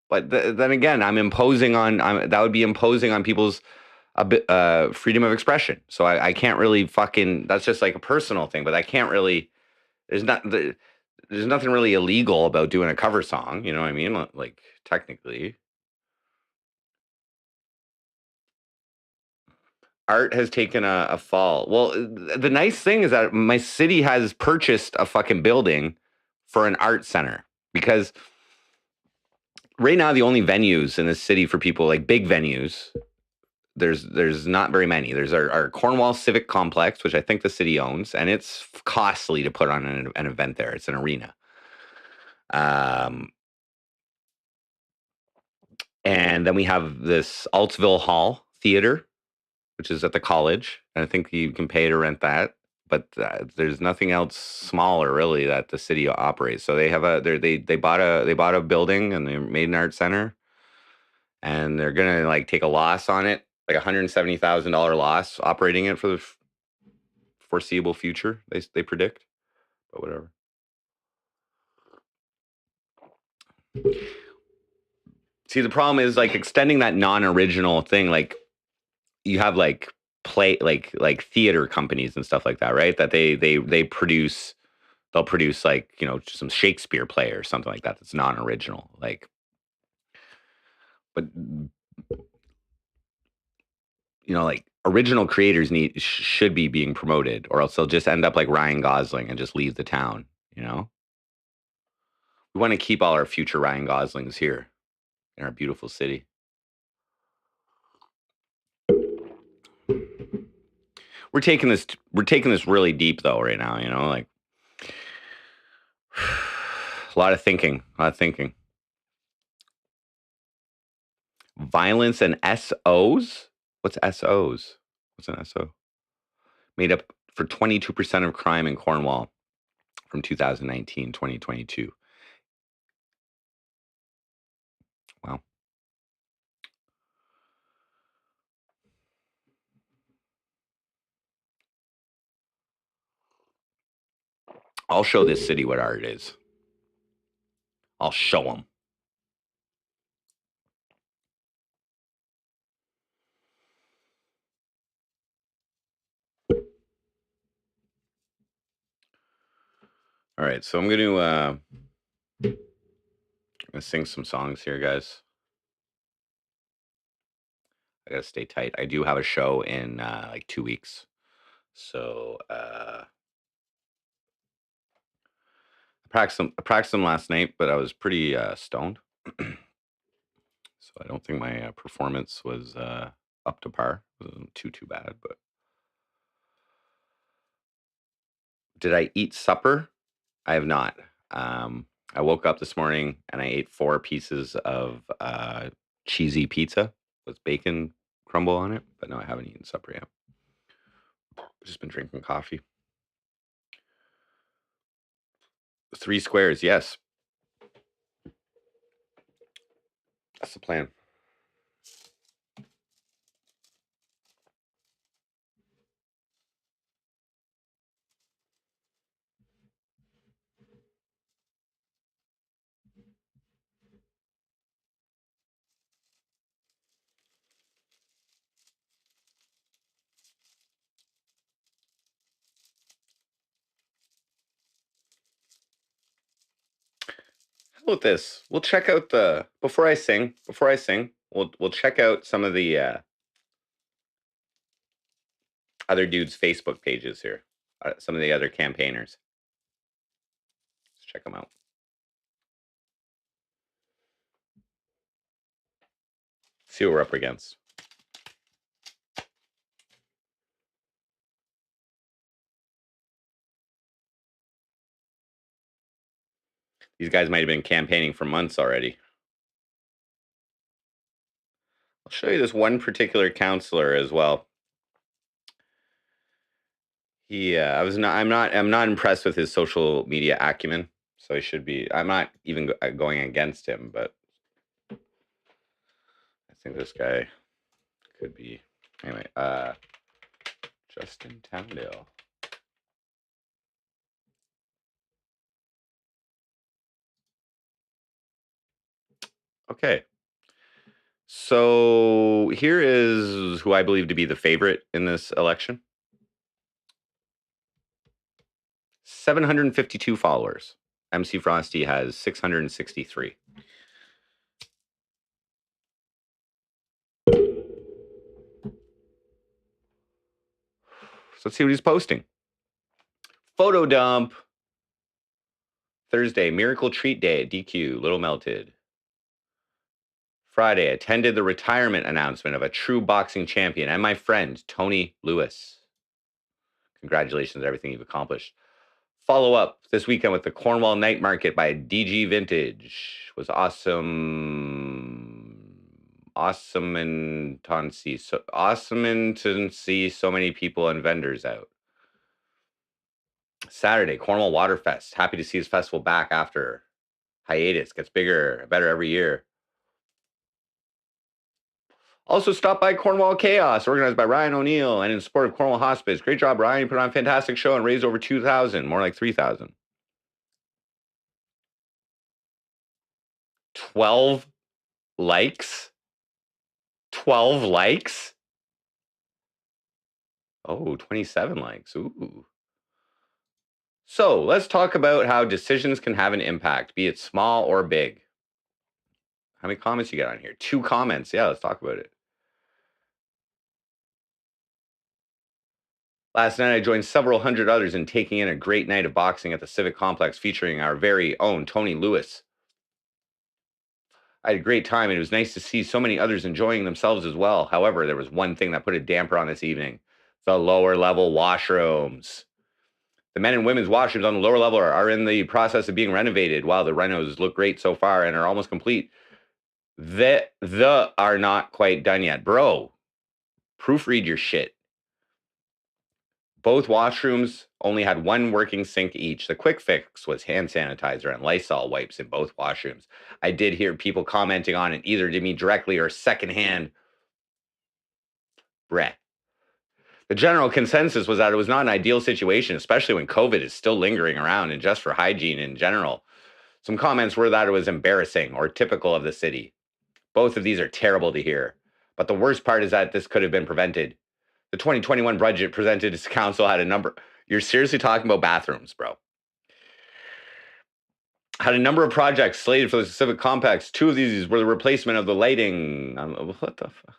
But then again, that would be imposing on people's freedom of expression. So I can't really fucking, that's just like a personal thing, but I can't really, there's nothing really illegal about doing a cover song. You know what I mean? Like technically. Art has taken a fall. Well, the nice thing is that my city has purchased a fucking building for an art center because right now the only venues in the city for people like big venues, there's not very many. There's our Cornwall Civic Complex, which I think the city owns, and it's costly to put on an event there. It's an arena. And then we have this Altsville Hall Theater, which is at the college, and I think you can pay to rent that. But there's nothing else smaller really that the city operates. So they have they bought a building and they made an art center, and they're gonna like take a loss on it, like $170,000 loss operating it for the foreseeable future. They predict, but whatever. See, the problem is like extending that non-original thing. Like you have like like theater companies and stuff like that, right? That they produce. They'll produce like some Shakespeare play or something like that that's non-original. Like, but like original creators should be being promoted, or else they'll just end up like Ryan Gosling and just leave the town. We want to keep all our future Ryan Goslings here in our beautiful city. We're taking this really deep though right now, like a lot of thinking. Violence and SOs? What's SOs? What's an SO? Made up for 22% of crime in Cornwall from 2019, 2022. Wow. I'll show this city what art is. I'll show them. All right, so I'm going to sing some songs here, guys. I got to stay tight. I do have a show in like 2 weeks. So I practiced them last night, but I was pretty stoned. So I don't think my performance was up to par. It wasn't too bad, but did I eat supper? I have not. I woke up this morning and I ate 4 pieces of cheesy pizza with bacon crumble on it, but no, I haven't eaten supper yet. I've just been drinking coffee. 3 squares, yes. That's the plan. How about this? We'll check out the before I sing. We'll check out some of the other dudes' Facebook pages here. Some of the other campaigners. Let's check them out. See what we're up against. These guys might have been campaigning for months already. I'll show you this one particular counselor as well. I'm not impressed with his social media acumen. So I should be. I'm not even going against him, but I think this guy could be. Anyway, Justin Towndale. Okay. So here is who I believe to be the favorite in this election. 752 followers. MC Frosty has 663. So let's see what he's posting. Photo dump. Thursday, Miracle Treat Day at DQ, Little Melted. Friday, attended the retirement announcement of a true boxing champion and my friend, Tony Lewis. Congratulations on everything you've accomplished. Follow up this weekend with the Cornwall Night Market by DG Vintage. Was awesome. Awesome and to see so many people and vendors out. Saturday, Cornwall Waterfest. Happy to see his festival back after hiatus. Gets bigger, better every year. Also, stop by Cornwall Chaos, organized by Ryan O'Neill and in support of Cornwall Hospice. Great job, Ryan. You put on a fantastic show and raised over 2,000, more like 3,000. 12 likes? 12 likes? Oh, 27 likes. Ooh. So let's talk about how decisions can have an impact, be it small or big. How many comments you got on here? 2 comments. Yeah, let's talk about it. Last night, I joined several hundred others in taking in a great night of boxing at the Civic Complex featuring our very own Tony Lewis. I had a great time, and it was nice to see so many others enjoying themselves as well. However, there was one thing that put a damper on this evening: the lower level washrooms. The men and women's washrooms on the lower level are in the process of being renovated. While the renos look great so far and are almost complete, the are not quite done yet. Bro, proofread your shit. Both washrooms only had one working sink each. The quick fix was hand sanitizer and Lysol wipes in both washrooms. I did hear people commenting on it, either to me directly or secondhand. Brett. The general consensus was that it was not an ideal situation, especially when COVID is still lingering around and just for hygiene in general. Some comments were that it was embarrassing or typical of the city. Both of these are terrible to hear. But the worst part is that this could have been prevented. The 2021 budget presented to council had a number. You're seriously talking about bathrooms, bro. Had a number of projects slated for the Civic Complex. 2 of these were the replacement of the lighting. What the fuck?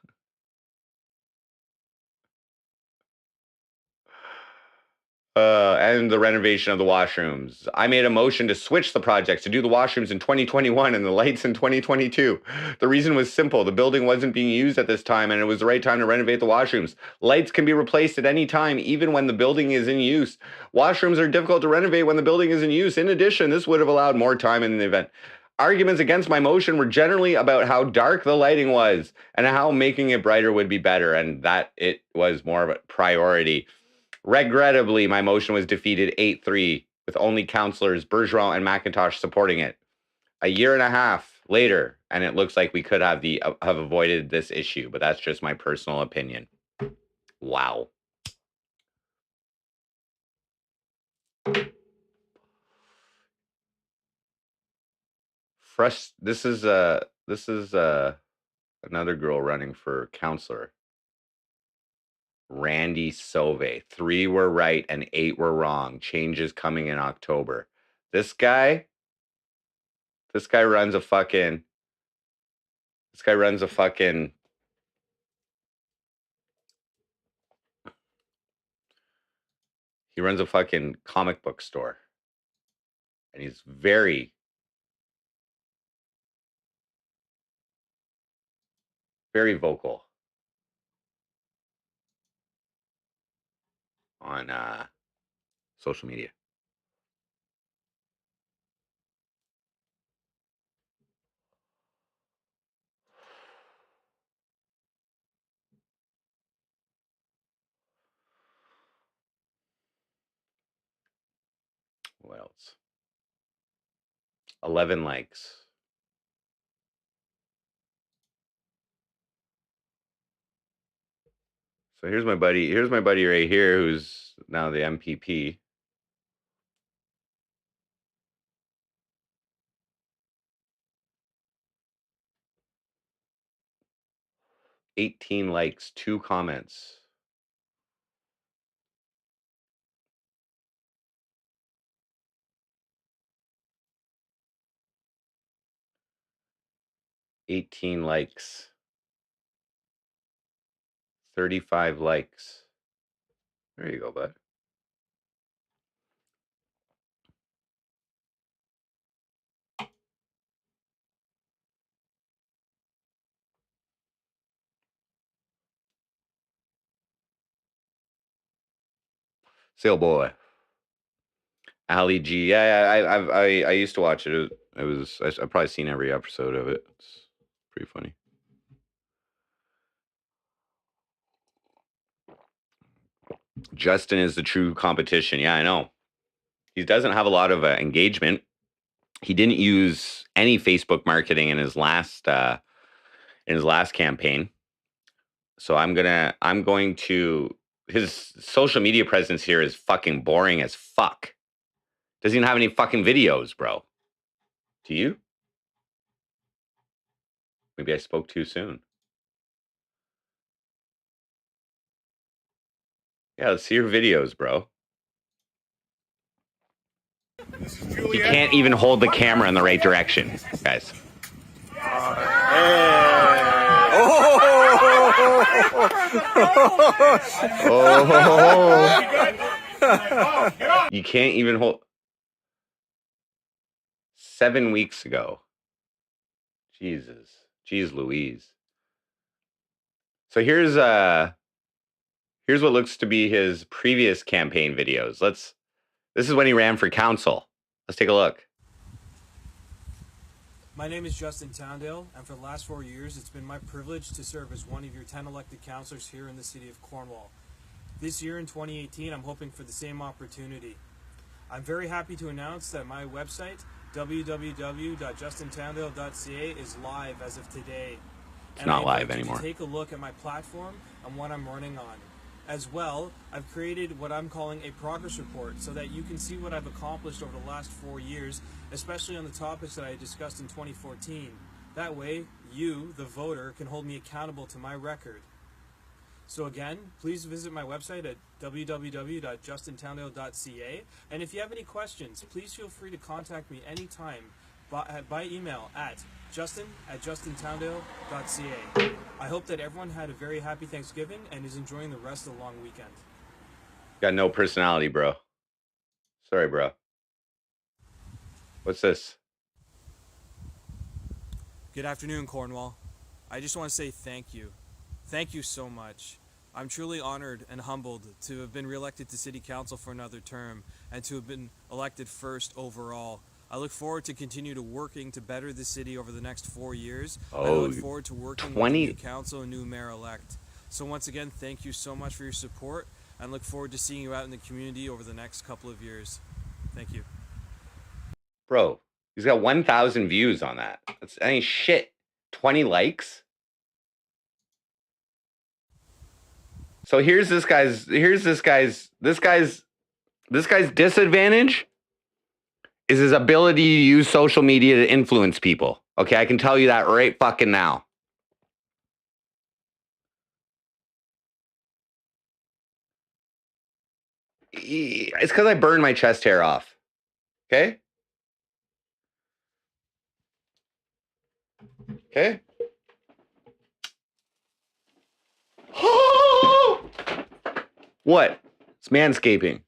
And the renovation of the washrooms. I made a motion to switch the projects to do the washrooms in 2021 and the lights in 2022. The reason was simple. The building wasn't being used at this time, and it was the right time to renovate the washrooms. Lights can be replaced at any time, even when the building is in use. Washrooms are difficult to renovate when the building is in use. In addition, this would have allowed more time in the event. Arguments against my motion were generally about how dark the lighting was and how making it brighter would be better, and that it was more of a priority. Regrettably, my motion was defeated 8-3, with only councillors Bergeron and McIntosh supporting it. A year and a half later, and it looks like we could have avoided this issue, but that's just my personal opinion. Wow. This is another girl running for councillor. Randy Sauve. 3 were right and 8 were wrong. Changes coming in October. This guy, This guy runs a fucking. This guy runs a fucking. He runs a fucking comic book store, and he's very, very vocal on social media. What else? 11 likes. So here's my buddy. Here's my buddy right here, who's now the MPP. $18 likes, 2 comments. $18 likes. 35 likes. There you go, bud. Sail boy. Ali G. Yeah, I used to watch it. I've probably seen every episode of it. It's pretty funny. Justin is the true competition. Yeah, I know. He doesn't have a lot of engagement. He didn't use any Facebook marketing in his last campaign. So I'm going to. His social media presence here is fucking boring as fuck. Doesn't even have any fucking videos, bro. Do you? Maybe I spoke too soon. Yeah, let's see your videos, bro. He can't even hold the camera in the right direction, guys. You can't even hold. 7 weeks ago. Jesus. Jeez Louise. So here's what looks to be his previous campaign videos. This is when he ran for council. Let's take a look. My name is Justin Towndale, and for the last 4 years, it's been my privilege to serve as one of your 10 elected councillors here in the city of Cornwall. This year in 2018, I'm hoping for the same opportunity. I'm very happy to announce that my website, www.justintowndale.ca, is live as of today. It's not live anymore. Take a look at my platform and what I'm running on. As well, I've created what I'm calling a progress report so that you can see what I've accomplished over the last 4 years, especially on the topics that I discussed in 2014. That way, you, the voter, can hold me accountable to my record. So again, please visit my website at www.justintowndale.ca, and if you have any questions, please feel free to contact me anytime by email at justin@justintowndale.ca. I hope that everyone had a very happy Thanksgiving and is enjoying the rest of the long weekend. Got no personality, bro. Sorry, bro. What's this? Good afternoon, Cornwall. I just want to say thank you. Thank you so much. I'm truly honored and humbled to have been reelected to City Council for another term and to have been elected first overall. I look forward to continue to working to better the city over the next 4 years. I look forward to working with the new council and new mayor-elect. So once again, thank you so much for your support and look forward to seeing you out in the community over the next couple of years. Thank you. Bro, he's got 1,000 views on that. That's shit. 20 likes? So here's this guy's disadvantage is his ability to use social media to influence people. Okay, I can tell you that right fucking now. It's because I burned my chest hair off. Okay? Okay? What? It's manscaping.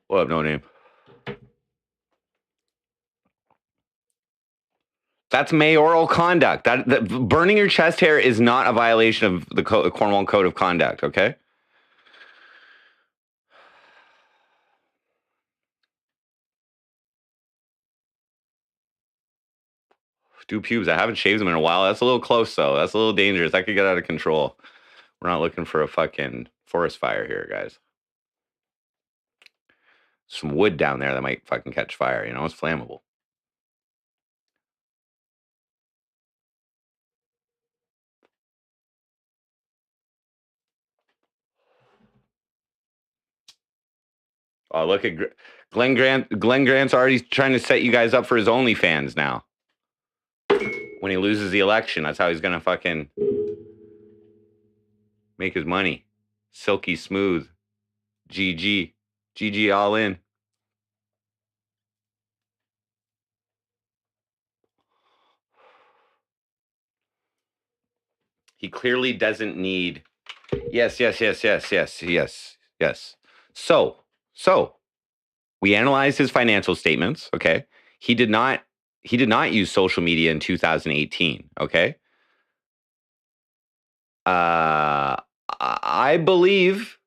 What up, no name? That's mayoral conduct. That burning your chest hair is not a violation of the Cornwall Code of Conduct, okay? Do pubes. I haven't shaved them in a while. That's a little close, though. That's a little dangerous. That could get out of control. We're not looking for a fucking forest fire here, guys. Some wood down there that might fucking catch fire. You know, it's flammable. Oh, look at Glenn Grant. Glenn Grant's already trying to set you guys up for his OnlyFans now. When he loses the election, that's how he's gonna fucking make his money. Silky smooth. GG. GG all in. He clearly doesn't need. Yes. So we analyzed his financial statements. Okay. He did not use social media in 2018. Okay. I believe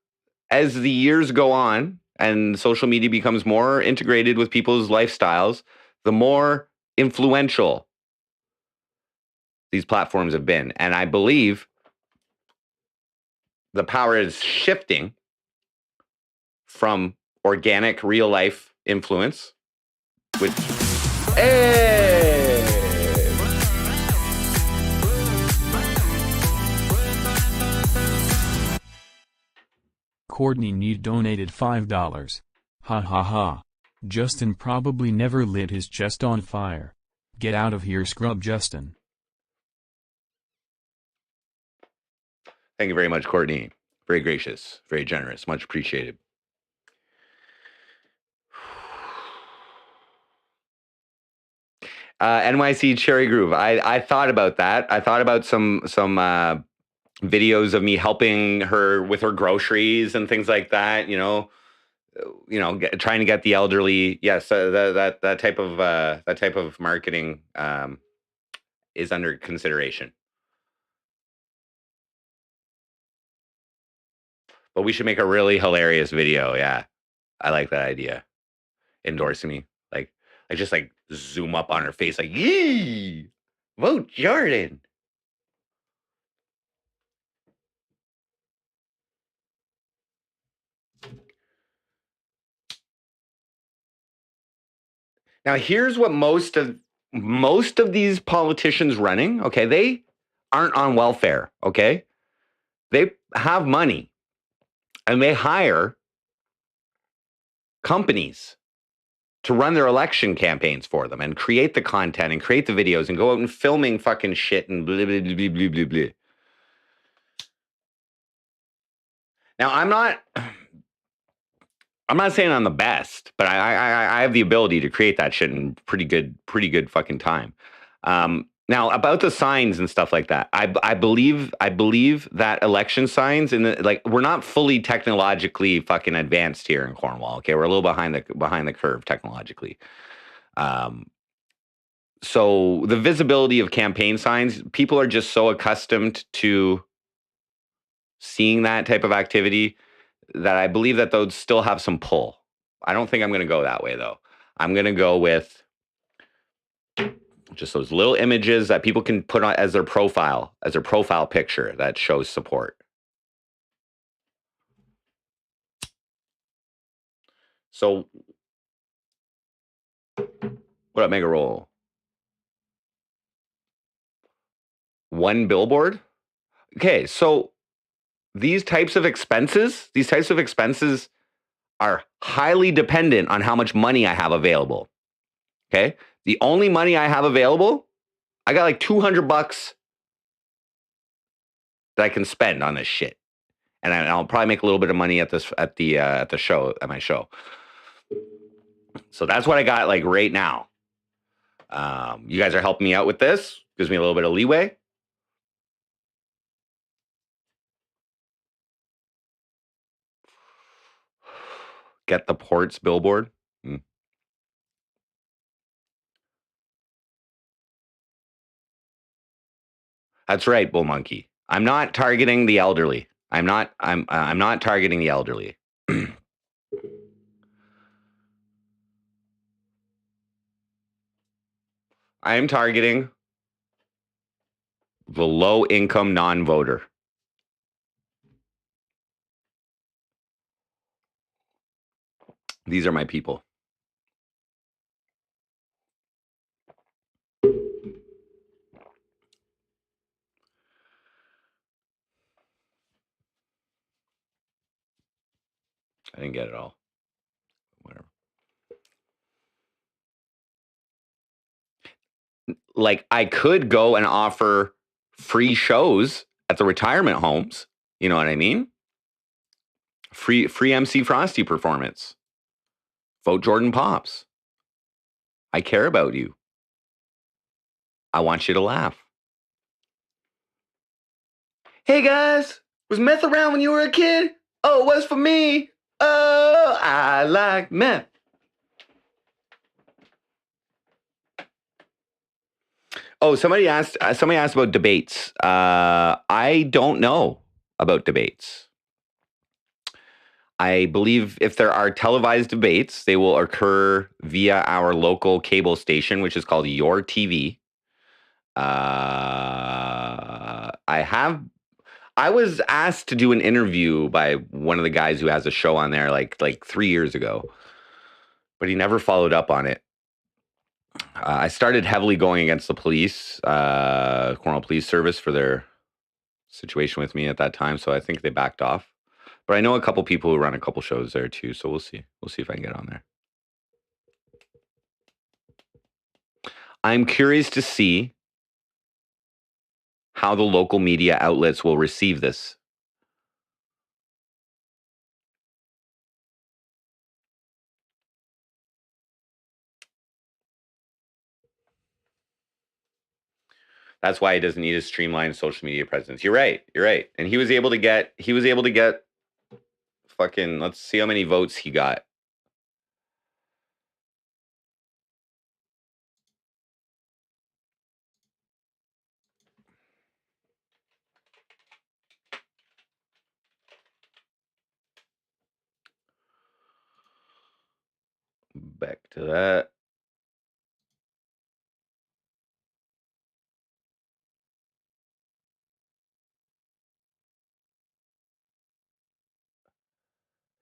as the years go on and social media becomes more integrated with people's lifestyles, the more influential these platforms have been. And I believe the power is shifting from organic, real life influence, which, hey! Courtney Need donated $5. Ha ha ha. Justin probably never lit his chest on fire. Get out of here, scrub Justin. Thank you very much, Courtney. Very gracious, very generous, much appreciated. NYC Cherry Groove. I thought about that. I thought about some videos of me helping her with her groceries and things like that. Trying to get the elderly. Yes, that type of marketing is under consideration. But we should make a really hilarious video. Yeah, I like that idea. Endorsing me, like just like zoom up on her face, like, yee, vote Jordan. Now, here's what most of these politicians running, okay, they aren't on welfare, okay? They have money and they hire companies to run their election campaigns for them and create the content and create the videos and go out and filming fucking shit and blah, blah, blah, blah, blah, blah. Now, I'm not saying I'm the best, but I have the ability to create that shit in pretty good fucking time. Now about the signs and stuff like that, I believe that election signs we're not fully technologically fucking advanced here in Cornwall. Okay, we're a little behind the curve technologically. So the visibility of campaign signs, people are just so accustomed to seeing that type of activity that I believe that those still have some pull. I don't think I'm going to go that way, though. I'm going to go with just those little images that people can put on as their profile picture that shows support. So, what up, Mega Roll? One billboard? Okay, so these types of expenses are highly dependent on how much money I have available. Okay? The only money I have available, I got like $200 that I can spend on this shit, and I'll probably make a little bit of money at the show, at my show. So that's what I got like right now. You guys are helping me out with this. Gives me a little bit of leeway. Get the Ports billboard. That's right, Bull Monkey. I'm not targeting the elderly. I'm not targeting the elderly. I am targeting the low-income non-voter. These are my people. I didn't get it all. Whatever. Like, I could go and offer free shows at the retirement homes. You know what I mean? Free MC Frosty performance. Vote Jordan Pops. I care about you. I want you to laugh. Hey guys, was meth around when you were a kid? Oh, it was for me. Oh, I like meth. Oh, somebody asked about debates. I don't know about debates. I believe if there are televised debates, they will occur via our local cable station, which is called Your TV. I was asked to do an interview by one of the guys who has a show on there like 3 years ago, but he never followed up on it. I started heavily going against the police, Cornwall Police Service, for their situation with me at that time, so I think they backed off. But I know a couple people who run a couple shows there too, so we'll see. We'll see if I can get on there. I'm curious to see how the local media outlets will receive this. That's why he doesn't need a streamlined social media presence. You're right. And he was able to get fucking, let's see how many votes he got. Back to that.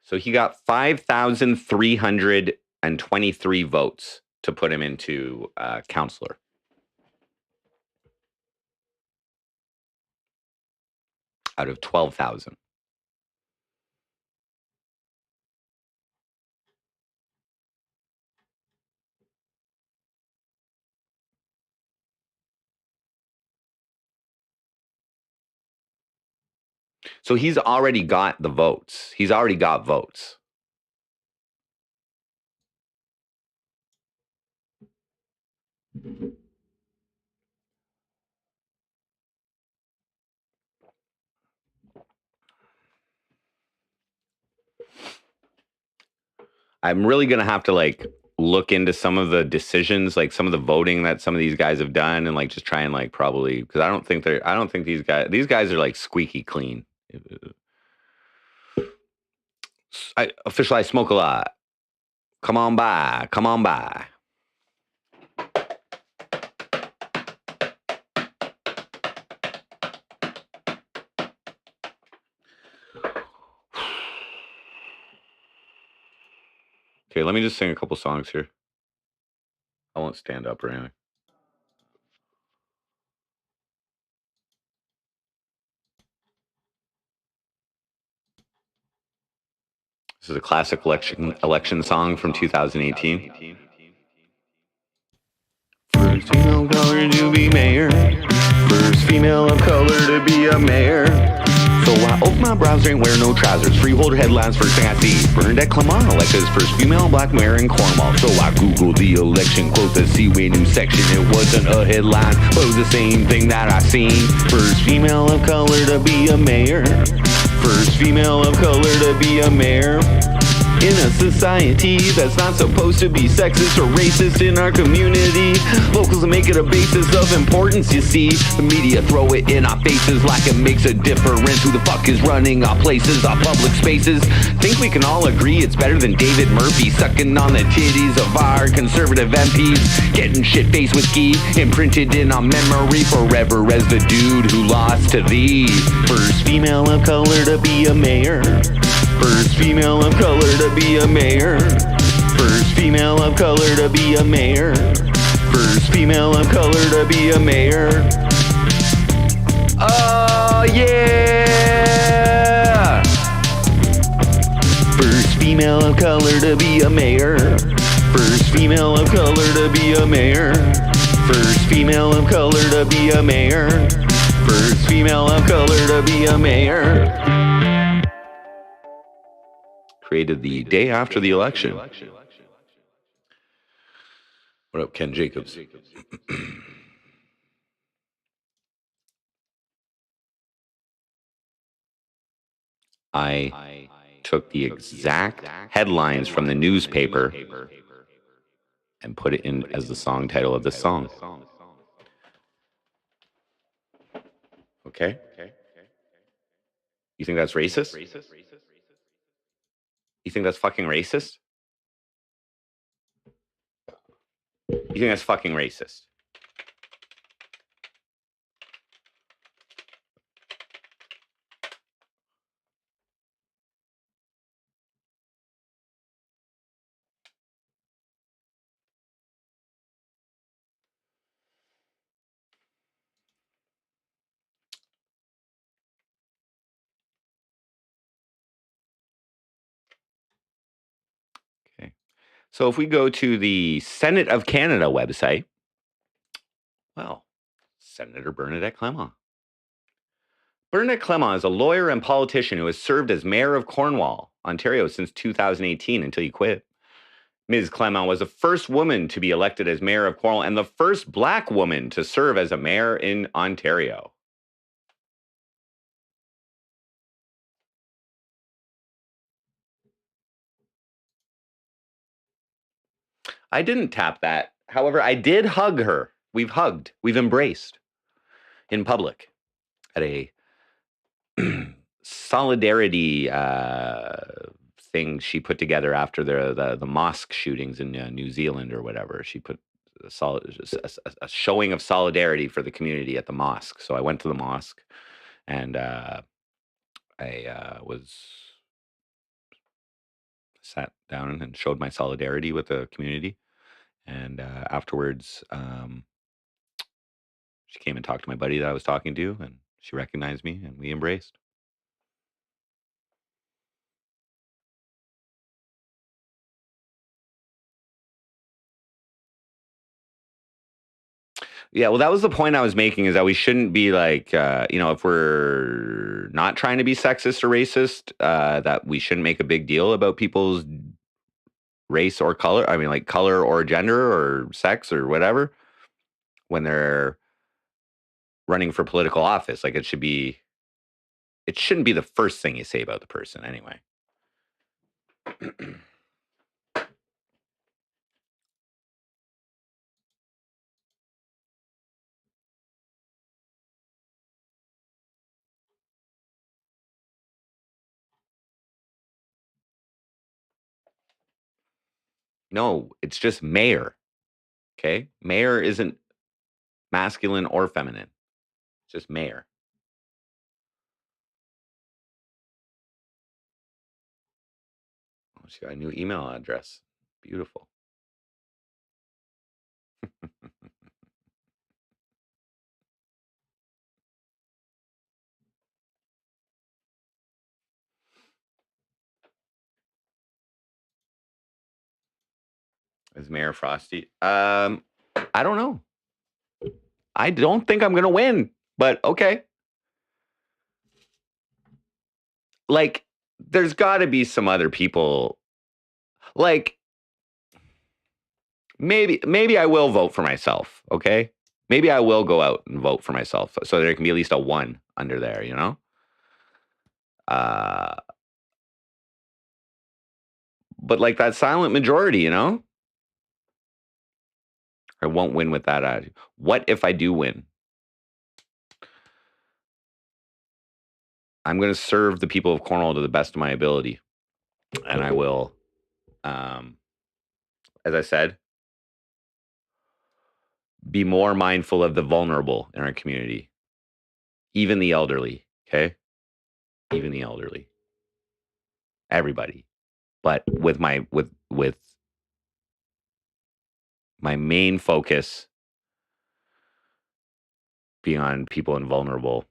So he got 5,323 votes to put him into counselor. Out of 12,000. So he's already got the votes. He's already got votes. I'm really going to have to like look into some of the decisions, like some of the voting that some of these guys have done, and like just try and like probably, because I don't think these guys are like squeaky clean. I smoke a lot. Come on by. Okay, let me just sing a couple songs here. I won't stand up or anything. This is a classic election song from 2018. First female color to be mayor. First First female of color to be a mayor. So I open my browser and wear no trousers. Freeholder headlines, first thing I see. Bernadette Clement elected as first female black mayor in Cornwall. So I googled the election, quote the Seaway News section. It wasn't a headline, but it was the same thing that I seen. First female of color to be a mayor. First female of color to be a mayor. In a society that's not supposed to be sexist or racist in our community, locals make it a basis of importance, you see. The media throw it in our faces like it makes a difference. Who the fuck is running our places, our public spaces? Think we can all agree it's better than David Murphy sucking on the titties of our conservative MPs, getting shit-faced whiskey imprinted in our memory forever as the dude who lost to thee. First female of color to be a mayor. First female of color to be a mayor. First female of color to be a mayor. First female of color to be a mayor. Oh yeah! First female of color to be a mayor. First female of color to be a mayor. First female of color to be a mayor. First female of color to be a mayor. Created the day after the election. What up, Ken Jacobs? I took the exact headlines from the newspaper and put it in as the song title of this song. Okay? You think that's racist? You think that's fucking racist? You think that's fucking racist? Okay. So if we go to the Senate of Canada website, well, Senator Bernadette Clement. Bernadette Clement is a lawyer and politician who has served as mayor of Cornwall, Ontario since 2018 until he quit. Ms. Clement was the first woman to be elected as mayor of Cornwall and the first black woman to serve as a mayor in Ontario. I didn't tap that. However, I did hug her. We've hugged. We've embraced in public at a solidarity thing she put together after the mosque shootings in New Zealand or whatever. She put a showing of solidarity for the community at the mosque. So I went to the mosque and I was sat down and showed my solidarity with the community. And afterwards, she came and talked to my buddy that I was talking to, and she recognized me, and we embraced. Yeah, well, that was the point I was making, is that we shouldn't be like, if we're not trying to be sexist or racist, that we shouldn't make a big deal about people's race or color. I mean, like color or gender or sex or whatever when they're running for political office. Like it shouldn't be the first thing you say about the person anyway. No, it's just mayor. Okay? Mayor isn't masculine or feminine. It's just mayor. Oh, she got a new email address. Beautiful. Is Mayor Frosty? I don't know. I don't think I'm going to win. But okay. Like, there's got to be some other people. Like, maybe I will vote for myself, okay? Maybe I will go out and vote for myself so there can be at least a 1 under there, you know? But like that silent majority, you know? I won't win with that attitude. What if I do win? I'm going to serve the people of Cornwall to the best of my ability. And I will, as I said, be more mindful of the vulnerable in our community, even the elderly, okay? Even the elderly. Everybody. But with my main focus being on people in vulnerable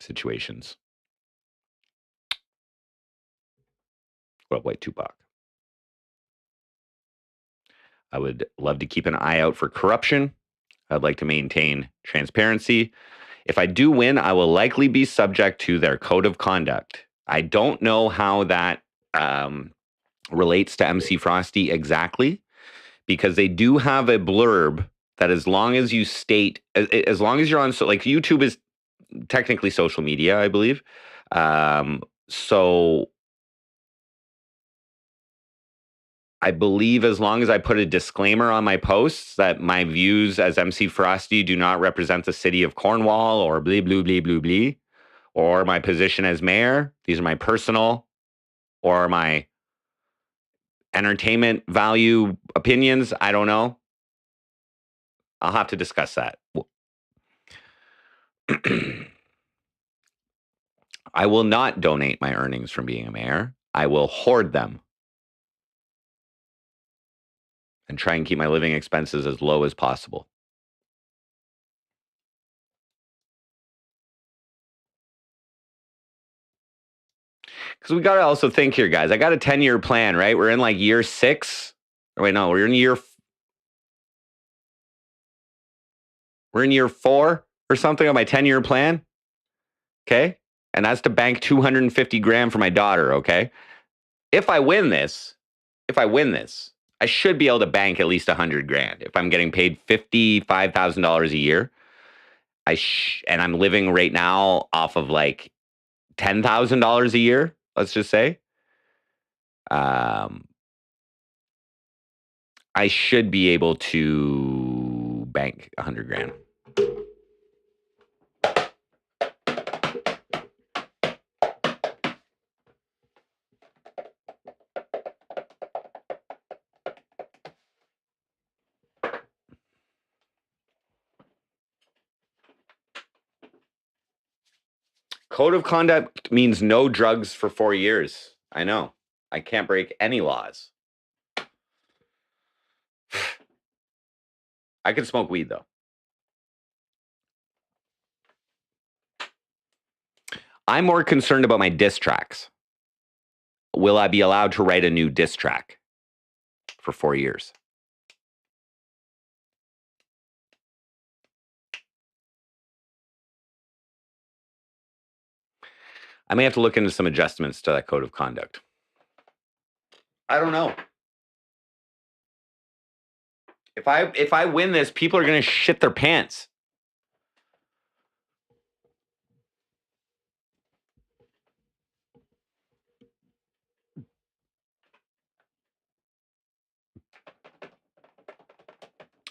situations. What up, White Tupac? I would love to keep an eye out for corruption. I'd like to maintain transparency. If I do win, I will likely be subject to their code of conduct. I don't know how that relates to MC Frosty exactly, because they do have a blurb that as long as you state, as long as you're on, so like YouTube is technically social media, I believe. So I believe as long as I put a disclaimer on my posts that my views as MC Frosty do not represent the city of Cornwall or blee, blee, blee, blee, blee, or my position as mayor, these are my personal or my entertainment value opinions. I don't know. I'll have to discuss that. I will not donate my earnings from being a mayor. I will hoard them and try and keep my living expenses as low as possible. Because we got to also think here, guys. I got a 10-year plan, right? We're in like year 6. Or wait, no, we're in year 4 or something on my 10-year plan. Okay. And that's to bank 250 grand for my daughter. Okay. If I win this, I should be able to bank at least 100 grand. If I'm getting paid $55,000 a year, and I'm living right now off of like $10,000 a year, let's just say. I should be able to bank 100 grand. Code of conduct means no drugs for 4 years. I know. I can't break any laws. I can smoke weed, though. I'm more concerned about my diss tracks. Will I be allowed to write a new diss track for 4 years? I may have to look into some adjustments to that code of conduct. I don't know. If I win this, people are going to shit their pants.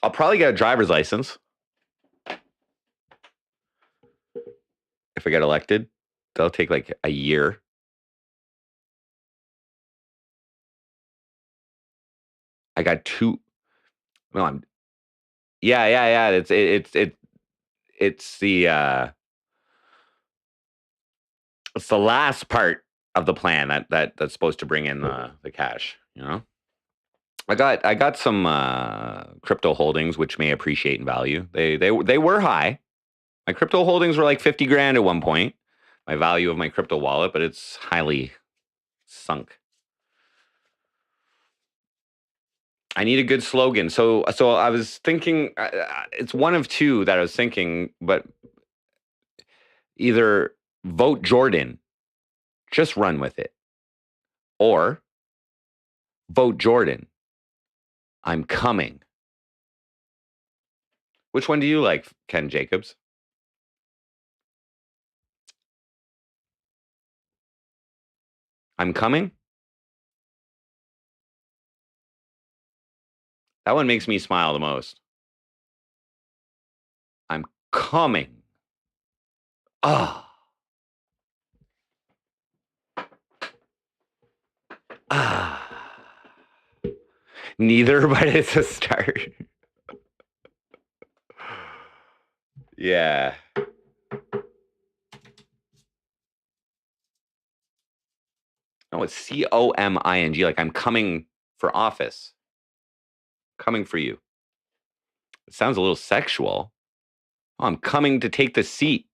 I'll probably get a driver's license if I get elected. That'll take like a year. I got 2. No, I'm. Yeah. It's the it's the last part of the plan that's supposed to bring in the cash. You know, I got some crypto holdings which may appreciate in value. They were high. My crypto holdings were like 50 grand at one point. My value of my crypto wallet, but it's highly sunk. I need a good slogan. So I was thinking, it's one of two that I was thinking, but Either vote Jordan, just run with it, or vote Jordan, I'm coming. Which one do you like, Ken Jacobs? I'm coming? That one makes me smile the most. I'm coming. Ah. Ah. Neither, but it's a start. Yeah. No, it's COMING. Like I'm coming for office. Coming for you. It sounds a little sexual. Oh, I'm coming to take the seat,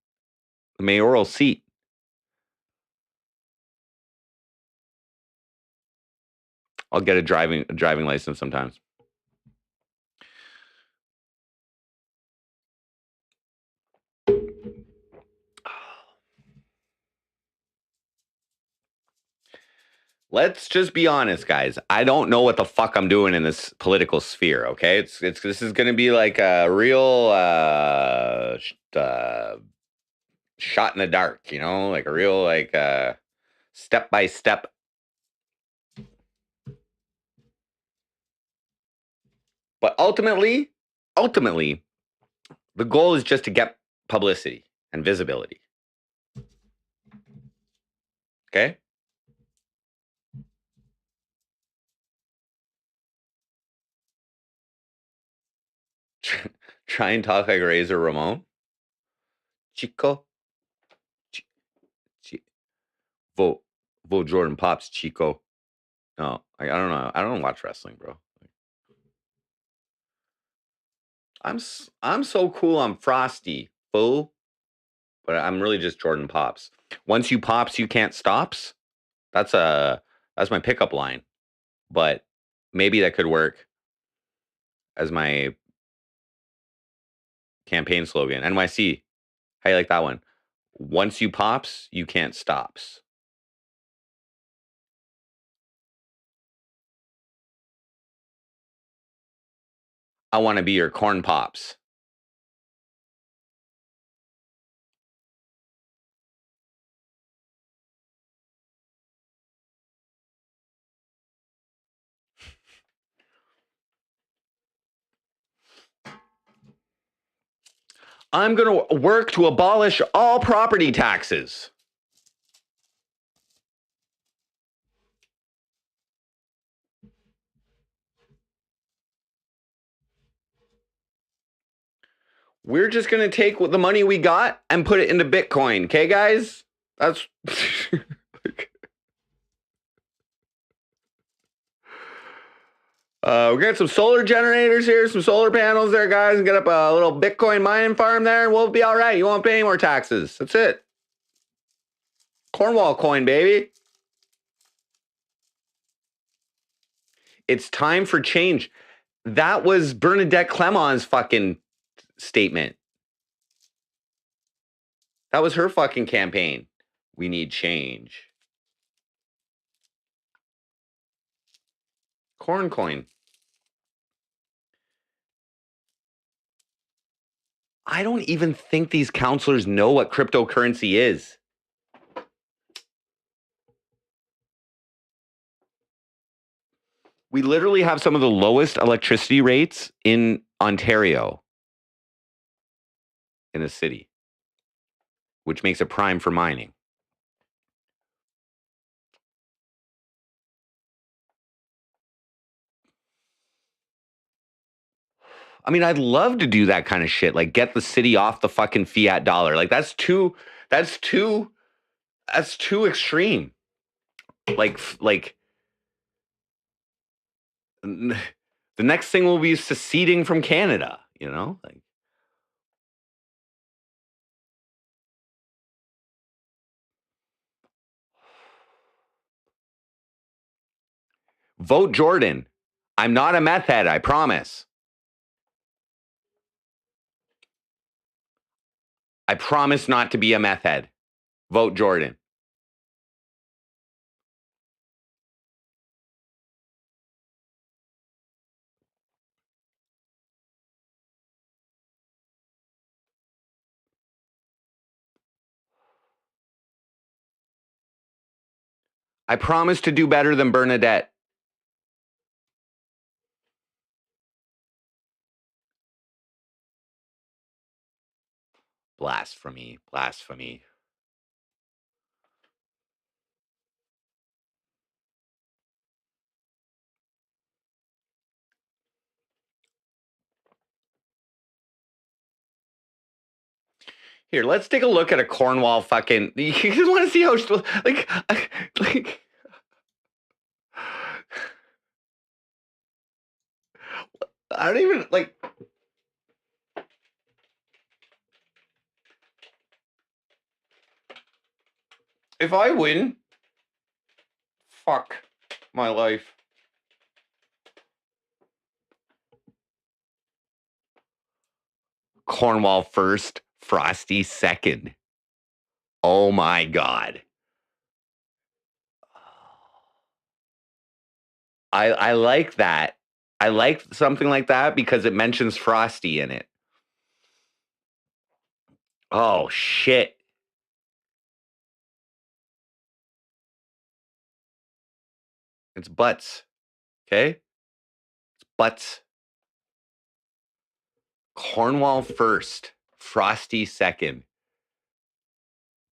the mayoral seat. I'll get a driving license sometimes. Let's just be honest, guys. I don't know what the fuck I'm doing in this political sphere. Okay, this is going to be like a real shot in the dark. You know, like a real step by step. But ultimately, the goal is just to get publicity and visibility. Okay. Try and talk like Razor Ramon. Chico. Vote Jordan Pops, Chico. No, I don't know. I don't watch wrestling, bro. I'm so cool. I'm Frosty, fool. But I'm really just Jordan Pops. Once you pops, you can't stops. That's my pickup line. But maybe that could work as my campaign slogan. NYC. How you like that one? Once you pops, you can't stops. I want to be your corn pops. I'm going to work to abolish all property taxes. We're just going to take the money we got and put it into Bitcoin. Okay, guys? That's... we'll get some solar generators here, some solar panels there, guys, and get up a little Bitcoin mining farm there, and we'll be all right. You won't pay any more taxes. That's it. Cornwall coin, baby. It's time for change. That was Bernadette Clemont's fucking statement. That was her fucking campaign. We need change. Corn coin. I don't even think these counselors know what cryptocurrency is. We literally have some of the lowest electricity rates in Ontario in a city, which makes it prime for mining. I mean, I'd love to do that kind of shit. Like get the city off the fucking fiat dollar. Like that's too extreme. Like the next thing will be seceding from Canada, you know? Like vote Jordan. I'm not a meth head, I promise. I promise not to be a meth head. Vote Jordan. I promise to do better than Bernadette. Blasphemy, blasphemy. Here, let's take a look at a Cornwall fucking. You just want to see how, like, I don't even, like. If I win, fuck my life. Cornwall first, Frosty second. Oh my God. I like that. I like something like that because it mentions Frosty in it. Oh shit. It's butts. Okay? It's butts. Cornwall first, Frosty second.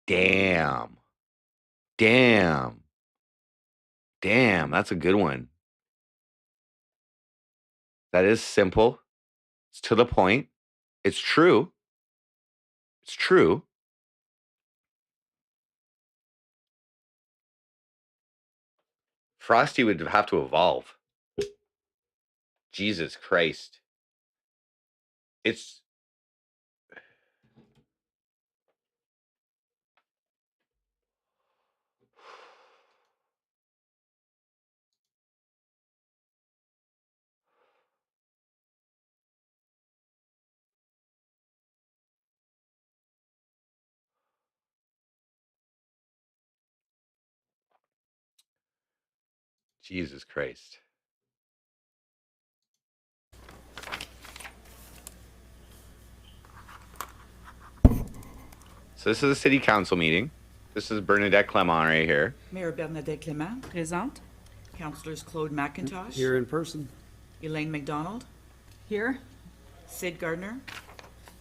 Damn. Damn. Damn, that's a good one. That is simple. It's to the point. It's true. It's true. Frosty would have to evolve. Jesus Christ. It's Jesus Christ. So this is a city council meeting. This is Bernadette Clement right here. Mayor Bernadette Clement, présente. Councillors Claude McIntosh. Here in person. Elaine McDonald. Here. Sid Gardner.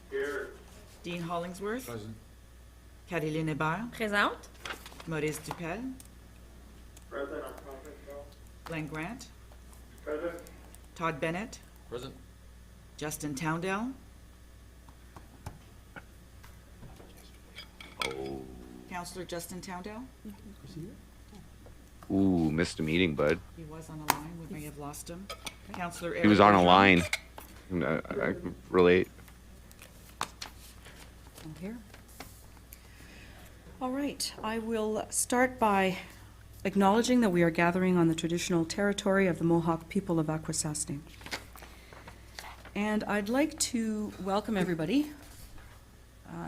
Here. Dean Hollingsworth. Present. Caroline Hébert. Présente. Maurice Dupel. Present. Glenn Grant. Present. Todd Bennett. Present. Justin Towndell. Oh. Councillor Justin Towndell. Ooh, missed a meeting, bud. He was on a line. We may have lost him. Councillor He was on a line. I relate. I'm here. All right, I will start by acknowledging that we are gathering on the traditional territory of the Mohawk people of Akwesasne. And I'd like to welcome everybody.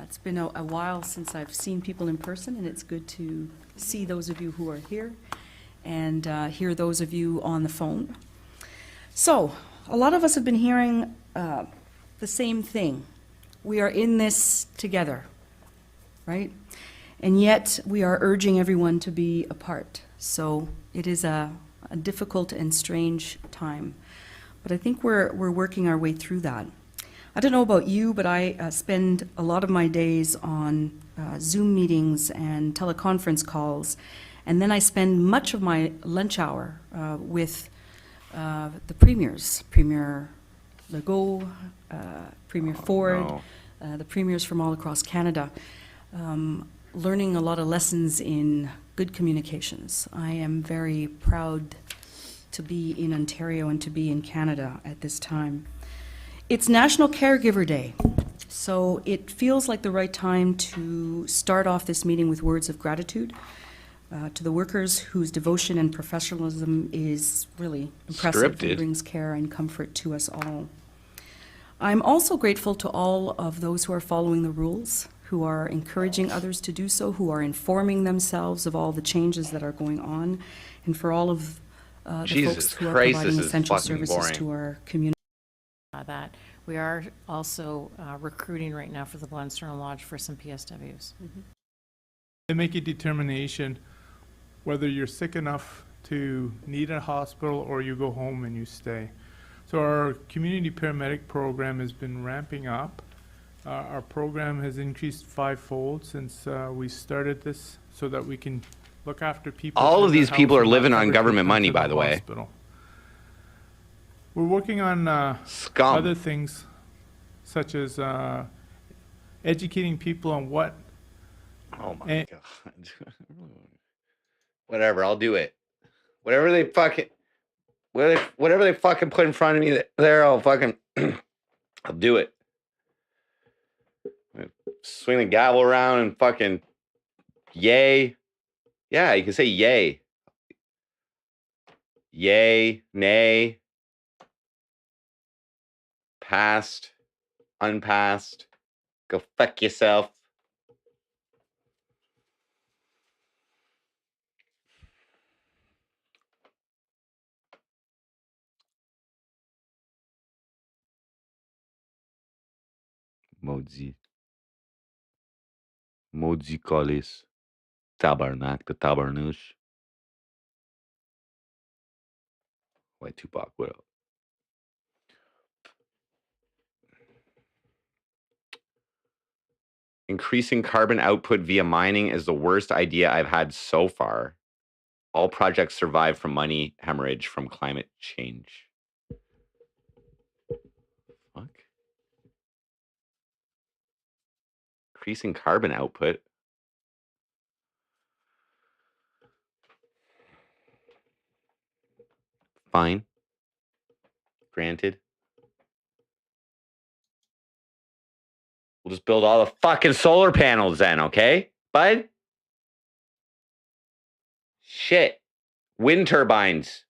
It's been a while since I've seen people in person, and it's good to see those of you who are here and hear those of you on the phone. So, a lot of us have been hearing the same thing. We are in this together, right? And yet we are urging everyone to be apart. So it is a difficult and strange time. But I think we're working our way through that. I don't know about you, but I spend a lot of my days on Zoom meetings and teleconference calls, and then I spend much of my lunch hour with the premiers, Premier Legault, Premier Ford, the premiers from all across Canada, learning a lot of lessons in good communications. I am very proud to be in Ontario and to be in Canada at this time. It's National Caregiver Day, so it feels like the right time to start off this meeting with words of gratitude to the workers whose devotion and professionalism is really impressive and brings care and comfort to us all. I'm also grateful to all of those who are following the rules who are encouraging others to do so, who are informing themselves of all the changes that are going on, and for all of the Jesus folks who are Christ, providing this is essential fucking services boring. to our community. That we are also recruiting right now for the Blenstone Lodge for some PSWs. They make a determination whether you're sick enough to need a hospital or you go home and you stay. So our community paramedic program has been ramping up. Our program has increased fivefold since we started this so that we can look after people. All in of their these people house are and not living on ever take government them money, to by the way. hospital. We're working on Scum. other things such as educating people on what. Oh my God. Whatever, I'll do it. Whatever they fucking put in front of me there, I'll fucking I'll do it. Swing the gavel around and fucking yay. Yeah, you can say yay. Yay, nay, passed, unpassed. Go fuck yourself. Maudit. Maudit calice. Tabarnak, the tabarnouche. White Tupac, what up? Increasing carbon output via mining is the worst idea I've had so far. All projects survive from money hemorrhage from climate change. Fuck. Increasing carbon output. Fine. Granted. We'll just build all the fucking solar panels then, okay, bud? Shit. Wind turbines.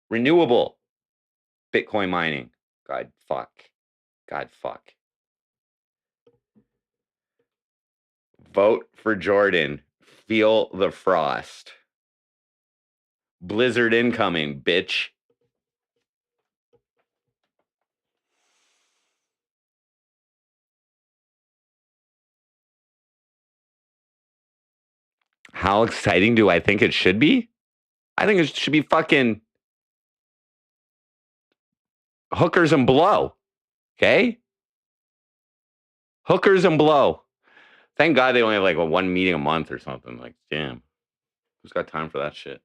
Renewable. Bitcoin mining. God fuck. God fuck. Vote for Jordan. Feel the frost. Blizzard incoming, bitch. How exciting do I think it should be? I think it should be fucking hookers and blow. Okay? Hookers and blow. Thank God they only have like one meeting a month or something. Like, damn. Who's got time for that shit?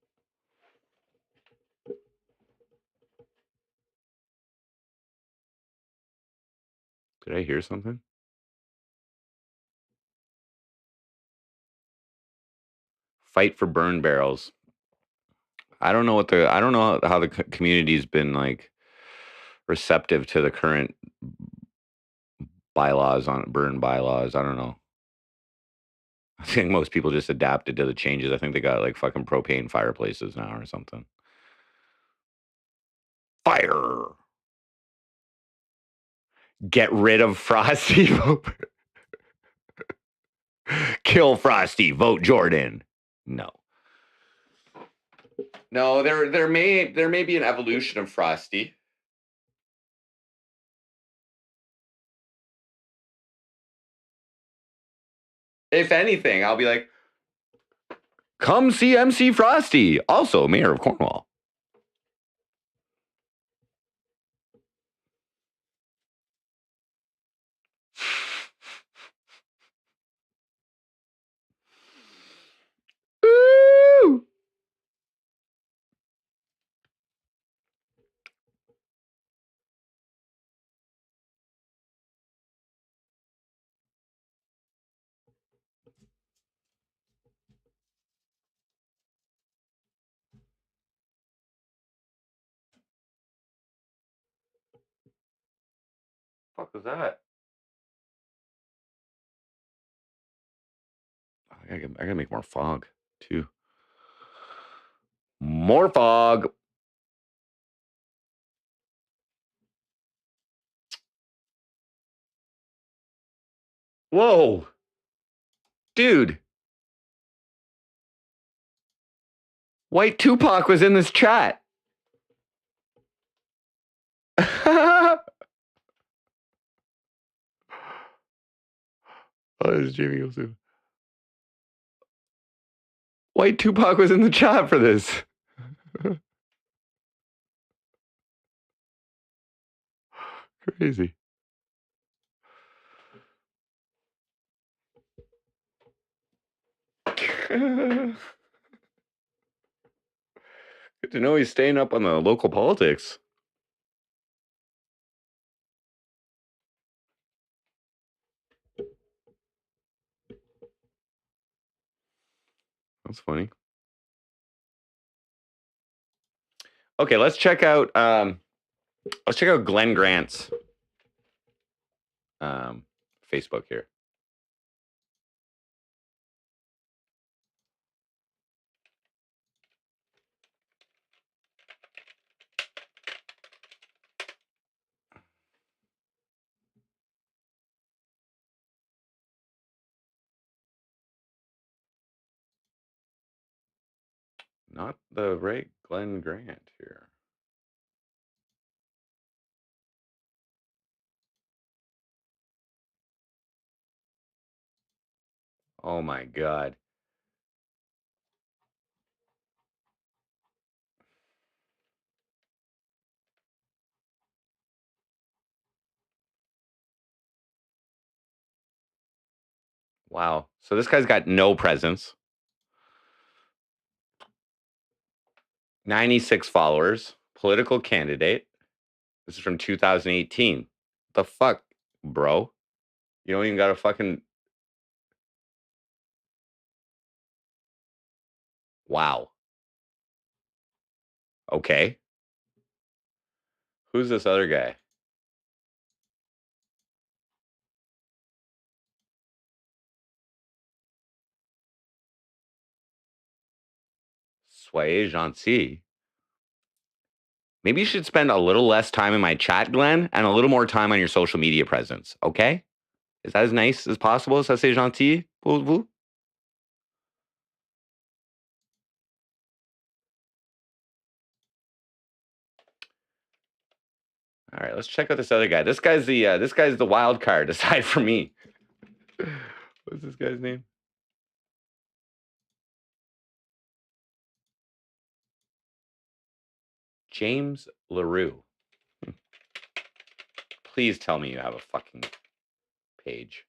Did I hear something? Fight for burn barrels. I don't know how the community's been like receptive to the current bylaws on burn bylaws. I don't know. I think most people just adapted to the changes. I think they got like fucking propane fireplaces now or something. Fire. Get rid of Frosty. Kill Frosty. Vote Jordan. No. No, there may be an evolution of Frosty. If anything, I'll be like, come see MC Frosty, also mayor of Cornwall. Ooh. Fuck was that? I gotta make more fog too. More fog. Whoa. Dude. White Tupac was in this chat. Oh, this is Jamie Olsen. White Tupac was in the chat for this. Crazy. Good to know he's staying up on the local politics. That's funny. Okay, let's check out Glenn Grant's Facebook here. Not the right Glenn Grant here. Oh my God. Wow. So this guy's got no presence. 96 followers. Political candidate. This is from 2018. The fuck, bro? You don't even got a fucking... Wow. Okay. Who's this other guy? Soyez gentil. Maybe you should spend a little less time in my chat, Glenn, and a little more time on your social media presence, okay? Is that as nice as possible? Ça c'est gentil pour vous? All right, let's check out this other guy. This guy's the wild card aside from me. What's this guy's name? James LaRue. Please tell me you have a fucking page.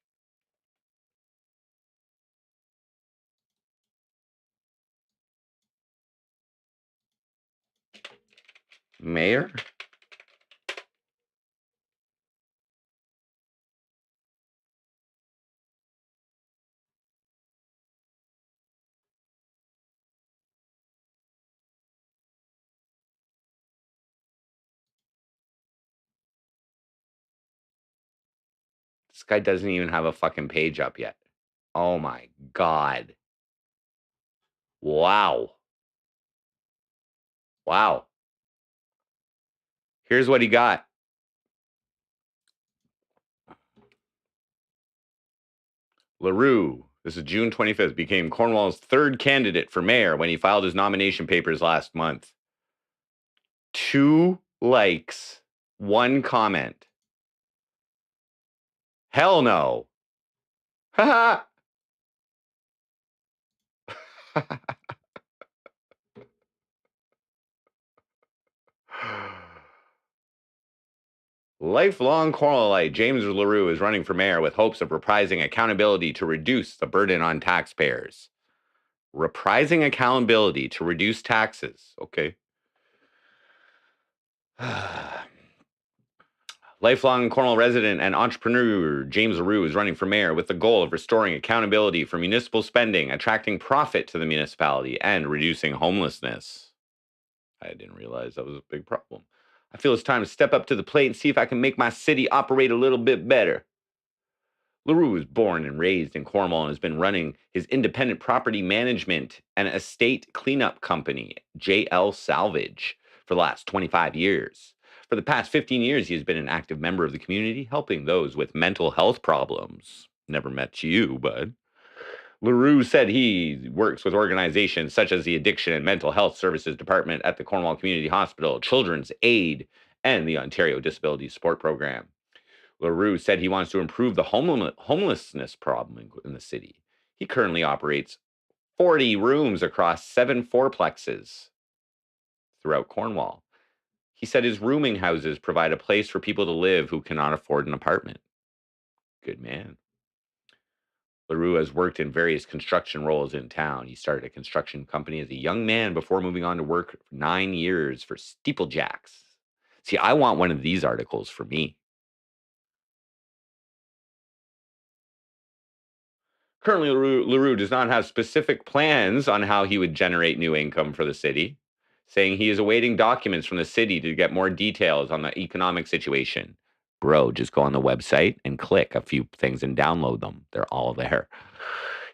Mayor? This guy doesn't even have a fucking page up yet. Oh my God. Wow. Wow. Here's what he got. LaRue, this is June 25th, became Cornwall's third candidate for mayor when he filed his nomination papers last month. 2 likes, 1 comment. Hell no. Haha. Lifelong Cornwallite James LaRue is running for mayor with hopes of reprising accountability to reduce the burden on taxpayers. Reprising accountability to reduce taxes. Okay. Lifelong Cornwall resident and entrepreneur James LaRue is running for mayor with the goal of restoring accountability for municipal spending, attracting profit to the municipality, and reducing homelessness. I didn't realize that was a big problem. I feel it's time to step up to the plate and see if I can make my city operate a little bit better. LaRue was born and raised in Cornwall and has been running his independent property management and estate cleanup company, JL Salvage, for the last 25 years. For the past 15 years, he has been an active member of the community, helping those with mental health problems. Never met you, bud. LaRue said he works with organizations such as the Addiction and Mental Health Services Department at the Cornwall Community Hospital, Children's Aid, and the Ontario Disability Support Program. LaRue said he wants to improve the homelessness problem in the city. He currently operates 40 rooms across 7 fourplexes throughout Cornwall. He said his rooming houses provide a place for people to live who cannot afford an apartment. Good man. LaRue has worked in various construction roles in town. He started a construction company as a young man before moving on to work for 9 years for Steeplejacks. See, I want one of these articles for me. Currently, LaRue does not have specific plans on how he would generate new income for the city, saying he is awaiting documents from the city to get more details on the economic situation. Bro, just go on the website and click a few things and download them. They're all there.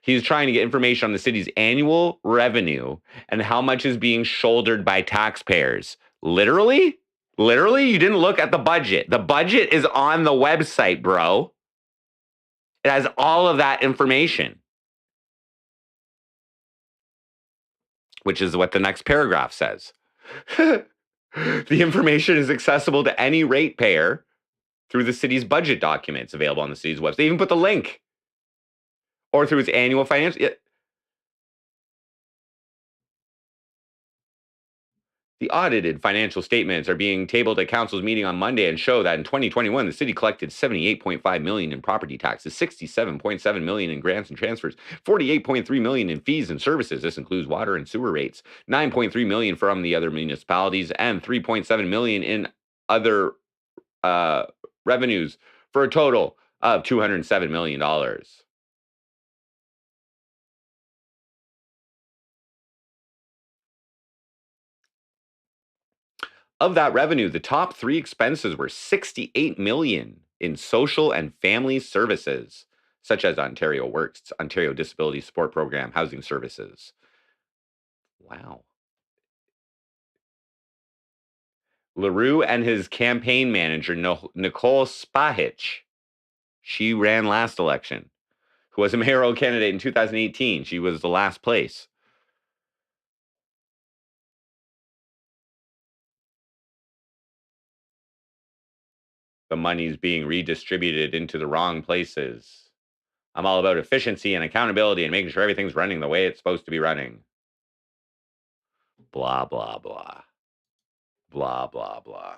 He's trying to get information on the city's annual revenue and how much is being shouldered by taxpayers. Literally? Literally? You didn't look at the budget. The budget is on the website, bro. It has all of that information, which is what the next paragraph says. The information is accessible to any ratepayer through the city's budget documents available on the city's website. They even put the link. Or through its annual financial. The audited financial statements are being tabled at council's meeting on Monday and show that in 2021, the city collected $78.5 million in property taxes, $67.7 million in grants and transfers, $48.3 million in fees and services. This includes water and sewer rates, $9.3 million from the other municipalities, and $3.7 million in other revenues, for a total of $207 million. Of that revenue, the top 3 expenses were $68 million in social and family services, such as Ontario Works, Ontario Disability Support Program, housing services. Wow. LaRue and his campaign manager, Nicole Spahich, she ran last election, who was a mayoral candidate in 2018. She was the last place. The money's being redistributed into the wrong places. I'm all about efficiency and accountability and making sure everything's running the way it's supposed to be running. Blah, blah, blah. Blah, blah, blah.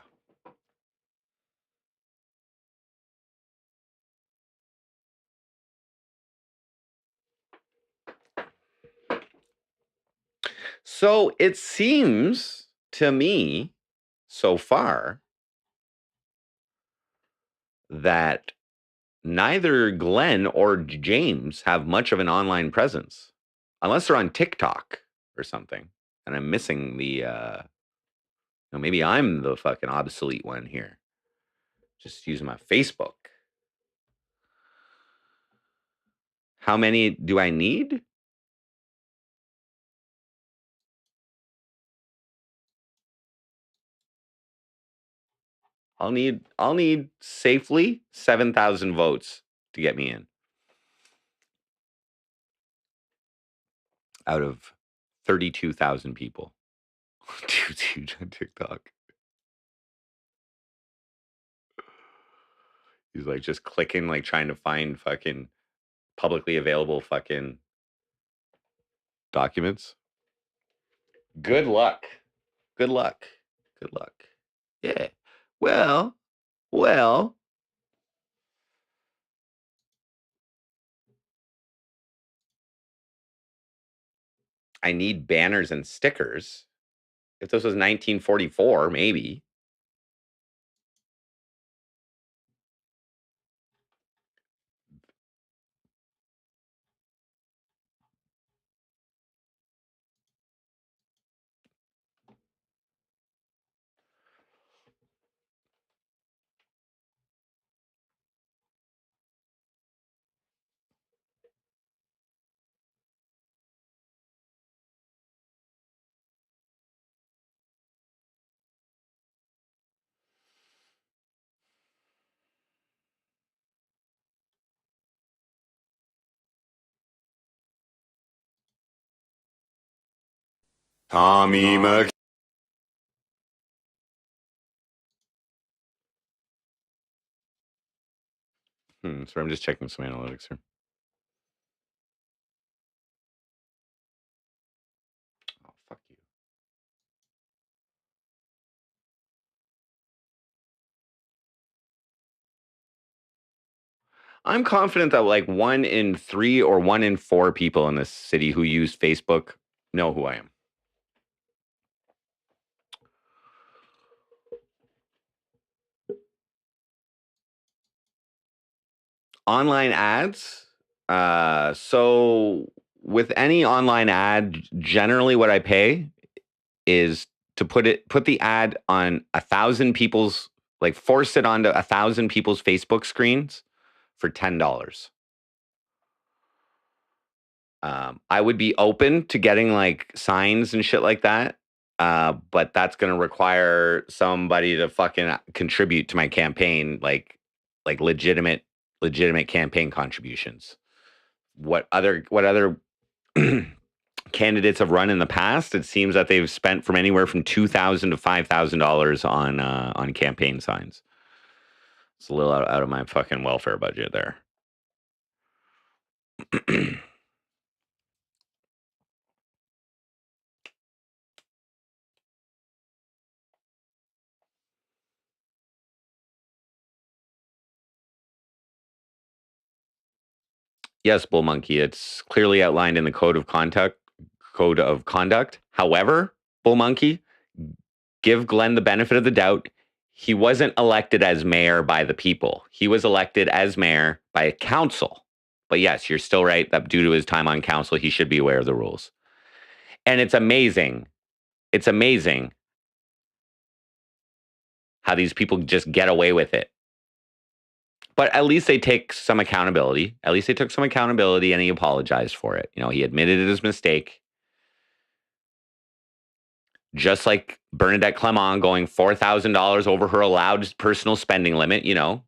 So it seems to me so far that neither Glenn or James have much of an online presence, unless they're on TikTok or something. And I'm missing the, maybe I'm the fucking obsolete one here. Just using my Facebook. How many do I need? I'll need safely 7,000 votes to get me in. Out of 32,000 people. Dude's huge on TikTok. He's like just clicking, like trying to find fucking publicly available fucking documents. Good luck. Good luck. Good luck. Yeah. Well. I need banners and stickers. If this was 1944, maybe. Tommy Mc. Sorry, I'm just checking some analytics here. Oh, fuck you. I'm confident that like 1 in 3 or 1 in 4 people in this city who use Facebook know who I am. Online ads. So with any online ad, generally what I pay is to put the ad on 1,000 people's, like force it onto 1,000 people's Facebook screens for $10. I would be open to getting like signs and shit like that. But that's going to require somebody to fucking contribute to my campaign, like legitimate campaign contributions. What other candidates have run in the past? It seems that they've spent from anywhere from $2,000 to $5,000 on campaign signs. It's a little out of my fucking welfare budget there. Yes, Bull Monkey. It's clearly outlined in the code of conduct. However, Bull Monkey, give Glenn the benefit of the doubt. He wasn't elected as mayor by the people. He was elected as mayor by council. But yes, you're still right that due to his time on council, he should be aware of the rules. And it's amazing. It's amazing how these people just get away with it. But at least they take some accountability. At least they took some accountability and he apologized for it. You know, he admitted his mistake. Just like Bernadette Clement going $4,000 over her allowed personal spending limit, you know,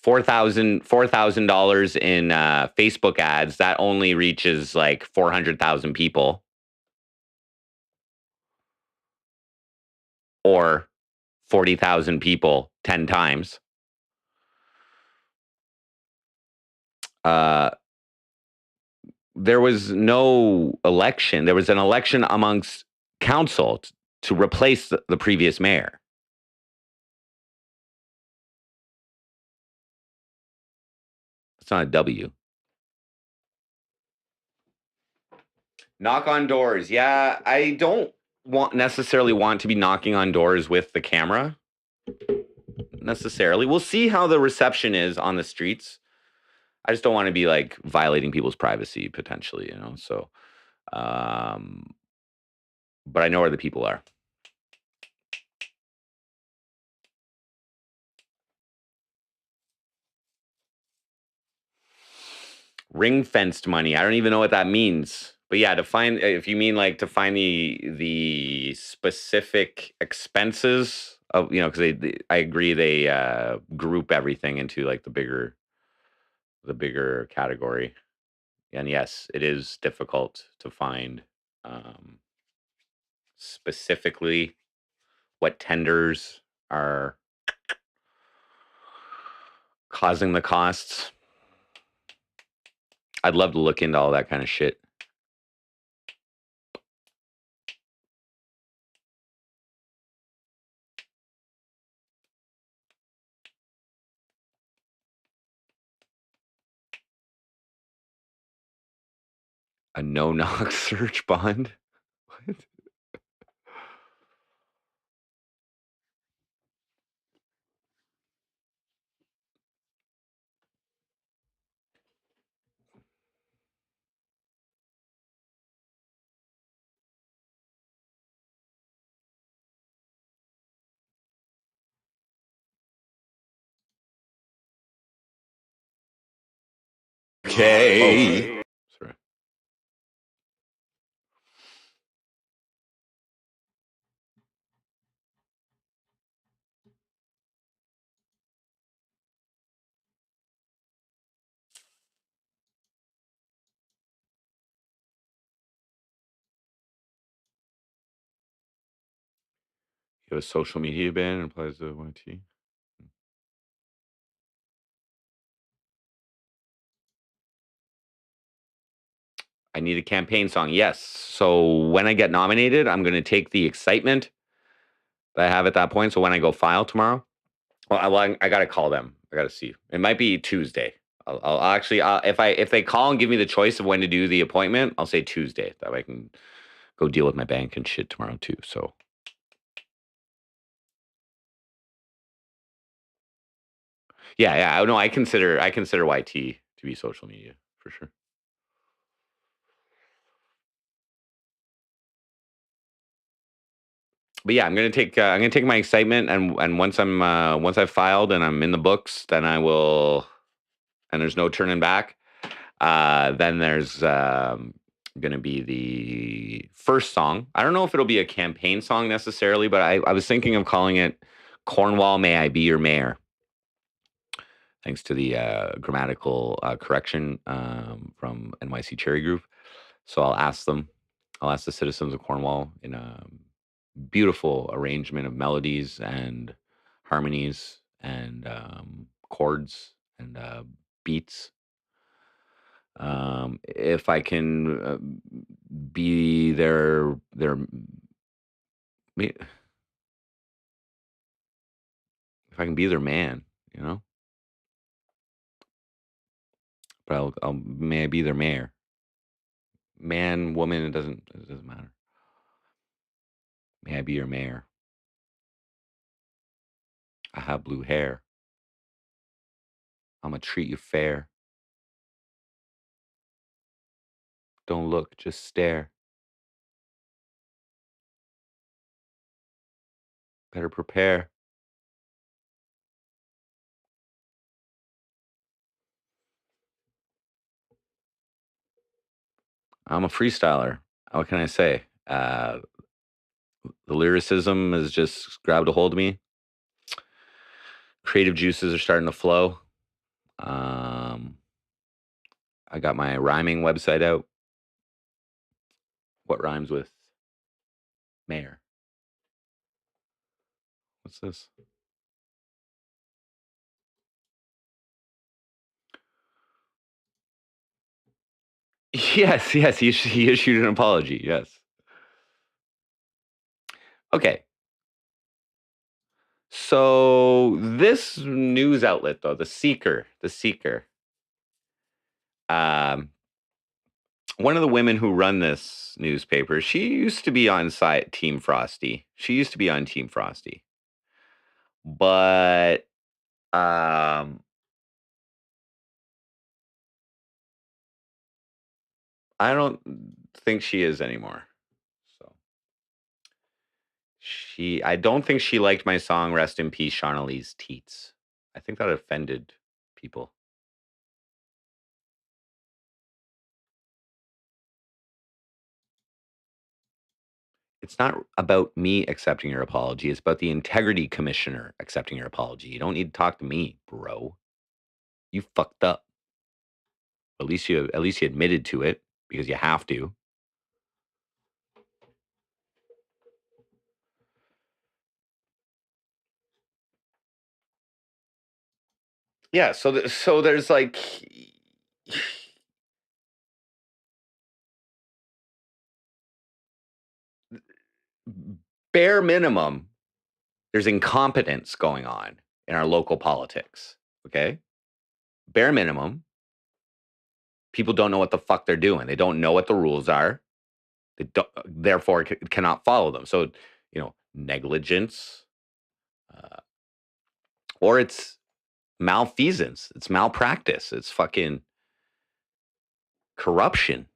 $4,000 in Facebook ads, that only reaches like 400,000 people. Or 40,000 people 10 times. There was no election. There was an election amongst council to replace the previous mayor. It's not a W. Knock on doors. Yeah, I don't necessarily want to be knocking on doors with the camera. Necessarily. We'll see how the reception is on the streets. I just don't want to be like violating people's privacy potentially, you know. So, but I know where the people are. Ring fenced money. I don't even know what that means. But yeah, to find, if you mean like to find the specific expenses of, you know, because I agree they group everything into like the bigger category. And yes, it is difficult to find specifically what tenders are causing the costs. I'd love to look into all that kind of shit. A no-knock search bond? What? Okay. Sorry. You have a social media ban applies to YT. I need a campaign song. Yes. So when I get nominated, I'm going to take the excitement that I have at that point. So when I go file tomorrow, I got to call them. I got to see. It might be Tuesday. I'll actually, if they call and give me the choice of when to do the appointment, I'll say Tuesday. That way I can go deal with my bank and shit tomorrow too. So yeah. No, I consider YT to be social media for sure. But yeah, I'm gonna take my excitement, and once I've filed and I'm in the books, then I will, and there's no turning back. Then there's gonna be the first song. I don't know if it'll be a campaign song necessarily, but I was thinking of calling it "Cornwall, May I Be Your Mayor." Thanks to the grammatical correction from NYC Cherry Groove. So I'll ask the citizens of Cornwall in a beautiful arrangement of melodies and harmonies and chords and beats. If I can be if I can be their man, you know, but may I be their mayor, man, woman, it doesn't matter. May I be your mayor? I have blue hair. I'ma treat you fair. Don't look, just stare. Better prepare. I'm a freestyler. What can I say? The lyricism has just grabbed a hold of me. Creative juices are starting to flow. I got my rhyming website out. What rhymes with mayor? What's this? Yes, he issued an apology. Yes. Okay. So this news outlet, though, the Seeker, um, one of the women who run this newspaper, she used to be on site Team Frosty. She used to be on Team Frosty, but I don't think she is anymore. So I don't think she liked my song "Rest in Peace, Shauna Lee's Teats." I think that offended people. It's not about me accepting your apology. It's about the integrity commissioner accepting your apology. You don't need to talk to me, bro. You fucked up. At least you admitted to it because you have to. Yeah, so there's like bare minimum, there's incompetence going on in our local politics. Okay? Bare minimum, people don't know what the fuck they're doing. They don't know what the rules are. They don't, therefore cannot follow them. So, negligence, or it's malfeasance, it's malpractice, it's fucking corruption.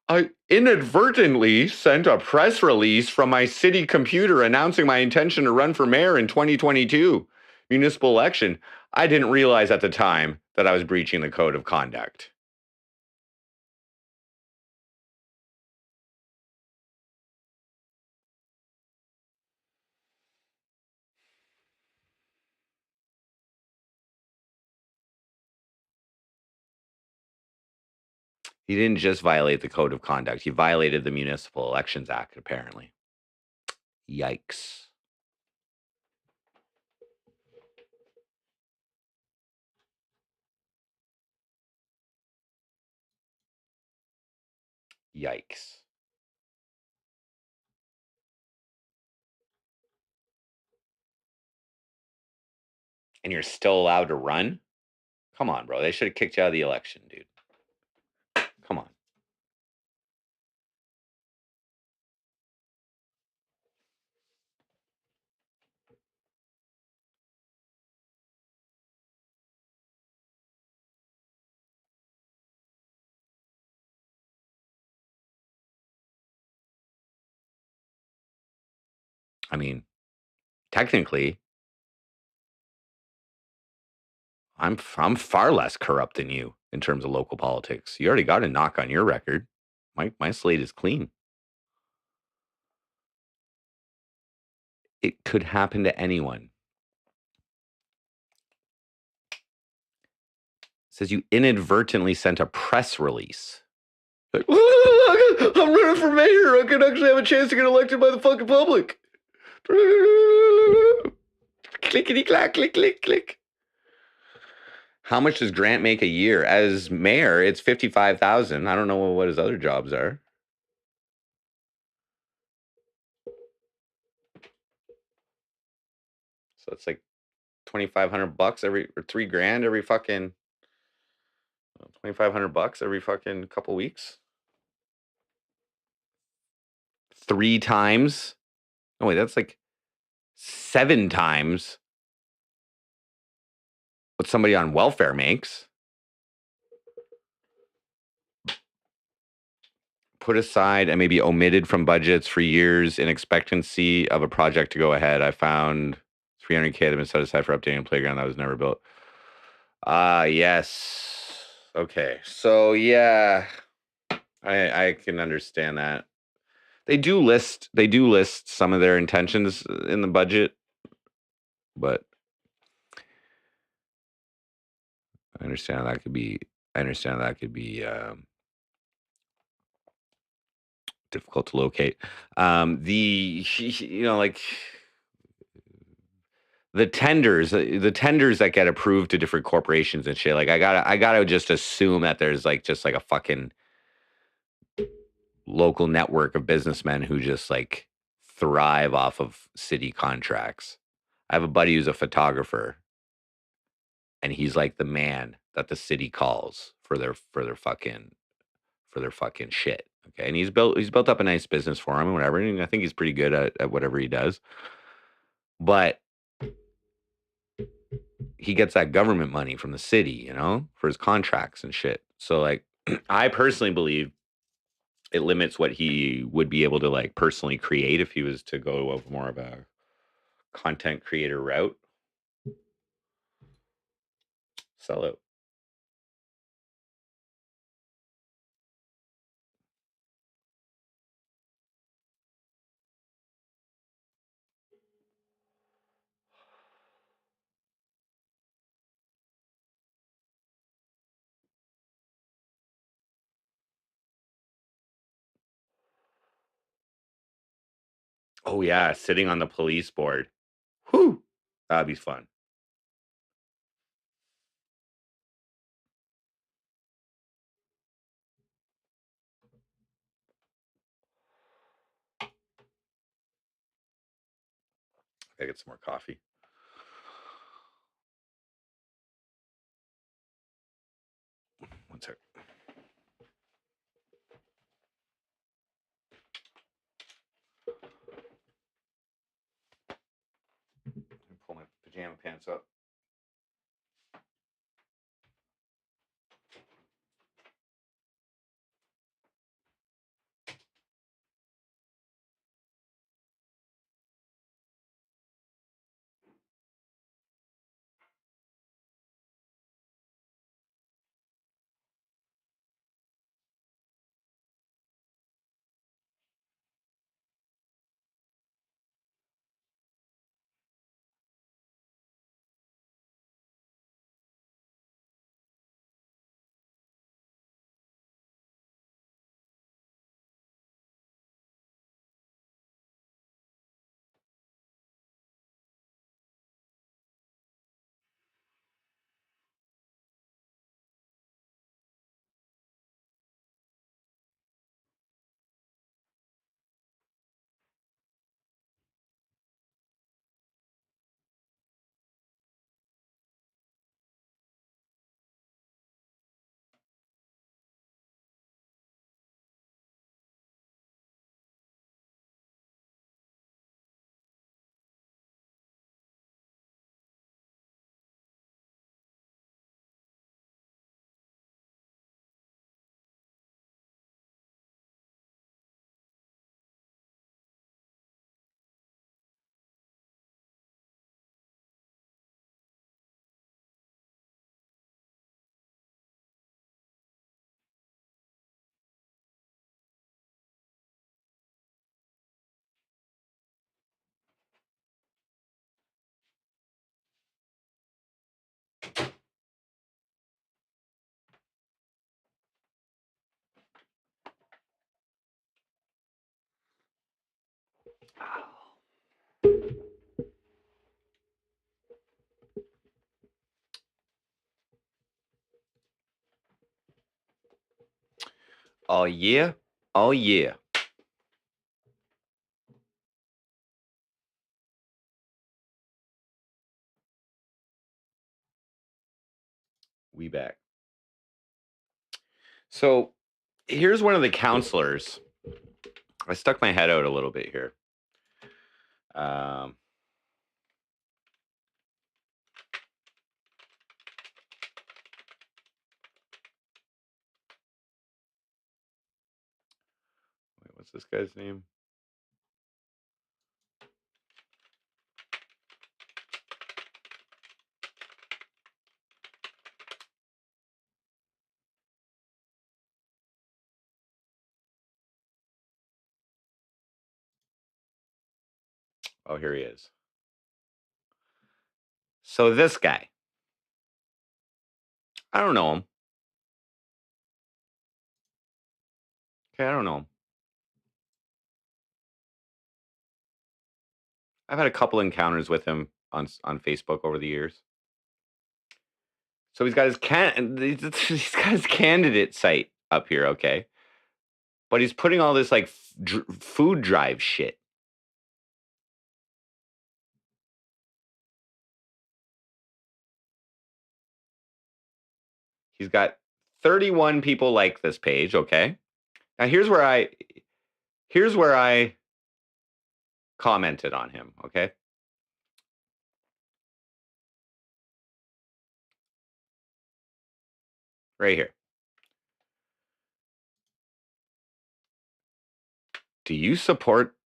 I inadvertently sent a press release from my city computer announcing my intention to run for mayor in 2022 municipal election. I didn't realize at the time that I was breaching the code of conduct. He didn't just violate the code of conduct. He violated the Municipal Elections Act, apparently. Yikes. Yikes. And you're still allowed to run? Come on, bro. They should have kicked you out of the election, dude. Come on. I mean, technically, I'm far less corrupt than you in terms of local politics. You already got a knock on your record. My slate is clean. It could happen to anyone. It says you inadvertently sent a press release. Like, I'm running for mayor. I could actually have a chance to get elected by the fucking public. Clickety clack, click, click, click. How much does Grant make a year? As mayor, it's $55,000. I don't know what his other jobs are. So it's like $2,500 every, or $3,000 every fucking, $2,500 every fucking couple weeks. 3 times. Oh wait, that's like 7 times what somebody on welfare makes. Put aside and maybe omitted from budgets for years in expectancy of a project to go ahead. I found $300K that had been set aside for updating a playground that was never built. Yes. Okay. So yeah, I can understand that. They do list some of their intentions in the budget, but I understand that could be difficult to locate. Like the tenders that get approved to different corporations and shit. Like I gotta just assume that there's like just like a fucking local network of businessmen who just like thrive off of city contracts. I have a buddy who's a photographer, and he's like the man that the city calls for their fucking shit. Okay, and he's built up a nice business for him and whatever. And I think he's pretty good at whatever he does. But he gets that government money from the city, for his contracts and shit. So like, I personally believe it limits what he would be able to like personally create if he was to go more of a content creator route. Sell out. Oh yeah, sitting on the police board. Whew, that'd be fun. I get some more coffee. One sec. Pull my pajama pants up. Oh yeah. Oh yeah. We back. So here's one of the counselors. I stuck my head out a little bit here. Wait, what's this guy's name? Oh, here he is. So this guy, I don't know him. Okay, I don't know him. I've had a couple encounters with him on Facebook over the years. So he's got his he's got his candidate site up here, okay? But he's putting all this like food drive shit. He's got 31 people like this page, okay? Now here's where I commented on him, okay? Right here. Do you support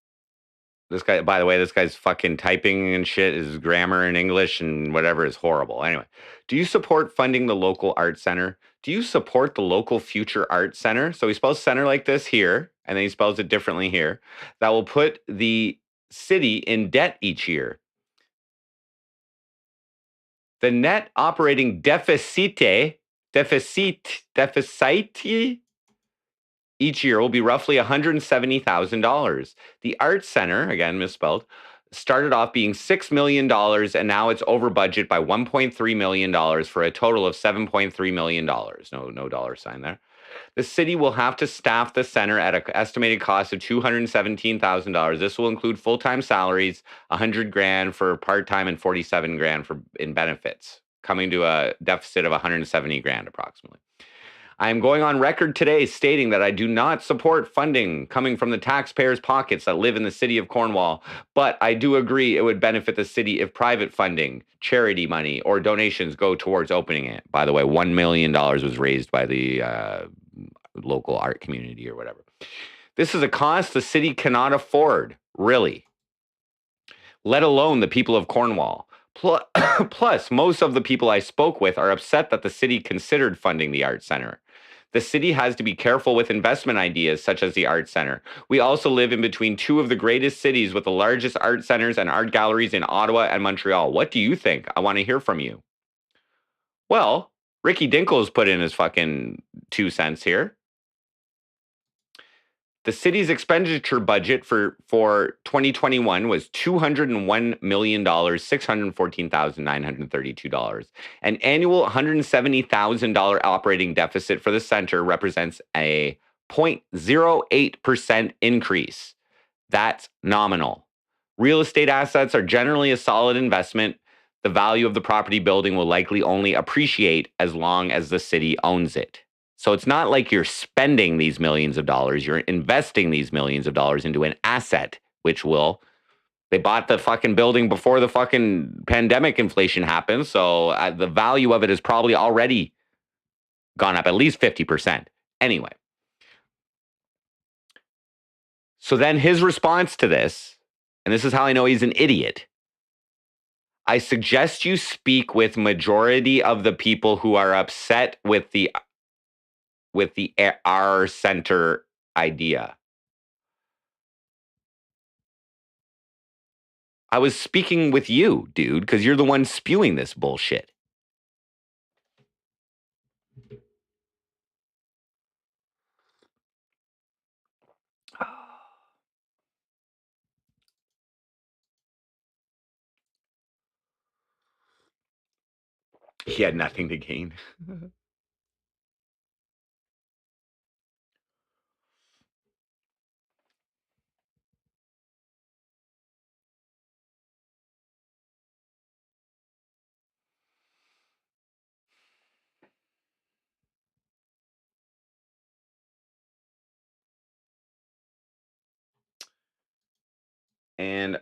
this guy? By the way, this guy's fucking typing and shit. His grammar in English and whatever is horrible. Anyway, do you support funding the local art center? Do you support the local future art center? So he spells center like this here, and then he spells it differently here. That will put the city in debt each year. The net operating deficit each year will be roughly $170,000. The Arts Center, again misspelled, started off being $6 million, and now it's over budget by $1.3 million for a total of $7.3 million. No dollar sign there. The city will have to staff the center at an estimated cost of $217,000. This will include full-time salaries, $100,000 for part-time, and $47,000 in benefits, coming to a deficit of $170,000 approximately. I am going on record today stating that I do not support funding coming from the taxpayers' pockets that live in the city of Cornwall, but I do agree it would benefit the city if private funding, charity money, or donations go towards opening it. By the way, $1 million was raised by the local art community or whatever. This is a cost the city cannot afford, really, let alone the people of Cornwall. Plus, most of the people I spoke with are upset that the city considered funding the art center. The city has to be careful with investment ideas such as the art center. We also live in between two of the greatest cities with the largest art centers and art galleries in Ottawa and Montreal. What do you think? I want to hear from you. Well, Ricky Dinkle's put in his fucking 2 cents here. The city's expenditure budget for 2021 was $201,614,932. An annual $170,000 operating deficit for the center represents a 0.08% increase. That's nominal. Real estate assets are generally a solid investment. The value of the property building will likely only appreciate as long as the city owns it. So it's not like you're spending these millions of dollars. You're investing these millions of dollars into an asset, which will. They bought the fucking building before the fucking pandemic inflation happened. So the value of it has probably already gone up at least 50%. Anyway. So then his response to this, and this is how I know he's an idiot. I suggest you speak with majority of the people who are upset with the R center idea. I was speaking with you, dude, because you're the one spewing this bullshit. He had nothing to gain. And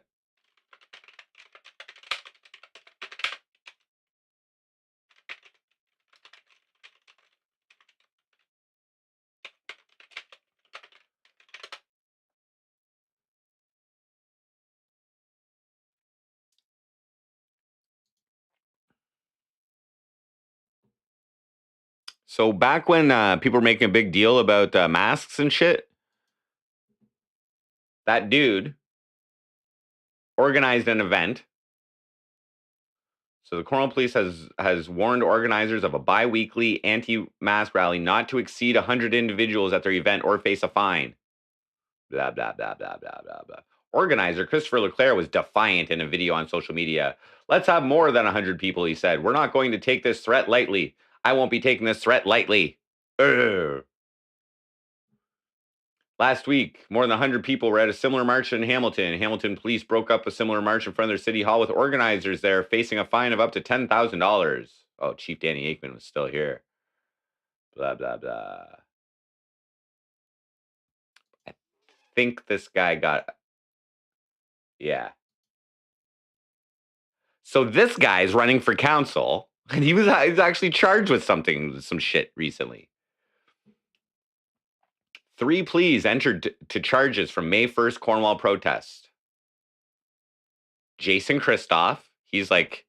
so back when people were making a big deal about masks and shit, that dude organized an event. So the Cornwall Police has warned organizers of a bi-weekly anti-mask rally not to exceed 100 individuals at their event or face a fine. Blah, blah, blah, blah, blah, blah, blah. Organizer Christopher Leclerc was defiant in a video on social media. Let's have more than 100 people, he said. We're not going to take this threat lightly. I won't be taking this threat lightly. Urgh. Last week, more than 100 people were at a similar march in Hamilton. Hamilton police broke up a similar march in front of their city hall with organizers there facing a fine of up to $10,000. Oh, Chief Danny Aikman was still here. Blah, blah, blah. I think this guy got... Yeah. So this guy's running for council, and he's actually charged with some shit recently. 3 pleas entered to charges from May 1st Cornwall protest. Jason Christoff, he's like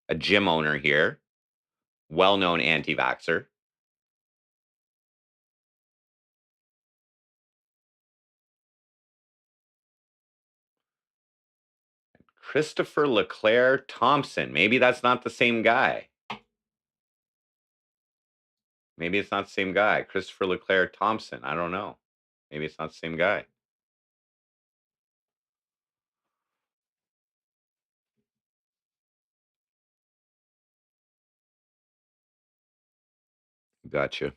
a gym owner here, well-known anti-vaxxer. Christopher Leclerc Thompson. Maybe that's not the same guy. Maybe it's not the same guy. Christopher Leclerc Thompson. I don't know. Maybe it's not the same guy. Gotcha.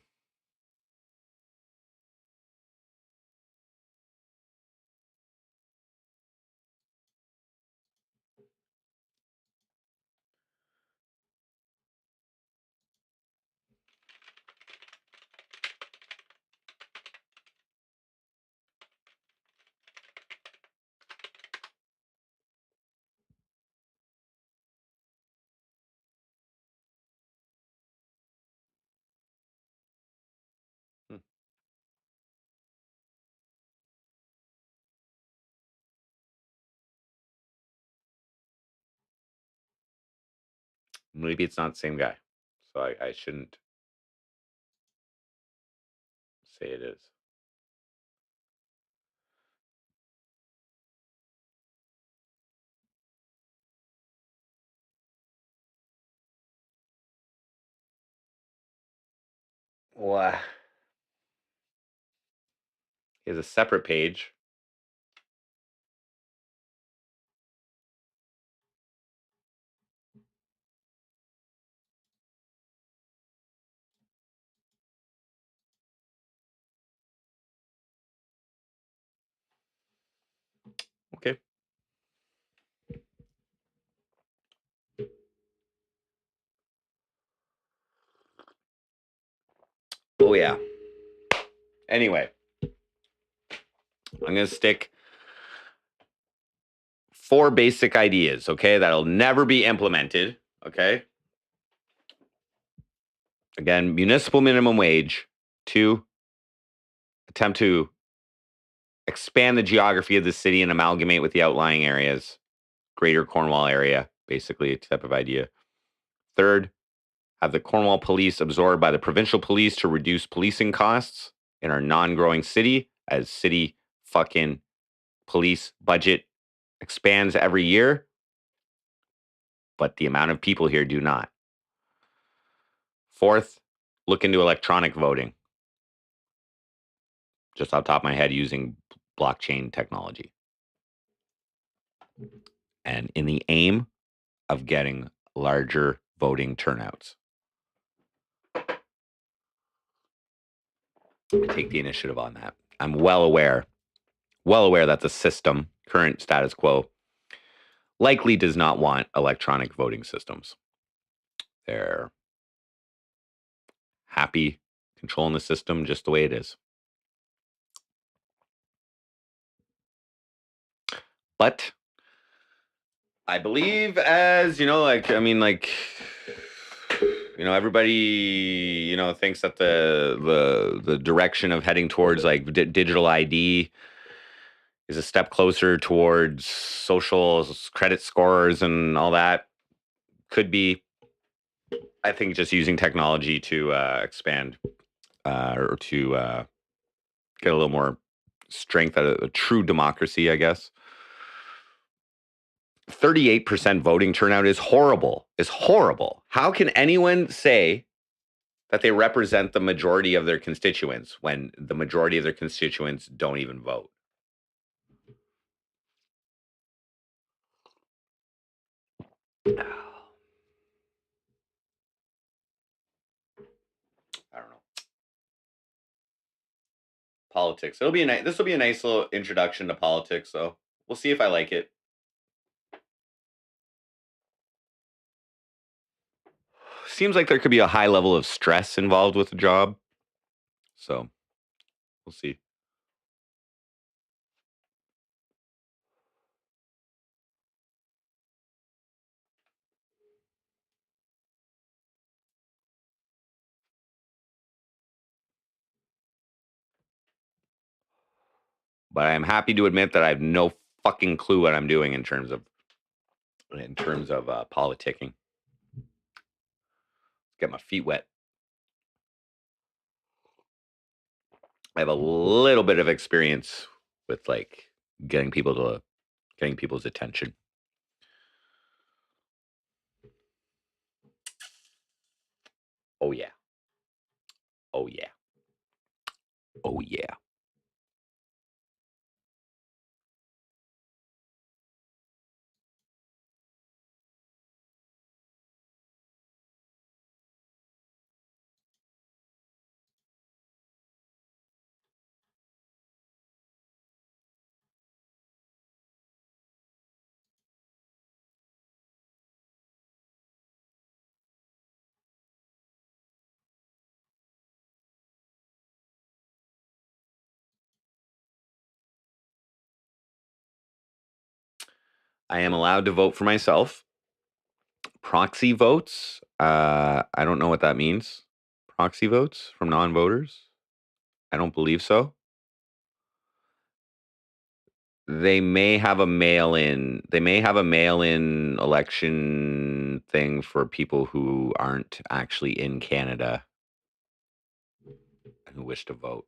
Maybe it's not the same guy. So I shouldn't say it is. Wow. He has a separate page. Okay. Oh, yeah. Anyway, I'm going to stick 4 basic ideas, okay, that'll never be implemented, okay? Again, municipal minimum wage. 2, attempt to expand the geography of the city and amalgamate with the outlying areas. Greater Cornwall area, basically, a type of idea. 3rd, have the Cornwall police absorbed by the provincial police to reduce policing costs in our non-growing city as city fucking police budget expands every year, but the amount of people here do not. 4th, look into electronic voting. Just off the top of my head, using blockchain technology. And in the aim of getting larger voting turnouts. take the initiative on that. I'm well aware that the system, current status quo, likely does not want electronic voting systems. They're happy controlling the system just the way it is. But I believe, as everybody, thinks that the direction of heading towards digital ID is a step closer towards social credit scores and all that. Could be, I think, just using technology to expand or to get a little more strength out of a true democracy, I guess. 38% voting turnout is horrible. How can anyone say that they represent the majority of their constituents when the majority of their constituents don't even vote? I don't know. Politics. This will be a nice little introduction to politics, so we'll see if I like it. Seems like there could be a high level of stress involved with the job. So we'll see. But I'm happy to admit that I have no fucking clue what I'm doing in terms of politicking. Get my feet wet. I have a little bit of experience with getting people's attention. Oh yeah. Oh yeah. Oh yeah. I am allowed to vote for myself. Proxy votes, I don't know what that means. Proxy votes from non-voters? I don't believe so. They may have a mail-in election thing for people who aren't actually in Canada and who wish to vote.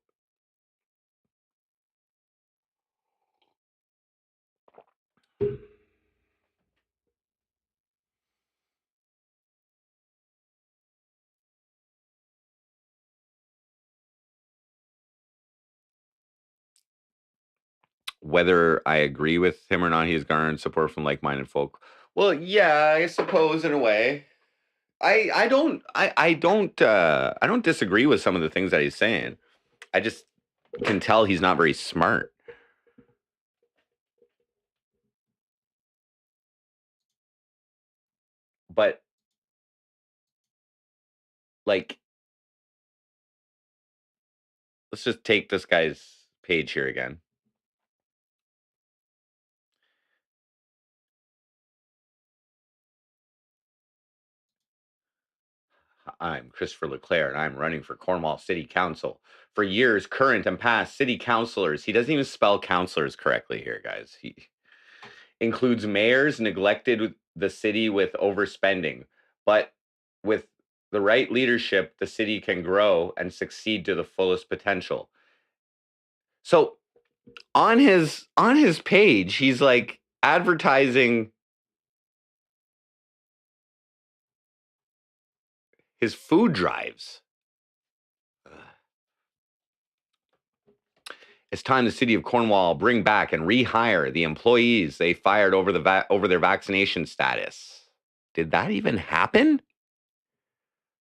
Whether I agree with him or not, he's garnered support from like-minded folk. Well, yeah, I suppose in a way. I don't disagree with some of the things that he's saying. I just can tell he's not very smart. But let's just take this guy's page here again. I'm Christopher Leclerc, and I'm running for Cornwall City Council. For years, current and past city councilors, he doesn't even spell councilors correctly here, guys. He includes mayors neglected the city with overspending. But with the right leadership, the city can grow and succeed to the fullest potential. So on his page, he's advertising his food drives. It's time the city of Cornwall bring back and rehire the employees they fired over their vaccination status. Did that even happen?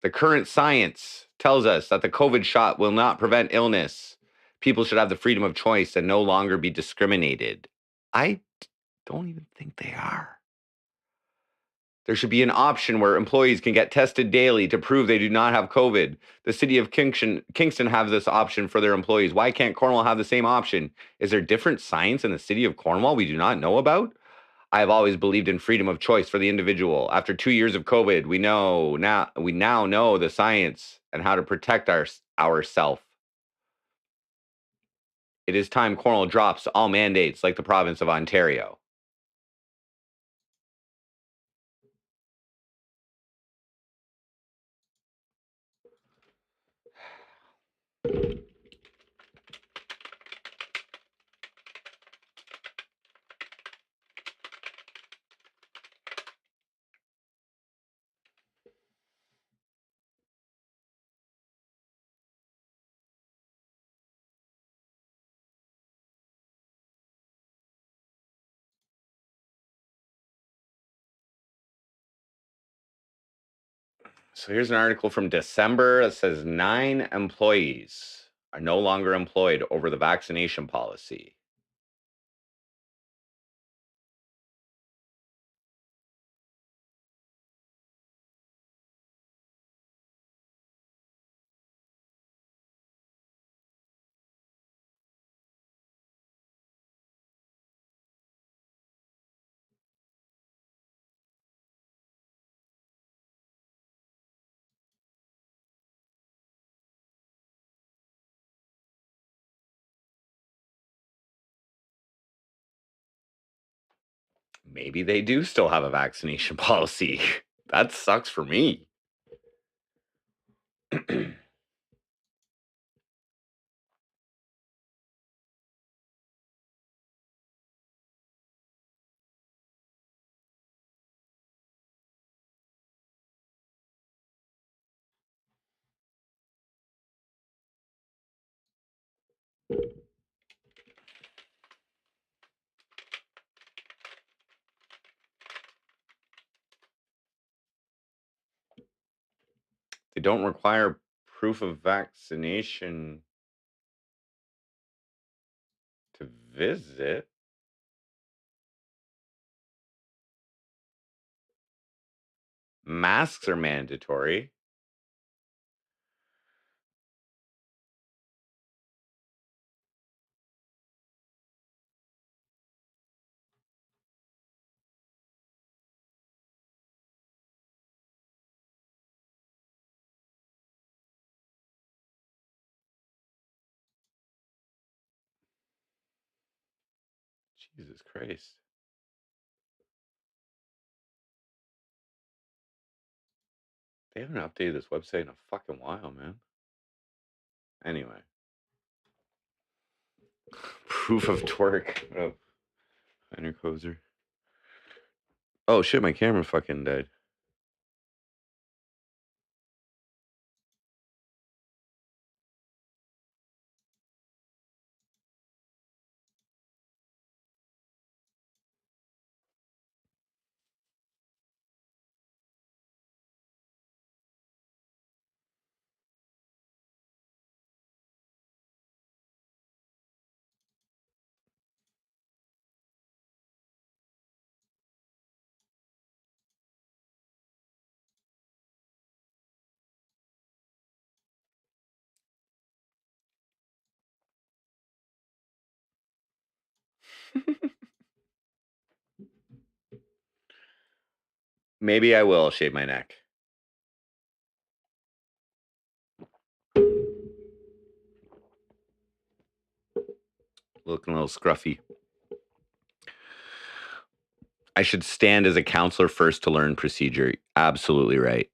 The current science tells us that the COVID shot will not prevent illness. People should have the freedom of choice and no longer be discriminated. I don't even think they are. There should be an option where employees can get tested daily to prove they do not have COVID. The city of Kingston have this option for their employees. Why can't Cornwall have the same option? Is there different science in the city of Cornwall we do not know about? I have always believed in freedom of choice for the individual. After 2 years of COVID, we now know the science and how to protect ourself. It is time Cornwall drops all mandates like the province of Ontario. So here's an article from December that says 9 employees are no longer employed over the vaccination policy. Maybe they do still have a vaccination policy. That sucks for me. They don't require proof of vaccination to visit. Masks are mandatory. Jesus Christ. They haven't updated this website in a fucking while, man. Anyway. Proof of twerk. Oh. Intercoser. Oh shit, my camera fucking died. Maybe I will shave my neck. Looking a little scruffy. I should stand as a counselor first to learn procedure. Absolutely right.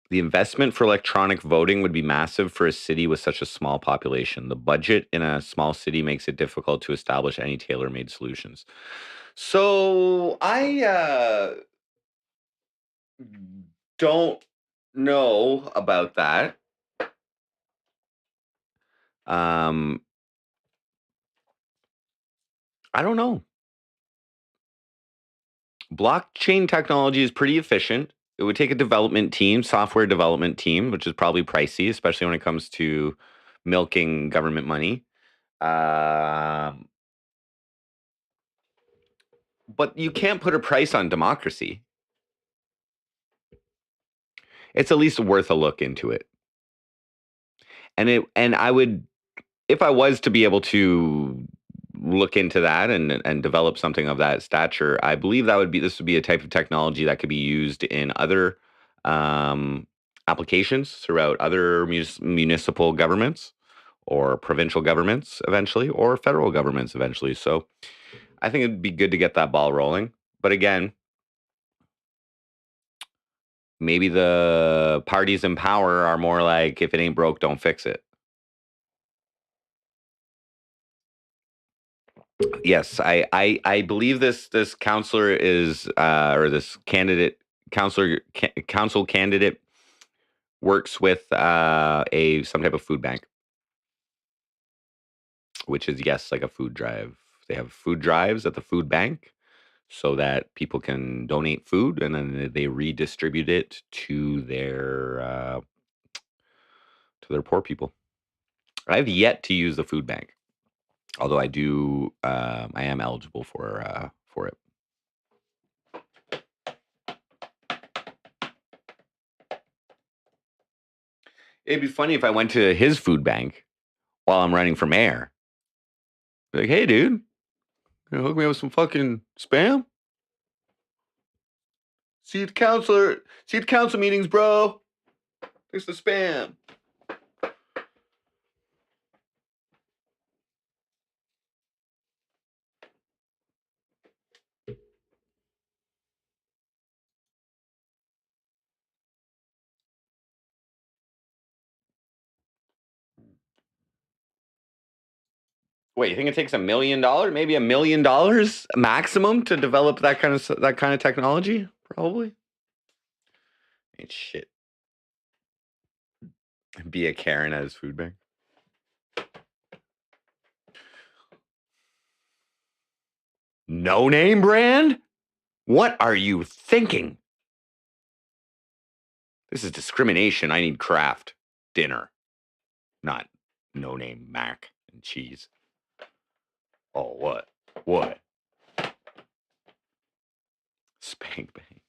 The investment for electronic voting would be massive for a city with such a small population. The budget in a small city makes it difficult to establish any tailor-made solutions. So I don't know about that. I don't know. Blockchain technology is pretty efficient. It would take a development team, software development team, which is probably pricey, especially when it comes to milking government money. But you can't put a price on democracy. It's at least worth a look into it. And I would, if I was to be able to look into that and develop something of that stature, I believe this would be a type of technology that could be used in other applications throughout other municipal governments or provincial governments eventually, or federal governments eventually. So I think it'd be good to get that ball rolling. But again, maybe the parties in power are more like, if it ain't broke, don't fix it. Yes, I believe this counselor is or this council candidate works with some type of food bank, which is, yes, like a food drive. They have food drives at the food bank so that people can donate food and then they redistribute it to their poor people. I've yet to use the food bank, although I am eligible for it. It'd be funny if I went to his food bank while I'm running for mayor. Be like, hey, dude, you hook me up with some fucking spam? See you at council meetings, bro. Thanks for spam. Wait, you think it takes $1 million, maybe $1 million maximum to develop that kind of technology? Probably. Ain't shit. Be a Karen at his food bank. No name brand? What are you thinking? This is discrimination. I need Kraft dinner, not no name mac and cheese. Oh, what? What? Spank bank.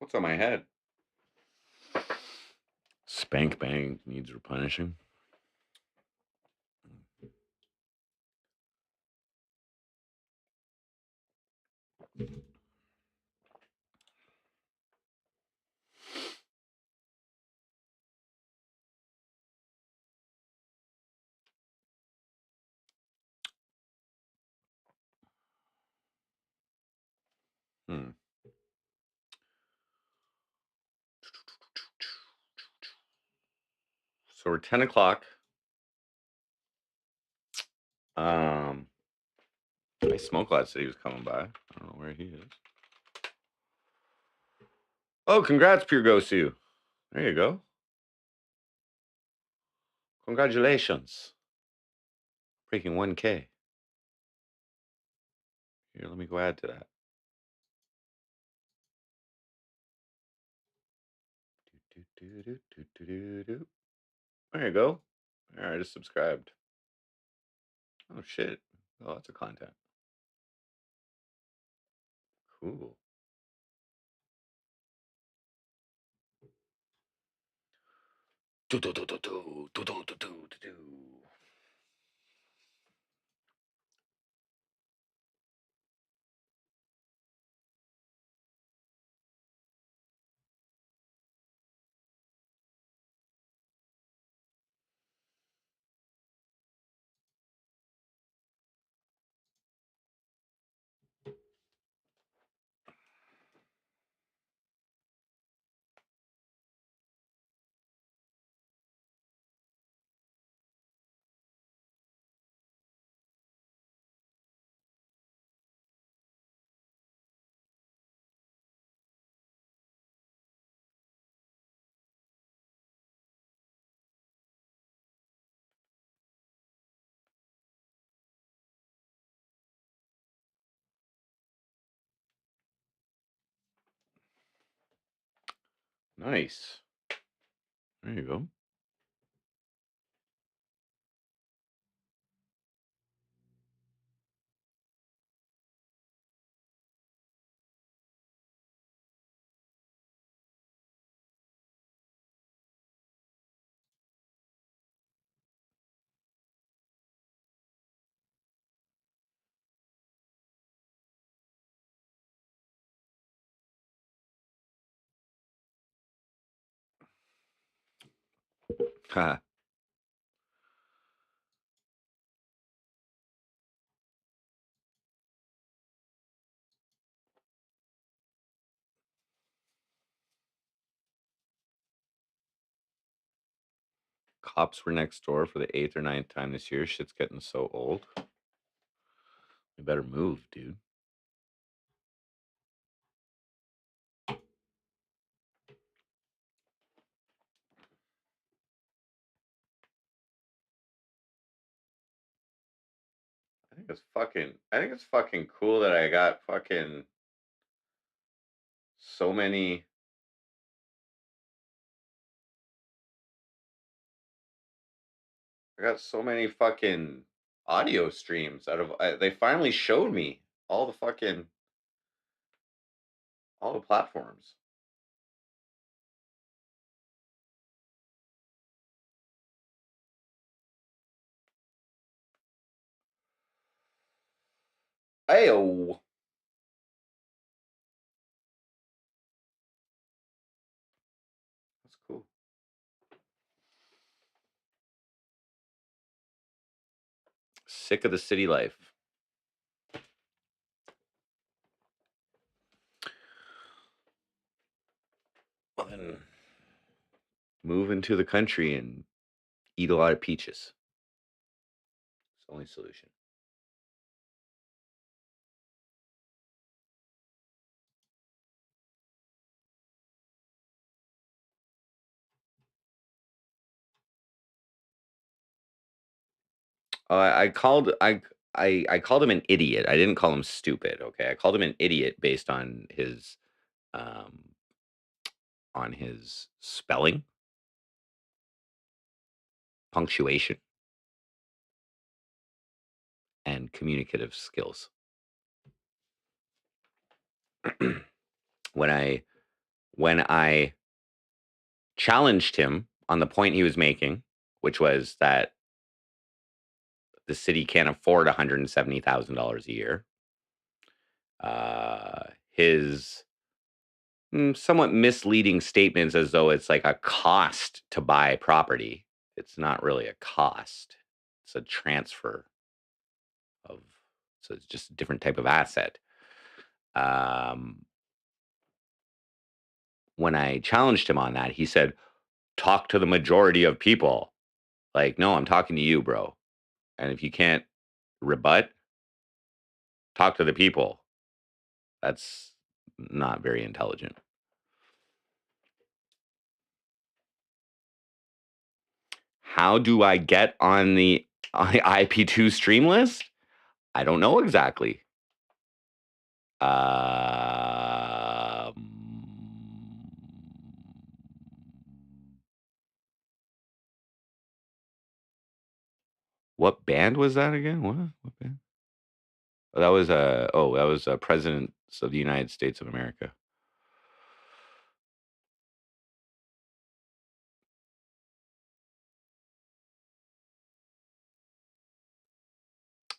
What's on my head? Spank bank needs replenishing. So we're 10 o'clock. My smoke lad said he was coming by. I don't know where he is. Oh, congrats, Pure Gosu. There you go. Congratulations. Breaking 1K. Here, let me go add to that. There you go. All right, I just subscribed. Oh, shit. Oh, lots of content. Cool. Nice. There you go. Ha. Cops were next door for the 8th or 9th time this year. Shit's getting so old. You better move, dude. I think it's fucking cool that I got fucking so many. I got so many fucking audio streams out of. They finally showed me all the platforms. Ayo. That's cool. Sick of the city life. Well, then move into the country and eat a lot of peaches. It's the only solution. I called I called him an idiot. I didn't call him stupid. Okay, I called him an idiot based um, on his spelling, punctuation, and communicative skills. when I challenged him on the point he was making, which was that the city can't afford $170,000 a year, his somewhat misleading statements as though it's like a cost to buy property. It's not really a cost. It's a transfer of, so it's just a different type of asset. When I challenged him on that, he said, talk to the majority of people. Like, no, I'm talking to you, bro. And if you can't rebut, talk to the people. That's not very intelligent. How do I get on the IP2 stream list? I don't know exactly. What band was that again? What band? Oh, that was Presidents of the United States of America.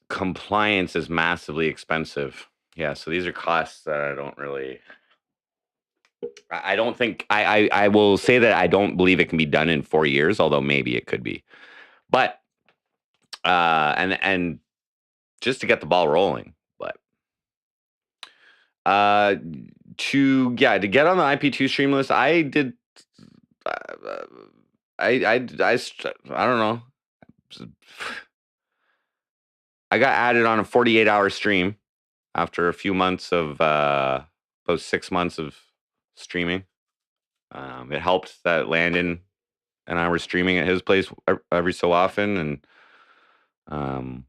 Compliance is massively expensive. Yeah, so these are costs that I don't really. I don't think I will say that I don't believe it can be done in 4 years, although maybe it could be. But and just to get the ball rolling, but to get on the IP2 stream list, I did. I don't know. I got added on a 48-hour stream after a few months of about 6 months of streaming. It helped that Landon and I were streaming at his place every so often, and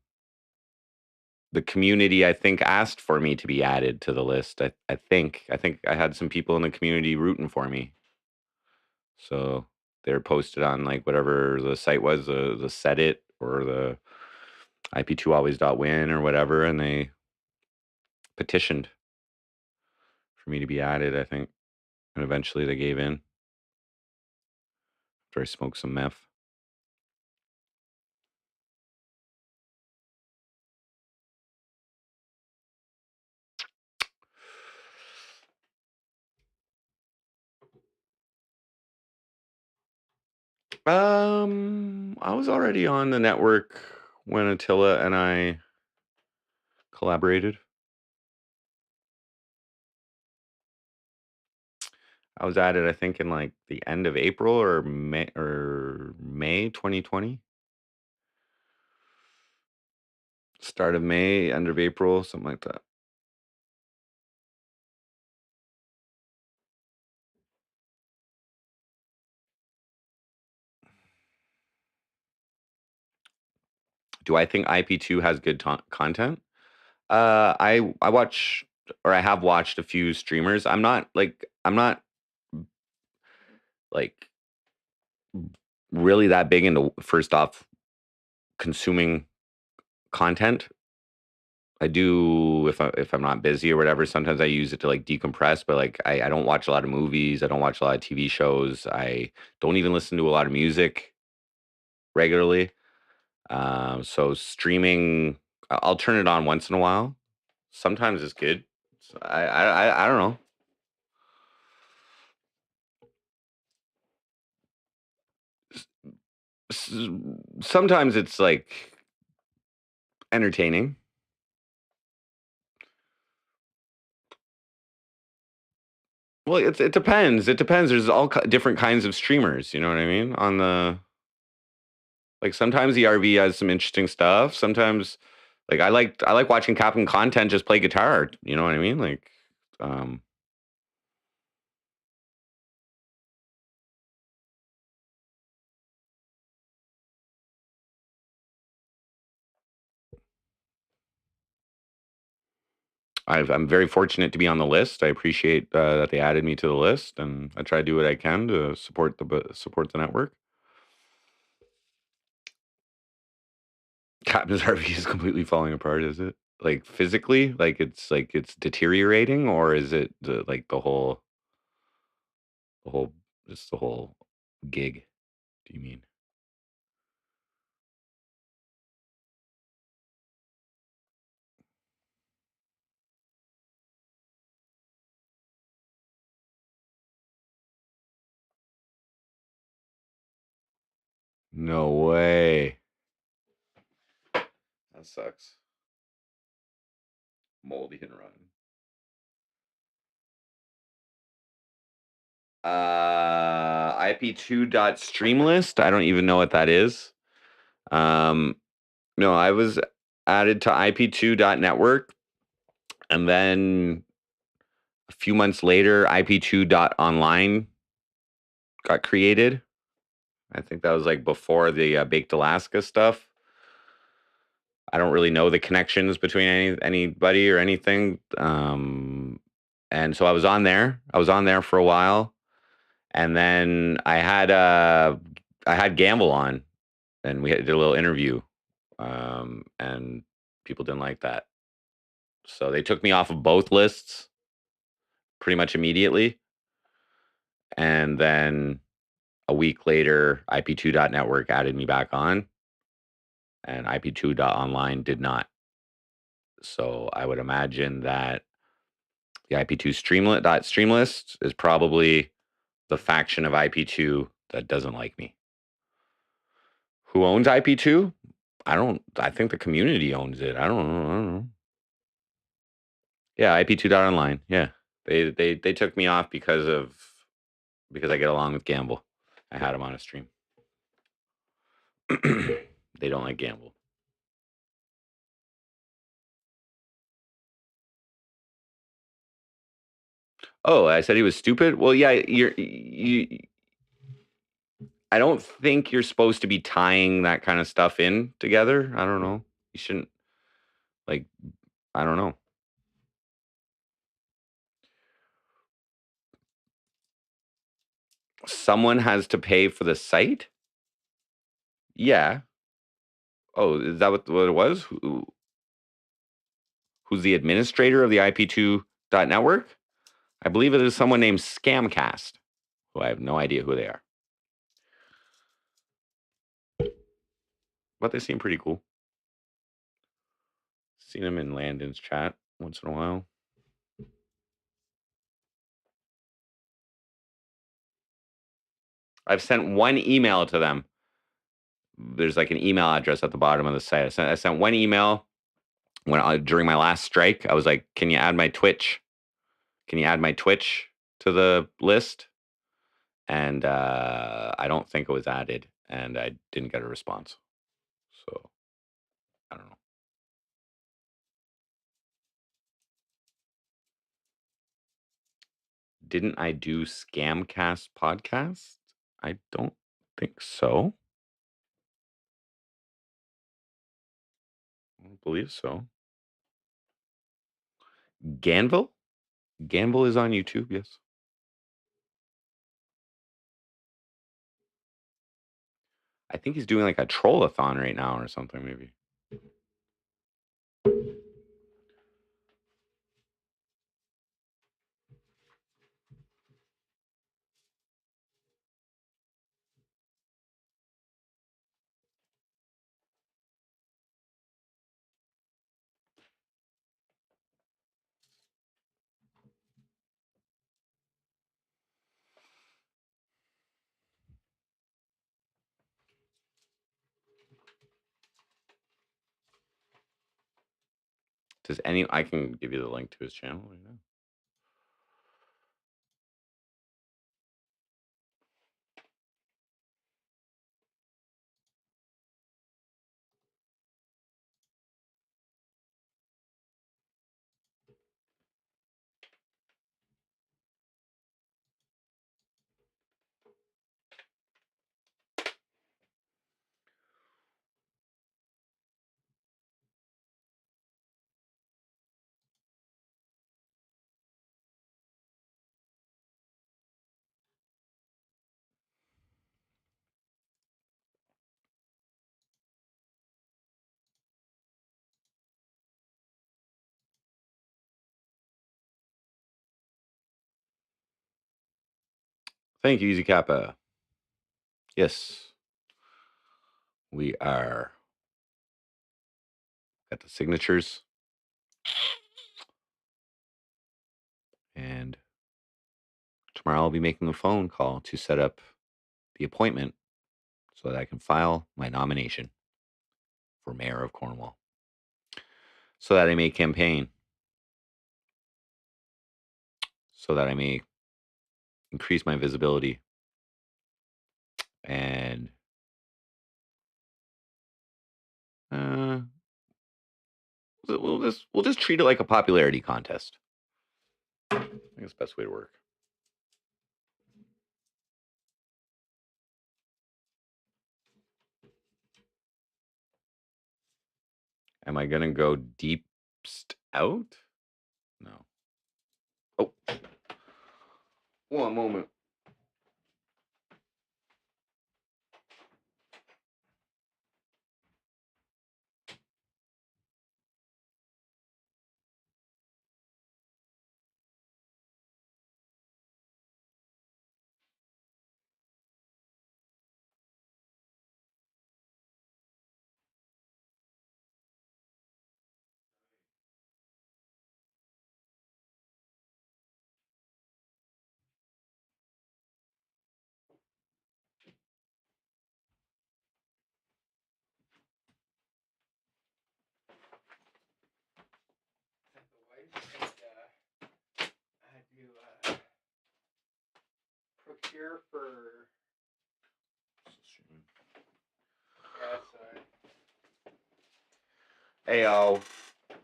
the community, I think, asked for me to be added to the list. I think I had some people in the community rooting for me. So they're posted on like whatever the site was, the set it or the IP2always.win or whatever, and they petitioned for me to be added, I think. And eventually they gave in after I smoked some meth. I was already on the network when Attila and I collaborated. I was added, I think, in like the end of April or May 2020. Start of May, end of April, something like that. Do I think IP2 has good content? I watch, or I have watched a few streamers. I'm not like really that big into, first off, consuming content. I do if I'm not busy or whatever. Sometimes I use it to like decompress, but like I don't watch a lot of movies. I don't watch a lot of TV shows. I don't even listen to a lot of music regularly. So streaming, I'll turn it on once in a while. Sometimes it's good. So I don't know. Sometimes it's like entertaining. Well, it depends. It depends. There's all different kinds of streamers. You know what I mean? On the like, sometimes the RV has some interesting stuff. Sometimes, like, I like watching Captain Content just play guitar. You know what I mean? Like, um, I'm very fortunate to be on the list. I appreciate that they added me to the list, and I try to do what I can to support the network. Captain's RV is completely falling apart. Is it like physically? Like it's deteriorating, or is it like the whole just the whole gig? Do you mean? No way. That sucks. Moldy and rotten. IP2.streamlist. I don't even know what that is. No, I was added to IP2.network, and then a few months later, IP2.online got created. I think that was like before the Baked Alaska stuff. I don't really know the connections between anybody or anything. And so I was on there. I was on there for a while, and then I had Gamble on, and we did a little interview, and people didn't like that, so they took me off of both lists pretty much immediately. And then a week later, IP2.network added me back on, and IP2.online did not. So I would imagine that the IP2 streamlist is probably the faction of IP2 that doesn't like me. Who owns IP2? I think the community owns it. I don't know. Yeah, IP2.online. Yeah. They took me off because I get along with Gamble. I had him on a stream. They don't like Gamble. Oh, I said he was stupid? Well, yeah, I don't think you're supposed to be tying that kind of stuff in together. I don't know. You shouldn't, like, I don't know. someone has to pay for the site? Yeah. Oh, is that what it was? Who's the administrator of the IP2.network? I believe it is someone named Scamcast, who I have no idea who they are. But they seem pretty cool. Seen them in Landon's chat once in a while. I've sent one email to them. There's like an email address at the bottom of the site. I sent one email during my last strike. I was like, "Can you add my Twitch? Can you add my Twitch to the list?" And I don't think it was added, and I didn't get a response. So I don't know. Didn't I do Scamcast podcast? I don't think so. I don't believe so. Ganville? Ganville is on YouTube, yes. I think he's doing like a troll-a-thon right now or something, maybe. I can give you the link to his channel right now. Thank you, Easy Kappa. Yes. We are at the signatures. And tomorrow I'll be making a phone call to set up the appointment so that I can file my nomination for mayor of Cornwall. So that I may campaign. So that I may increase my visibility. And we'll just treat it like a popularity contest. I think it's the best way to work. Am I gonna go deepst out? No. Oh, one moment. Procure for. Ayo.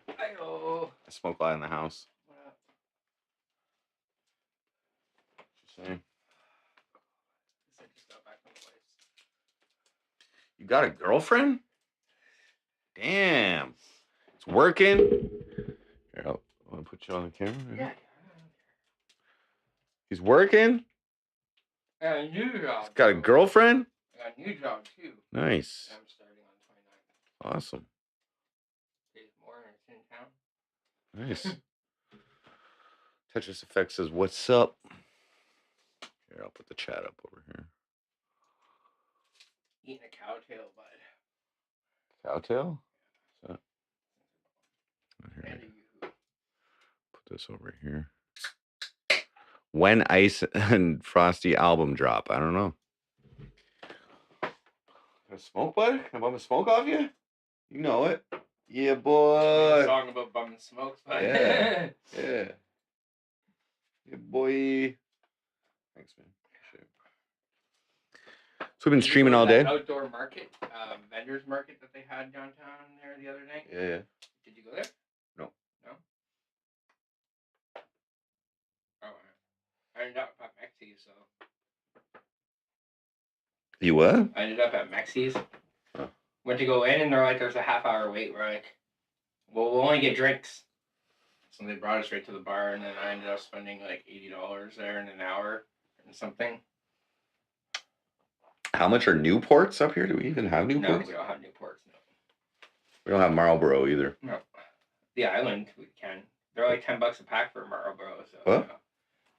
Ayo. I smoke a lot in the house. Just saying. You got a girlfriend? Damn. It's working. Here, I'll put you on the camera. Yeah. He's working? I got a new job. He's got a girlfriend? I got a new job, too. Nice. I'm starting on 29th. Awesome. Pays more and it's in town. Nice. Tetris Effect says, what's up? Here, I'll put the chat up over here. Eating a cow tail, bud. Cowtail? What's that? Here, And a yoo-hoo. put this over here. When Ice and Frosty album drop? I don't know. A smoke, bud? Can I bum a smoke off you? You know it. Yeah, boy. Song about bumming smokes, bud. Yeah. Yeah. Yeah, boy. Thanks, man. Appreciate it. So we've been streaming all day. Outdoor market, vendors market that they had downtown there the other night. Yeah. Did you go there? No. No? Oh, I ended up at Mexi's, so. You what? I ended up at Mexi's. Huh. Went to go in, and they're like, there's a half-hour wait. We're like, well, we'll only get drinks. So they brought us right to the bar, and then I ended up spending like $80 there in an hour and something. How much are Newports up here? Do we even have Newports? No, we don't have Newports, no. We don't have Marlboro either. No. The island, we can. They're like $10 a pack for Marlboro. So, What?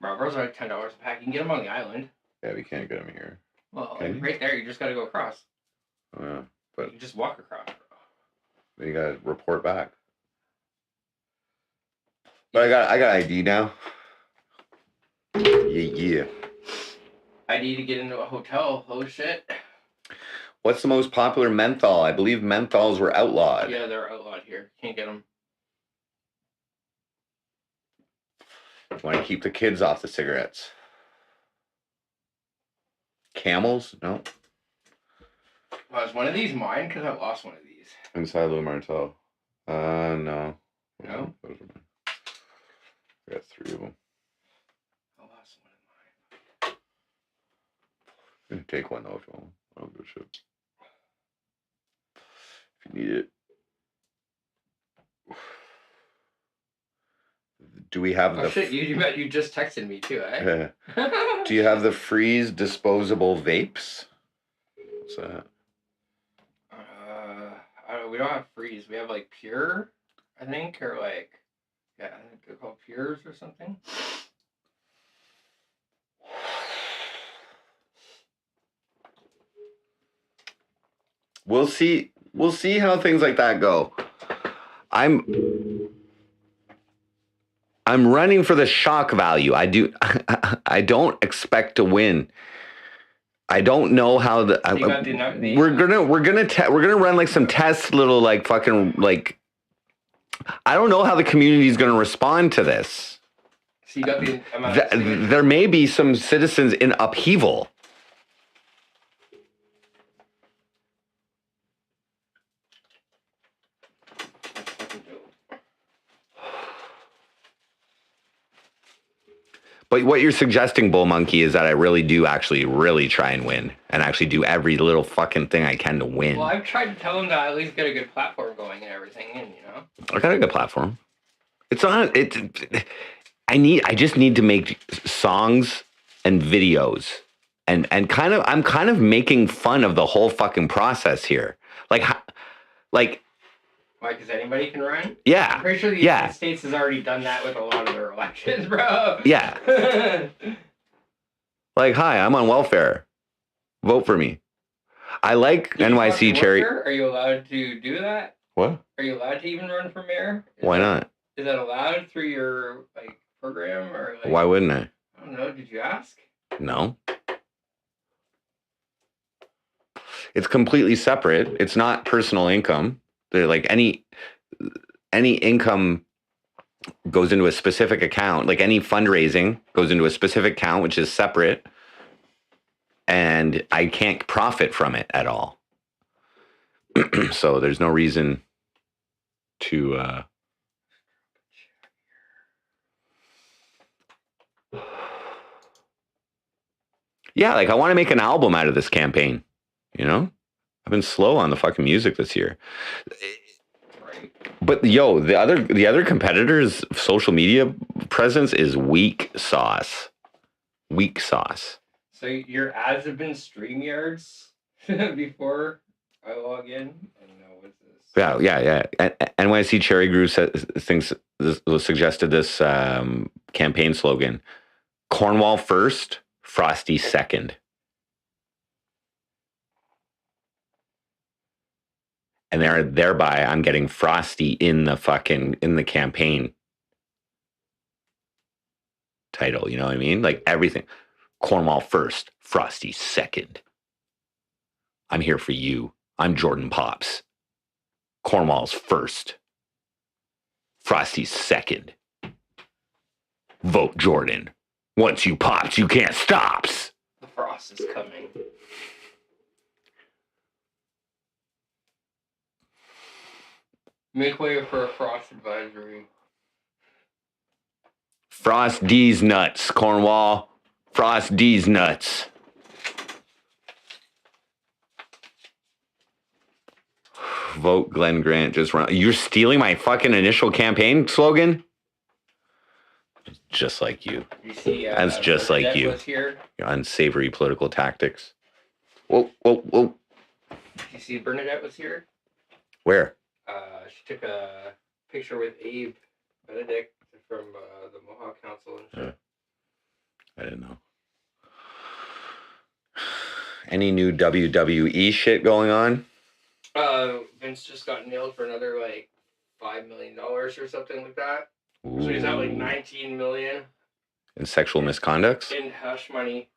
Marlboros are like $10 a pack. You can get them on the island. Yeah, we can't get them here. Well, Can like, you? right there, you just got to go across. Yeah, You but can just walk across. then you gotta report back. But I got ID now. Yeah. I need to get into a hotel. Oh shit. What's the most popular menthol? I believe menthols were outlawed. Yeah, they're outlawed here. Can't get them. Want to keep the kids off the cigarettes. Camels? No. Was one of these mine? Because I lost one of these. Inside Lou Martel. No. No? Those are mine. I got 3 of them. I lost one of mine. You can take one though if you want. I don't give a shit. If you need it. Do we have Oh the shit, you just texted me too, eh? Do you have the Freeze disposable vapes? What's that? We don't have Freeze. We have like Pure, I think, or like, yeah, I think they're called Pures or something. We'll see how things like that go. I'm running for the shock value. I don't expect to win. I don't know how we're gonna run like some tests, little like fucking like. I don't know how the community is gonna respond to this. So you got the amount of There may be some citizens in upheaval. But what you're suggesting, Bull Monkey, is that I really do actually really try and win and actually do every little fucking thing I can to win. Well, I've tried to tell them to at least get a good platform going and everything, and you know. I got a good platform. It's not. I just need to make songs and videos, and I'm kind of making fun of the whole fucking process here. Like. Why? Because anybody can run? Yeah. I'm pretty sure the United States has already done that with a lot of their elections, bro. Yeah. Like, hi, I'm on welfare. Vote for me. I like NYC Cherry. Are you allowed to do that? What? Are you allowed to even run for mayor? Why not? Is that allowed through your like program or like? Why wouldn't I? I don't know. Did you ask? No. It's completely separate. It's not personal income. They're like any income goes into a specific account. Like any fundraising goes into a specific account, which is separate, and I can't profit from it at all. So there's no reason to. Yeah, like I want to make an album out of this campaign, you know? I've been slow on the fucking music this year. But yo, the other competitors' social media presence is weak sauce. Weak sauce. So your ads have been StreamYards before I log in? And now what's this? Yeah. NYC Cherry Groove suggested this campaign slogan: Cornwall first, Frosty second. And thereby I'm getting Frosty in the campaign title. You know what I mean? Like everything. Cornwall first, Frosty second. I'm here for you. I'm Jordan Pops. Cornwall's first. Frosty's second. Vote Jordan. Once you pops, you can't stops. The frost is coming. Make way for a frost advisory. Frost D's nuts, Cornwall. Frost D's nuts. Vote Glenn Grant. Just run. You're stealing my fucking initial campaign slogan? Just like you. You see, that's just like you. Here. Your unsavory political tactics. Whoa. You see Bernadette was here? Where? She took a picture with Abe Benedict from the Mohawk Council and shit. I didn't know. Any new WWE shit going on? Vince just got nailed for another like $5 million or something like that. Ooh. So he's at like 19 million. In sexual misconducts? In hush money.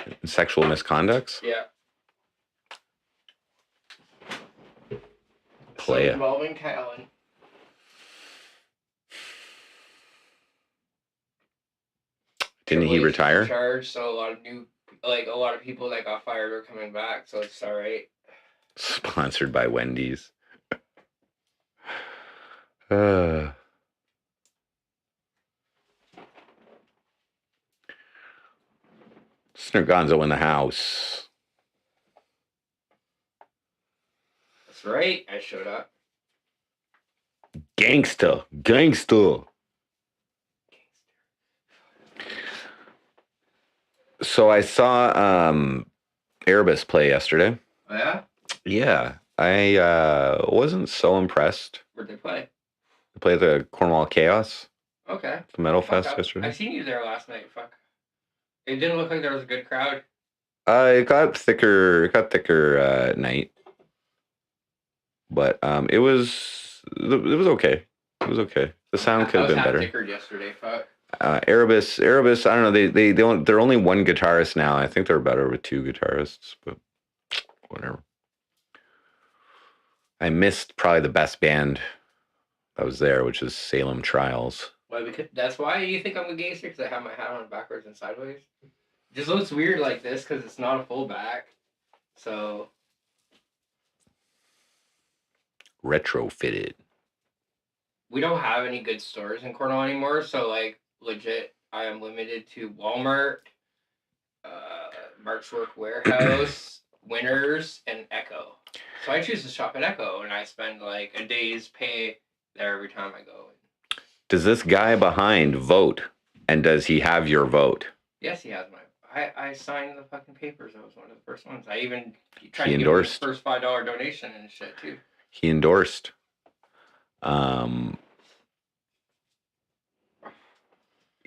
In sexual misconducts? Yeah. Play it. Involving Callan. Didn't he retire? Charge, so a lot of people that got fired are coming back, so it's all right. Sponsored by Wendy's. Snurgonzo in the house. That's right, I showed up. Gangsta. So I saw Erebus play yesterday. Oh, yeah? Yeah. I wasn't so impressed. Where'd they play? They played the Cornwall Chaos. Okay. The Metal Fest yesterday. I seen you there last night. Fuck. It didn't look like there was a good crowd. It got thicker at night. But it was okay. It was okay. The sound could have been better. Thicker yesterday, fuck. Erebus, I don't know. They're only one guitarist now. I think they're better with two guitarists, but whatever. I missed probably the best band that was there, which is Salem Trials. Why? Because that's why you think I'm a gangster? Because I have my hat on backwards and sideways. It just looks weird like this because it's not a full back. So. Retrofitted. We don't have any good stores in Cornwall anymore, so like legit, I am limited to Walmart, Marchwork Warehouse, Winners, and Echo. So I choose to shop at Echo, and I spend like a day's pay there every time I go. Does this guy behind vote? And does he have your vote? Yes, he has my. I signed the fucking papers. That was one of the first ones. I even tried to endorsed. Give him his first $5 donation and shit too. He endorsed.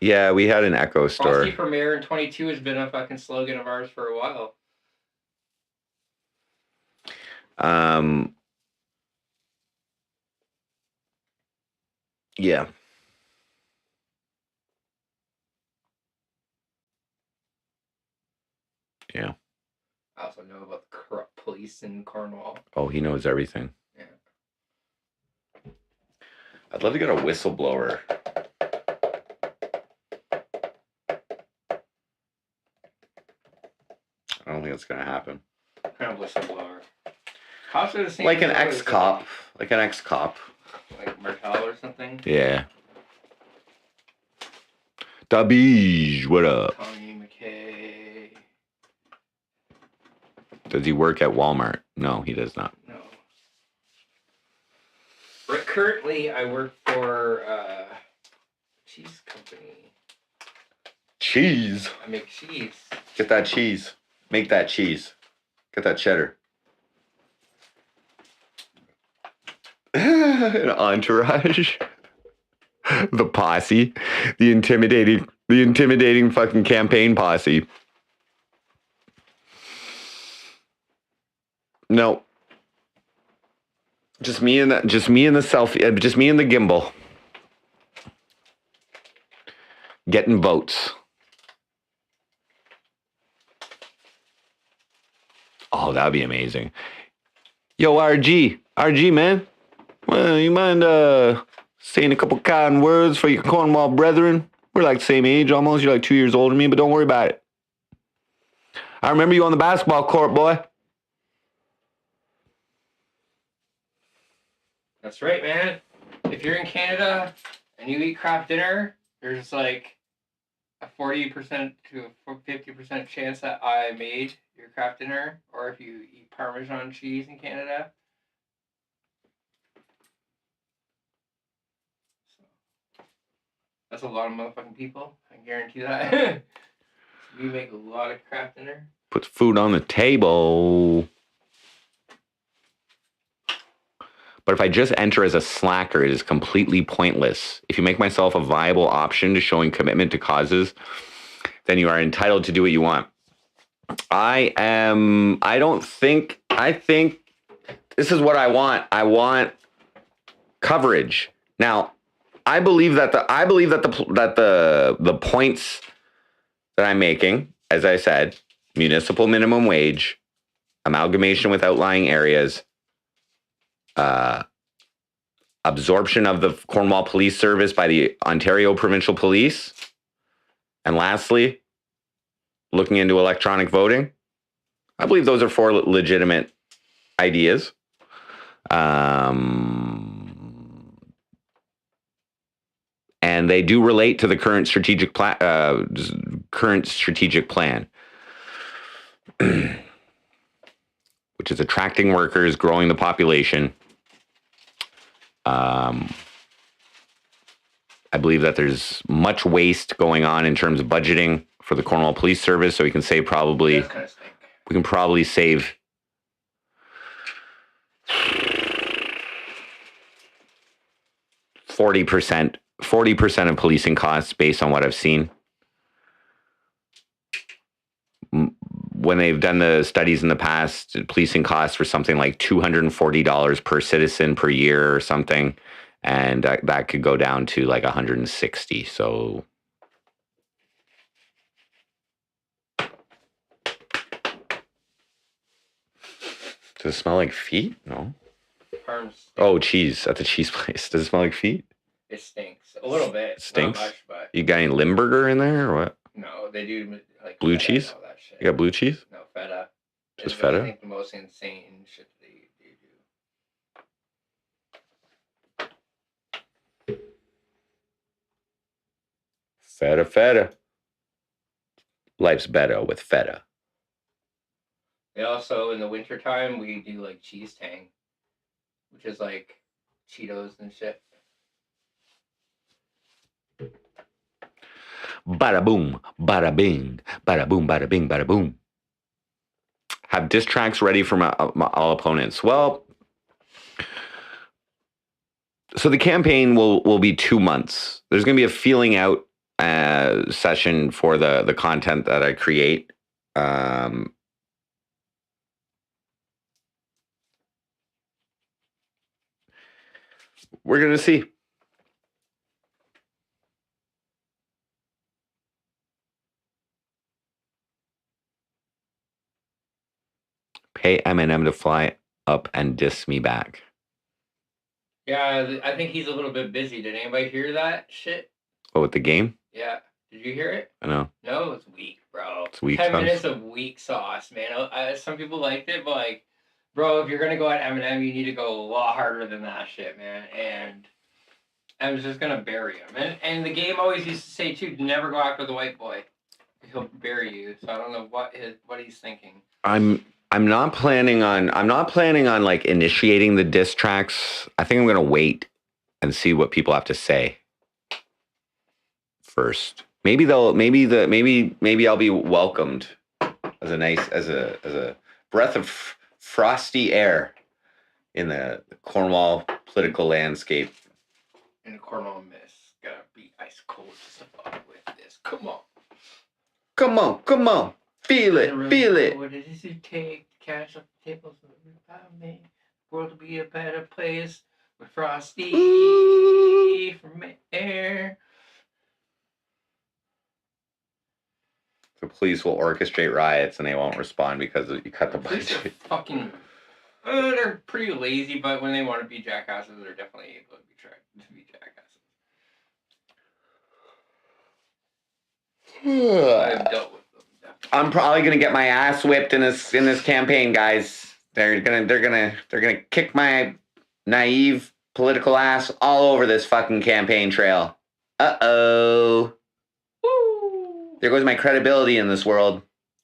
Yeah, we had an Echo store. Frosty for Mayor in 22 has been a fucking slogan of ours for a while. Yeah. Yeah. I also know about the corrupt police in Cornwall. Oh, he knows everything. Yeah. I'd love to get a whistleblower. I don't think it's going to happen. What kind of whistleblower? Cops are the same. Like an ex-cop. Like an ex-cop. Like Martel or something? Yeah. Dabij, what up? Tommy McKay. Does he work at Walmart? No, he does not. No. But currently, I work for cheese company. Cheese? I make cheese. Get that cheese. Make that cheese. Get that cheddar. An entourage. The posse. The intimidating fucking campaign posse. No. Just me and the selfie. Just me and the gimbal. Getting votes. Oh, that'd be amazing. Yo, RG, man. Well, you mind saying a couple kind words for your Cornwall brethren? We're like the same age almost. You're like 2 years older than me, but don't worry about it. I remember you on the basketball court, boy. That's right, man. If you're in Canada and you eat craft dinner, there's like a 40% to a 50% chance that I made your craft dinner, or if you eat Parmesan cheese in Canada. So, that's a lot of motherfucking people. I guarantee that. We make a lot of craft dinner. Puts food on the table. But if I just enter as a slacker, it is completely pointless. If you make myself a viable option to showing commitment to causes, then you are entitled to do what you want. I think this is what I want. I want coverage. Now, I believe that the points that I'm making, as I said, municipal minimum wage, amalgamation with outlying areas, absorption of the Cornwall Police Service by the Ontario Provincial Police, and lastly, looking into electronic voting. I believe those are 4 legitimate ideas. And they do relate to the current strategic plan, which is attracting workers, growing the population. I believe that there's much waste going on in terms of budgeting for the Cornwall Police Service, so we can save probably 40% of policing costs based on what I've seen. When they've done the studies in the past, policing costs were something like $240 per citizen per year or something. And that could go down to like 160. So does it smell like feet? No. Oh, cheese at the cheese place. Does it smell like feet? It stinks a little bit. It stinks. Not much, but You got any Limburger in there or what? no, they do like Blue feta cheese? and all that shit. You got blue cheese? No, feta. Just It's, feta? I think the most insane shit they do. Feta. Life's better with feta. They also, in the wintertime, we do like cheese tang, which is like Cheetos and shit. Bada boom, bada bing, bada boom, bada bing, bada boom. Have diss tracks ready for my all opponents. Well, so the campaign will be 2 months. There's going to be a feeling out session for the content that I create. We're going to see. Pay Eminem to fly up and diss me back. Yeah, I think he's a little bit busy. Did anybody hear that shit? Oh, with the game? Yeah. Did you hear it? I know. No, it's weak, bro. It's weak 10 sauce. minutes of weak sauce, man. Some people liked it, but like, bro, if you're gonna go at Eminem, you need to go a lot harder than that shit, man. And I was just gonna bury him. And the game always used to say too, never go after the white boy. He'll bury you. So I don't know what he's thinking. I'm not planning on like initiating the diss tracks. I think I'm gonna wait and see what people have to say first. Maybe I'll be welcomed as a breath of frosty air in the Cornwall political landscape. And Cornwall miss. Gotta be ice cold just to fuck with this. Come on. Come on, come on. Feel it, feel it. What does it take to catch up the tables without me? The world will be a better place with Frosty from air. The police will orchestrate riots and they won't respond because you cut the Police are budget. fucking. They're pretty lazy, but when they want to be jackasses, they're definitely able to be jackasses. I've dealt with them. Definitely. I'm probably gonna get my ass whipped in this campaign, guys. They're gonna kick my naive political ass all over this fucking campaign trail. Uh-oh. There goes my credibility in this world.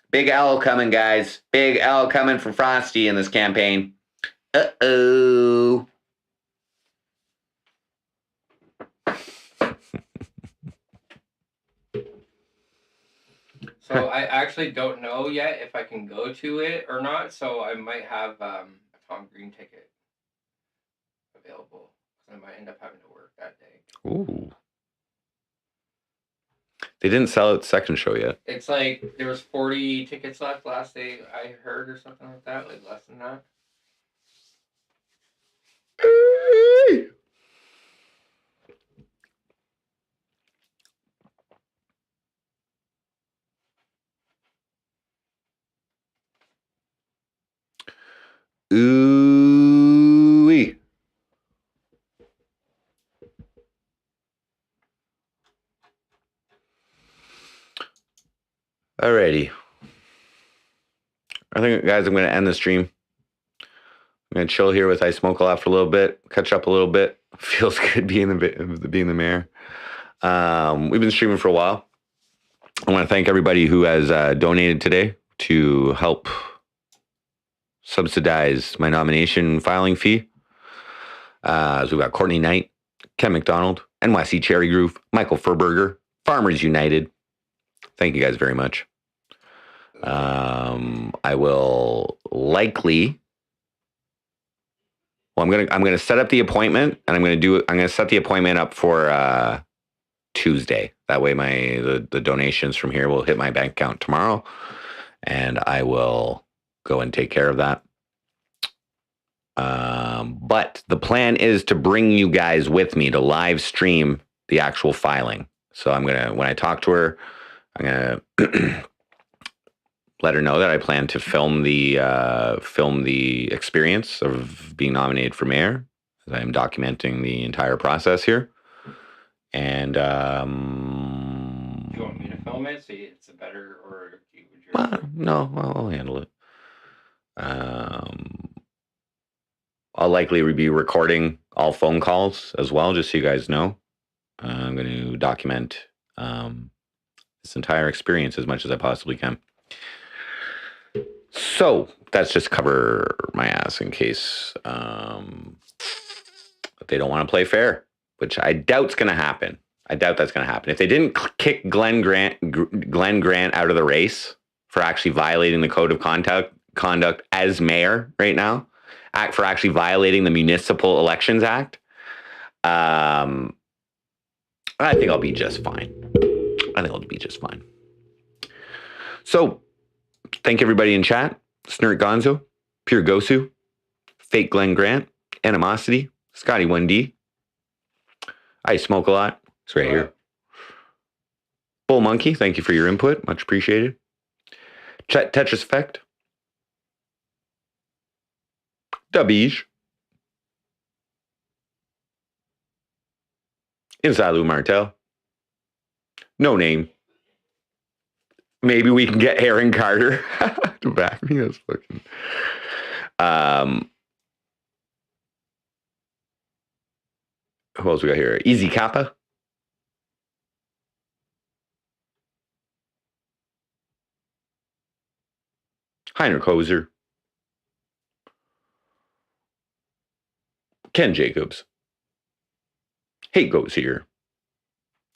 Big L coming, guys. Big L coming for Frosty in this campaign. Uh-oh. So I actually don't know yet if I can go to it or not. So I might have a Tom Green ticket available. I might end up having to work that day. Ooh. They didn't sell it second show yet. It's like there was 40 tickets left last day I heard or something like that, like less than that. Ooh-wee. Alrighty. I think, guys, I'm going to end the stream. I'm going to chill here with I Smoke a Lot for a little bit, catch up a little bit. Feels good being the mayor. We've been streaming for a while. I want to thank everybody who has donated today to help subsidize my nomination filing fee. So we've got Courtney Knight, Ken McDonald, NYC Cherry Groove, Michael Furberger, Farmers United. Thank you guys very much. I will likely. Well, I'm gonna set up the appointment, and I'm gonna set the appointment up for Tuesday. That way, the donations from here will hit my bank account tomorrow, and I will go and take care of that. But the plan is to bring you guys with me to live stream the actual filing. So when I talk to her, I'm gonna let her know that I plan to film the experience of being nominated for mayor, as I am documenting the entire process here. And Do you want me to film it so it's a better, or would you? No, I'll handle it. I'll likely be recording all phone calls as well, just so you guys know. I'm going to document this entire experience as much as I possibly can. So that's just cover my ass in case they don't want to play fair, which I doubt's going to happen. I doubt that's going to happen. If they didn't kick Glenn Grant out of the race for actually violating the code of conduct as mayor right now, for actually violating the Municipal Elections Act, I think I'll be just fine. So, thank everybody in chat. Snurt Gonzo, Pure Gosu, Fake Glenn Grant, Animosity, Scotty 1D. I Smoke a Lot. It's right here. Bull Monkey, thank you for your input. Much appreciated. Tetris Effect. Dubige. Insalu Martel. No Name. Maybe we can get Aaron Carter to back me. That's fucking. Who else we got here? Easy Kappa. Heinrich Hoser. Ken Jacobs. Hate Goes Here.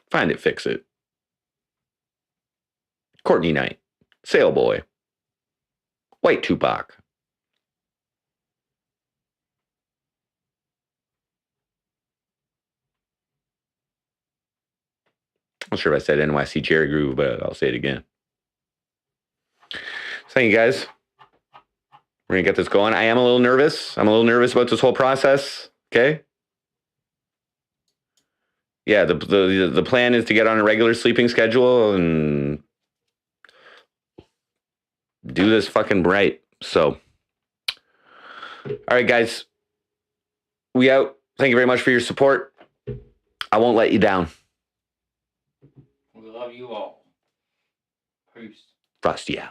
Find It, Fix It. Courtney Knight. Sailboy. White Tupac. I'm not sure if I said NYC Cherry Groove, but I'll say it again. Thank you, guys. We're going to get this going. I am a little nervous. I'm a little nervous about this whole process. Okay? Yeah, the plan is to get on a regular sleeping schedule and do this fucking right. So, all right, guys. We out. Thank you very much for your support. I won't let you down. We love you all. Peace. Frosty out.